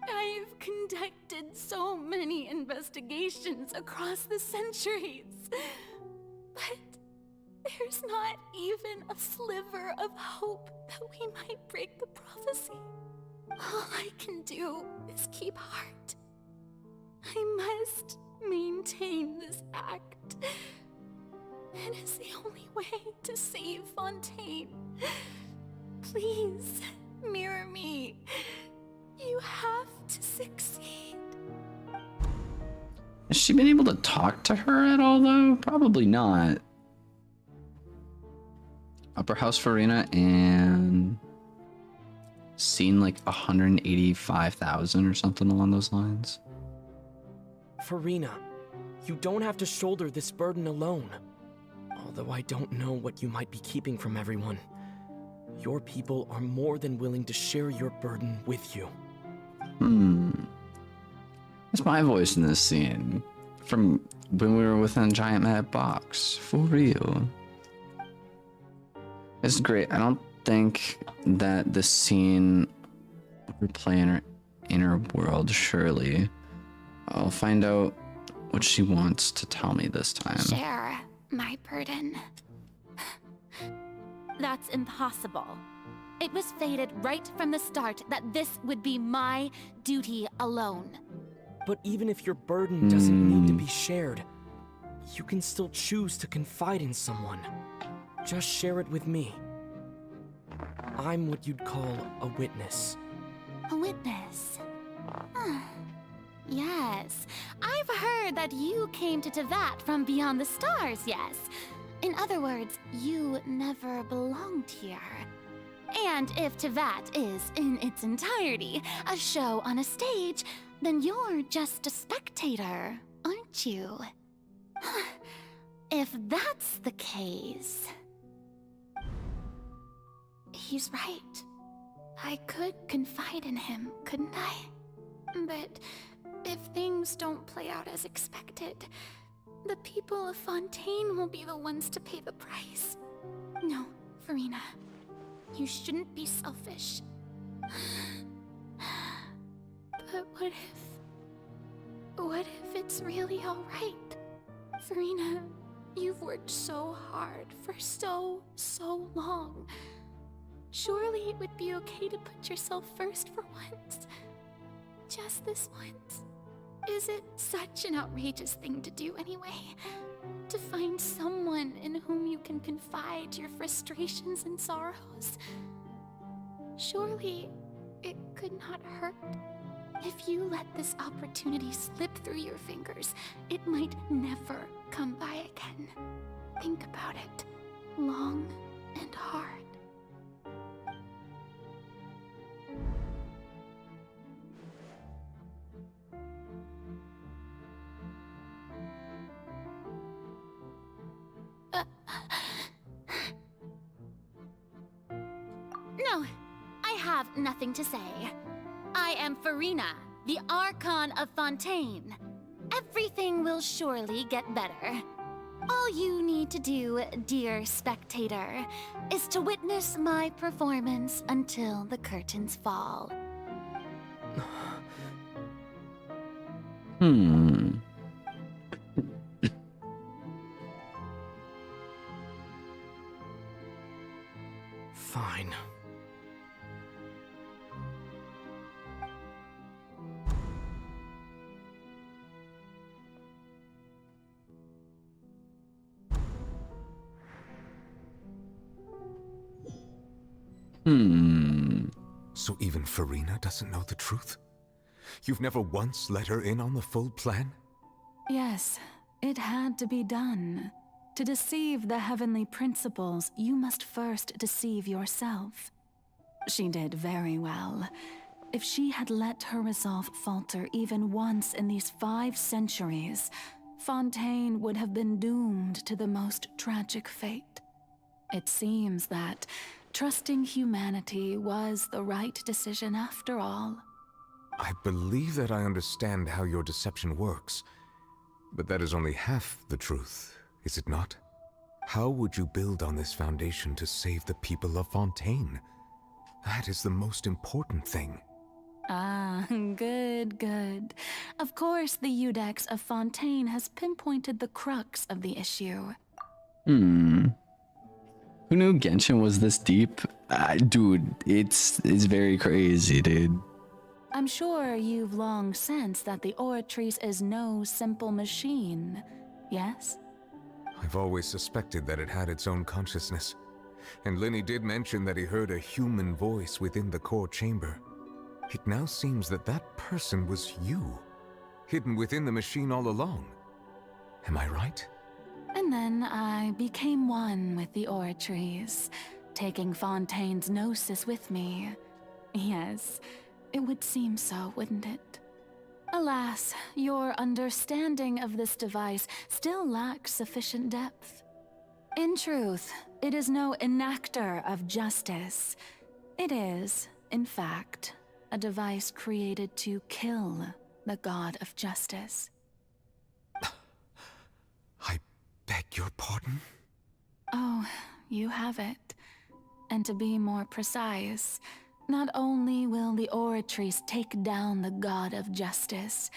I've conducted so many investigations across the centuries. But there's not even a sliver of hope that we might break the prophecy. All I can do is keep heart. I must maintain this act. It is the only way to save Fontaine. Please, mirror me. You have she been able to talk to her at all, though? Probably not. Upper House Farina and seen like 185,000 or something along those lines. Farina, you don't have to shoulder this burden alone. Although I don't know what you might be keeping from everyone. Your people are more than willing to share your burden with you. That's my voice in this scene. From when we were within Giant Mad Box. For real. It's great. I don't think that this scene would play in her inner world, surely. I'll find out what she wants to tell me this time. Share my burden. That's impossible. It was fated right from the start that this would be my duty alone. But even if your burden doesn't need to be shared, you can still choose to confide in someone. Just share it with me. I'm what you'd call a witness. A witness? Yes. I've heard that you came to Teyvat from beyond the stars, yes. In other words, you never belonged here. And if Teyvat is, in its entirety, a show on a stage, then you're just a spectator, aren't you? If that's the case... He's right. I could confide in him, couldn't I? But if things don't play out as expected, the people of Fontaine will be the ones to pay the price. No, Farina. You shouldn't be selfish. But what if it's really alright? Farina, you've worked so hard for so long. Surely it would be okay to put yourself first for once. Just this once. Is it such an outrageous thing to do anyway? To find someone in whom you can confide your frustrations and sorrows? Surely it could not hurt. If you let this opportunity slip through your fingers, it might never come by again. Think about it long and hard. No, I have nothing to say. I am Farina, the Archon of Fontaine. Everything will surely get better. All you need to do, dear spectator, is to witness my performance until the curtains fall. Fine. So even Farina doesn't know the truth? You've never once let her in on the full plan? Yes, it had to be done. To deceive the heavenly principles, you must first deceive yourself. She did very well. If she had let her resolve falter even once in these 5 centuries, Fontaine would have been doomed to the most tragic fate. It seems that trusting humanity was the right decision after all. I believe that I understand how your deception works, but that is only half the truth, is it not? How would you build on this foundation to save the people of Fontaine? That is the most important thing. Ah, good. Of course, the Iudex of Fontaine has pinpointed the crux of the issue. Who knew Genshin was this deep? Dude, it's very crazy, dude. I'm sure you've long sensed that the Oratrice is no simple machine, yes? I've always suspected that it had its own consciousness. And Lyney did mention that he heard a human voice within the core chamber. It now seems that that person was you, hidden within the machine all along. Am I right? And then I became one with the Oratries, taking Fontaine's gnosis with me. Yes, it would seem so, wouldn't it? Alas, your understanding of this device still lacks sufficient depth. In truth, it is no enactor of justice. It is, in fact, a device created to kill the god of justice. I beg your pardon? Oh, you have it. And to be more precise, not only will the Oratries take down the god of justice,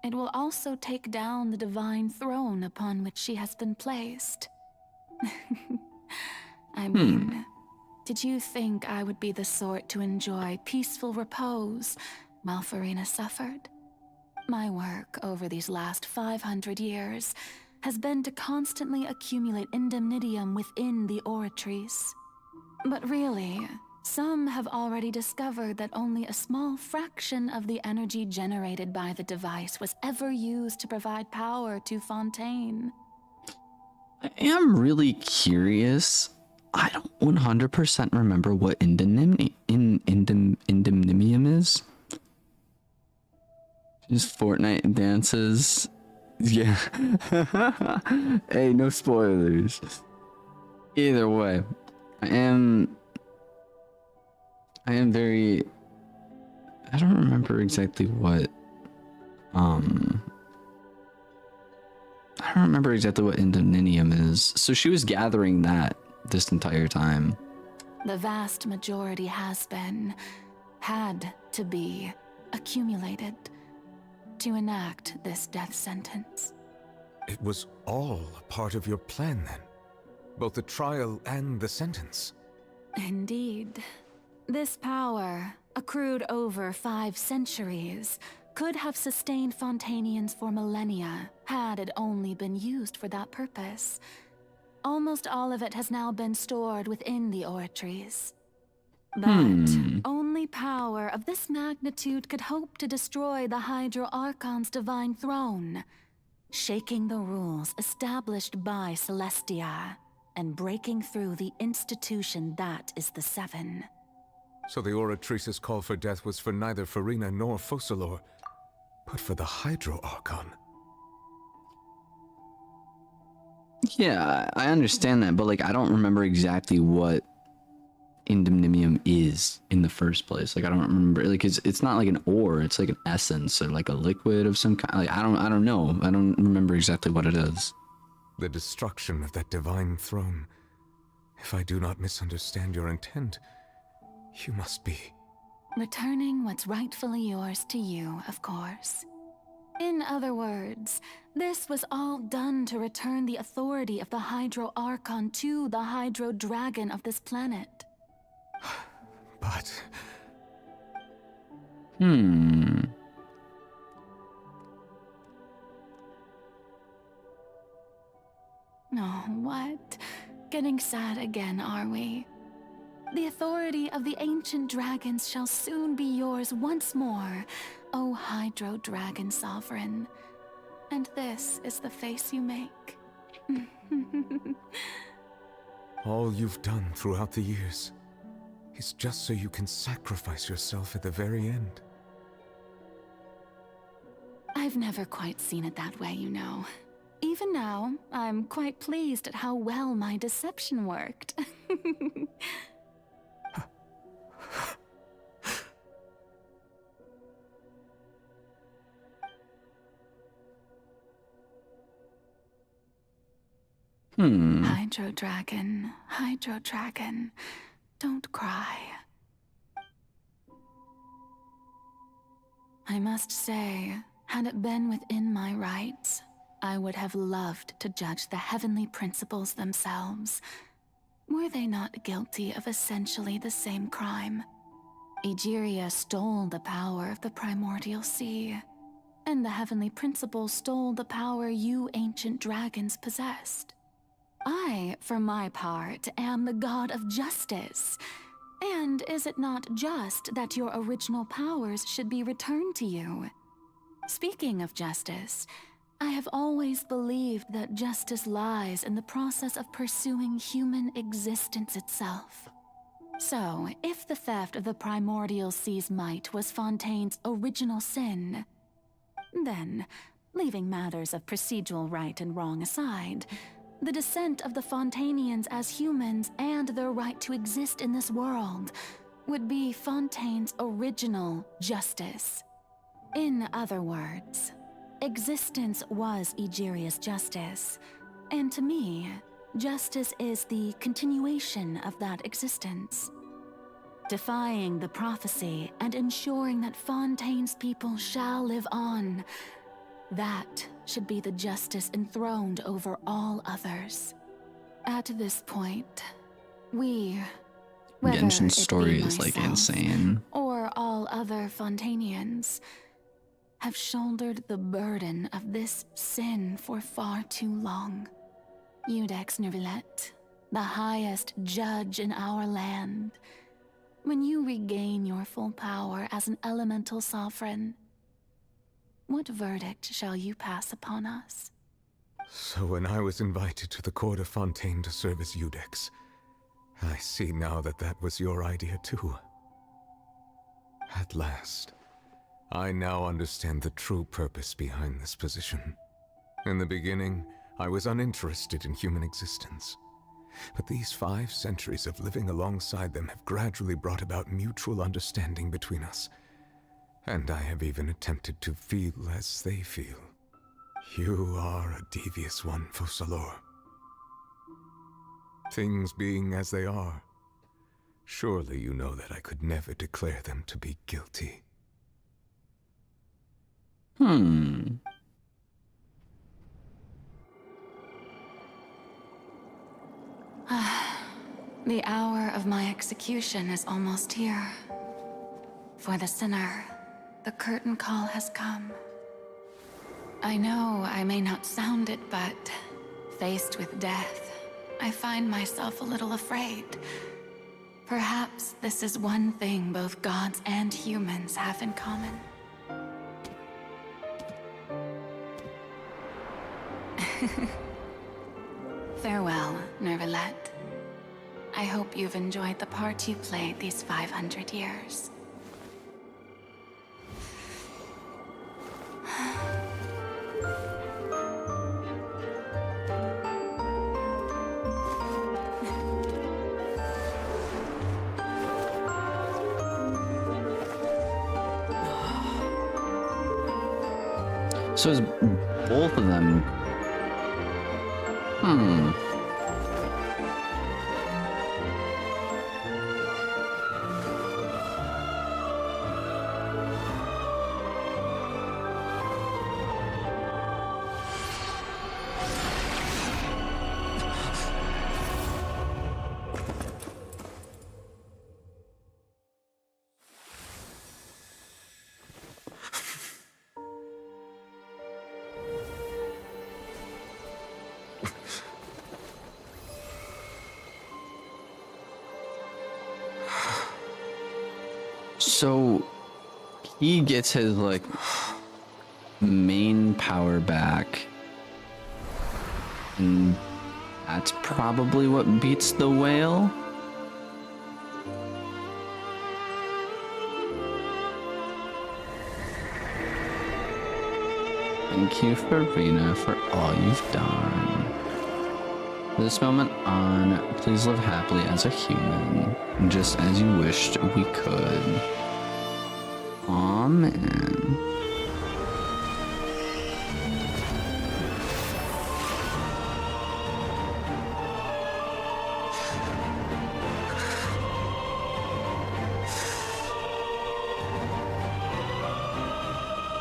it will also take down the divine throne upon which she has been placed. I mean, did you think I would be the sort to enjoy peaceful repose while Furina suffered? My work over these last 500 years has been to constantly accumulate indemnitium within the Oratries. But really, some have already discovered that only a small fraction of the energy generated by the device was ever used to provide power to Fontaine. I am really curious. I don't 100% remember what indemnitium is. Just Fortnite dances. Yeah. Hey, no spoilers. Either way, I am very... I don't remember exactly what... I don't remember exactly what indemnitium is. So she was gathering that this entire time. The vast majority has been, had to be, accumulated to enact this death sentence. It was all a part of your plan then? Both the trial and the sentence? Indeed. This power, accrued over 5 centuries, could have sustained Fontainians for millennia, had it only been used for that purpose. Almost all of it has now been stored within the Oratries. But only power of this magnitude could hope to destroy the Hydro Archon's divine throne, shaking the rules established by Celestia, and breaking through the institution that is the Seven. So the Oratrice's call for death was for neither Furina nor Focalors, but for the Hydro Archon. Yeah, I understand that, but like I don't remember exactly what indemnitium is in the first place. Like I don't remember, like it's not like an ore, it's like an essence or like a liquid of some kind. Like I don't know. I don't remember exactly what it is. The destruction of that divine throne. If I do not misunderstand your intent, you must be... Returning what's rightfully yours to you, of course. In other words, this was all done to return the authority of the Hydro Archon to the Hydro Dragon of this planet. But... Oh, what? Getting sad again, are we? The authority of the ancient dragons shall soon be yours once more, O Hydro Dragon Sovereign. And this is the face you make. All you've done throughout the years is just so you can sacrifice yourself at the very end. I've never quite seen it that way, you know. Even now, I'm quite pleased at how well my deception worked. Hydro Dragon, don't cry. I must say, had it been within my rights, I would have loved to judge the heavenly principles themselves. Were they not guilty of essentially the same crime? Egeria stole the power of the primordial sea, and the heavenly principles stole the power you ancient dragons possessed. I, for my part, am the god of justice. And is it not just that your original powers should be returned to you? Speaking of justice, I have always believed that justice lies in the process of pursuing human existence itself. So, if the theft of the primordial sea's might was Fontaine's original sin, then, leaving matters of procedural right and wrong aside, the descent of the Fontanians as humans and their right to exist in this world would be Fontaine's original justice. In other words, existence was Egeria's justice, and to me, justice is the continuation of that existence. Defying the prophecy and ensuring that Fontaine's people shall live on, that should be the justice enthroned over all others. At this point, we, whether Genshin's it story be is like myself insane. or all other Fontanians, have shouldered the burden of this sin for far too long. Iudex Neuvillette, the highest judge in our land, when you regain your full power as an elemental sovereign, what verdict shall you pass upon us? So when I was invited to the court of Fontaine to serve as Iudex, I see now that that was your idea too. At last, I now understand the true purpose behind this position. In the beginning, I was uninterested in human existence. But these 5 centuries of living alongside them have gradually brought about mutual understanding between us. And I have even attempted to feel as they feel. You are a devious one, Focalors. Things being as they are, surely you know that I could never declare them to be guilty. The hour of my execution is almost here. For the sinner, the curtain call has come. I know I may not sound it, but faced with death, I find myself a little afraid. Perhaps this is one thing both gods and humans have in common. Farewell, Neuvillette. I hope you've enjoyed the part you played these 500 years. So is both of them. So he gets his like main power back, and that's probably what beats the whale. Thank you, Furina, for all you've done. For this moment on, please live happily as a human, just as you wished we could. Amen.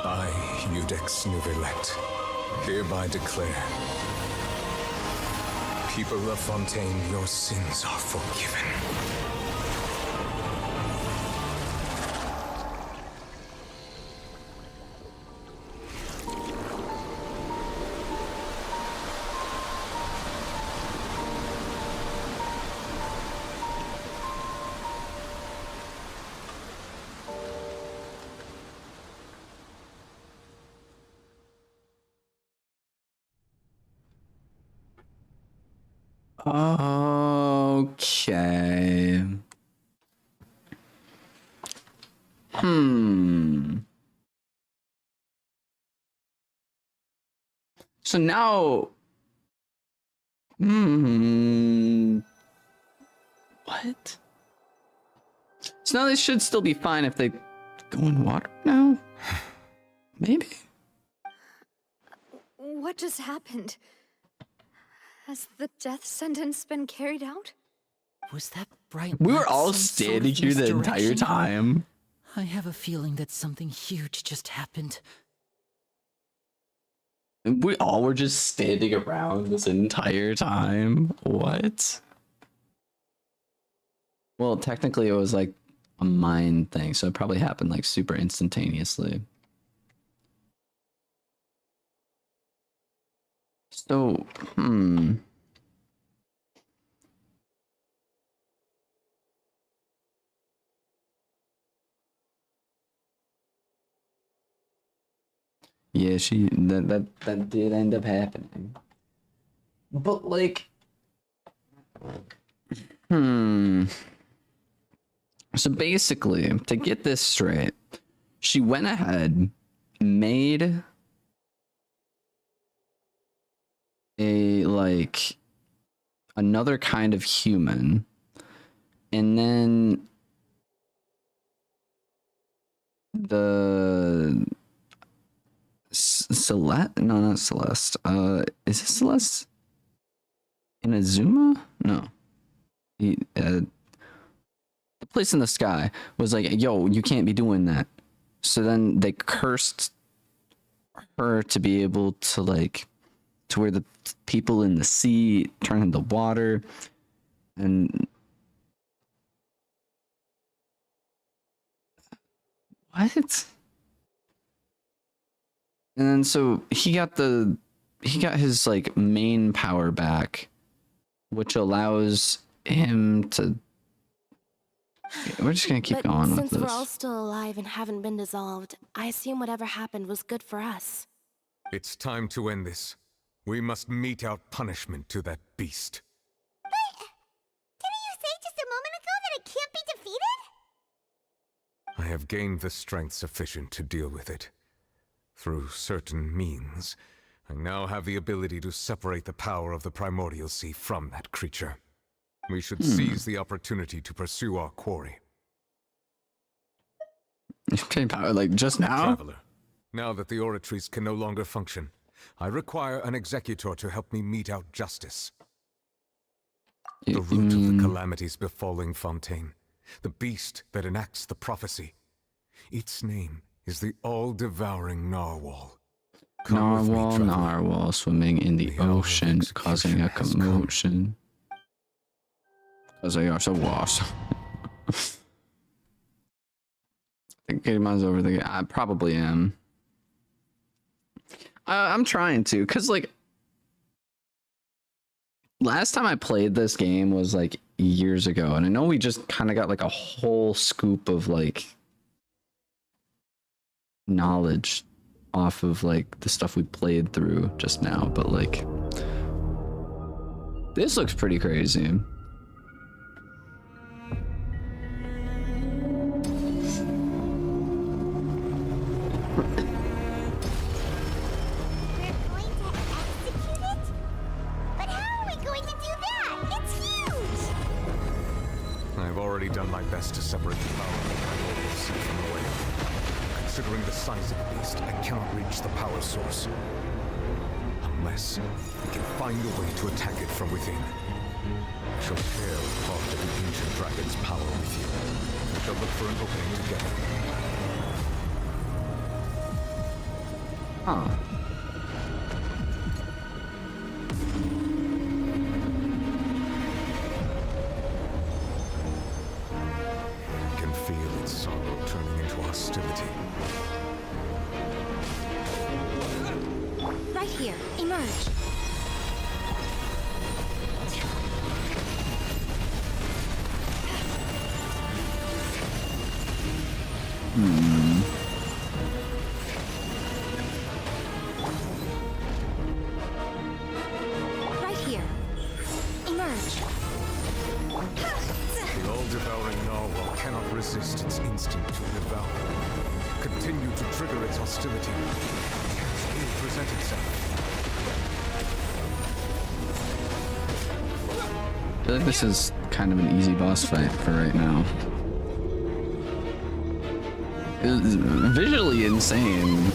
I, Iudex Neuvillette, hereby declare, people of Fontaine, your sins are forgiven. Okay. So now, what? So now they should still be fine if they go in water now? Maybe? What just happened? Has the death sentence been carried out? Was that bright We were light all some standing sort of here the entire misdirection? time. I have a feeling that something huge just happened. We all were just standing around this entire time. What? Well, technically it was like a mind thing, so it probably happened like super instantaneously. So, yeah, that did end up happening. But like, so basically, to get this straight, she went ahead, made a like another kind of human, and then the Celeste? No, not Celeste. Is it Celeste? Inazuma? No. The place in the sky was like, yo, you can't be doing that. So then they cursed her to be able to like, to where the people in the sea turn into water. And what? And then so he got his like main power back, which allows him to. We're just gonna keep going with Since we're this. all still alive and haven't been dissolved, I assume whatever happened was good for us. It's time to end this. We must mete out punishment to that beast. Didn't you say just a moment ago that it can't be defeated? I have gained the strength sufficient to deal with it. Through certain means, I now have the ability to separate the power of the Primordial Sea from that creature. We should seize the opportunity to pursue our quarry. Okay, power like just now? Traveler, now that the oratories can no longer function, I require an executor to help me mete out justice. The root of the calamities befalling Fontaine, the beast that enacts the prophecy. Its name is the all-devouring narwhal. Narwhal swimming in the ocean, causing a commotion. Because they are so washed. I think Gatemon's over the. I probably am. I'm trying to, cause like last time I played this game was like years ago, and I know we just kind of got like a whole scoop of like knowledge off of like the stuff we played through just now, but like this looks pretty crazy. Done my best to separate the power of the Primordial Sea from the whale. Considering the size of the beast, I cannot reach the power source. Unless we can find a way to attack it from within. I shall share part of the ancient dragon's power with you. We shall look for an opening together. Huh. Feel its sorrow turning into hostility. Right here, emerge. Right here, emerge. instinct to devour continue to trigger its hostility. It will present itself. I feel like this is kind of an easy boss fight for right now. It's visually insane.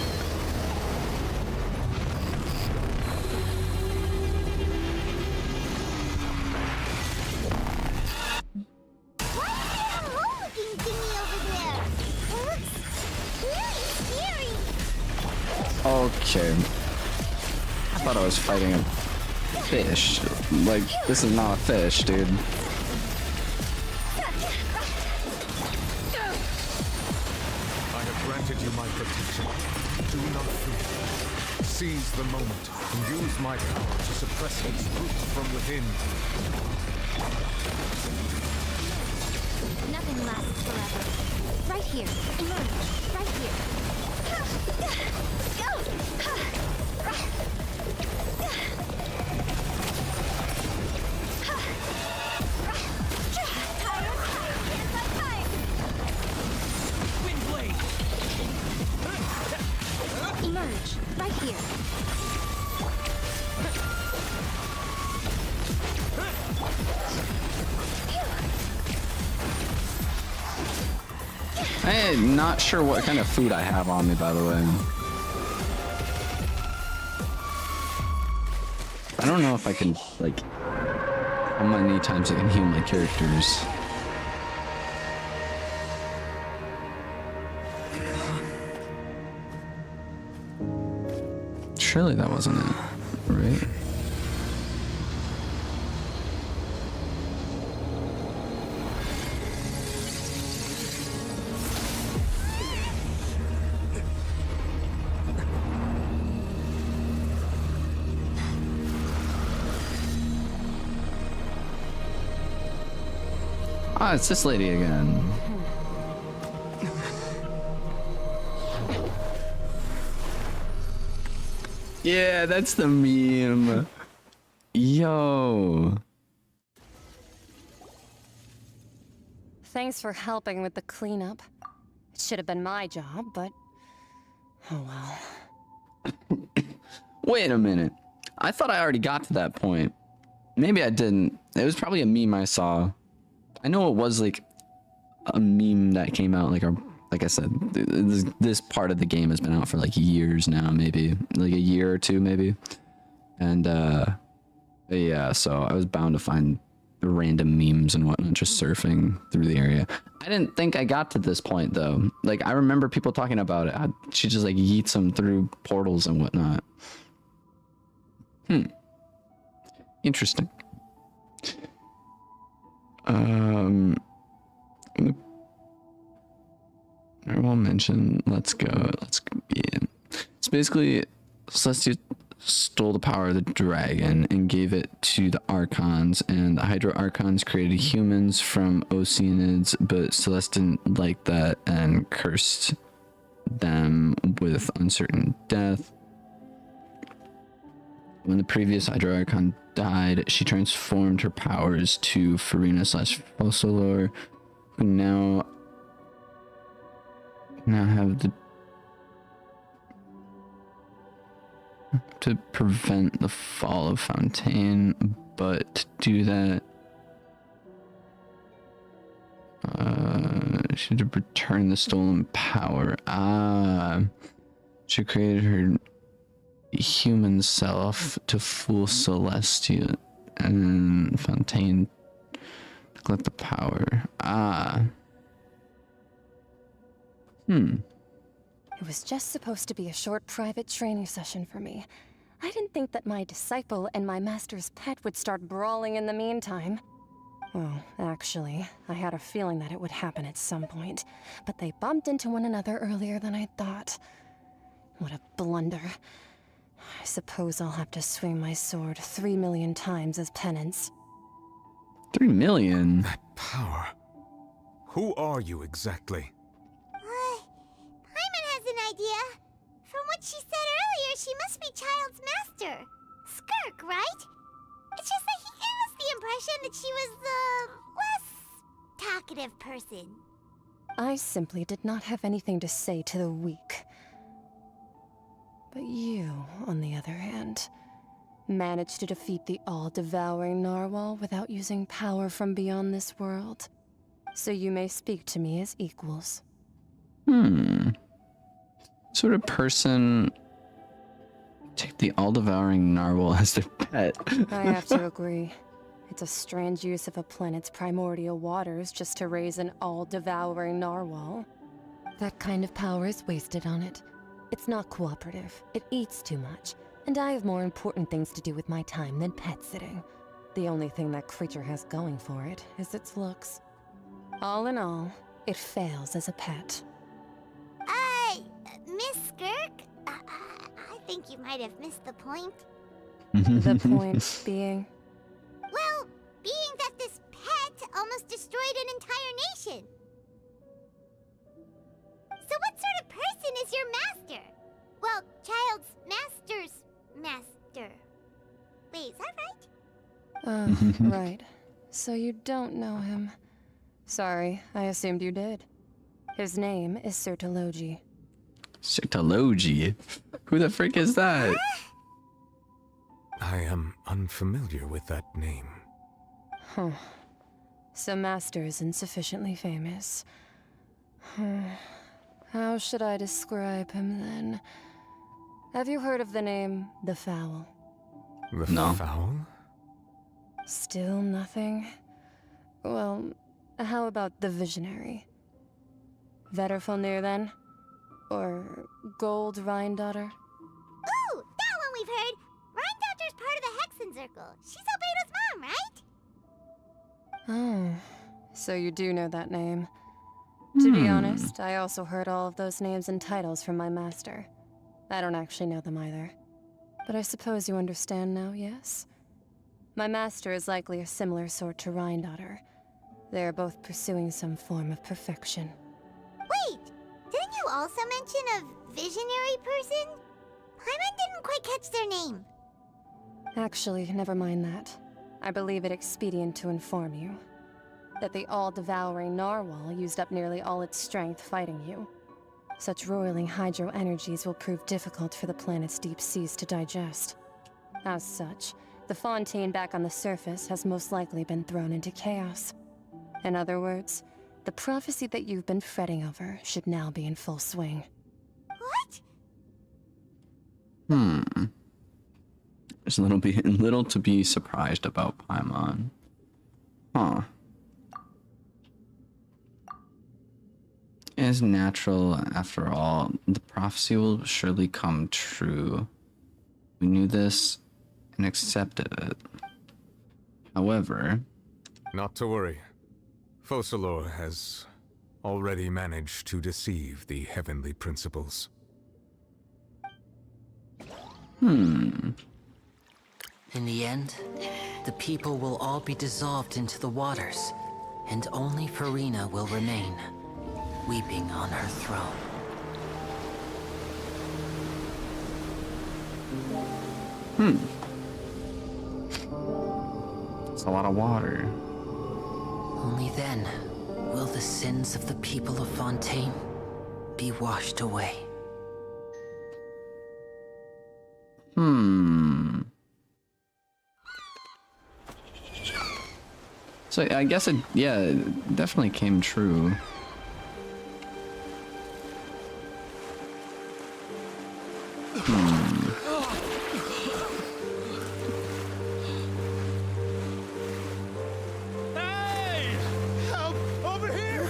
Okay. I thought I was fighting a fish. Like, this is not a fish, dude. I have granted you my protection. Do not fear. Seize the moment and use my power to suppress its roots from within. Nothing lasts forever. Right here. Emerge. Right here. Emerge. Right here. I'm not sure what kind of food I have on me, by the way. I don't know if I can, like, how many times I can heal my characters. Surely that wasn't it, right? Ah, it's this lady again. Yeah, that's the meme. Yo. Thanks for helping with the cleanup. It should have been my job, but oh well. Wait a minute. I thought I already got to that point. Maybe I didn't. It was probably a meme I saw. I know it was like a meme that came out like I said, this part of the game has been out for like years now, maybe like a year or two, maybe. And yeah, so I was bound to find random memes and whatnot just surfing through the area. I didn't think I got to this point though. Like I remember people talking about it. She just like yeets them through portals and whatnot. Interesting. I will mention, let's go, yeah. So basically, Celestia stole the power of the dragon and gave it to the Archons, and the Hydro Archons created humans from Oceanids, but Celeste didn't like that and cursed them with uncertain death. When the previous Hydro Archon died, she transformed her powers to Furina/Focalor, who now have to prevent the fall of Fontaine, but to do that, she had to return the stolen power. She created her human self to fool Celestia, and Fontaine collect the power. It was just supposed to be a short private training session for me. I didn't think that my disciple and my master's pet would start brawling in the meantime. Well, actually, I had a feeling that it would happen at some point, but they bumped into one another earlier than I thought. What a blunder. I suppose I'll have to swing my sword 3 million times as penance. 3 million? That power. Who are you exactly? Paimon has an idea. From what she said earlier, she must be Child's master. Skirk, right? It's just that he gives the impression that she was the less talkative person. I simply did not have anything to say to the weak. But you, on the other hand, managed to defeat the all-devouring narwhal without using power from beyond this world. So you may speak to me as equals. Sort of person take the all-devouring narwhal as their pet? I have to agree. It's a strange use of a planet's primordial waters just to raise an all-devouring narwhal. That kind of power is wasted on it. It's not cooperative. It eats too much. And I have more important things to do with my time than pet sitting. The only thing that creature has going for it is its looks. All in all, it fails as a pet. Miss Skirk? I think you might have missed the point. The point being? Well, being that this pet almost destroyed an entire nation. So what sort of person is your master? Well, child's master's master. Wait, is that right? Right. So you don't know him. Sorry, I assumed you did. His name is Sirtologi. Sirtologi? Who the frick is that? I am unfamiliar with that name. Huh. So Master isn't sufficiently famous. How should I describe him then? Have you heard of the name The Fowl? The Fowl? Still nothing? Well, how about the Visionary? Vetterfalnir then? Or Gold Rhindaughter? Ooh, that one we've heard! Rhindaughter's part of the Hexen Circle. She's Albedo's mom, right? Oh, so you do know that name. To be honest, I also heard all of those names and titles from my master. I don't actually know them either. But I suppose you understand now, yes? My master is likely a similar sort to Rhindaughter. They are both pursuing some form of perfection. Wait! Didn't you also mention a visionary person? Paimon didn't quite catch their name. Actually, never mind that. I believe it expedient to inform you that the all-devouring narwhal used up nearly all its strength fighting you. Such roiling hydro energies will prove difficult for the planet's deep seas to digest. As such, the Fontaine back on the surface has most likely been thrown into chaos. In other words, the prophecy that you've been fretting over should now be in full swing. What? There's little to be surprised about Paimon. Huh. It is natural, after all. The prophecy will surely come true. We knew this and accepted it. However... Not to worry. Focalors has already managed to deceive the heavenly principles. In the end, the people will all be dissolved into the waters, and only Furina will remain, weeping on her throne. It's a lot of water. Only then will the sins of the people of Fontaine be washed away. So I guess it definitely came true. Hey! Help! Over here!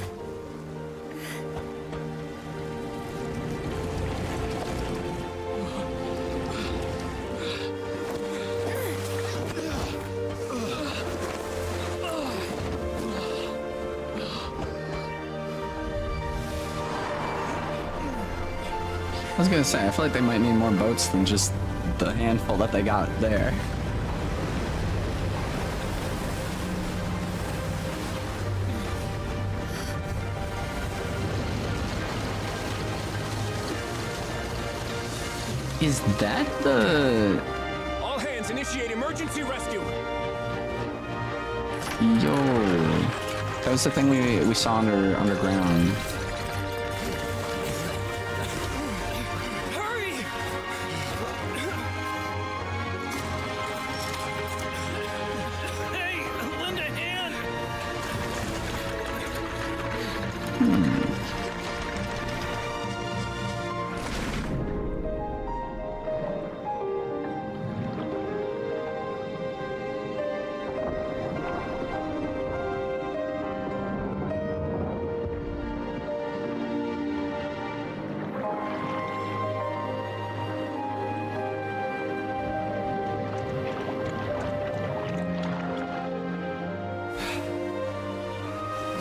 I was gonna say, I feel like they might need more boats than just the handful that they got there. Is that the... All hands initiate emergency rescue! Yo. That was the thing we saw underground.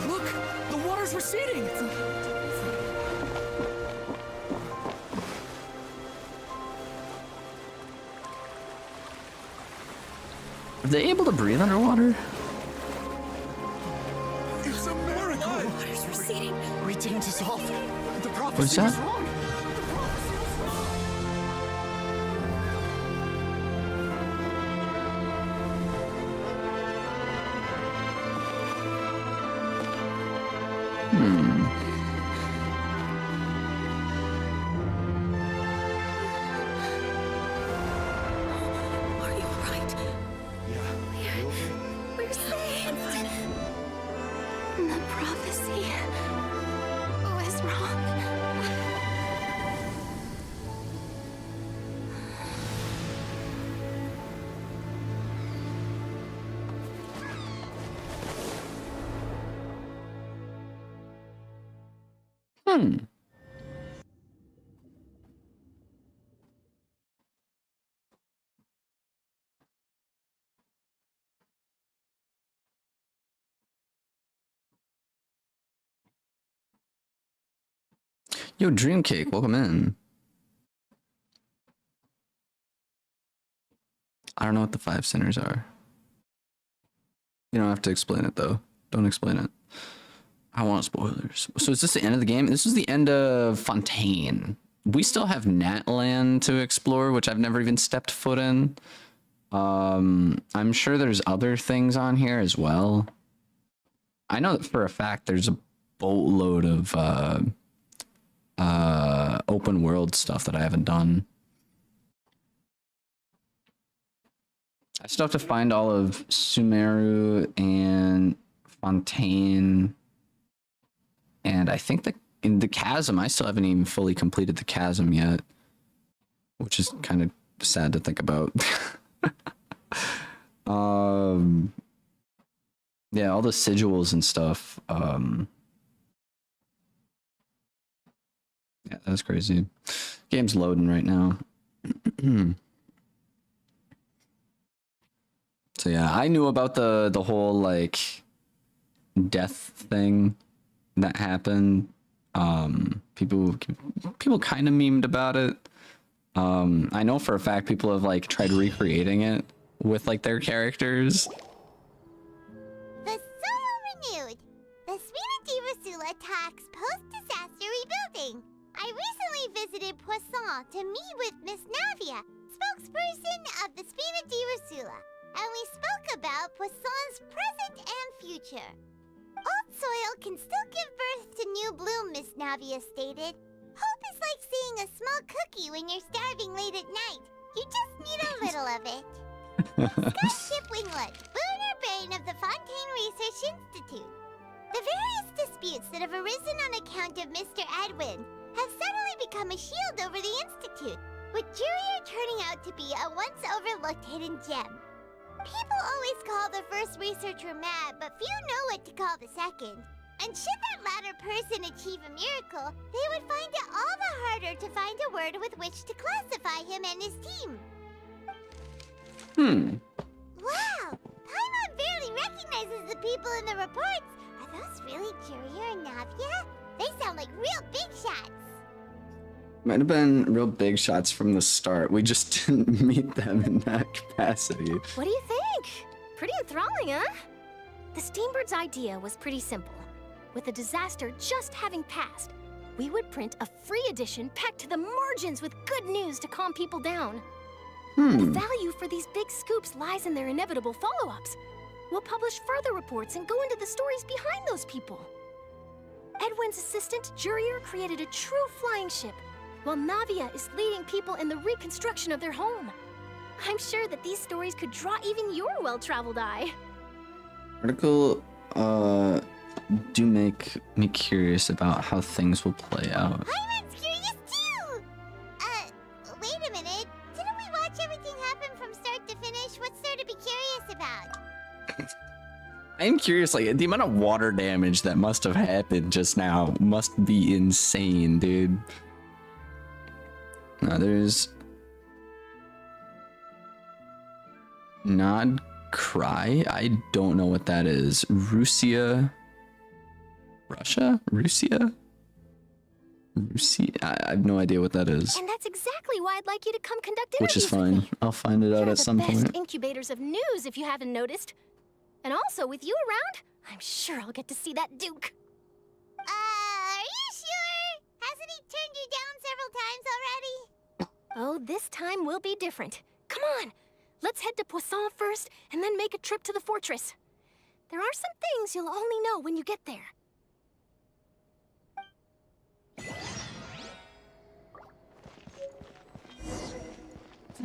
Look! The water's receding! Are they able to breathe underwater? It's a miracle! Water's receding. We didn't dissolve. The prophecy What's that? was wrong. Are you alright? We're safe. The prophecy was wrong. Yo, Dreamcake, welcome in. I don't know what the 5 sinners are. You don't have to explain it though. Don't explain it. I want spoilers. So is this the end of the game? This is the end of Fontaine. We still have Natland to explore, which I've never even stepped foot in. I'm sure there's other things on here as well. I know that for a fact there's a boatload of open world stuff that I haven't done. I still have to find all of Sumeru and Fontaine, and I think that in the chasm I still haven't even fully completed the chasm yet, which is kind of sad to think about. Yeah, all the sigils and stuff. Yeah, that's crazy. Game's loading right now. So yeah, I knew about the whole like death thing that happened. People kind of memed about it. I know for a fact people have like tried recreating it with like their characters. The soil renewed. The Spina di Rosula talks post-disaster rebuilding. I recently visited Poisson to meet with Miss Navia, spokesperson of the Spina di Rosula, and we spoke about Poisson's present and future. Old soil can still give birth to new bloom, Miss Navia stated. Hope is like seeing a small cookie when you're starving late at night. You just need a little of it. Skyship Winglet, Booner Bane of the Fontaine Research Institute. The various disputes that have arisen on account of Mr. Edwin have suddenly become a shield over the Institute, with Jurier turning out to be a once overlooked hidden gem. People always call the first researcher mad, but few know what to call the second. And should that latter person achieve a miracle, they would find it all the harder to find a word with which to classify him and his team. Wow! Paimon barely recognizes the people in the reports. Are those really Jurier and Navia? They sound like real big shots. Might have been real big shots from the start. We just didn't meet them in that capacity. What do you think? Pretty enthralling, huh? The Steambird's idea was pretty simple. With the disaster just having passed, we would print a free edition packed to the margins with good news to calm people down. The value for these big scoops lies in their inevitable follow-ups. We'll publish further reports and go into the stories behind those people. Edwin's assistant, Jurier, created a true flying ship, while Navia is leading people in the reconstruction of their home. I'm sure that these stories could draw even your well-traveled eye. Article do make me curious about how things will play out. Hyman's curious too! Wait a minute. Didn't we watch everything happen from start to finish? What's there to be curious about? I am curious, like, the amount of water damage that must have happened just now must be insane, dude. Now there's Nod Cry. I don't know what that is. Russia? Russia? I have no idea what that is. And that's exactly why I'd like you to come conduct Which is interviews with fine. me. I'll find it out You're at some the best point. incubators of news, if you haven't noticed. And also, with you around, I'm sure I'll get to see that Duke. Are you sure? Hasn't he turned you down several times already? Oh, this time will be different. Come on, let's head to Poisson first, and then make a trip to the fortress. There are some things you'll only know when you get there.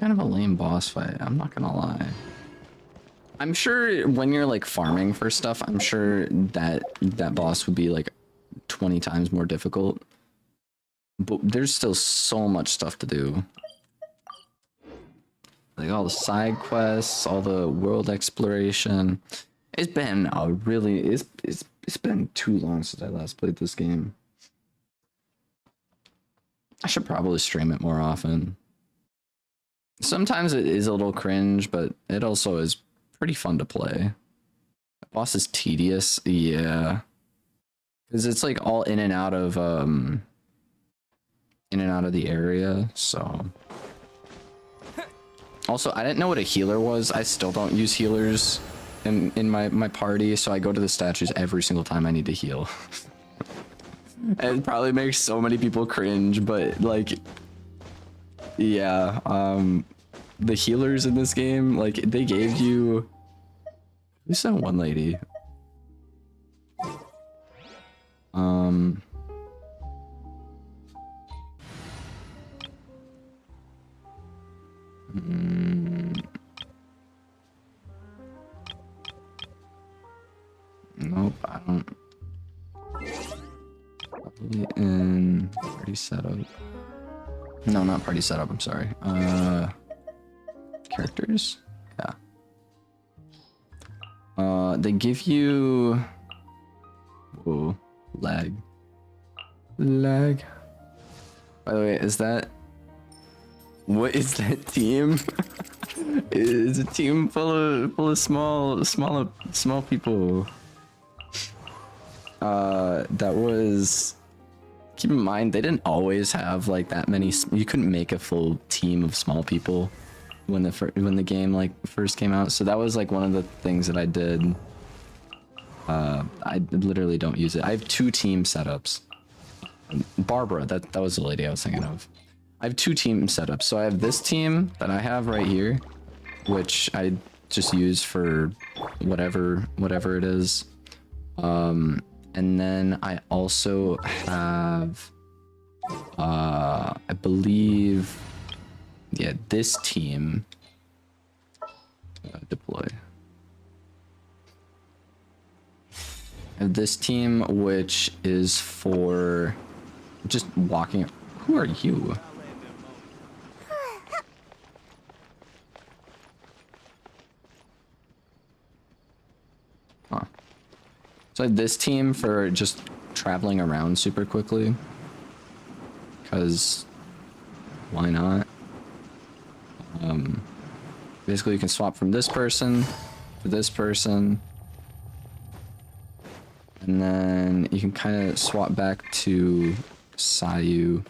Kind of a lame boss fight, I'm not gonna lie. I'm sure when you're like farming for stuff, I'm sure that that boss would be like 20 times more difficult. But there's still so much stuff to do. Like all the side quests, all the world exploration. It's been a really it's been too long since I last played this game. I should probably stream it more often. Sometimes it is a little cringe, but it also is pretty fun to play. The boss is tedious, yeah. Because it's like all in and out of the area, so. Also, I didn't know what a healer was. I still don't use healers in my party, so I go to the statues every single time I need to heal. It probably makes so many people cringe, but like, yeah, the healers in this game, like they gave you, who's that one lady? Nope, I don't. Probably in party setup. No, not party setup, I'm sorry. Characters? Yeah. They give you... Whoa, lag. Lag. By the way, is that... What is that team? It's a team full of small people. That was... Keep in mind, they didn't always have like that many. You couldn't make a full team of small people when the game like first came out. So that was like one of the things that I did. I literally don't use it. I have 2 team setups. Barbara, that was the lady I was thinking of. I have 2 team setups. So I have this team that I have right here, which I just use for whatever it is. And then I also have, I believe, yeah, this team. Deploy. I have this team, which is for just walking. Who are you? Huh. So I have this team for just traveling around super quickly. Because why not? Basically you can swap from this person to this person. And then you can kind of swap back to Sayu.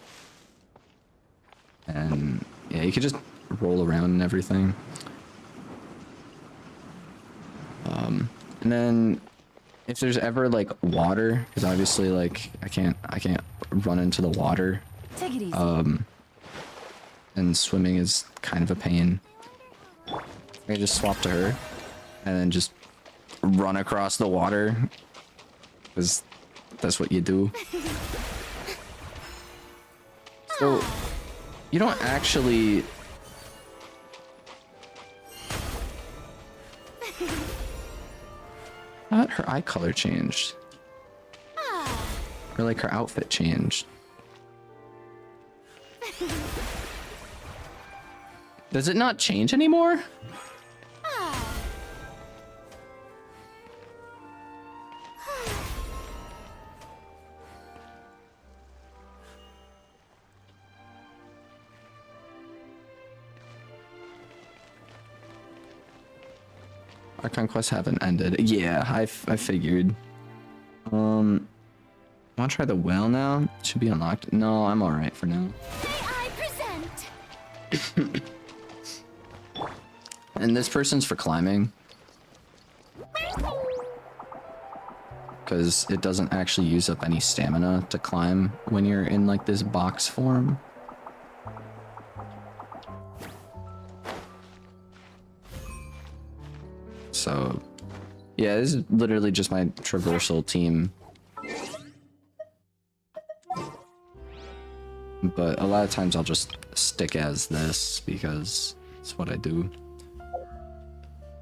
And yeah, you can just roll around and everything. And then if there's ever like water, because obviously like I can't run into the water. Take it easy. And swimming is kind of a pain. I can just swap to her and then just run across the water, because that's what you do. So you don't actually. I thought her eye color changed. Or like her outfit changed. Does it not change anymore? Our conquests haven't ended. Yeah, I figured. Want to try the whale now? Should be unlocked. No, I'm all right for now. And this person's for climbing, because it doesn't actually use up any stamina to climb when you're in like this box form. So yeah, this is literally just my traversal team. But a lot of times I'll just stick as this because it's what I do.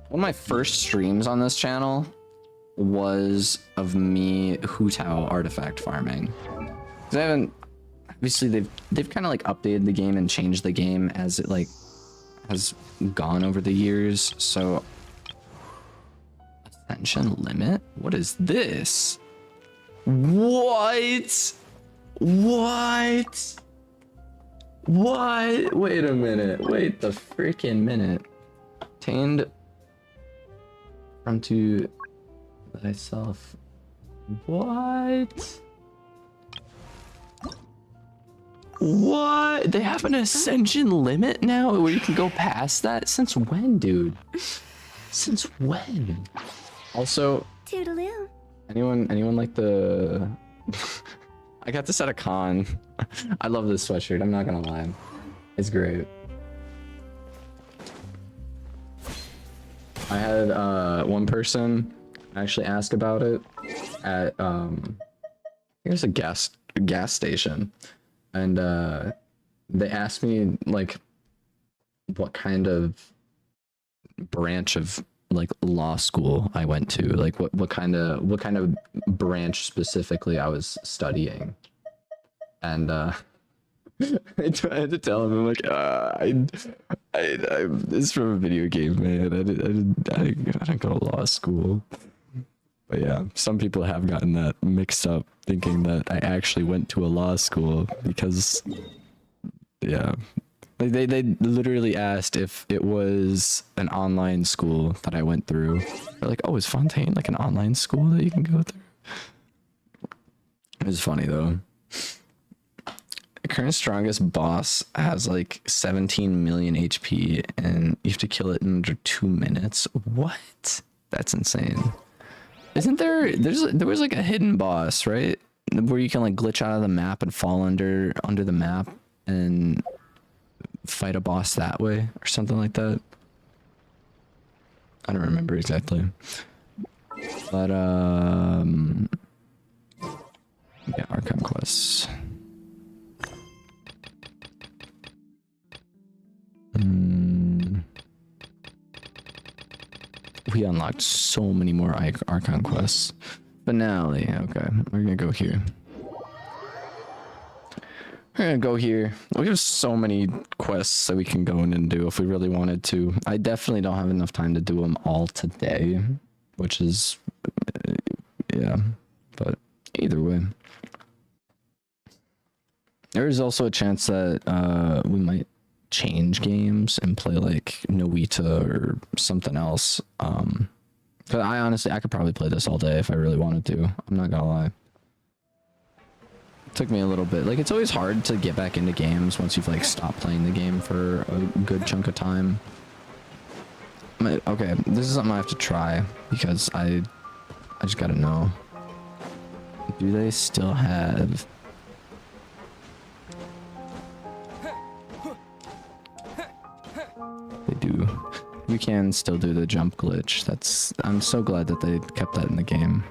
One of my first streams on this channel was of me Hu Tao artifact farming. 'Cause I haven't, obviously they've kind of like updated the game and changed the game as it like has gone over the years. So Ascension limit? What is this? What? What? What? Wait a minute. Wait the freaking minute. Obtained unto thyself. What? What? They have an ascension limit now where you can go past that? Since when, dude? Since when? Also, Toodaloo. anyone like the I got this at a con. I love this sweatshirt, I'm not gonna lie. It's great. I had one person actually ask about it at here's a gas station, and they asked me like what kind of branch of like law school I went to, like what kind of branch specifically I was studying, and I had to tell him, I'm like, this is from a video game, man. I didn't go to law school. But yeah, some people have gotten that mixed up, thinking that I actually went to a law school because, yeah. Like they literally asked if it was an online school that I went through. They're like, oh, is Fontaine like an online school that you can go through? It was funny though. The current strongest boss has like 17 million HP and you have to kill it in under 2 minutes. What? That's insane. Isn't there was like a hidden boss, right? Where you can like glitch out of the map and fall under the map and fight a boss that way or something like that. I don't remember exactly. But yeah, Archon quests. We unlocked so many more Archon quests. Finale, okay, we're gonna go here. We're gonna go here. We have so many quests that we can go in and do if we really wanted to. I definitely don't have enough time to do them all today, which is, yeah, but either way. There is also a chance that we might change games and play like Noita or something else. But I could probably play this all day if I really wanted to. I'm not gonna lie. It took me a little bit. Like, it's always hard to get back into games once you've like stopped playing the game for a good chunk of time. Okay, this is something I have to try because I just gotta know. Do they still have... They do. We can still do the jump glitch. I'm so glad that they kept that in the game.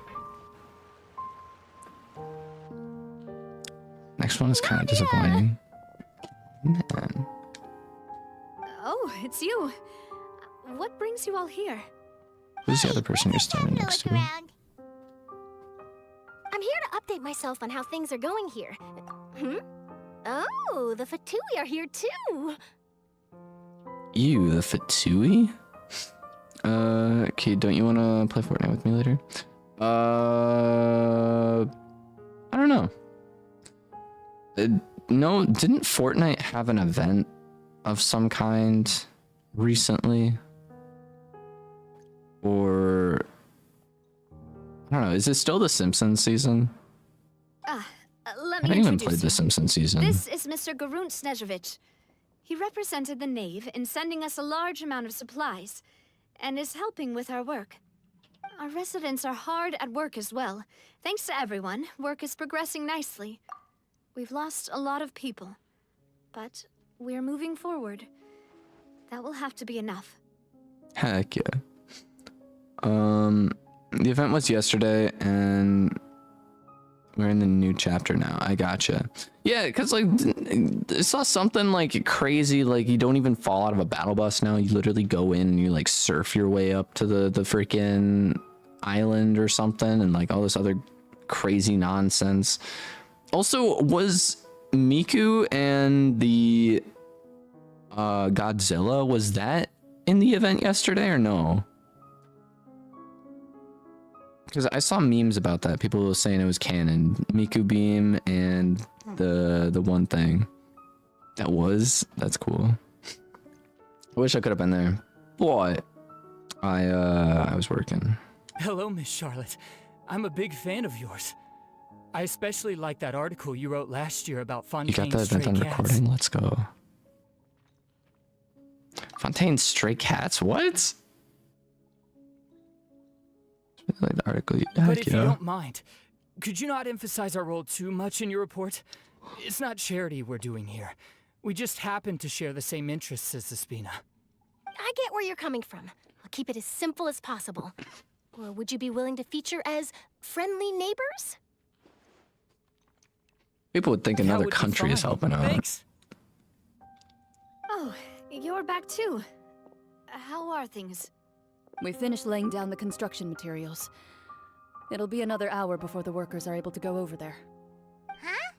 Next one is kind of disappointing. Man. Oh, it's you. What brings you all here? Who's the other person you're standing next to? I'm here to update myself on how things are going here. Oh, the Fatui are here too. You, the Fatui? Okay, don't you want to play Fortnite with me later? I don't know. No, didn't Fortnite have an event of some kind recently? Or I don't know, is it still the Simpsons season? Let I me haven't even introduce played you. the Simpsons season. This is Mr. Garunt Snežević. He represented the Knave in sending us a large amount of supplies, and is helping with our work. Our residents are hard at work as well. Thanks to everyone, work is progressing nicely. We've lost a lot of people, but we're moving forward. That will have to be enough. Heck yeah. The event was yesterday, and we're in the new chapter now. I gotcha. Yeah, because like I saw something like crazy, like you don't even fall out of a battle bus now. You literally go in and you like surf your way up to the freaking island or something, and like all this other crazy nonsense. Also, was Miku and the Godzilla, was that in the event yesterday or no? Because I saw memes about that. People were saying it was canon. Miku Beam and the one thing. That's cool. I wish I could have been there, but I was working. Hello, Miss Charlotte. I'm a big fan of yours. I especially like that article you wrote last year about You got the Fontaine's stray event on cats. recording? Let's go. Fontaine's Stray Cats? What? Like the article. But if you don't mind, could you not emphasize our role too much in your report? It's not charity we're doing here. We just happen to share the same interests as the Spina. I get where you're coming from. I'll keep it as simple as possible. Or would you be willing to feature as friendly neighbors? People would think another country is helping out. Thanks. Oh, you're back too. How are things? We finished laying down the construction materials. It'll be another hour before the workers are able to go over there. Huh?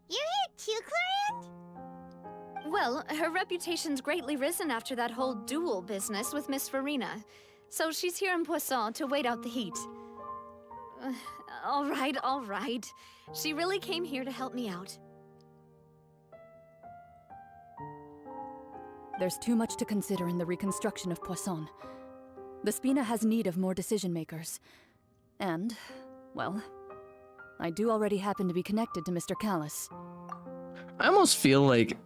You're here too, Clorinde? Well, her reputation's greatly risen after that whole duel business with Miss Farina. So she's here in Poisson to wait out the heat. All right. She really came here to help me out. There's too much to consider in the reconstruction of Poisson. The Spina has need of more decision makers. And, well, I do already happen to be connected to Mr. Callis. I almost feel like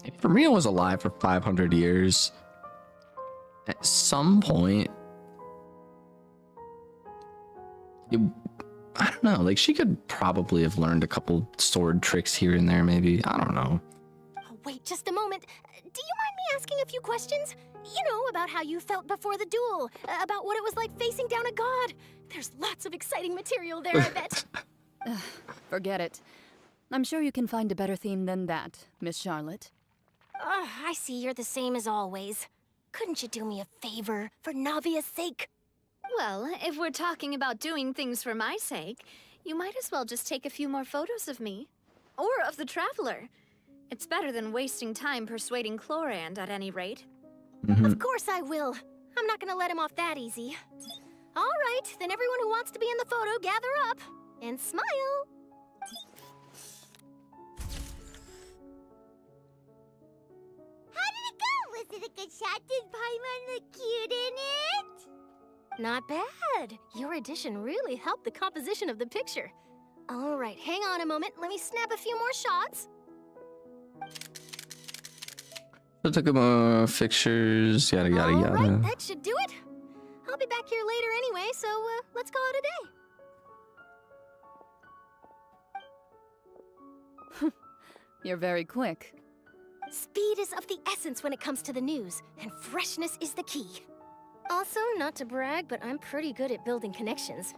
if Farina was alive for 500 years, at some point, I don't know, like she could probably have learned a couple sword tricks here and there, maybe. I don't know. Oh, wait just a moment. Do you mind me asking a few questions? You know, about how you felt before the duel, about what it was like facing down a god. There's lots of exciting material there, I bet. Forget it. I'm sure you can find a better theme than that, Miss Charlotte. I see you're the same as always. Couldn't you do me a favor, for Navia's sake? Well, if we're talking about doing things for my sake, you might as well just take a few more photos of me. Or of the Traveler. It's better than wasting time persuading Clorinde, at any rate. Of course I will. I'm not gonna let him off that easy. All right, then everyone who wants to be in the photo, gather up. And smile. How did it go? Was it a good shot? Did Paimon look cute in it? Not bad. Your addition really helped the composition of the picture. All right, hang on a moment. Let me snap a few more shots. So took more fixtures, yada yada yada. All right, that should do it. I'll be back here later anyway, so let's call it a day. You're very quick. Speed is of the essence when it comes to the news, and freshness is the key. Also, not to brag, but I'm pretty good at building connections.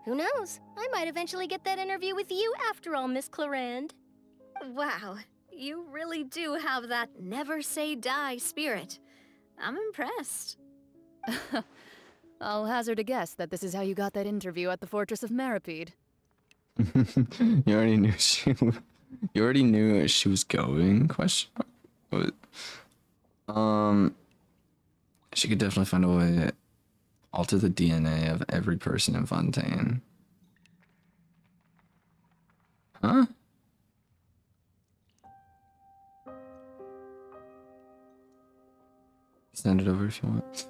Who knows? I might eventually get that interview with you after all, Miss Clarand. Wow, you really do have that never say die spirit. I'm impressed. I'll hazard a guess that this is how you got that interview at the Fortress of Meripede. You already knew you already knew she was going? Question. She could definitely find a way to alter the DNA of every person in Fontaine. Huh? Send it over if you want.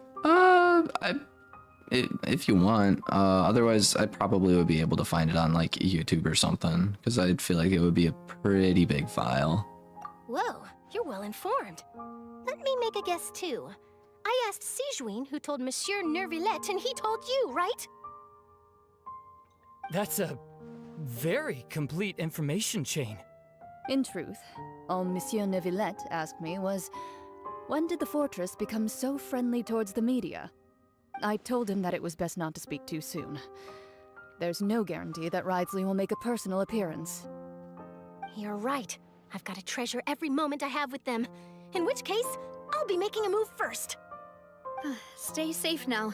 If you want. Otherwise, I probably would be able to find it on like YouTube or something, because I'd feel like it would be a pretty big file. Whoa, you're well informed. Let me make a guess too. I asked Sijuin, who told Monsieur Nervillette, and he told you, right? That's a very complete information chain. In truth, all Monsieur Neuvillette asked me was, when did the Fortress become so friendly towards the media? I told him that it was best not to speak too soon. There's no guarantee that Wriothesley will make a personal appearance. You're right. I've got to treasure every moment I have with them. In which case, I'll be making a move first. Stay safe now,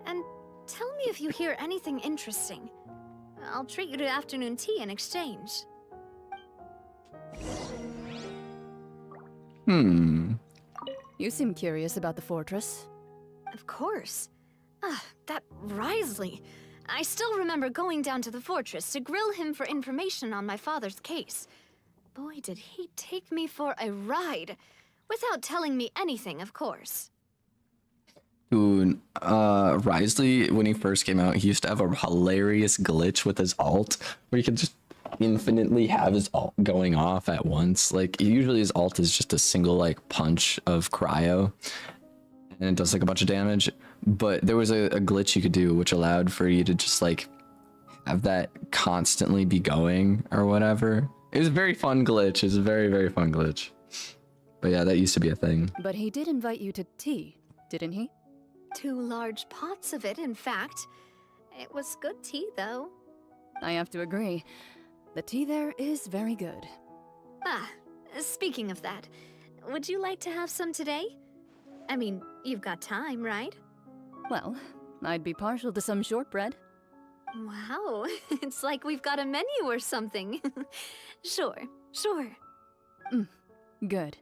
and tell me if you hear anything interesting. I'll treat you to afternoon tea in exchange. You seem curious about the Fortress. Of course. That Wriothesley. I still remember going down to the Fortress to grill him for information on my father's case. Boy, did he take me for a ride. Without telling me anything, of course. Dude, Wriothesley, when he first came out, he used to have a hilarious glitch with his alt, where he could just infinitely have his alt going off at once. Like, usually his alt is just a single, like, punch of cryo, and it does, like, a bunch of damage. But there was a glitch you could do, which allowed for you to just, like, have that constantly be going, or whatever. It was a very fun glitch. It was a very, very fun glitch. But yeah, that used to be a thing. But he did invite you to tea, didn't he? 2 large pots of it, in fact. It was good tea, though. I have to agree. The tea there is very good. Speaking of that, would you like to have some today? I mean, you've got time, right? Well, I'd be partial to some shortbread. Wow, it's like we've got a menu or something. Sure. Good.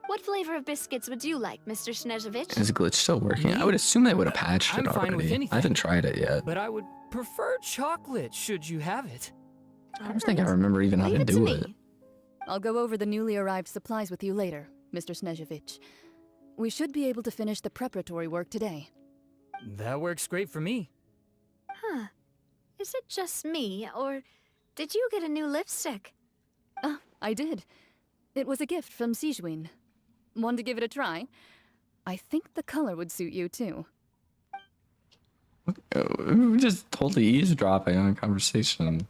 What flavor of biscuits would you like, Mr. Snezhovich? Is the glitch still working? I would assume they would have patched it I'm fine with already. anything, I haven't tried it yet. But I would prefer chocolate, should you have it. I don't think I remember even how to do it. I'll go over the newly arrived supplies with you later, Mr. Snezhovich. We should be able to finish the preparatory work today. That works great for me. Huh. Is it just me, or did you get a new lipstick? I did. It was a gift from Sijuin. Want to give it a try? I think the color would suit you, too. We're just totally eavesdropping on a conversation.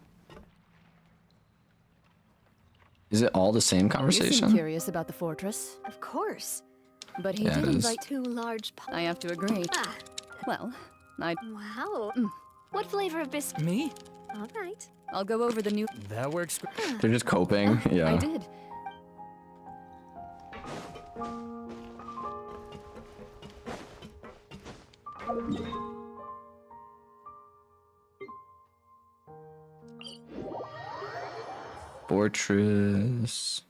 Is it all the same You conversation? seem curious about the Fortress. Of course. But he Yeah, did it is. invite 2 large pots. I have to agree. Well, Wow. What flavor of biscuit? Me? All right. I'll go over the new... That works great. They're just coping. Yeah. I did. Fortress.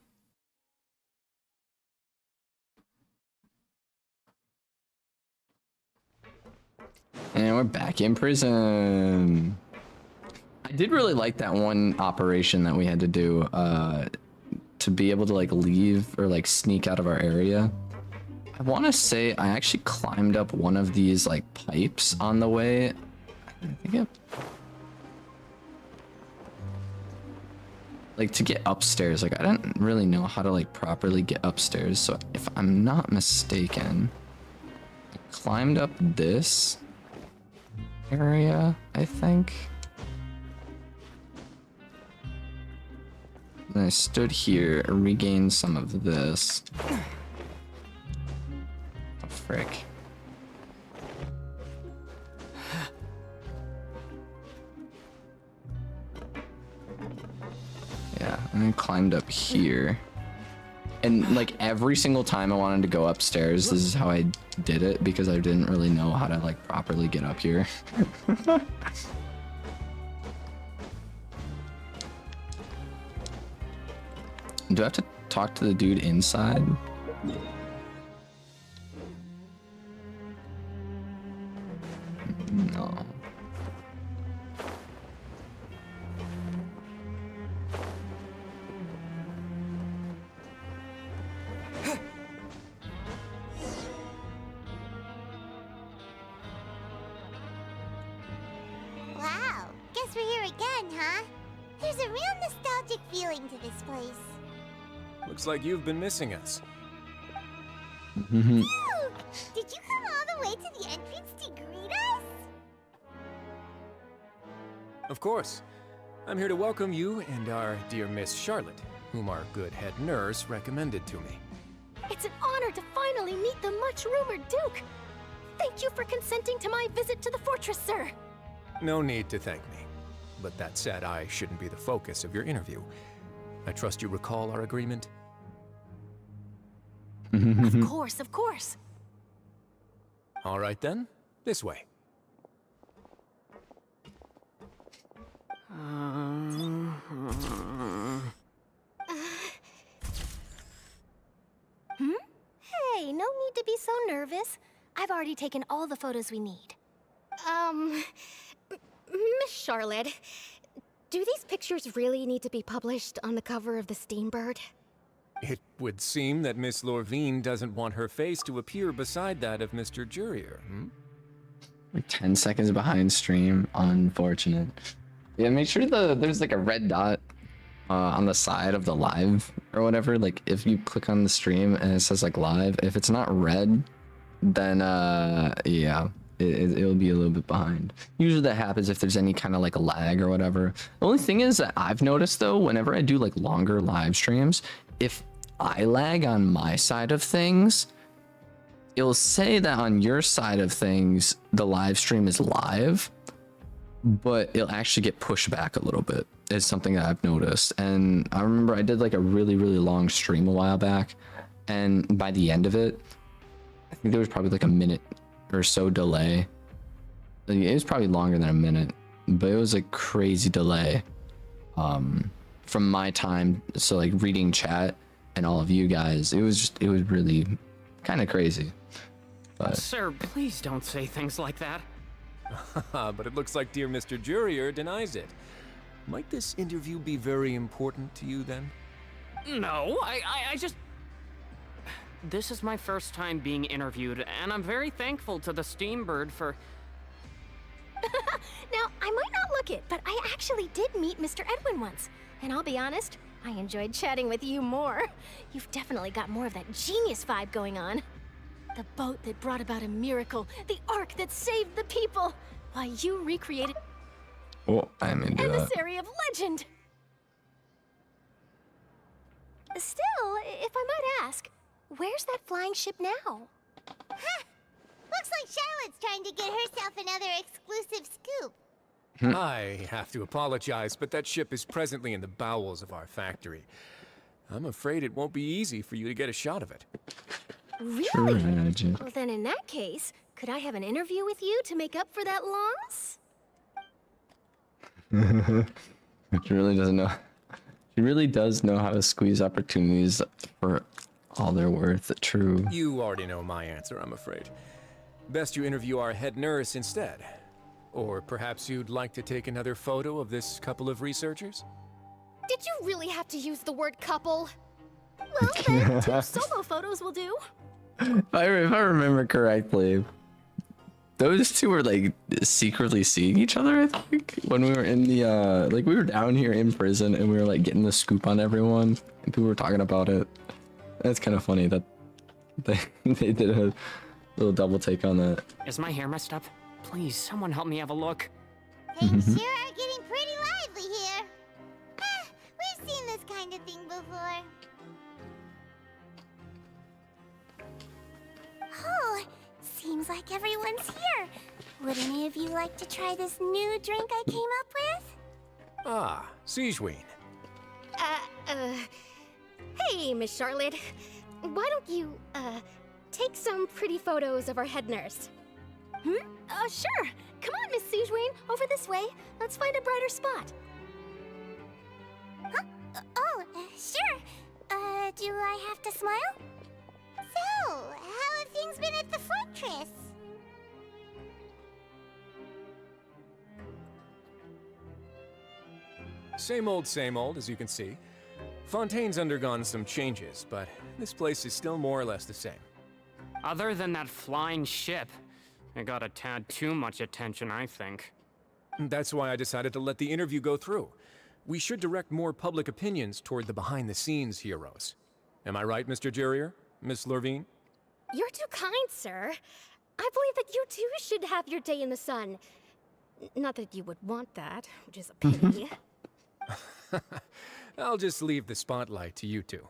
And we're back in prison. I did really like that one operation that we had to do to be able to like leave or like sneak out of our area. I want to say I actually climbed up one of these like pipes on the way. I think it... Like to get upstairs, like I didn't really know how to like properly get upstairs. So if I'm not mistaken, I climbed up this area, I think. Then I stood here, regained some of this. Oh, frick. Yeah, and then climbed up here. And like every single time I wanted to go upstairs, this is how I did it because I didn't really know how to like properly get up here. Do I have to talk to the dude inside? No. Wow, guess we're here again, huh? There's a real nostalgic feeling to this place. Looks like you've been missing us. Phew! Did you come all the way to the entrance to greet us? Of course. I'm here to welcome you and our dear Miss Charlotte, whom our good head nurse recommended to me. It's an honor to finally meet the much-rumored Duke. Thank you for consenting to my visit to the fortress, sir. No need to thank me. But that said, I shouldn't be the focus of your interview. I trust you recall our agreement? Of course, of course. All right then, this way. Hey, no need to be so nervous. I've already taken all the photos we need. Miss Charlotte, do these pictures really need to be published on the cover of the Steambird? It would seem that Miss Lorvine doesn't want her face to appear beside that of Mr. Jurier, hmm? Like 10 seconds behind stream. Unfortunate. Yeah, make sure there's like a red dot on the side of the live or whatever. Like if you click on the stream and it says like live, if it's not red, then yeah, it'll be a little bit behind. Usually that happens if there's any kind of like a lag or whatever. The only thing is that I've noticed though, whenever I do like longer live streams, if I lag on my side of things, it'll say that on your side of things, the live stream is live, but it'll actually get pushed back a little bit. Is something that I've noticed. And I remember I did like a really, really long stream a while back, and by the end of it, I think there was probably like a minute or so delay. It was probably longer than a minute, but it was a crazy delay from my time. So like reading chat and all of you guys, it was really kind of crazy. But Sir, please don't say things like that. But it looks like dear Mr. Jurier denies it. Might this interview be very important to you then? No, I just... This is my first time being interviewed, and I'm very thankful to the Steambird for... Now, I might not look it, but I actually did meet Mr. Edwin once. And I'll be honest, I enjoyed chatting with you more. You've definitely got more of that genius vibe going on. The boat that brought about a miracle, the ark that saved the people. Why, you recreated... Oh, I'm into that. Emissary of legend! Still, if I might ask, where's that flying ship now? Huh! Looks like Charlotte's trying to get herself another exclusive scoop. I have to apologize, but that ship is presently in the bowels of our factory. I'm afraid it won't be easy for you to get a shot of it. Really? Well, then in that case, could I have an interview with you to make up for that loss? She really doesn't know. She really does know how to squeeze opportunities for all they're worth. True. You already know my answer, I'm afraid. Best you interview our head nurse instead. Or perhaps you'd like to take another photo of this couple of researchers? Did you really have to use the word couple? Well, then, 2 solo photos will do. If I remember correctly, those two were like secretly seeing each other, I think, when we were in the like we were down here in prison and we were like getting the scoop on everyone and people were talking about it. That's kind of funny that they did a little double take on that. Is my hair messed up? Please, someone help me have a look. Things sure are getting pretty lively here. We've seen this kind kind of thing before. Oh, seems like everyone's here. Would any of you like to try this new drink I came up with? Ah, Sigewinne. Hey, Miss Charlotte. Why don't you, take some pretty photos of our head nurse? Sure. Come on, Miss Sigewinne. Over this way. Let's find a brighter spot. Huh? Sure. Do I have to smile? So, how have things been at the fortress? Same old, as you can see. Fontaine's undergone some changes, but this place is still more or less the same. Other than that flying ship, it got a tad too much attention, I think. That's why I decided to let the interview go through. We should direct more public opinions toward the behind-the-scenes heroes. Am I right, Mr. Jurrier? Miss Lurvine? You're too kind, sir. I believe that you too should have your day in the sun. Not that you would want that, which is a pity. I'll just leave the spotlight to you two.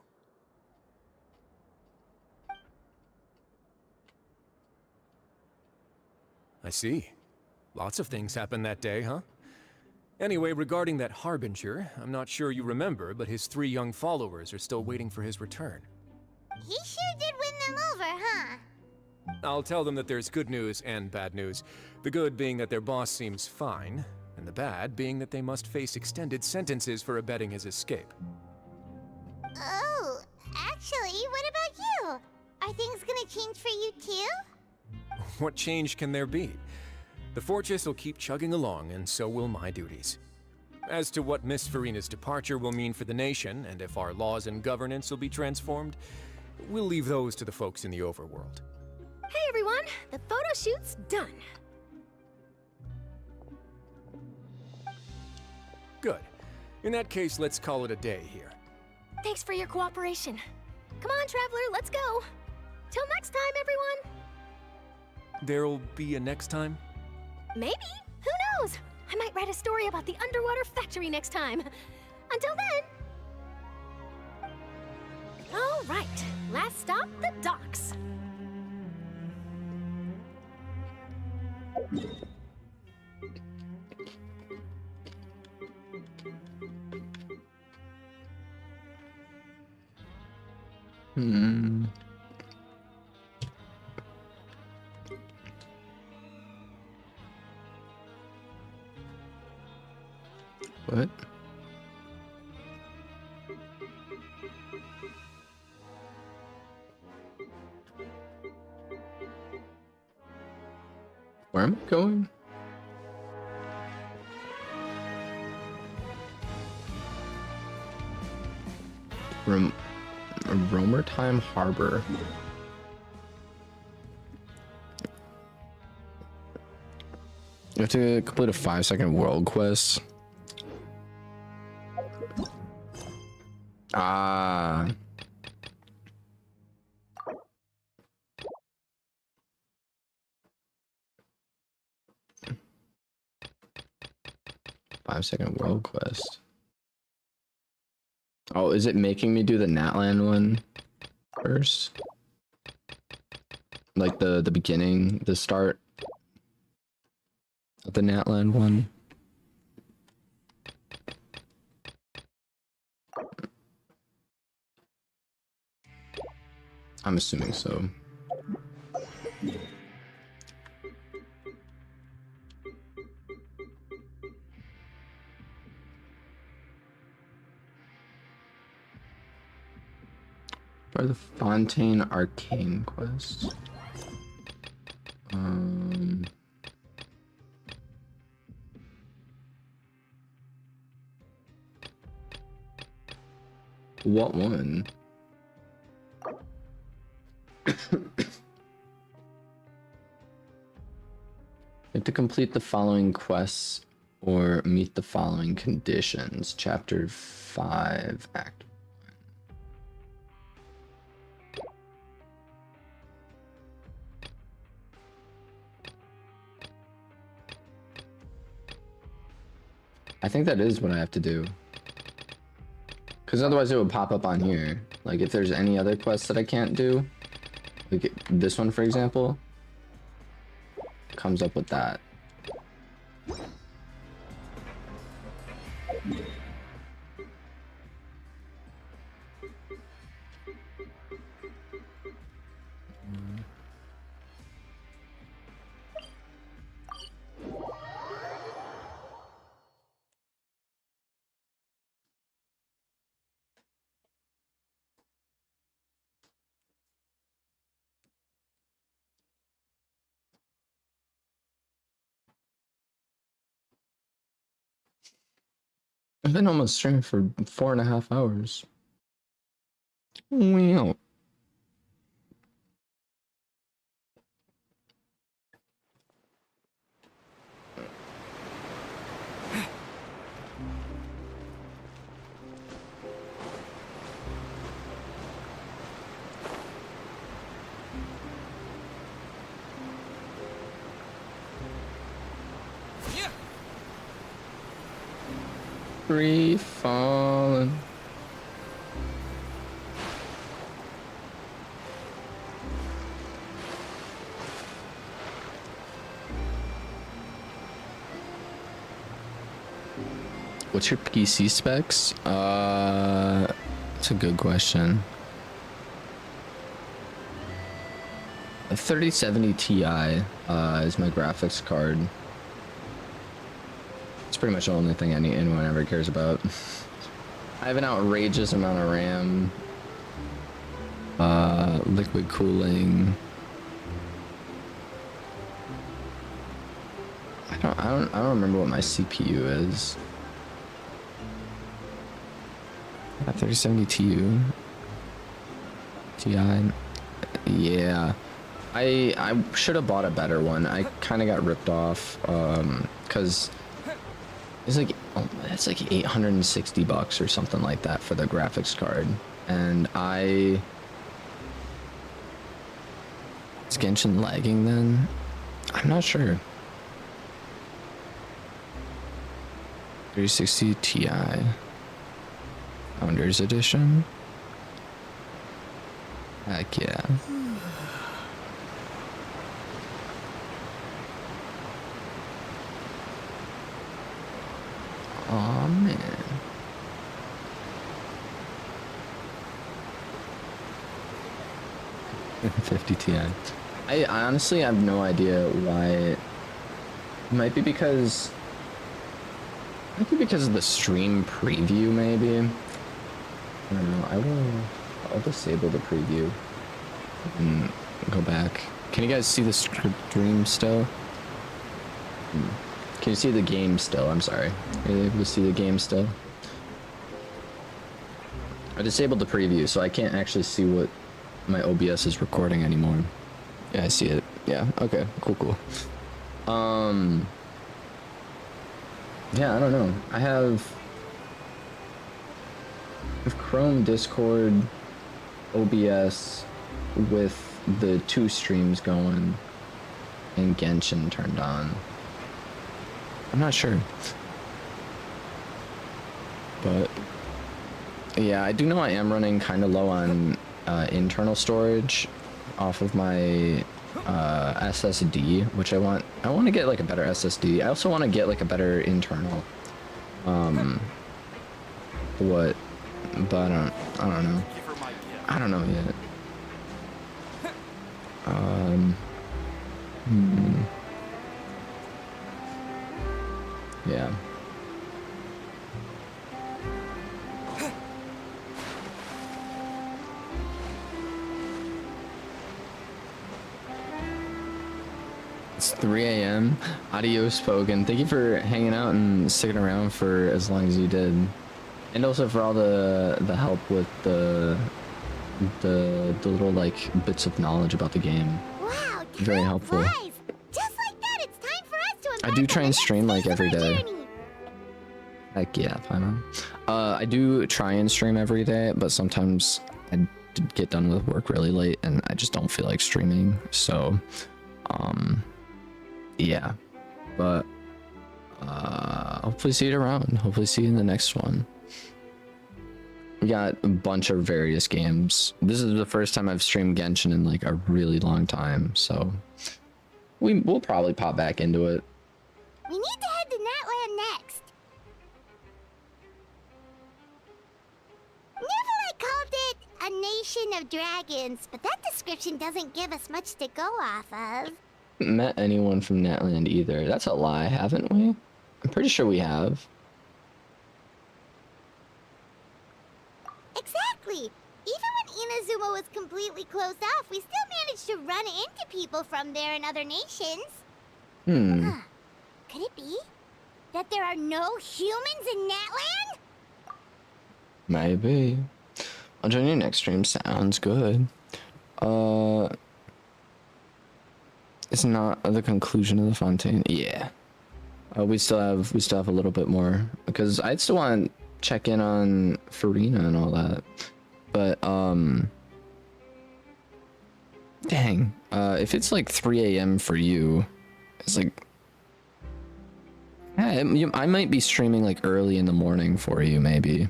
I see. Lots of things happened that day, huh? Anyway, regarding that Harbinger, I'm not sure you remember, but his 3 young followers are still waiting for his return. He sure did win them over, huh? I'll tell them that there's good news and bad news. The good being that their boss seems fine, and the bad being that they must face extended sentences for abetting his escape. Oh, actually, what about you? Are things gonna change for you too? What change can there be? The fortress will keep chugging along, and so will my duties. As to what Miss Furina's departure will mean for the nation, and if our laws and governance will be transformed, we'll leave those to the folks in the overworld. Hey everyone, the photo shoot's done. Good. In that case, let's call it a day here. Thanks for your cooperation. Come on, Traveler, let's go. Till next time, everyone. There'll be a next time? Maybe. Who knows? I might write a story about the underwater factory next time. Until then. All right. Last stop, the docks. What? Where am I going? Romertime Harbor. You have to complete a 5-second world quest. Ah. Five-second world quest. Oh, is it making me do the Natlan one first? Like the beginning, the start of the Natlan one? I'm assuming so. For the Fontaine Arcane quest. What one? You have to complete the following quests or meet the following conditions. Chapter 5, Act 1. I think that is what I have to do. Because otherwise it would pop up on here. Like if there's any other quests that I can't do, like this one for example, comes up with that. I've been almost streaming for 4.5 hours. Wow. Free falling. What's your PC specs? That's a good question. A 3070 Ti is my graphics card. It's pretty much the only thing anyone ever cares about. I have an outrageous amount of RAM. Liquid cooling. I don't remember what my CPU is. A 3070 Ti. Yeah. I should have bought a better one. I kind of got ripped off because it's like $860 or something like that for the graphics card, and is Genshin lagging then? I'm not sure. 3060 Ti Founders Edition. Heck yeah. Aw, man. $50 Ti. I honestly have no idea why. It might be because of the stream preview, maybe. I don't know. I'll disable the preview and go back. Can you guys see the stream still? Can you see the game still? I'm sorry. Are you able to see the game still? I disabled the preview, so I can't actually see what my OBS is recording anymore. Yeah, I see it. Yeah, okay, cool. Yeah, I don't know. I have Chrome, Discord, OBS with the 2 streams going and Genshin turned on. I'm not sure. But yeah, I do know I am running kind of low on internal storage off of my SSD, which I want to get like a better SSD. I also want to get like a better internal but I don't know. I don't know yet. Yeah. It's 3 a.m. Adios, Pogan. Thank you for hanging out and sticking around for as long as you did, and also for all the help with the little like bits of knowledge about the game. Wow, very helpful. Just like that, it's time for us to I do try and stream like every day. Heck yeah, Paimon. I do try and stream every day, but sometimes I get done with work really late and I just don't feel like streaming. So, yeah. But hopefully see it around. Hopefully see you in the next one. We got a bunch of various games. This is the first time I've streamed Genshin in like a really long time, so we'll probably pop back into it. We need to head to Natlan next. Neverlight called it a nation of dragons, but that description doesn't give us much to go off of. Met anyone from Natland either. That's a lie, haven't we? I'm pretty sure we have. Exactly. Even when Inazuma was completely closed off, we still managed to run into people from there in other nations. Could it be that there are no humans in Natlan? Maybe. I'll join your next stream. Sounds good. It's not the conclusion of the Fontaine. Yeah. We still have a little bit more because I'd still want to check in on Furina and all that. But dang. If it's like 3 a.m. for you, it's like I might be streaming like early in the morning for you, maybe.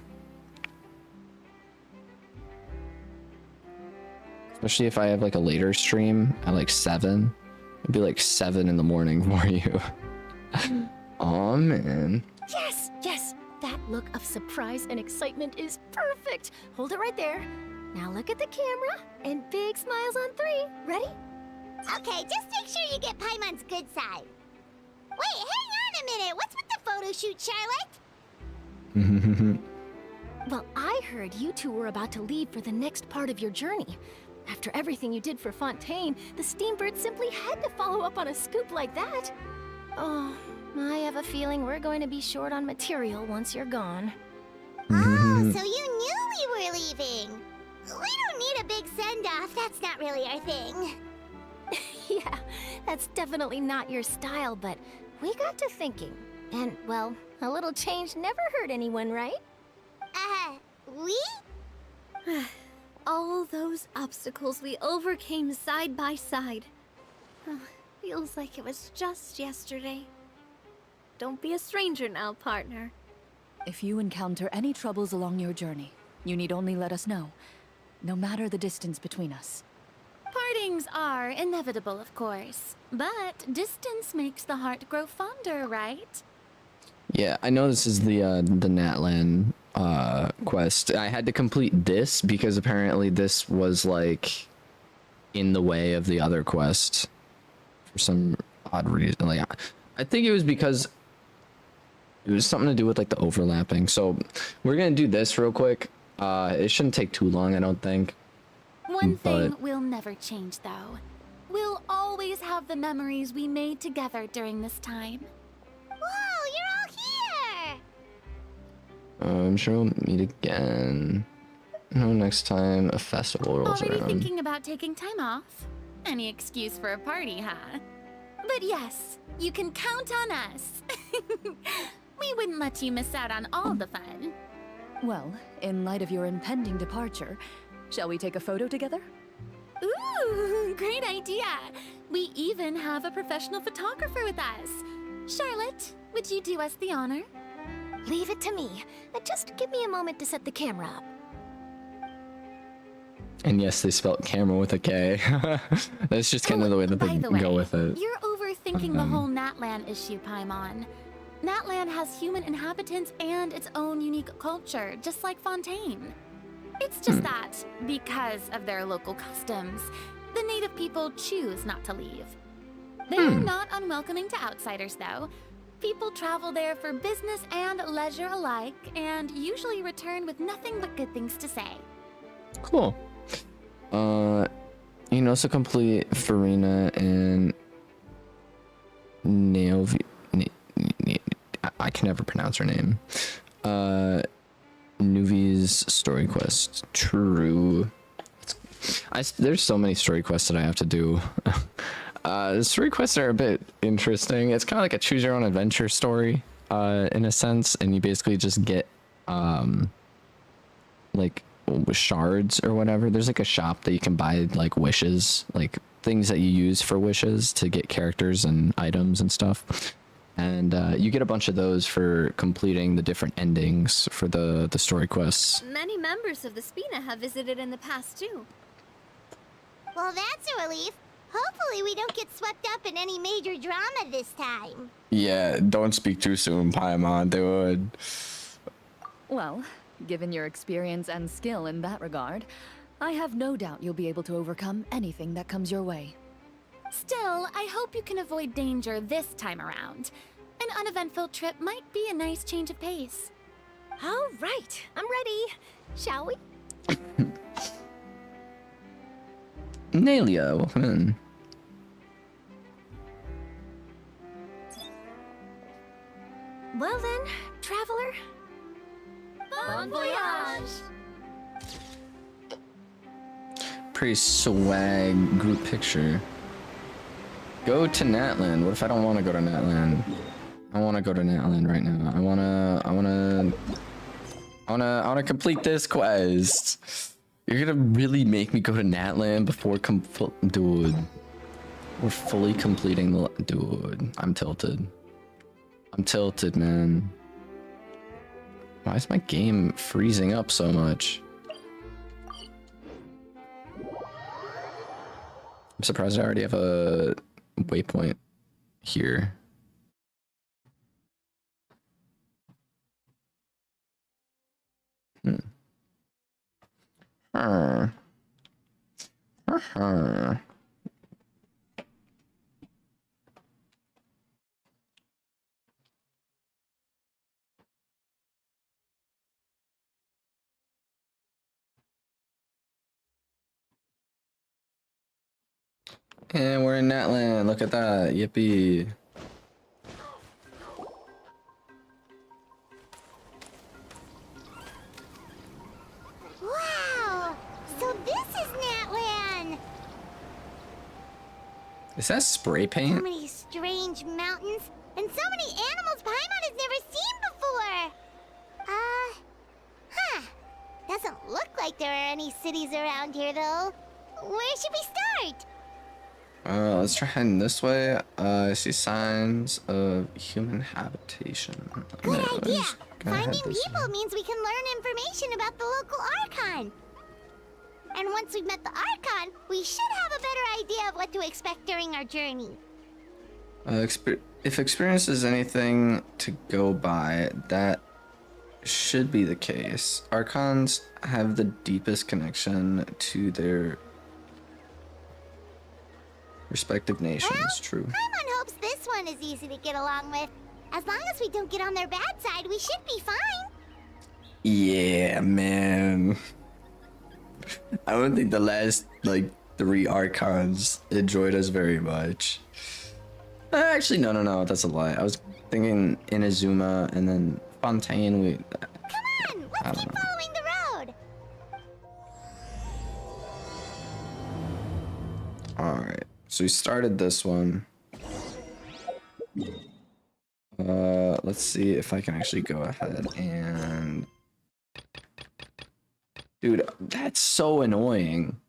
Especially if I have like a later stream at like 7. It'd be like 7 in the morning for you. Aw, man. Yes, yes. That look of surprise and excitement is perfect. Hold it right there. Now look at the camera and big smiles on 3. Ready? Okay, just make sure you get Paimon's good side. Wait, hang on a minute. What's with the photo shoot, Charlotte? Well, I heard you two were about to leave for the next part of your journey. After everything you did for Fontaine, the Steambird simply had to follow up on a scoop like that. Oh, I have a feeling we're going to be short on material once you're gone. Oh, so you knew we were leaving. We don't need a big send-off. That's not really our thing. Yeah, that's definitely not your style, but we got to thinking. And, well, a little change never hurt anyone, right? We? All those obstacles we overcame side by side. Feels like it was just yesterday. Don't be a stranger now, partner. If you encounter any troubles along your journey, you need only let us know, no matter the distance between us. Partings are inevitable, of course, but distance makes the heart grow fonder, right? Yeah, I know this is the Natlan quest. I had to complete this because apparently this was like in the way of the other quest for some odd reason. Like I think it was because it was something to do with like the overlapping. So we're gonna do this real quick. It shouldn't take too long, I don't think. One thing will never change, though. We'll always have the memories we made together during this time. Whoa, you're all here! I'm sure we'll meet again. No, next time a festival rolls Already around. thinking about taking time off? Any excuse for a party, huh? But yes, you can count on us. We wouldn't let you miss out on all the fun. Well, in light of your impending departure, shall we take a photo together? Ooh, great idea! We even have a professional photographer with us. Charlotte, would you do us the honor? Leave it to me. Just give me a moment to set the camera up. And yes, they spelled camera with a K. That's just kind of the way that they go with it. You're overthinking the whole Natlan issue, Paimon. Natlan has human inhabitants and its own unique culture, just like Fontaine. It's just that, because of their local customs, the native people choose not to leave. They're not unwelcoming to outsiders, though. People travel there for business and leisure alike, and usually return with nothing but good things to say. Cool. You can also complete Furina and Naovi. I can never pronounce her name. Nuvi's story quest. True. There's so many story quests that I have to do. The story quests are a bit interesting. It's kind of like a choose your own adventure story, in a sense, and you basically just get like shards or whatever. There's like a shop that you can buy like wishes, like things that you use for wishes to get characters and items and stuff. And you get a bunch of those for completing the different endings for the story quests. Many members of the Spina have visited in the past, too. Well, that's a relief. Hopefully we don't get swept up in any major drama this time. Yeah, don't speak too soon, Paimon, dude. Well, given your experience and skill in that regard, I have no doubt you'll be able to overcome anything that comes your way. Still, I hope you can avoid danger this time around. An uneventful trip might be a nice change of pace. All right, I'm ready. Shall we? Nelia, welcome in. Well then, traveler. Bon voyage! Pretty swag group picture. Go to Natlan. What if I don't want to go to Natlan? I want to go to Natlan right now. I wanna complete this quest. You're gonna really make me go to Natlan before dude. We're fully completing the dude. I'm tilted. I'm tilted, man. Why is my game freezing up so much? I'm surprised I already have a waypoint here. And we're in Natlan. Look at that. Yippee. Wow! So this is Natlan! Is that spray So paint? many strange mountains, and so many animals Paimon has never seen before! Doesn't look like there are any cities around here, though. Where should we start? Let's try heading this way. I see signs of human habitation. Good No, idea! just gonna head Finding this people means we can learn information about the local Archon. And once we've met the Archon, we should have a better idea of what to expect during our journey. If experience is anything to go by, that should be the case. Archons have the deepest connection to their respective nations. True. Paimon hopes this one is easy to get along with. As long as we don't get on their bad side, we should be fine. Yeah, man. I don't think the last, like, 3 Archons enjoyed us very much. Actually, no, that's a lie. I was thinking Inazuma and then Fontaine. Come on, let's keep following the road. Alright, so we started this one. Let's see if I can actually go ahead and... Dude, that's so annoying.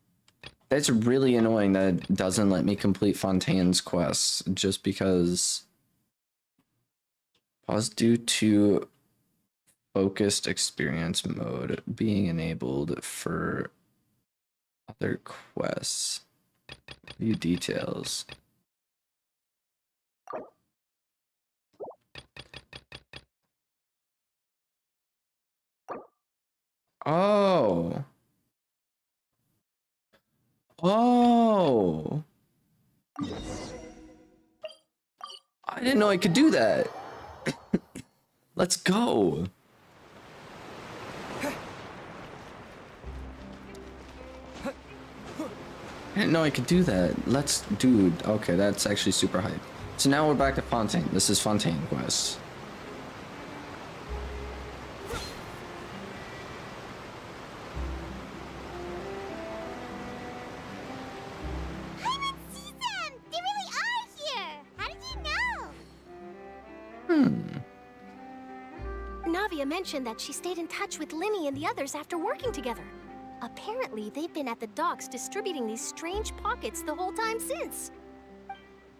That's really annoying that it doesn't let me complete Fontaine's quests just because... Pause due to focused experience mode being enabled for other quests. View details. Oh. Oh. I didn't know I could do that. Let's go. I didn't know I could do that. Dude, okay, that's actually super hype. So now we're back to Fontaine. This is Fontaine Quest. Paimon sees them! They really are here! How did you know? Navia mentioned that she stayed in touch with Linny and the others after working together. Apparently, they've been at the docks distributing these strange pockets the whole time since.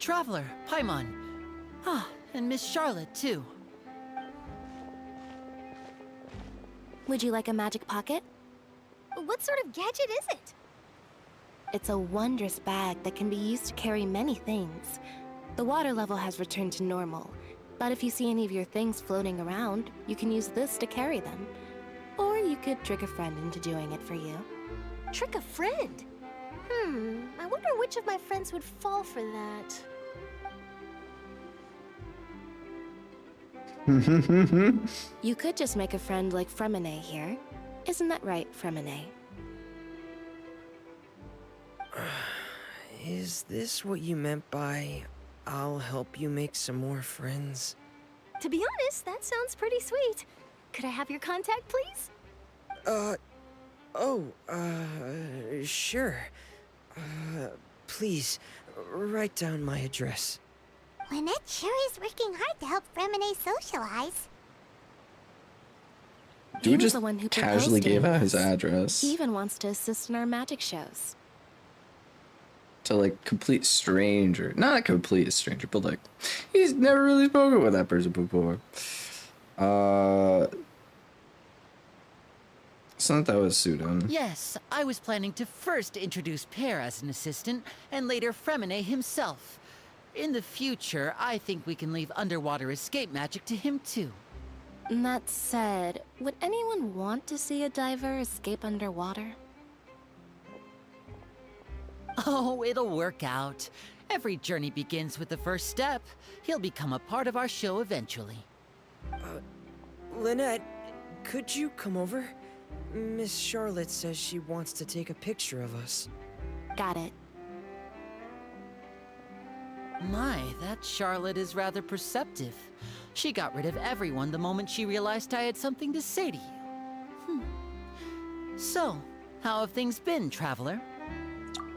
Traveler, Paimon. and Miss Charlotte, too. Would you like a magic pocket? What sort of gadget is it? It's a wondrous bag that can be used to carry many things. The water level has returned to normal, but if you see any of your things floating around, you can use this to carry them. Or you could trick a friend into doing it for you. Trick a friend? I wonder which of my friends would fall for that. You could just make a friend like Fremine here. Isn't that right, Fremine? Is this what you meant by, I'll help you make some more friends? To be honest, that sounds pretty sweet. Could I have your contact, please? Sure. Please, write down my address. Lynette sure is working hard to help Fremine socialize. Dude just the one who casually proposed gave to out his us. address He even wants to assist in our magic shows. to like complete stranger. Not a complete stranger, but like he's never really spoken with that person before. It's not that was Sudan. Yes, I was planning to first introduce Pear as an assistant, and later Fremine himself. In the future, I think we can leave underwater escape magic to him too. That said, would anyone want to see a diver escape underwater? Oh, it'll work out. Every journey begins with the first step. He'll become a part of our show eventually. Lynette, could you come over? Miss Charlotte says she wants to take a picture of us. Got it. My, that Charlotte is rather perceptive. She got rid of everyone the moment she realized I had something to say to you. So, how have things been, Traveler?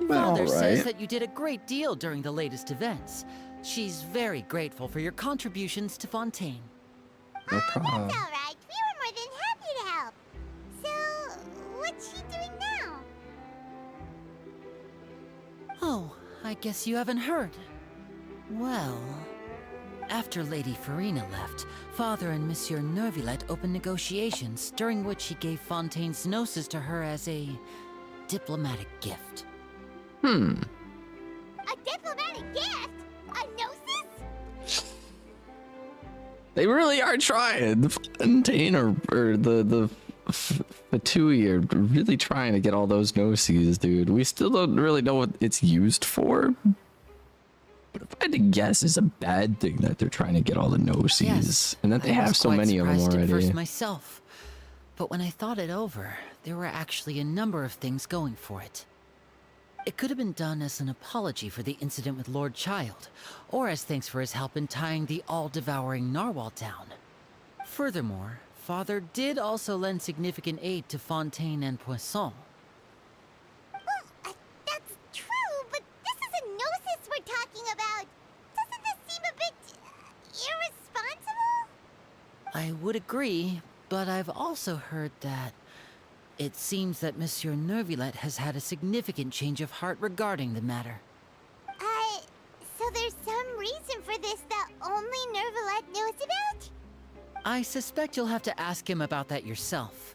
Father says that you did a great deal during the latest events. She's very grateful for your contributions to Fontaine. No problem. That's all right. We were more than happy to help. So, what's she doing now? Oh, I guess you haven't heard. Well, after Lady Farina left, Father and Monsieur Neuvillette opened negotiations, during which he gave Fontaine's gnosis to her as a diplomatic gift. A diplomatic gift? A gnosis? They really are trying. The Fontaine or the Fatui are really trying to get all those gnoses, dude. We still don't really know what it's used for. But if I had to guess, it's a bad thing that they're trying to get all the gnoses. Yes, and that they I was have so quite many of them surprised at already. first myself. But when I thought it over, there were actually a number of things going for it. It could have been done as an apology for the incident with Lord Child, or as thanks for his help in tying the all-devouring narwhal down. Furthermore, Father did also lend significant aid to Fontaine and Poisson. That's true, but this is a gnosis we're talking about. Doesn't this seem a bit irresponsible? I would agree, but I've also heard that it seems that Monsieur Neuvillette has had a significant change of heart regarding the matter. So there's some reason for this that only Neuvillette knows about? I suspect you'll have to ask him about that yourself.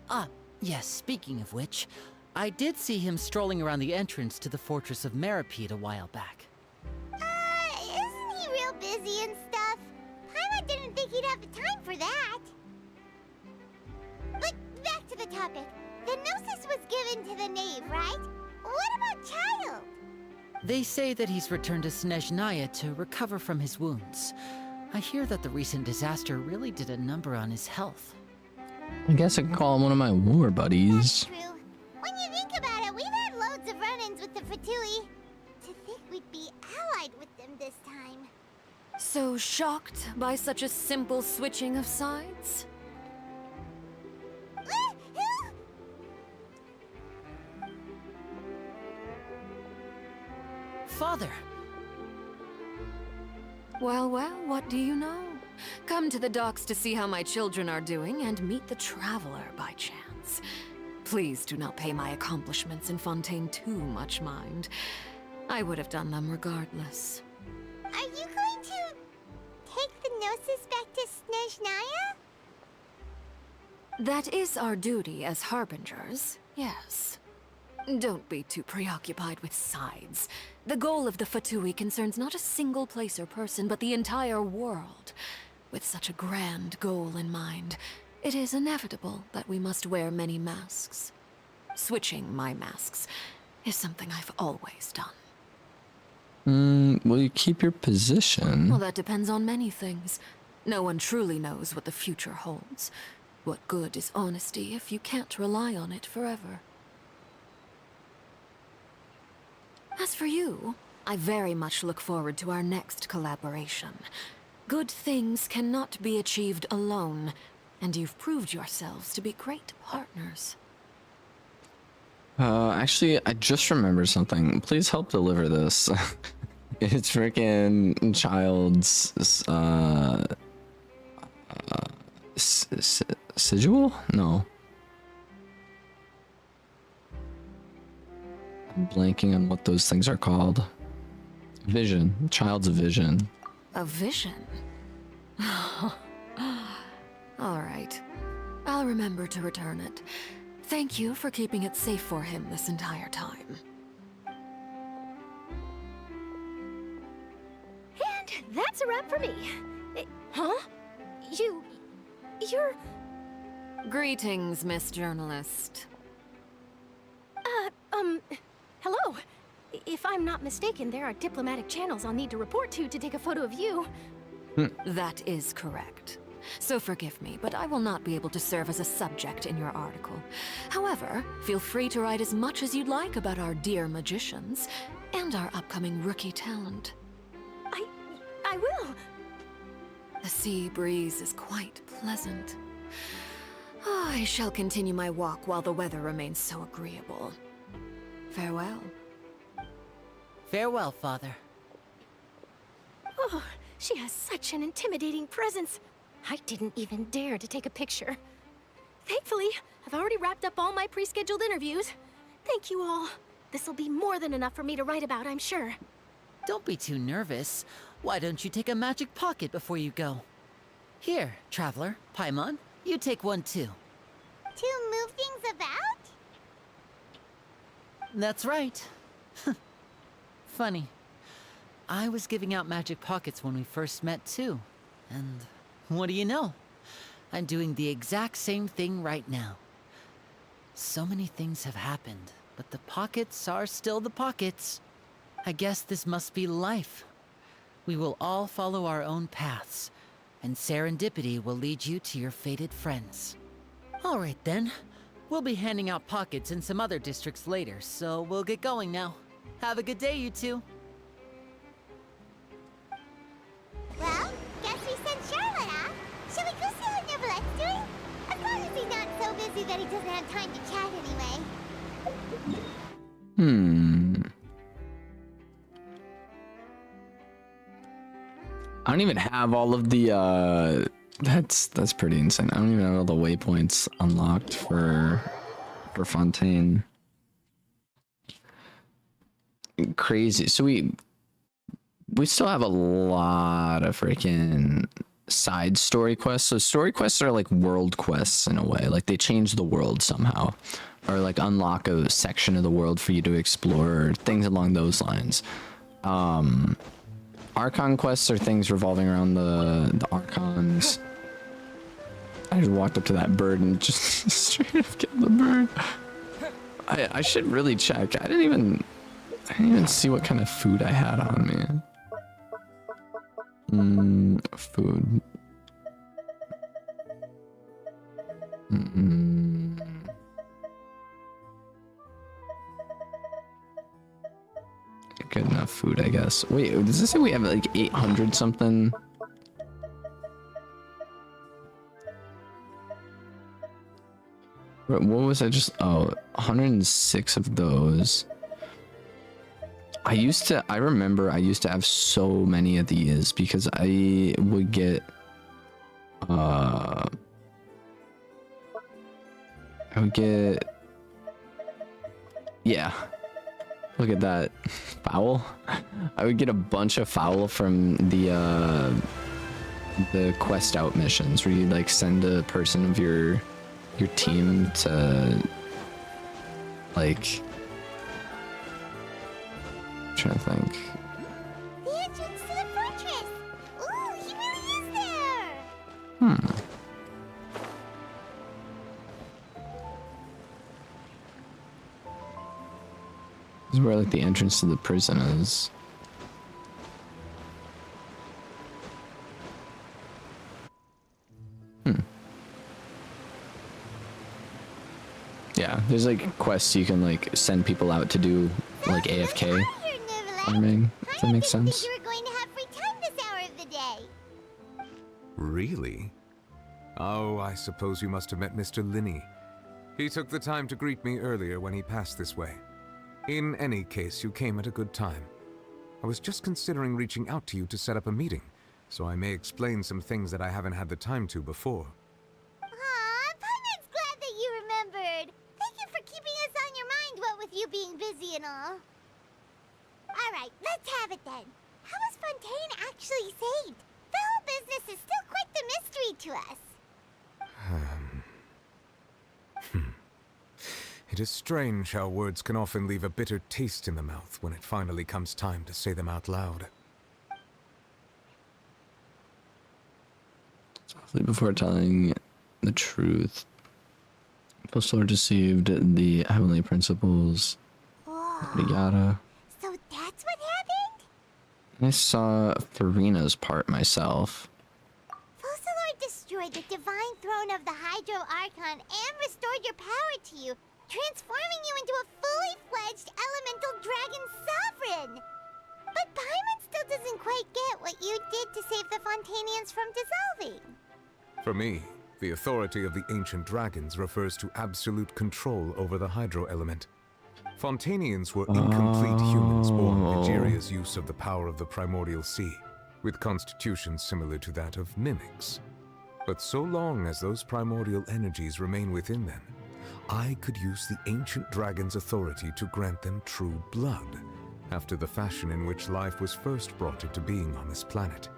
Ah, yes, speaking of which, I did see him strolling around the entrance to the Fortress of Meripede a while back. Isn't he real busy and stuff? Paimon didn't think he'd have the time for that. But back to the topic. The gnosis was given to the knave, right? What about Child? They say that he's returned to Snezhnaya to recover from his wounds. I hear that the recent disaster really did a number on his health. I guess I can call him one of my war buddies. True. When you think about it, we've had loads of run-ins with the Fatui. To think we'd be allied with them this time. So shocked by such a simple switching of sides? Father! Well, what do you know? Come to the docks to see how my children are doing and meet the Traveler by chance. Please do not pay my accomplishments in Fontaine too much mind. I would have done them regardless. Are you going to Gnosis back to Snezhnaya? That is our duty as harbingers, yes. Don't be too preoccupied with sides. The goal of the Fatui concerns not a single place or person, but the entire world. With such a grand goal in mind, it is inevitable that we must wear many masks. Switching my masks is something I've always done. Will you keep your position? Well, that depends on many things. No one truly knows what the future holds. What good is honesty if you can't rely on it forever? As for you, I very much look forward to our next collaboration. Good things cannot be achieved alone, and you've proved yourselves to be great partners. Actually, I just remembered something. Please help deliver this. It's freaking Child's, sigil? No. I'm blanking on what those things are called. Vision. Child's vision. A vision? All right. I'll remember to return it. Thank you for keeping it safe for him this entire time. And that's a wrap for me. Huh? You're... Greetings, Miss Journalist. Hello. If I'm not mistaken, there are diplomatic channels I'll need to report to take a photo of you. That is correct. So forgive me, but I will not be able to serve as a subject in your article. However, feel free to write as much as you'd like about our dear magicians and our upcoming rookie talent. I will. The sea breeze is quite pleasant. I shall continue my walk while the weather remains so agreeable. Farewell. Farewell, Father. Oh, she has such an intimidating presence. I didn't even dare to take a picture. Thankfully, I've already wrapped up all my pre-scheduled interviews. Thank you all. This'll be more than enough for me to write about, I'm sure. Don't be too nervous. Why don't you take a magic pocket before you go? Here, Traveler, Paimon, you take one too. To move things about? That's right. Funny. I was giving out magic pockets when we first met too. And what do you know? I'm doing the exact same thing right now. So many things have happened, but the pockets are still the pockets. I guess this must be life. We will all follow our own paths, and serendipity will lead you to your fated friends. All right then. We'll be handing out pockets in some other districts later, so we'll get going now. Have a good day, you two. Well, guess we sent Charlotte off. Shall we go see how Neverlette's doing? As long as he's not so busy that he doesn't have time to chat anyway. I don't even have all of the that's pretty insane. I don't even have all the waypoints unlocked for Fontaine. Crazy. So we still have a lot of freaking side story quests. So story quests are like world quests in a way. Like they change the world somehow, or like unlock a section of the world for you to explore, or things along those lines. Archon quests are things revolving around the Archons. I just walked up to that bird and just straight up killed the bird. I should really check. I didn't even see what kind of food I had on me. Food. Good enough food, I guess. Wait, does this say we have like 800 something? What was I just? Oh, 106 of those. I remember I used to have so many of these because I would get yeah, look at that fowl. I would get a bunch of fowl from the the quest out missions where you like send a person of your team to like, I'm trying to think. The entrance to the fortress! Ooh, he really is there! This is where like the entrance to the prison is. Yeah, there's like quests you can like send people out to do like AFK farming, if that makes sense. You were going to have free time this hour of the day. Really? Oh, I suppose you must have met Mr. Linney. He took the time to greet me earlier when he passed this way. In any case, you came at a good time. I was just considering reaching out to you to set up a meeting, so I may explain some things that I haven't had the time to before. Aw, Paimon's glad that you remembered. Thank you for keeping us on your mind, what with you being busy and all. Alright, let's have it then. How was Fontaine actually saved? The whole business is still quite the mystery to us. It is strange how words can often leave a bitter taste in the mouth when it finally comes time to say them out loud. Softly before telling the truth, Fossilor deceived the heavenly principles. Yada. So that's what happened? I saw Farina's part myself. Fossilor destroyed the divine throne of the Hydro Archon and restored your power to you, transforming you into a fully fledged elemental dragon sovereign. But Paimon still doesn't quite get what you did to save the Fontanians from dissolving. For me, the authority of the ancient dragons refers to absolute control over the hydro element. Fontanians were incomplete humans born in Egeria's use of the power of the primordial sea, with constitutions similar to that of mimics. But so long as those primordial energies remain within them, I could use the ancient dragon's authority to grant them true blood, after the fashion in which life was first brought into being on this planet.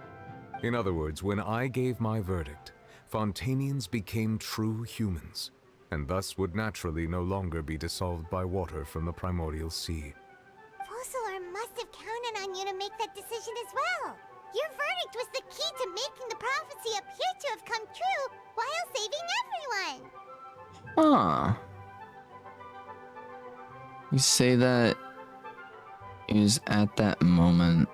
In other words, when I gave my verdict, Fontanians became true humans, and thus would naturally no longer be dissolved by water from the primordial sea. Fossilor must have counted on you to make that decision as well. Your verdict was the key to making the prophecy appear to have come true while saving everyone. Ah. You say that it was at that moment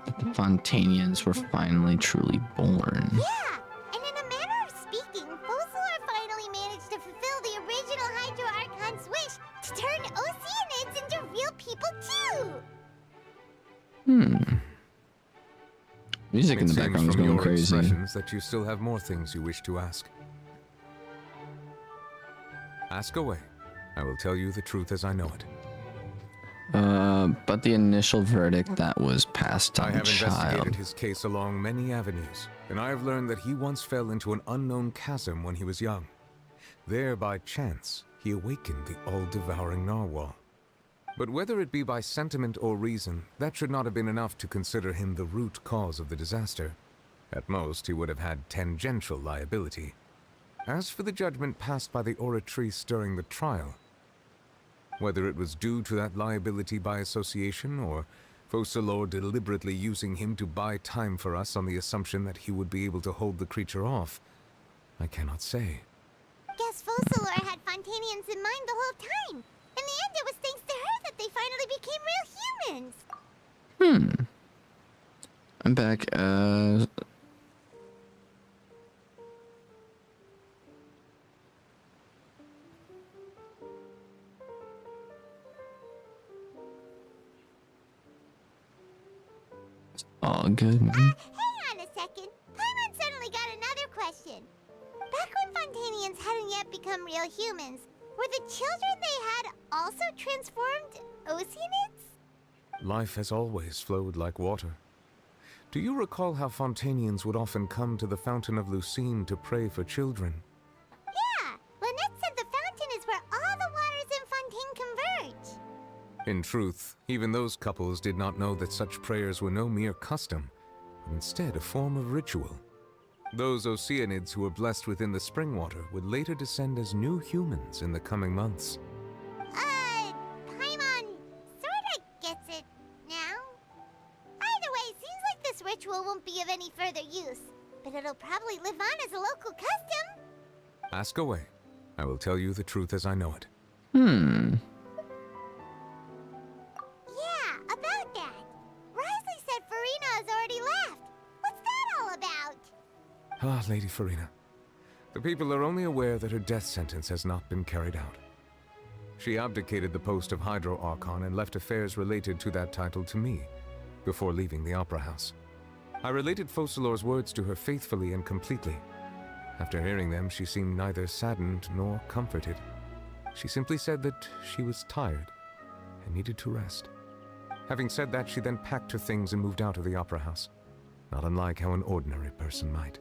that the Fontanians were finally truly born. Yeah, and in a manner of speaking, Fossilor finally managed to fulfill the original Hydro Archon's wish to turn Oceanids into real people too. Music in the It seems background is from going your crazy. expressions that you still have more things you wish to ask. Ask away. I will tell you the truth as I know it. But the initial verdict that was passed I on have child. investigated his case along many avenues, and I have learned that he once fell into an unknown chasm when he was young. There, by chance, he awakened the all-devouring narwhal. But whether it be by sentiment or reason, that should not have been enough to consider him the root cause of the disaster. At most, he would have had tangential liability. As for the judgment passed by the Oratrice during the trial, whether it was due to that liability by association, or Fossilor deliberately using him to buy time for us on the assumption that he would be able to hold the creature off, I cannot say. Guess Fossilor had Fontanians in mind the whole time. In the end, it was thanks to her that they finally became real humans. I'm back. It's all good. Hang on a second. Paimon suddenly got another question. Back when Fontanians hadn't yet become real humans, were the children they had also transformed Oceanids? Life has always flowed like water. Do you recall how Fontanians would often come to the Fountain of Lucine to pray for children? Yeah, Lynette said the fountain is where all the waters in Fontaine converge. In truth, even those couples did not know that such prayers were no mere custom, but instead a form of ritual. Those Oceanids who were blessed within the spring water would later descend as new humans in the coming months. Paimon sorta gets it now. Either way, seems like this ritual won't be of any further use, but it'll probably live on as a local custom. Ask away. I will tell you the truth as I know it. Yeah, about that. Wriothesley said Furina has already left. What's that all about? Ah, Lady Furina. The people are only aware that her death sentence has not been carried out. She abdicated the post of Hydro Archon and left affairs related to that title to me, before leaving the Opera House. I related Focalor's words to her faithfully and completely. After hearing them, she seemed neither saddened nor comforted. She simply said that she was tired and needed to rest. Having said that, she then packed her things and moved out of the Opera House, not unlike how an ordinary person might.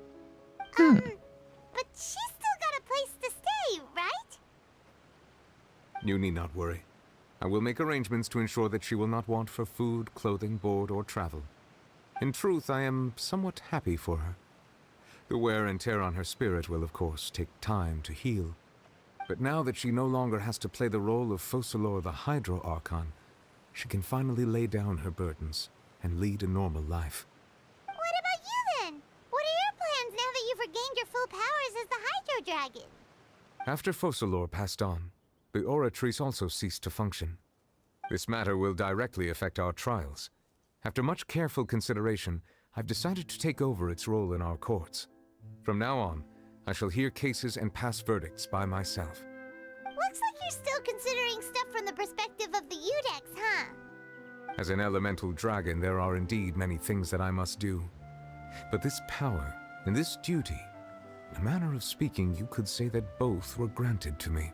But she's still got a place to stay, right? You need not worry. I will make arrangements to ensure that she will not want for food, clothing, board, or travel. In truth, I am somewhat happy for her. The wear and tear on her spirit will, of course, take time to heal. But now that she no longer has to play the role of Focalor the Hydro Archon, she can finally lay down her burdens and lead a normal life. What about you then? What are your plans now that you've regained your full powers as the Hydro Dragon? After Focalor passed on, the Oratrice also ceased to function. This matter will directly affect our trials. After much careful consideration, I've decided to take over its role in our courts. From now on, I shall hear cases and pass verdicts by myself. Looks like you're still considering stuff from the perspective of the Udex, huh? As an elemental dragon, there are indeed many things that I must do. But this power and this duty, in a manner of speaking, you could say that both were granted to me.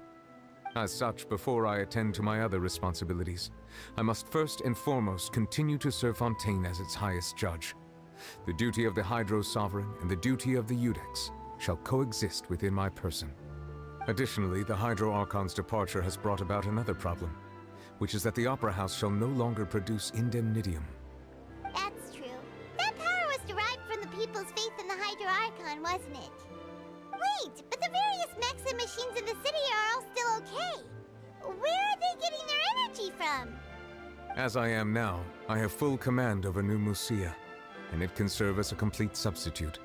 As such, before I attend to my other responsibilities, I must first and foremost continue to serve Fontaine as its highest judge. The duty of the Hydro Sovereign and the duty of the Udex shall coexist within my person. Additionally, the Hydro Archon's departure has brought about another problem, which is that the Opera House shall no longer produce indemnitium. That's true. That power was derived from the people's faith in the Hydro Archon, wasn't it? Wait, but the various mechs and machines in the city are all still okay. Where are they getting their energy from? As I am now, I have full command over New Musia, and it can serve as a complete substitute.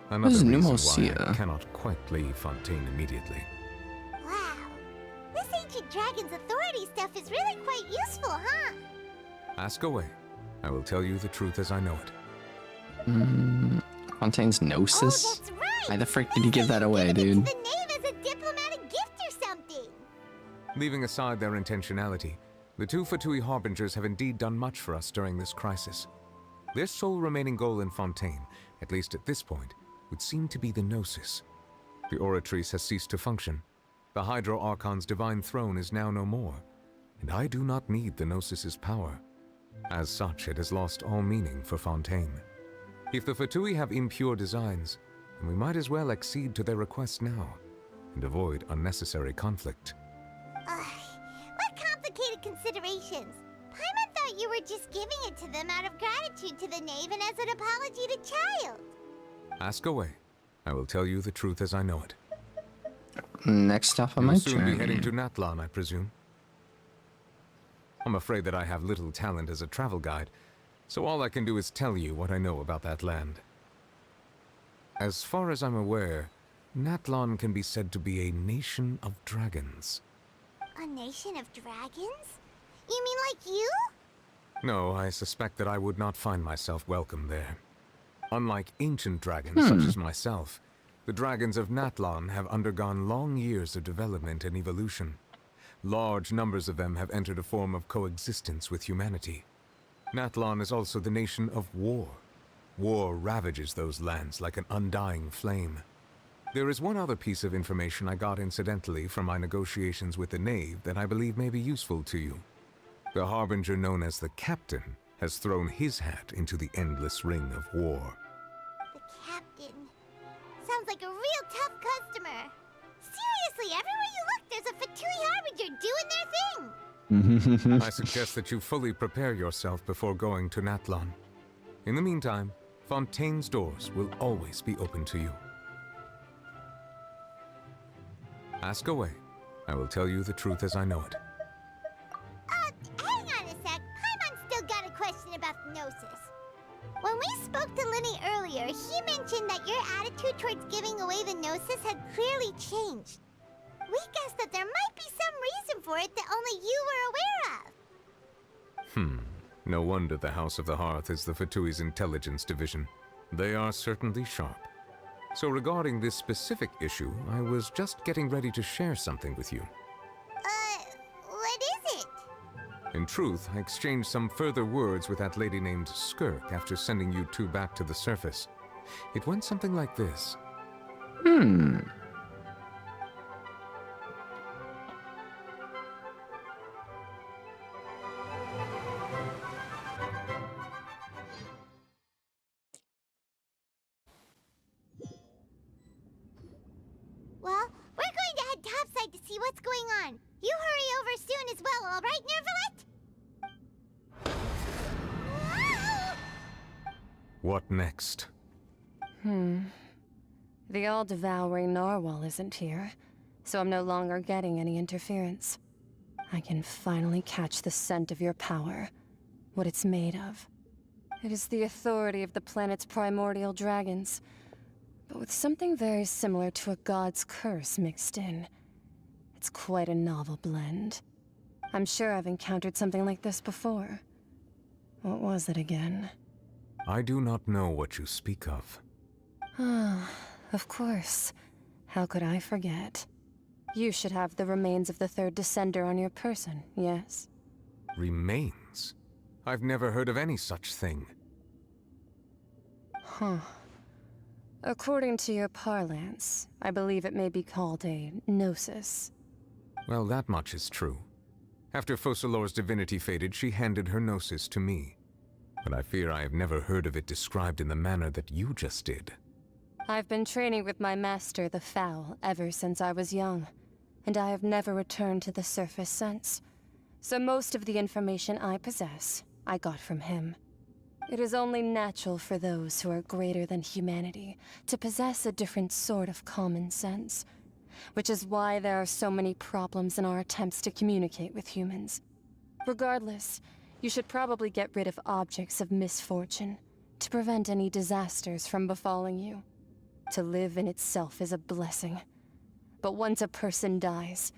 Another What is New reason why I Musia? cannot quite leave Fontaine immediately. Wow. This ancient dragon's authority stuff is really quite useful, huh? Ask away. I will tell you the truth as I know it. Fontaine's Gnosis? Why the frick did you give that away, dude? The name as a diplomatic gift or something. Leaving aside their intentionality, the two Fatui Harbingers have indeed done much for us during this crisis. Their sole remaining goal in Fontaine, at least at this point, would seem to be the Gnosis. The Oratrice has ceased to function. The Hydro Archon's divine throne is now no more, and I do not need the Gnosis's power. As such, it has lost all meaning for Fontaine. If the Fatui have impure designs, then we might as well accede to their request now, and avoid unnecessary conflict. What complicated considerations. Paimon thought you were just giving it to them out of gratitude to the knave and as an apology to Child. Ask away. I will tell you the truth as I know it. Next stop on my You'll soon be journey. heading to Natlan, I presume. I'm afraid that I have little talent as a travel guide, so all I can do is tell you what I know about that land. As far as I'm aware, Natlan can be said to be a nation of dragons. A nation of dragons? You mean like you? No, I suspect that I would not find myself welcome there. Unlike ancient dragons such as myself, the dragons of Natlan have undergone long years of development and evolution. Large numbers of them have entered a form of coexistence with humanity. Natlan is also the nation of war. War ravages those lands like an undying flame. There is one other piece of information I got incidentally from my negotiations with the Knave that I believe may be useful to you. The Harbinger known as the Captain has thrown his hat into the endless ring of war. The captain. Sounds like a real tough customer. Seriously, everywhere you look, there's a Fatui Harbinger doing their thing. I suggest that you fully prepare yourself before going to Natlan. In the meantime, Fontaine's doors will always be open to you. Ask away. I will tell you the truth as I know it. Hang on a sec. Paimon's still got a question about the Gnosis. When we spoke to Linny earlier, he mentioned that your attitude towards giving away the Gnosis had clearly changed. We guessed that there might be some reason for it that only you were aware of. No wonder the House of the Hearth is the Fatui's intelligence division. They are certainly sharp. So regarding this specific issue, I was just getting ready to share something with you. What is it? In truth, I exchanged some further words with that lady named Skirk after sending you two back to the surface. It went something like this. Well, we're going to head topside to see what's going on. You hurry over soon as well, all right, Nervalet? What next? The all-devouring narwhal isn't here, so I'm no longer getting any interference. I can finally catch the scent of your power, what it's made of. It is the authority of the planet's primordial dragons, but with something very similar to a god's curse mixed in. It's quite a novel blend. I'm sure I've encountered something like this before. What was it again? I do not know what you speak of. Ah, of course. How could I forget? You should have the remains of the third Descender on your person, yes? Remains? I've never heard of any such thing. Huh. According to your parlance, I believe it may be called a gnosis. Well, that much is true. After Focalor's divinity faded, she handed her gnosis to me. But I fear I have never heard of it described in the manner that you just did. I've been training with my master, the Foul, ever since I was young, and I have never returned to the surface since. So most of the information I possess, I got from him. It is only natural for those who are greater than humanity to possess a different sort of common sense, which is why there are so many problems in our attempts to communicate with humans. Regardless, you should probably get rid of objects of misfortune to prevent any disasters from befalling you. To live in itself is a blessing. But once a person dies,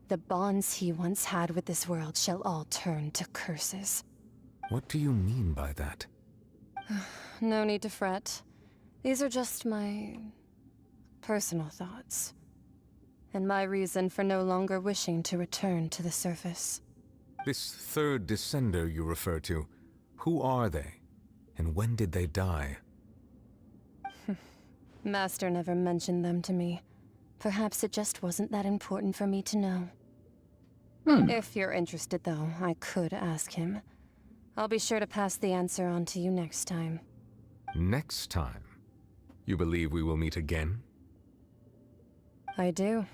the bonds he once had with this world shall all turn to curses. What do you mean by that? No need to fret. These are just my personal thoughts, and my reason for no longer wishing to return to the surface. This third Descender you refer to, who are they? And when did they die? Master never mentioned them to me. Perhaps it just wasn't that important for me to know. If you're interested, though, I could ask him. I'll be sure to pass the answer on to you next time. Next time? You believe we will meet again? I do.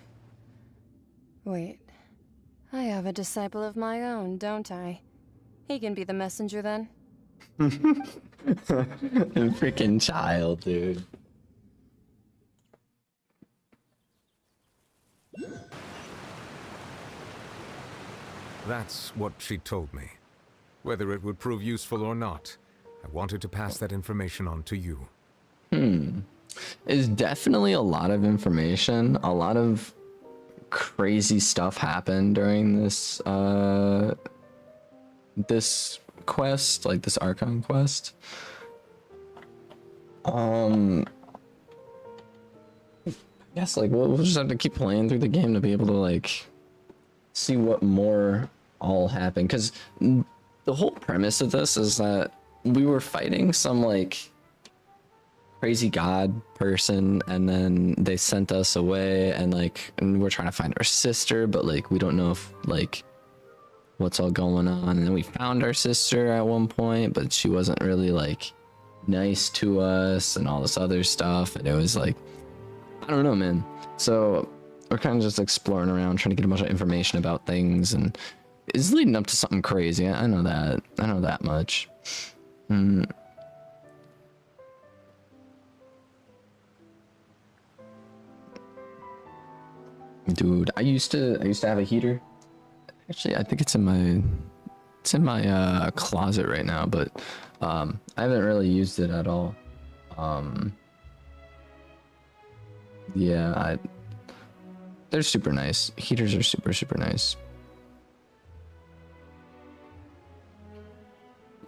Wait. I have a disciple of my own, don't I? He can be the messenger then. Freaking child, dude. That's what she told me. Whether it would prove useful or not, I wanted to pass that information on to you. It's definitely a lot of information. A lot of crazy stuff happened during this this quest, like this Archon quest. I guess like we'll just have to keep playing through the game to be able to like see what more all happened, because the whole premise of this is that we were fighting some like crazy god person, and then they sent us away, and we're trying to find our sister, but like we don't know if like what's all going on. And then we found our sister at one point, but she wasn't really like nice to us and all this other stuff, and it was like, I don't know, man. So we're kind of just exploring around, trying to get a bunch of information about things, and it's leading up to something crazy. I know that much. Dude, I used to have a heater. Actually, I think it's in my closet right now, but I haven't really used it at all. Yeah, they're super nice. Heaters are super nice.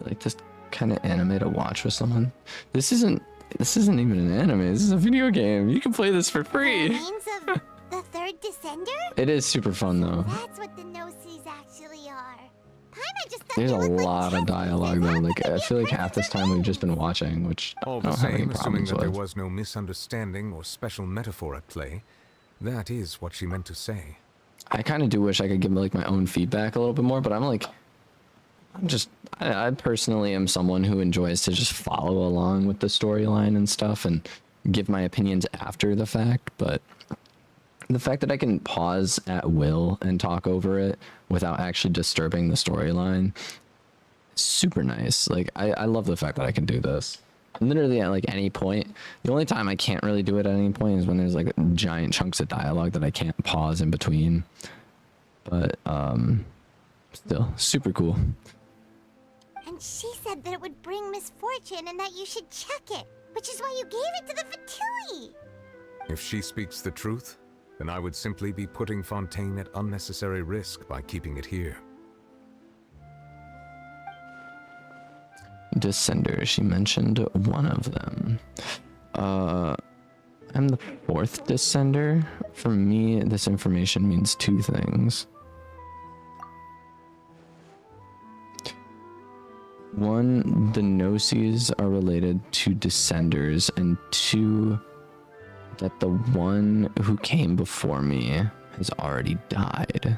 Like this kind of anime to watch with someone. This isn't even an anime. This is a video game. You can play this for free. Names of the third descender? It is super fun though. That's what the Gnosis actually are. Paimon just thought There's they a looked lot of dialogue though. Like I feel like half this time we've just been watching, which All I the don't have any same, assuming problems that there with. was no misunderstanding or special metaphor at play, that is what she meant to say. I kind of do wish I could give like my own feedback a little bit more, but I personally am someone who enjoys to just follow along with the storyline and stuff and give my opinions after the fact. But the fact that I can pause at will and talk over it without actually disturbing the storyline, super nice. Like I love the fact that I can do this. Literally at like any point. The only time I can't really do it at any point is when there's like giant chunks of dialogue that I can't pause in between. But still super cool. And she said that it would bring misfortune and that you should check it, which is why you gave it to the Fatui. If she speaks the truth, then I would simply be putting Fontaine at unnecessary risk by keeping it here. Descender, she mentioned one of them. I'm the fourth Descender. For me, this information means two things. One, the Gnosis are related to Descenders, and two, that the one who came before me has already died.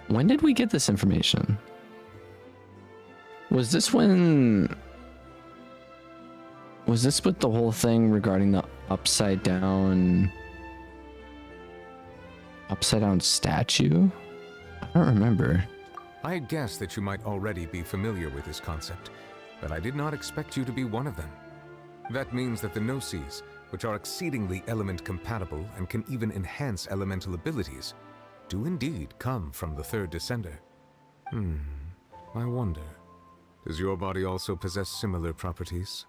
When did we get this information? Was this when... Was this with the whole thing regarding the upside down statue? I don't remember. I had guessed that you might already be familiar with this concept, but I did not expect you to be one of them. That means that the Gnosis, which are exceedingly element compatible and can even enhance elemental abilities, do indeed come from the third Descender. I wonder, does your body also possess similar properties?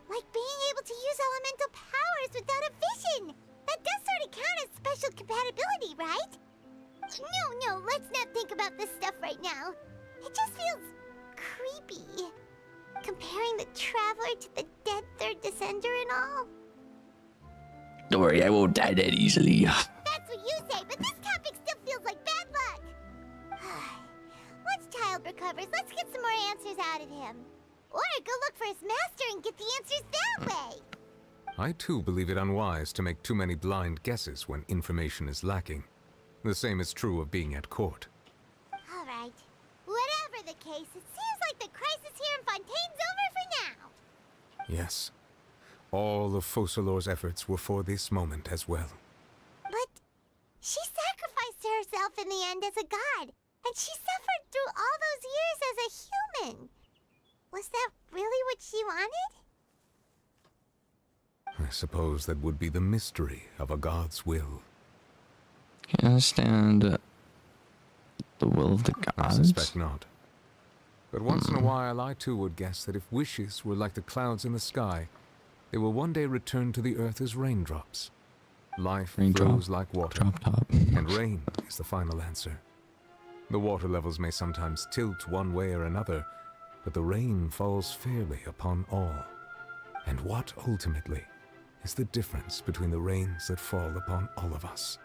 Like being able to use elemental powers without a vision. That does sort of count as special compatibility, right? No, let's not think about this stuff right now. It just feels creepy. Comparing the Traveler to the dead third Descender and all. Don't worry, I won't die that easily. That's what you say, but this topic still feels like bad luck. Once Child recovers, let's get some more answers out of him. Or go look for his master and get the answers that way. I too believe it unwise to make too many blind guesses when information is lacking. The same is true of being at court. All right. Whatever the case, it seems like the crisis here in Fontaine's over for now. Yes. All of Focalor's efforts were for this moment as well. But she sacrificed herself in the end as a god, and she suffered through all those years as a human. Was that really what she wanted? I suppose that would be the mystery of a god's will. Can you understand the will of the gods? I suspect not. But once in a while, I too would guess that if wishes were like the clouds in the sky, they will one day return to the earth as raindrops. Life flows like water, and rain is the final answer. The water levels may sometimes tilt one way or another, but the rain falls fairly upon all. And what, ultimately, is the difference between the rains that fall upon all of us?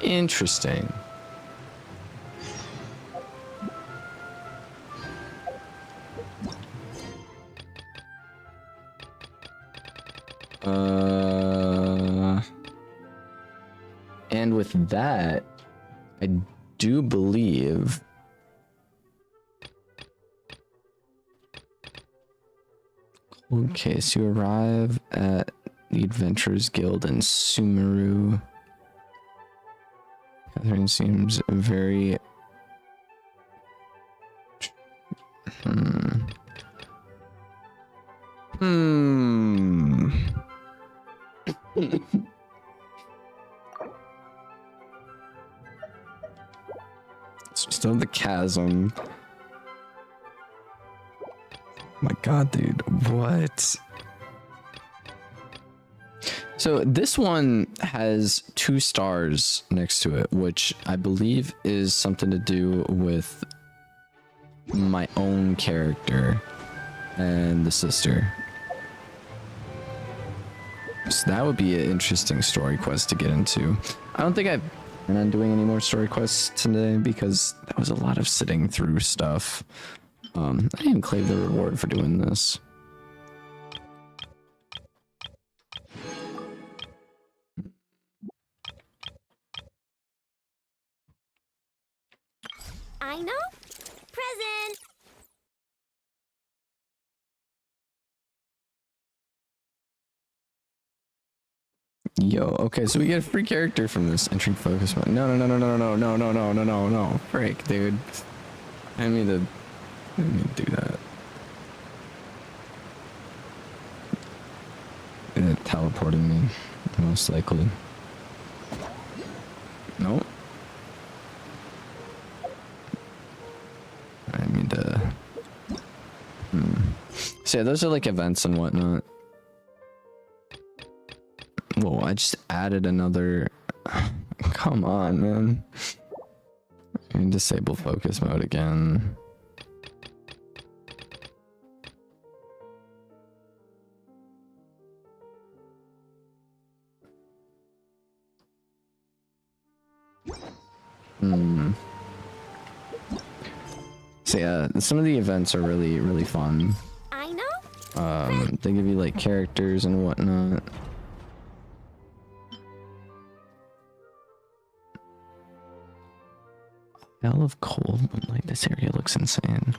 Interesting. And with that, I do believe Okay, so you arrive at the Adventurers Guild in Sumeru. Catherine seems very... Still the chasm. My god, dude, what? So this one has 2 stars next to it, which I believe is something to do with my own character and the sister. So that would be an interesting story quest to get into. I don't think I plan on doing any more story quests today because that was a lot of sitting through stuff. I didn't even claim the reward for doing this. I know. Present. Yo, okay, so we get a free character from this entry focus mode. No. Frick, dude. I didn't mean to do that. It teleported me, most likely. Nope. I mean to... So yeah, those are like events and whatnot. Whoa, I just added another... Come on, man. And disable focus mode again. So yeah, some of the events are really, really fun. I know. They give you like characters and whatnot. Hell of cold moonlight. This area looks insane.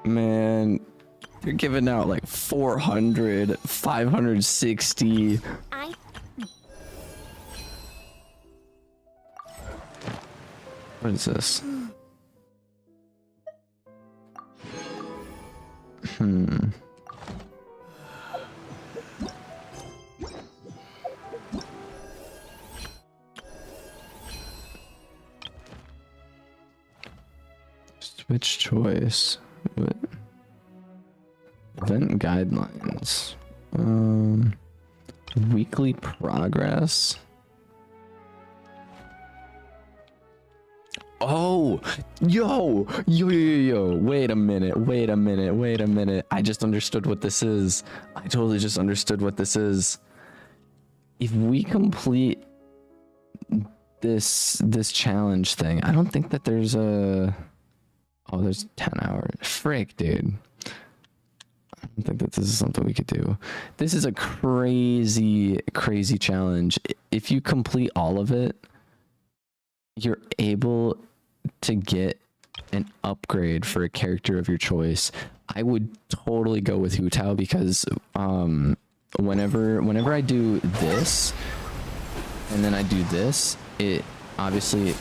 Man, you're giving out like 400, 560. What is this? Switch choice. What? Event guidelines. Weekly progress. Oh, yo, wait a minute. I just understood what this is. I totally just understood what this is. If we complete this challenge thing, I don't think that there's a... Oh, there's 10 hours. Frick, dude. I don't think that this is something we could do. This is a crazy challenge. If you complete all of it, you're able to get an upgrade for a character of your choice. I would totally go with Hu Tao because whenever I do this and then I do this, it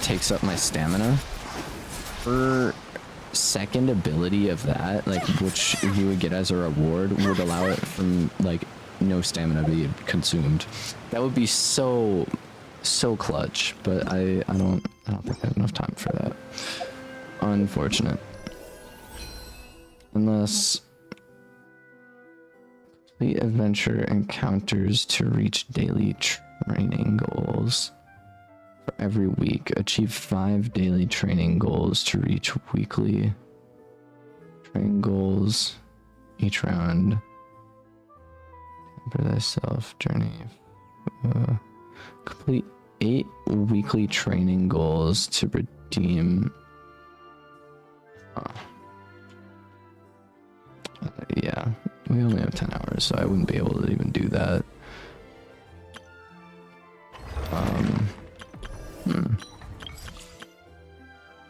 takes up my stamina. For second ability of that, like which you would get as a reward, would allow it from like no stamina be consumed. That would be so clutch, but I don't think I have enough time for that. Unfortunate. Unless complete adventure encounters to reach daily training goals. For every week, achieve 5 daily training goals to reach weekly training goals each round. For thyself journey. Complete 8 weekly training goals to redeem. Yeah, we only have 10 hours, so I wouldn't be able to even do that.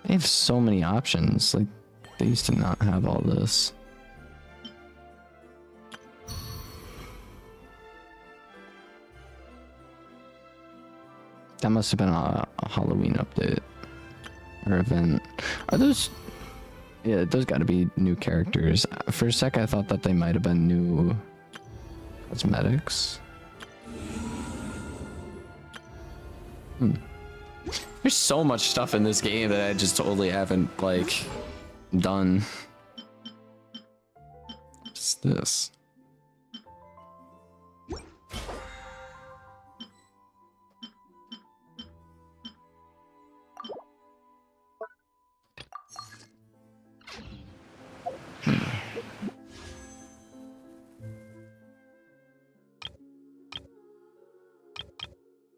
They have so many options. Like, They used to not have all this. That must have been a Halloween update or event. Are those? Yeah, those got to be new characters. For a sec, I thought that they might have been new cosmetics. There's so much stuff in this game that I just totally haven't like done. What's this?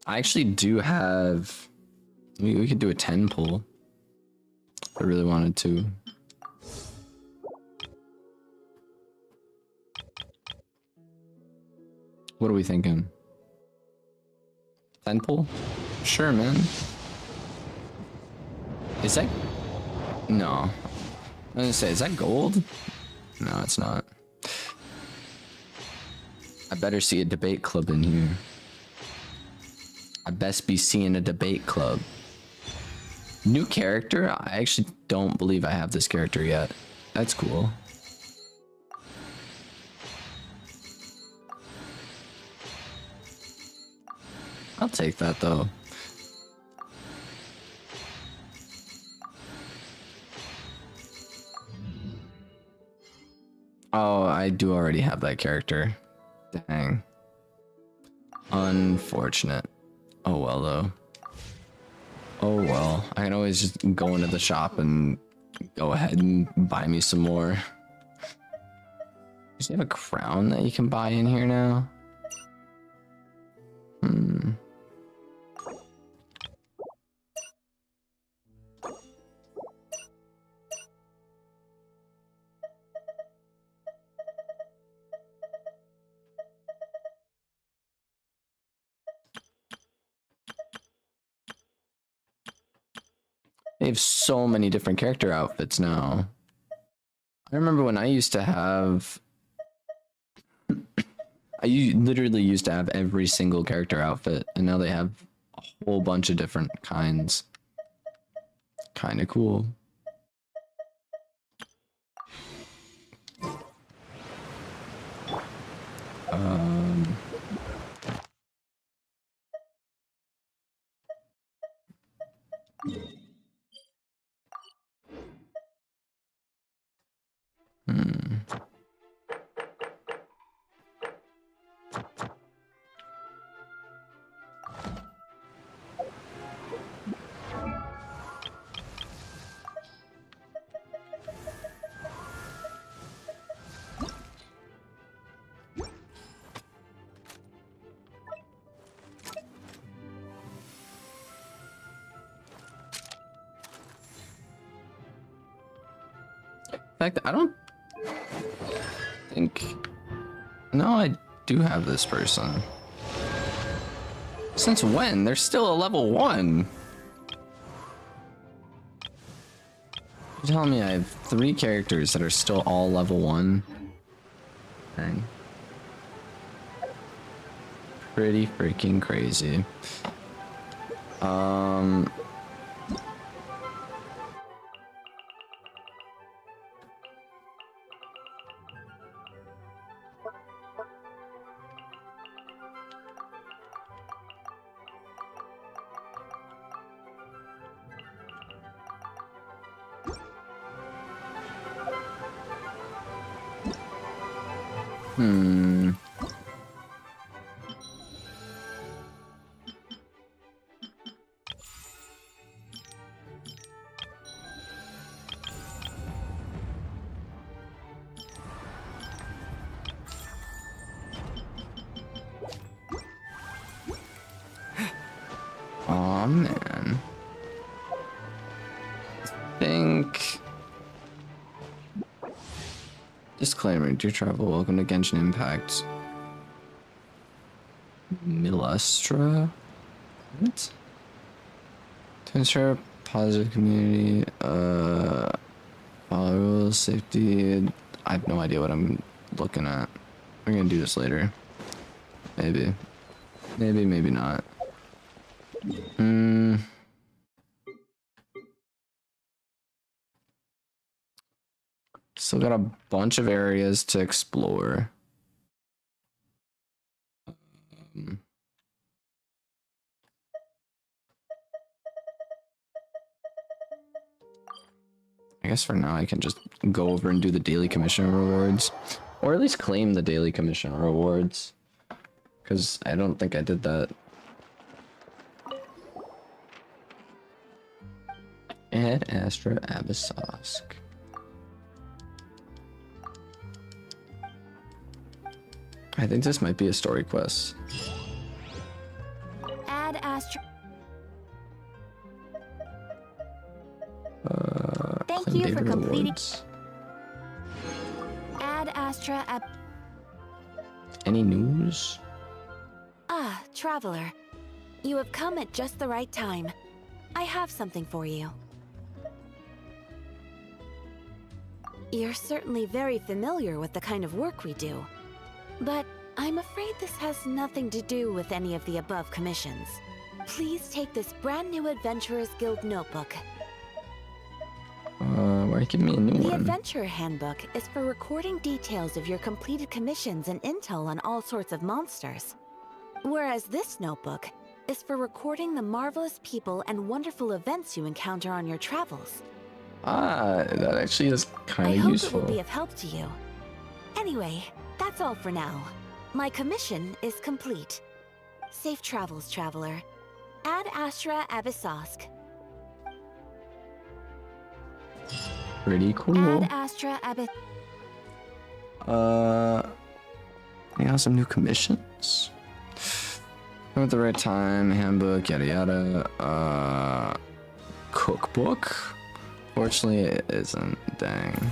I actually do have. We could do a 10 pull. If I really wanted to. What are we thinking? 10 pull? Sure, man. Is that? No. I was gonna say, is that gold? No, it's not. I better see a debate club in here. I best be seeing a debate club. New character? I actually don't believe I have this character yet. That's cool. I'll take that though. Oh, I do already have that character. Dang. Unfortunate. Oh well though. Oh well. I can always just go into the shop and go ahead and buy me some more. Does he have a crown that you can buy in here now? They have so many different character outfits now. I remember when I used to have... literally used to have every single character outfit, and now they have a whole bunch of different kinds. Kinda cool. In fact, I don't think... No, I do have this person. Since when? They're still a level 1. You're telling me I have 3 characters that are still all level 1? Dang. Pretty freaking crazy. Aw, man. I think... Disclaimer, dear travel, welcome to Genshin Impact. Milustra? What? To ensure a positive community, rules, safety. I have no idea what I'm looking at. We're gonna do this later. Maybe. Maybe not. Still got a bunch of areas to explore. I guess for now I can just go over and do the daily commission rewards. Or at least claim the daily commission rewards. Because I don't think I did that. Ad Astra Abyssosque. I think this might be a story quest. Ad Astra. Thank you for completing. Ad Astra. Any news? Ah, Traveler. You have come at just the right time. I have something for you. You're certainly very familiar with the kind of work we do. But I'm afraid this has nothing to do with any of the above commissions. Please take this brand new Adventurers Guild notebook. Why give me a new one? The Adventurer Handbook is for recording details of your completed commissions and intel on all sorts of monsters. Whereas this notebook is for recording the marvelous people and wonderful events you encounter on your travels. Ah, that actually is kind I of hope useful. it will be of help to you. Anyway, that's all for now. My commission is complete. Safe travels, Traveler. Ad Astra Abyssosque. Pretty cool. Ad Astra Abyss. I got some new commissions. At the right time, handbook, yada yada. Cookbook. Fortunately, it isn't. Dang.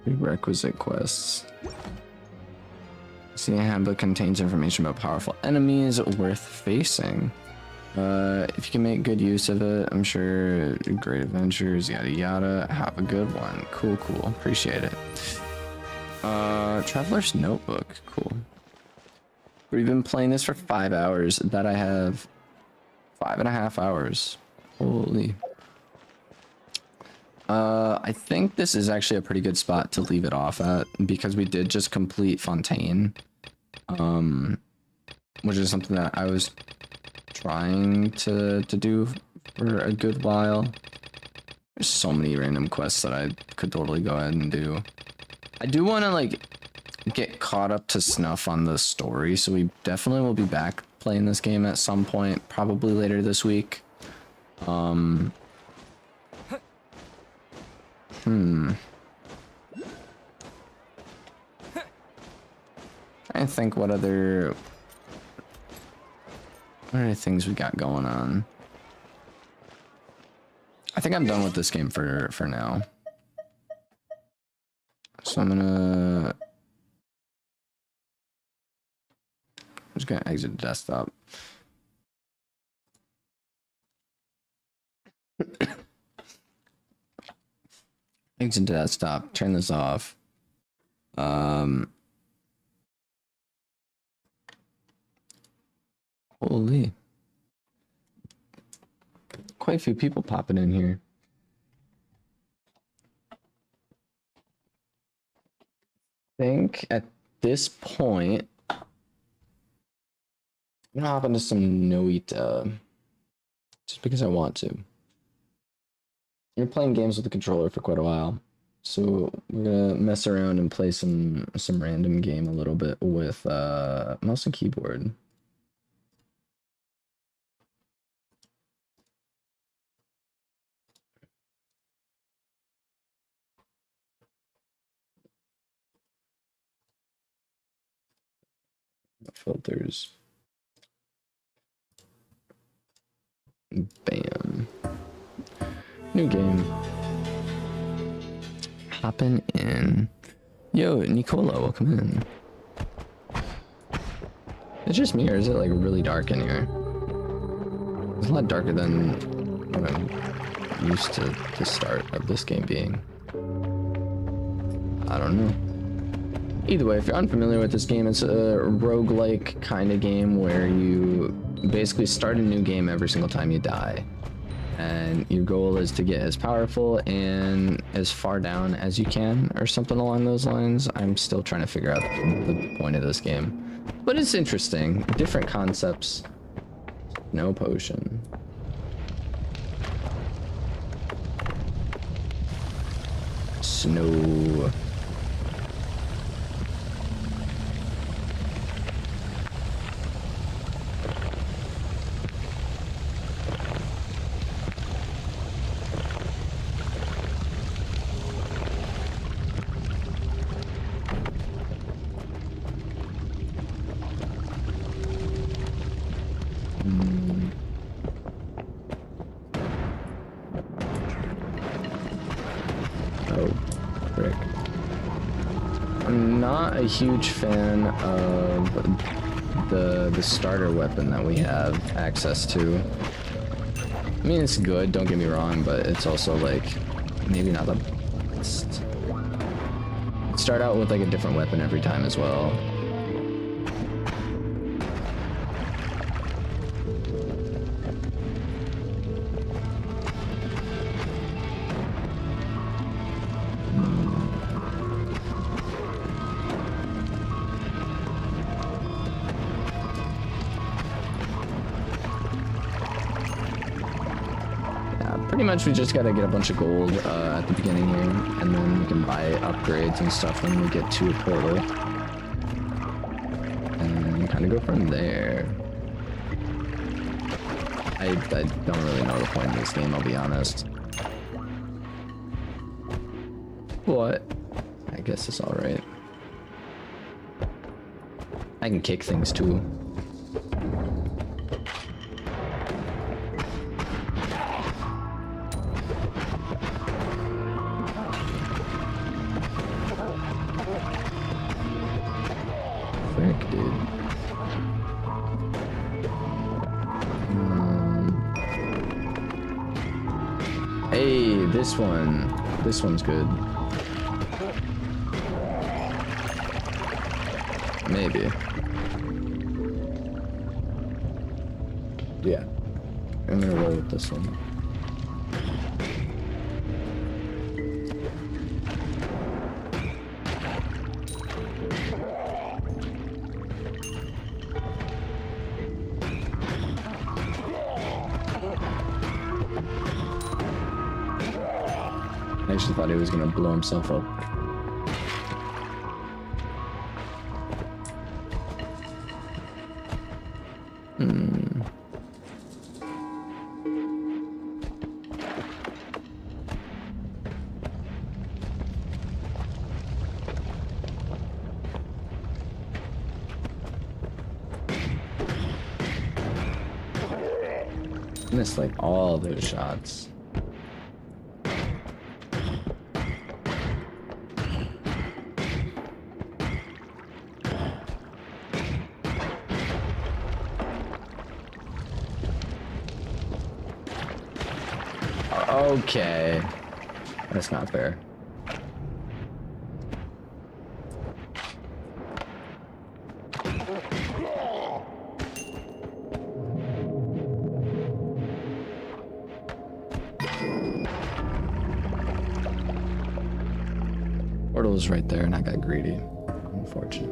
Prerequisite quests. See, a handbook contains information about powerful enemies worth facing. If you can make good use of it, I'm sure great adventures, yada yada. Have a good one. Cool. Appreciate it. Traveler's Notebook. Cool. We've been playing this for 5 hours. That I have 5.5 hours. Holy. I think this is actually a pretty good spot to leave it off at because we did just complete Fontaine. Which is something that I was trying to do for a good while. There's so many random quests that I could totally go ahead and do. I do want to like get caught up to snuff on the story, so we definitely will be back playing this game at some point, probably later this week. I think what other things we got going on. I think I'm done with this game for now. So I'm just gonna exit the desktop. Exit the desktop, turn this off. Holy. Quite a few people popping in here. I think at this point, I'm gonna hop into some Noita. Just because I want to. You're playing games with the controller for quite a while. So we're gonna mess around and play some random game a little bit with mouse and keyboard. Filters. Bam. New game. Hopping in. Yo, Nicola, welcome in. It's just me, or is it like really dark in here? It's a lot darker than what I'm used to the start of this game being. I don't know. Either way, if you're unfamiliar with this game, it's a roguelike kind of game where you basically start a new game every single time you die. And your goal is to get as powerful and as far down as you can, or something along those lines. I'm still trying to figure out the point of this game. But it's interesting. Different concepts. No potion. Snow. A huge fan of the starter weapon that we have access to. I mean, it's good, don't get me wrong, but it's also like maybe not the best. Start out with like a different weapon every time as well. Pretty much we just gotta get a bunch of gold at the beginning here, and then we can buy upgrades and stuff when we get to a portal. And kind of go from there. I don't really know the point of this game, I'll be honest. But I guess it's alright. I can kick things too. Hey, this one's good. Maybe. Yeah. I'm gonna roll with this one. I actually thought he was gonna blow himself up. Missed like all those shots. Okay. That's not fair. Portal was right there and I got greedy. Unfortunate.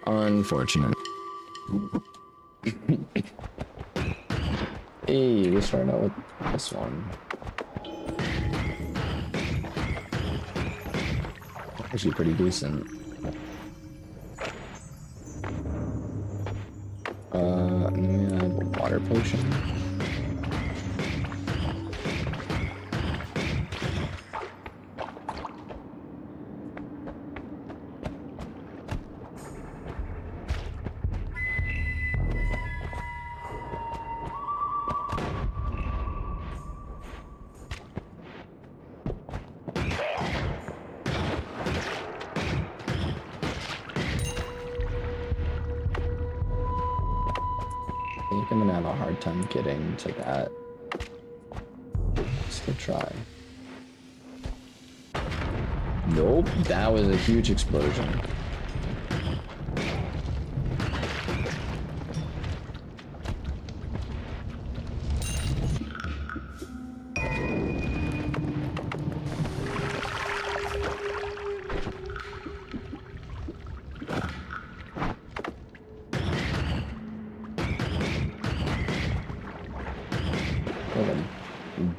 Unfortunate. Hey, we started out with this one. Actually pretty decent. And then we have a water potion. gonna have a hard time getting to that. Let's go try. Nope, that was a huge explosion.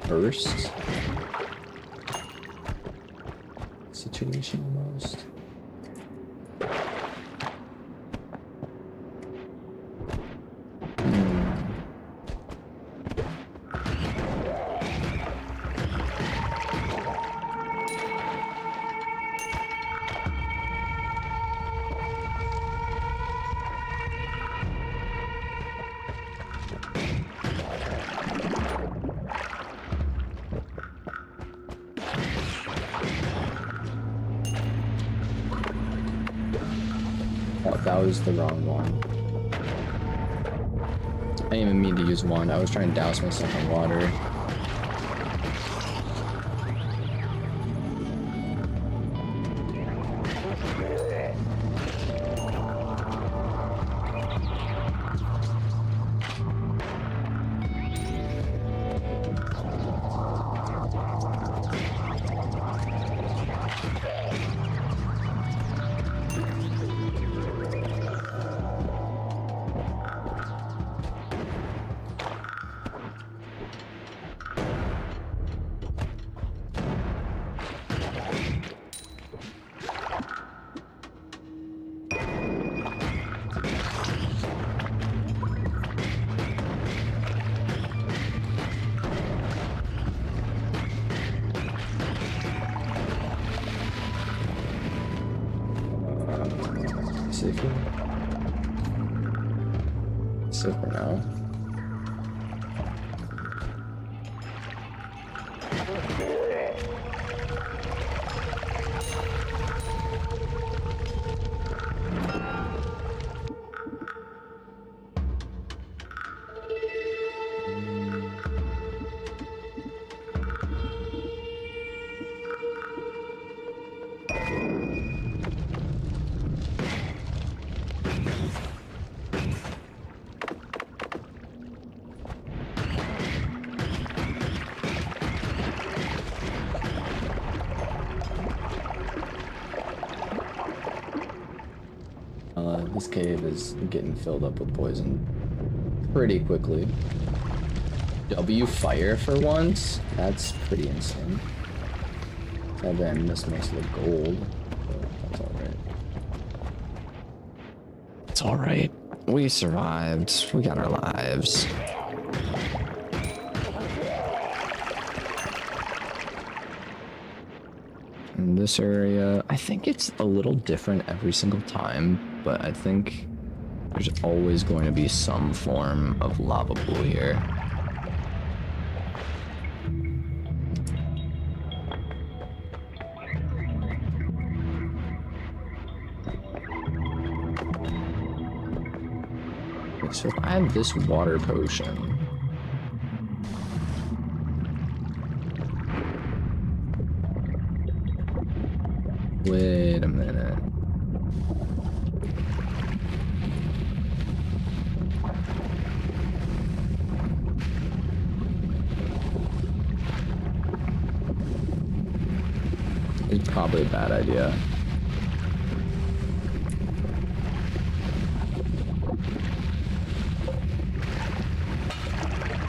Burst situation almost. That was the wrong one. I didn't even mean to use wand. I was trying to douse myself in water. Safe for now. This cave is getting filled up with poison pretty quickly. W fire for once? That's pretty insane. And then this most of the gold. That's alright. It's alright. We survived. We got our lives. In this area, I think it's a little different every single time, but I think there's always going to be some form of lava pool here. So if I have this water potion, wait a minute. It's probably a bad idea.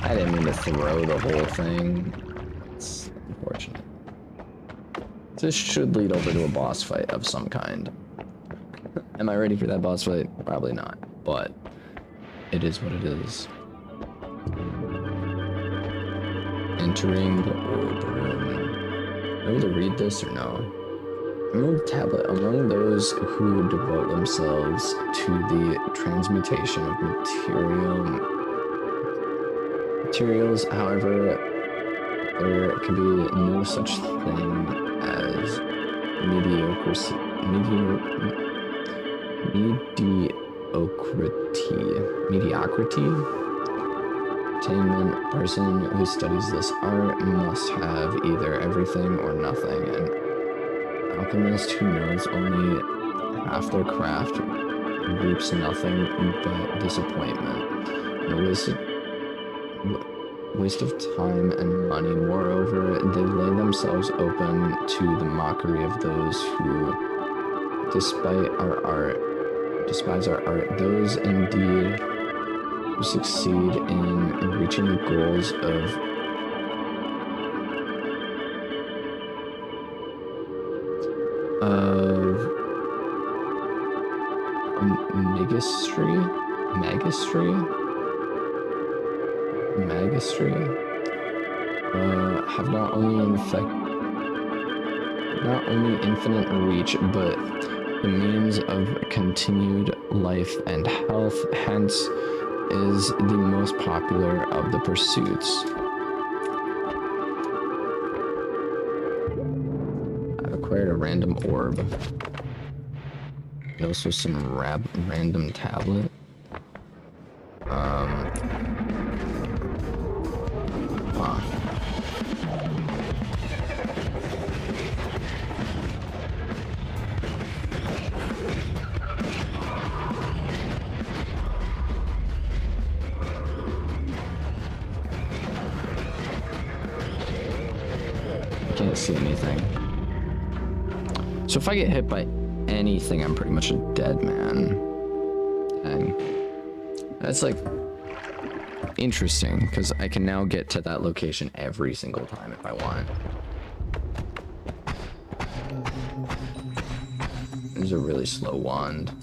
I didn't mean to throw the whole thing. It's unfortunate. This should lead over to a boss fight of some kind. Am I ready for that boss fight? Probably not, but it is what it is. Entering the orb room. Am I able to read this or no? Emerald tablet. Among those who devote themselves to the transmutation of materials, however, there can be no such thing as mediocrity. entertainment person who studies this art must have either everything or nothing. An alchemist who knows only half their craft reaps nothing but disappointment and a waste of time and money. Moreover, they lay themselves open to the mockery of those who despise our art. Those indeed who succeed in reaching the goals of magistry, have not only infinite reach, but the means of continued life and health, hence is the most popular of the pursuits. I've acquired a random orb. And also some random tablet. Can't see anything. So if I get hit by anything, I'm pretty much a dead man. And that's like interesting because I can now get to that location every single time if I want. This is a really slow wand.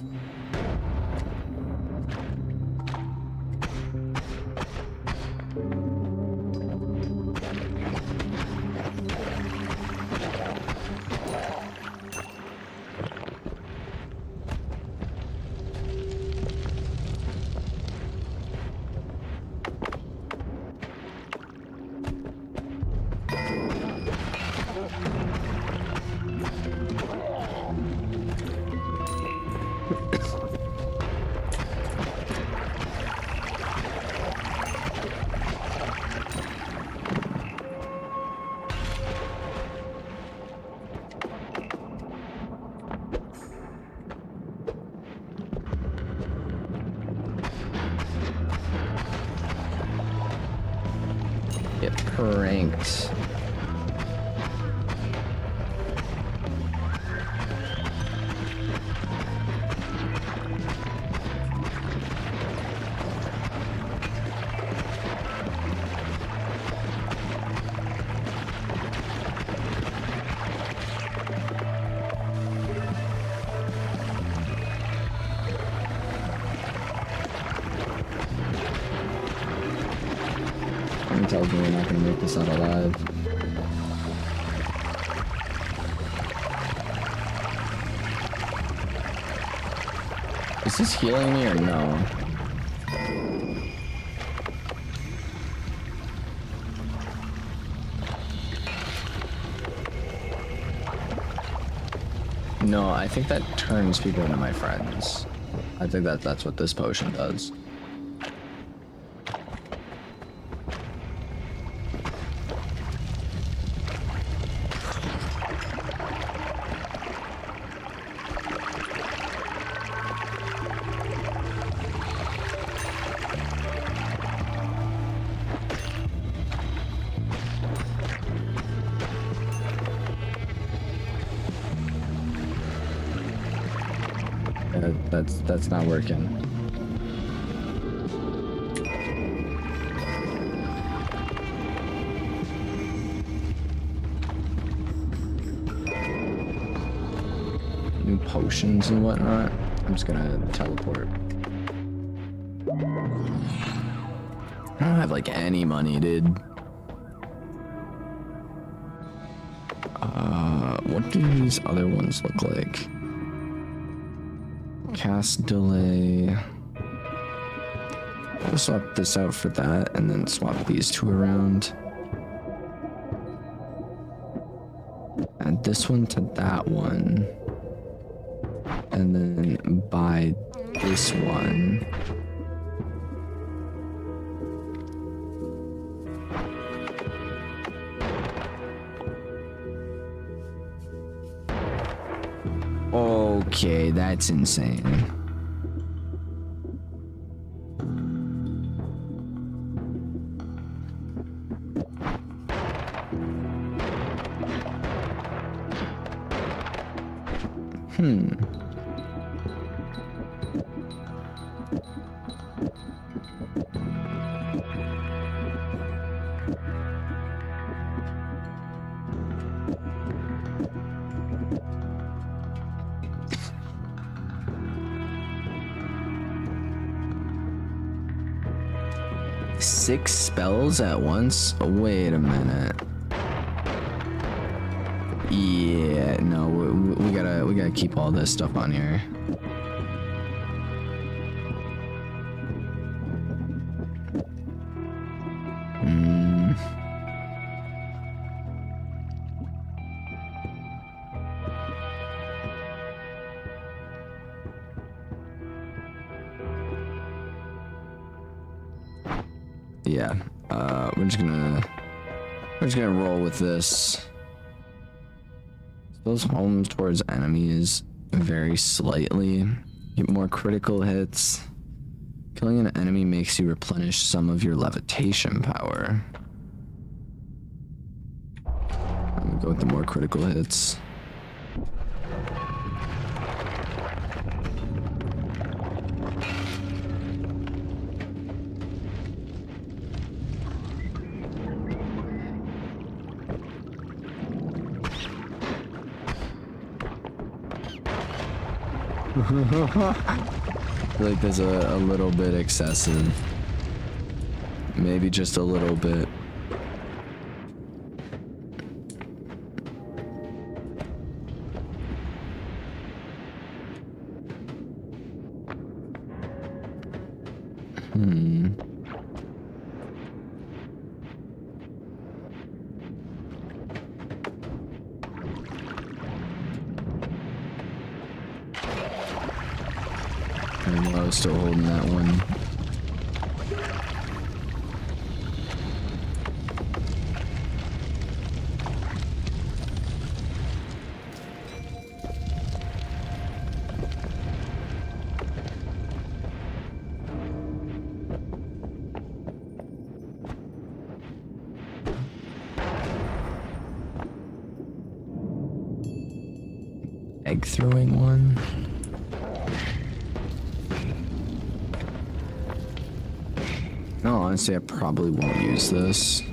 Get pranked. Tells me we're not gonna make this out alive. Is this healing me or no? No, I think that turns people into my friends. I think that's what this potion does. That's not working. New potions and whatnot. I'm just gonna teleport. I don't have like any money, dude. What do these other ones look like? Cast delay. I'll swap this out for that and then swap these two around. Add this one to that one. And then buy this one. Okay, that's insane. Six spells at once? Wait a minute. Yeah, no, we gotta keep all this stuff on here. Yeah, we're just gonna roll with this. Those homes towards enemies very slightly. Get more critical hits. Killing an enemy makes you replenish some of your levitation power. I'm gonna go with the more critical hits. I feel like there's a little bit excessive. Maybe just a little bit. I was still holding that one. Egg throwing one. No, honestly, I probably won't use this.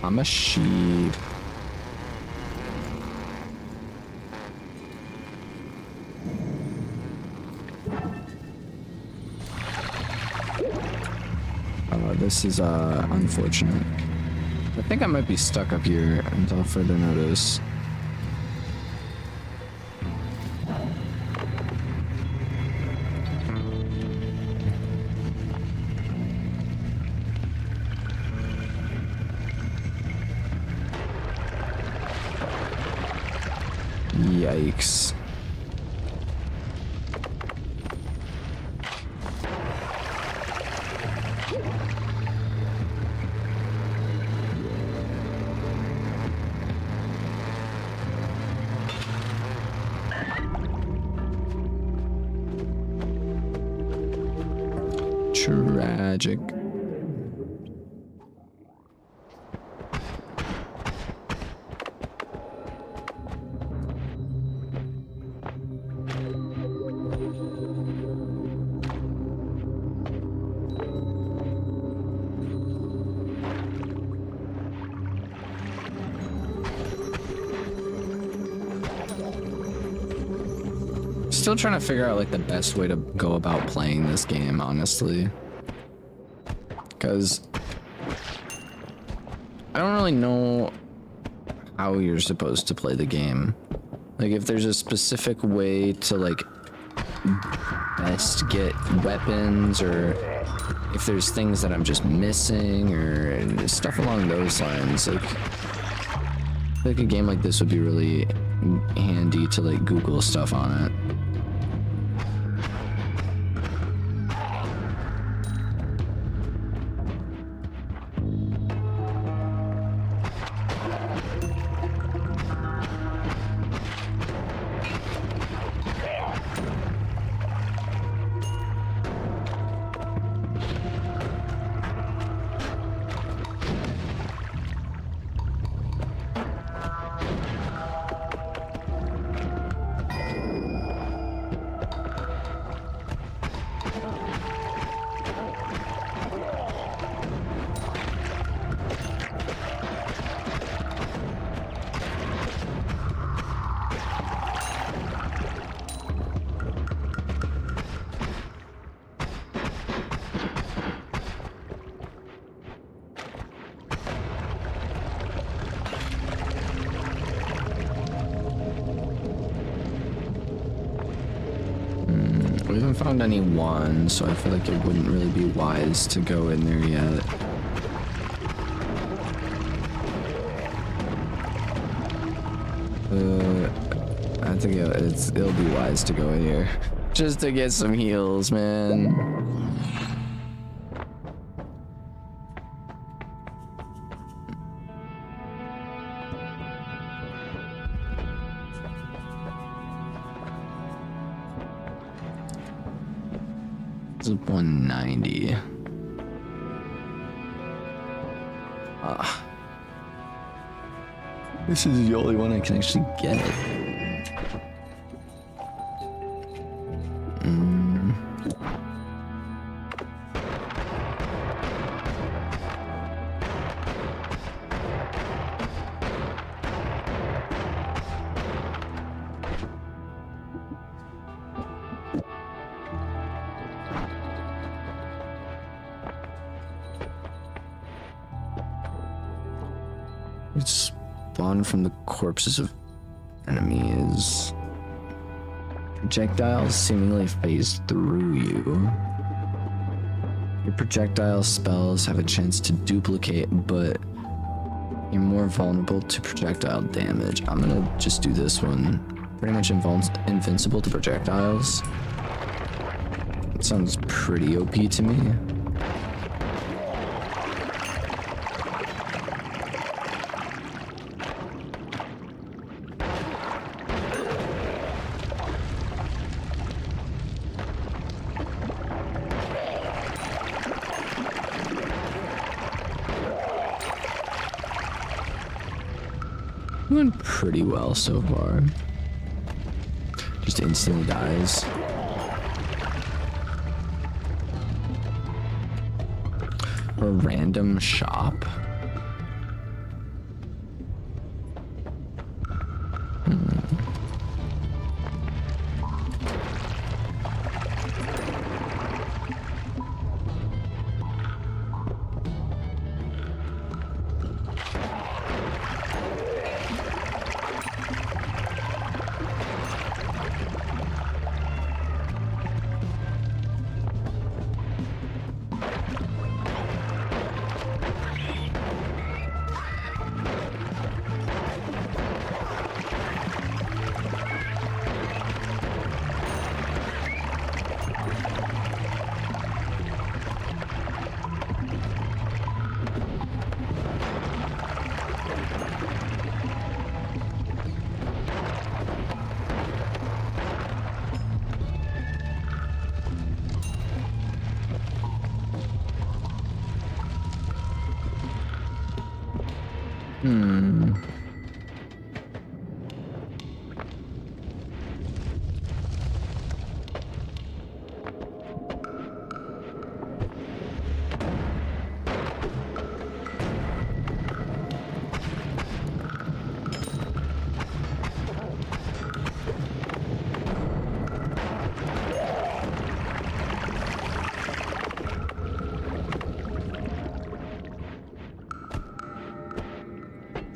I'm a sheep. This is unfortunate. I think I might be stuck up here until further notice. Yikes. Tragic. Still trying to figure out like the best way to go about playing this game, honestly. Because I don't really know how you're supposed to play the game. Like, if there's a specific way to, like, best get weapons, or if there's things that I'm just missing, or stuff along those lines. Like a game like this would be really handy to, like, Google stuff on it. We haven't found any wands, so I feel like it wouldn't really be wise to go in there yet. I think it'll be wise to go in here. Just to get some heals, man. This is 190. This is the only one I can actually get. It's spawned from the corpses of enemies. Projectiles seemingly phase through you. Your projectile spells have a chance to duplicate, but you're more vulnerable to projectile damage. I'm gonna just do this one. Pretty much invincible to projectiles. It sounds pretty OP to me. Doing pretty well so far. Just instantly dies. A random shop.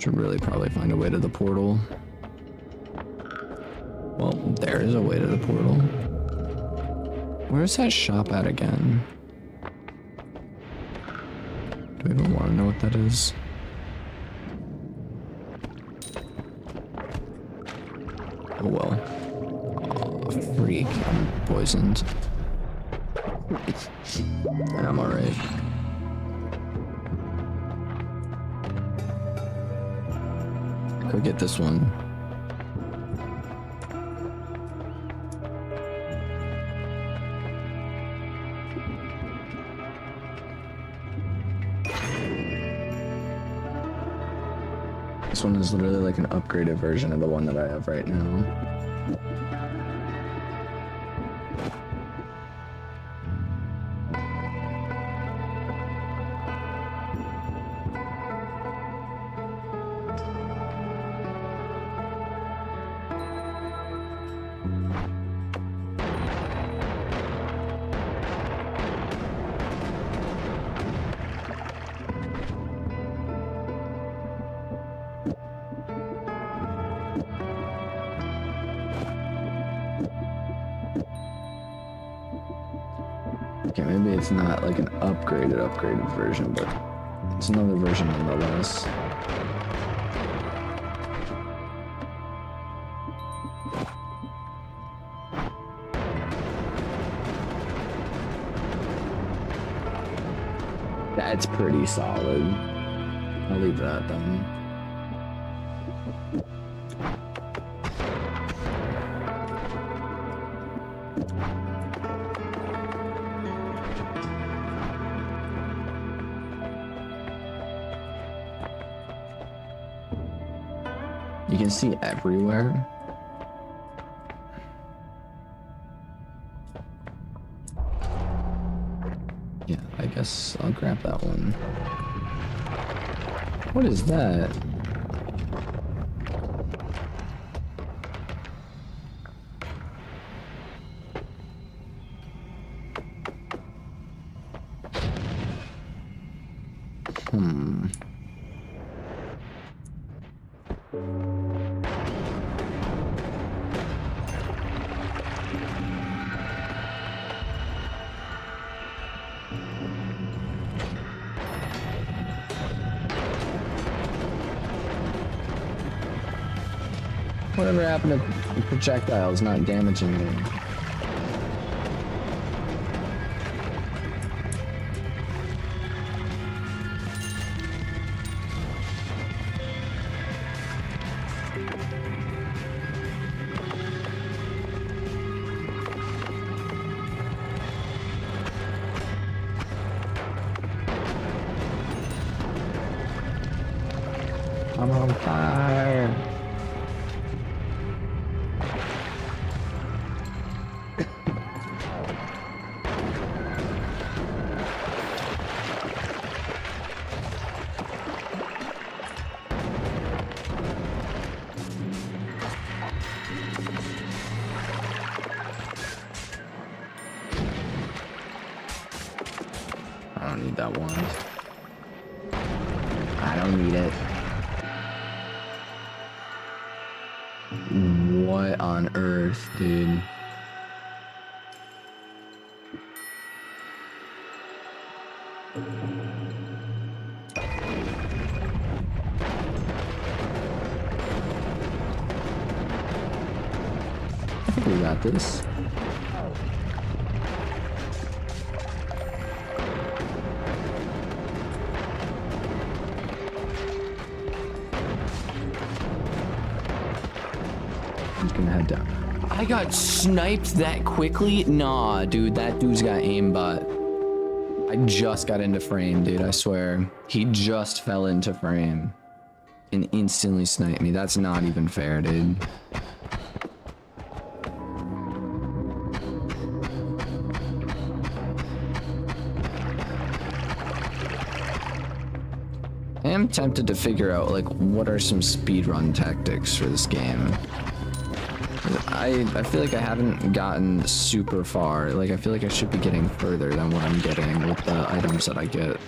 Should really probably find a way to the portal. Well, there is a way to the portal. Where's that shop at again? Do we even want to know what that is? Oh well. Oh, freak. I'm poisoned. I'm alright. Go get this one. This one is literally like an upgraded version of the one that I have right now. Okay, maybe it's not like an upgraded version, but it's another version nonetheless. That's pretty solid. I'll leave that then. You can see everywhere. Yeah, I guess I'll grab that one. What is that? Whatever happened to projectiles not damaging me? I'm on fire. I don't need that wand. I don't need it. What on earth, dude? I think we got this. Gonna head down. I got sniped that quickly? Nah, dude, that dude's got aimbot. I just got into frame, dude, I swear. He just fell into frame and instantly sniped me. That's not even fair, dude. I am tempted to figure out, like, what are some speedrun tactics for this game. I feel like I haven't gotten super far. Like, I feel like I should be getting further than what I'm getting with the items that I get.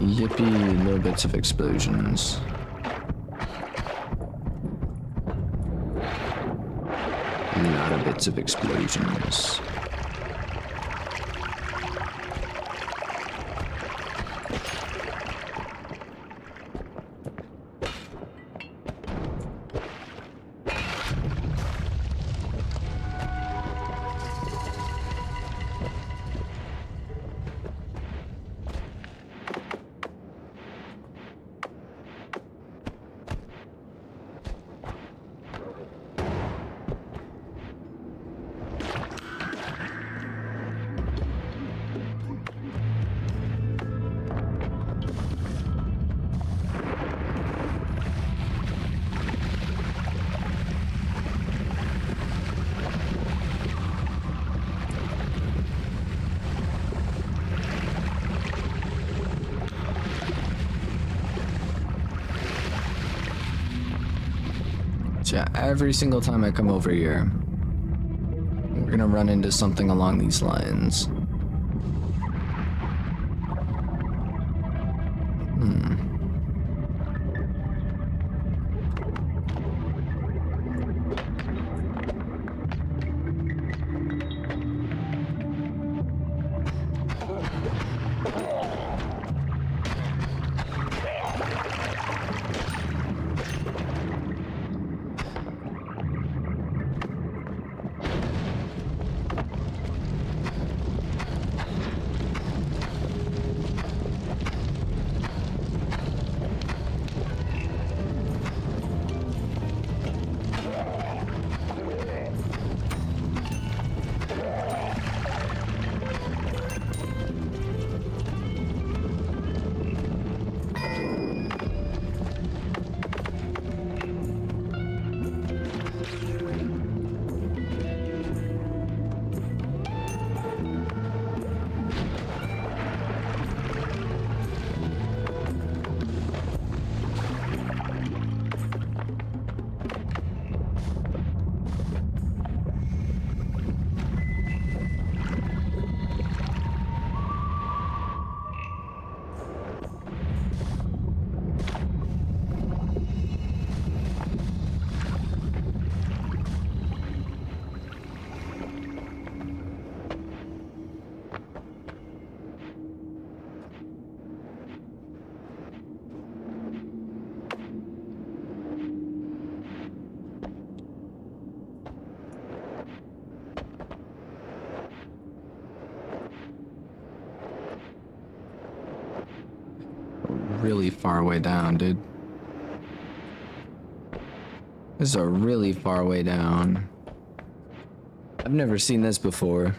Yippee, no bits of explosions. A lot of bits of explosions. Yeah, every single time I come over here, we're gonna run into something along these lines. Really far way down, dude. This is a really far way down. I've never seen this before.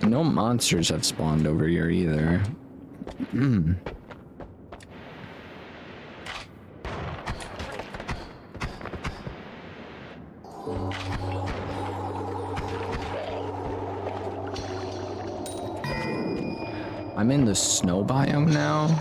No monsters have spawned over here either. I'm in the snow biome now.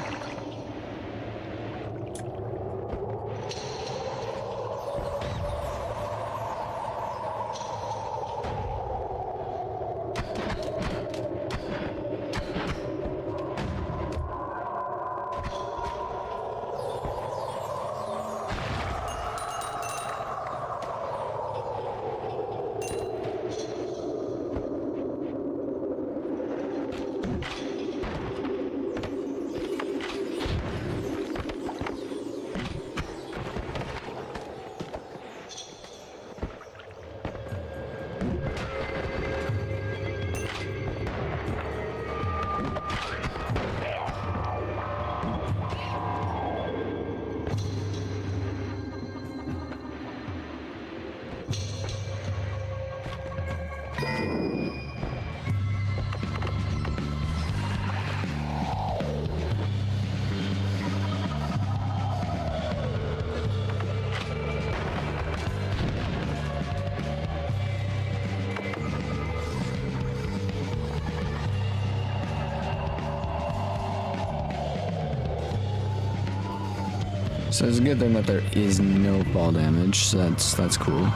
So it's a good thing that there is no fall damage. So that's cool.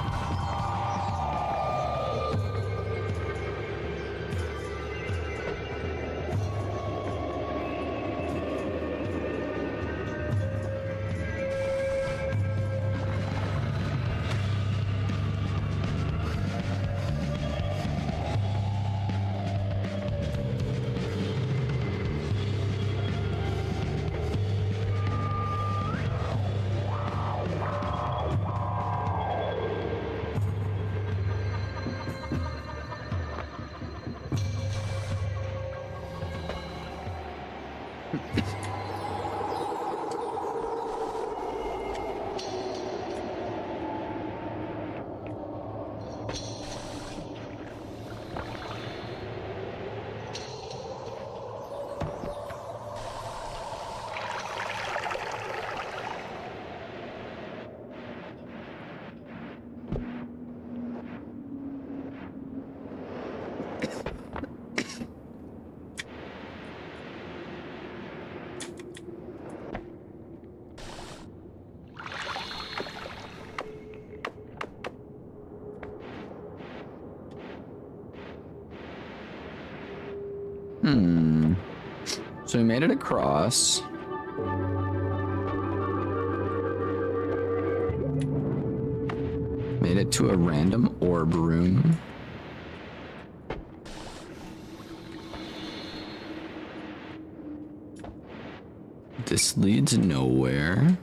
So we made it across. Made it to a random orb room. This leads nowhere.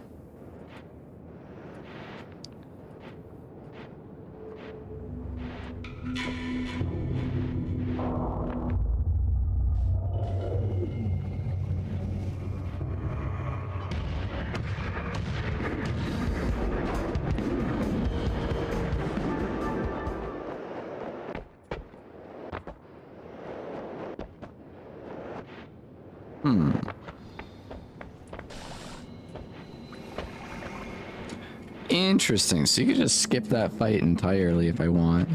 Interesting. So you could just skip that fight entirely if I want.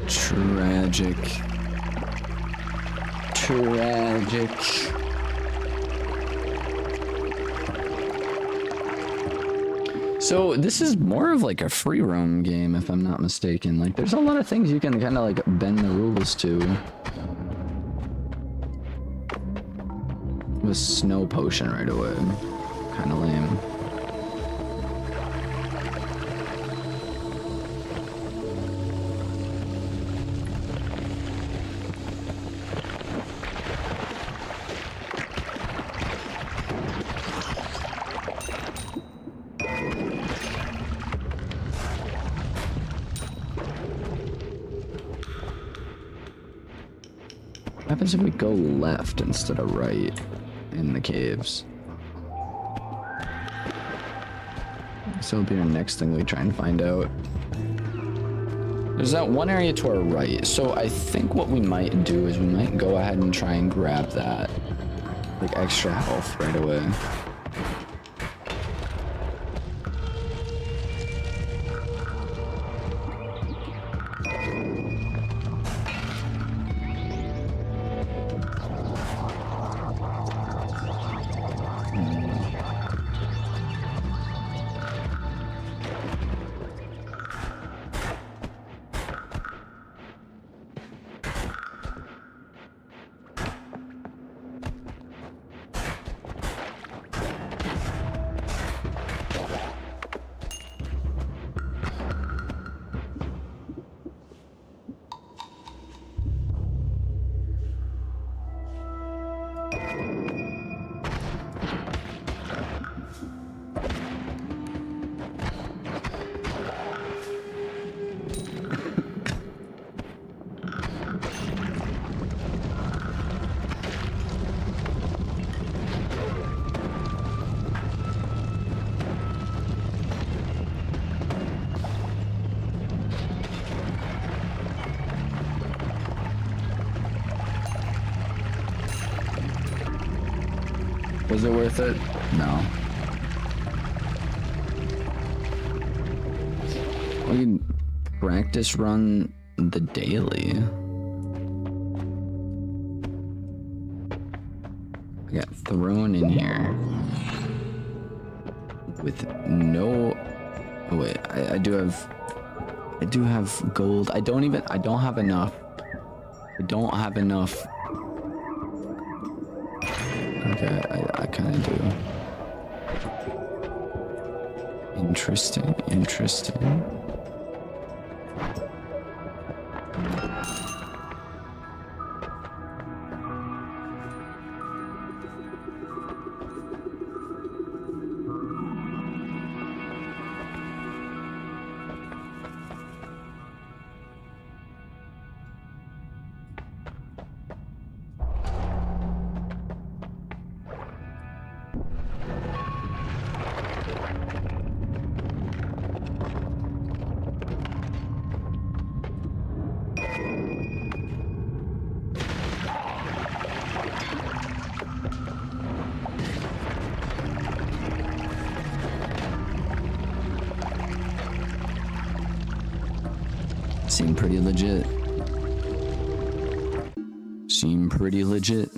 Tragic. Tragic. So this is more of like a free roam game, if I'm not mistaken. Like, there's a lot of things you can kind of like bend the rules to. With snow potion right away. Kind of lame. What happens if we go left instead of right in the caves? So it'll be our next thing we try and find out. There's that one area to our right. So I think what we might do is we might go ahead and try and grab that. Like extra health right away. Was it worth it? No. We can practice run the daily. I got thrown in here with no. Oh wait, I do have gold. I don't have enough. I don't have enough. Okay, I kind of do. Interesting, interesting. Seem pretty legit. Seem pretty legit.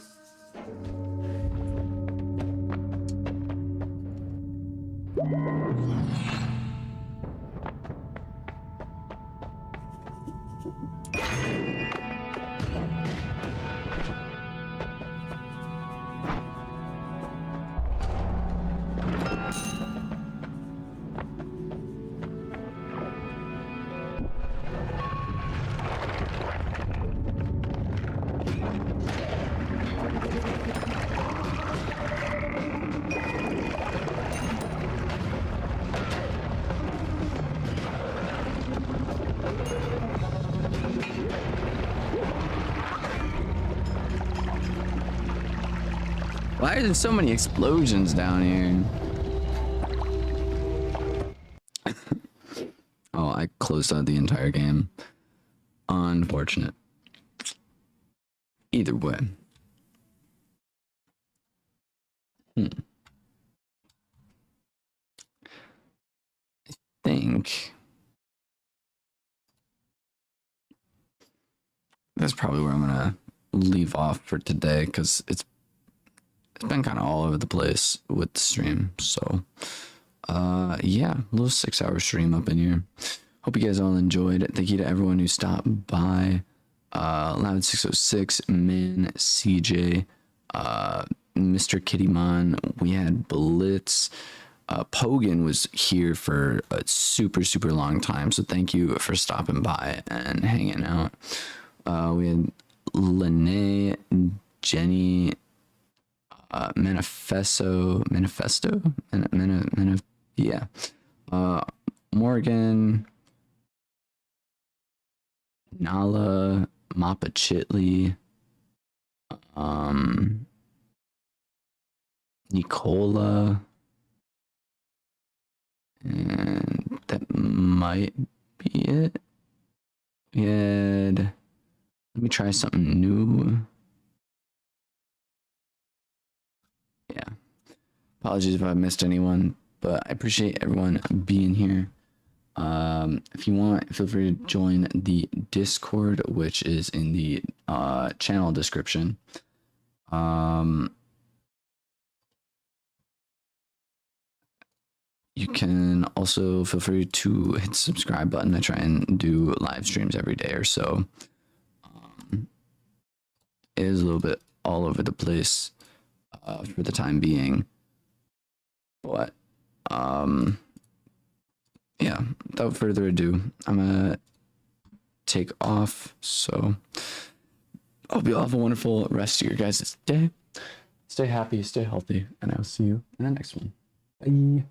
Why are there so many explosions down here? Oh, I closed out the entire game. Unfortunate. Either way. I think that's probably where I'm gonna leave off for today, because it's been kind of all over the place with the stream. So yeah, a little 6-hour stream up in here. Hope you guys all enjoyed it. Thank you to everyone who stopped by. Loud 606, Min, CJ, Mr. Kittymon, we had Blitz. Pogan was here for a super long time, so thank you for stopping by and hanging out. We had Lene, Jenny, Manifesto, yeah. Morgan, Nala, Mappa Chitley, Nicola, and that might be it. We had, let me try something new. Yeah. Apologies if I missed anyone, but I appreciate everyone being here. If you want, feel free to join the Discord, which is in the channel description. You can also feel free to hit the subscribe button. I try and do live streams every day or so. It is a little bit all over the place for the time being, but yeah, without further ado, I'm gonna take off. So I hope you all have a wonderful rest of your guys' day. Stay happy, stay healthy, and I will see you in the next one. Bye.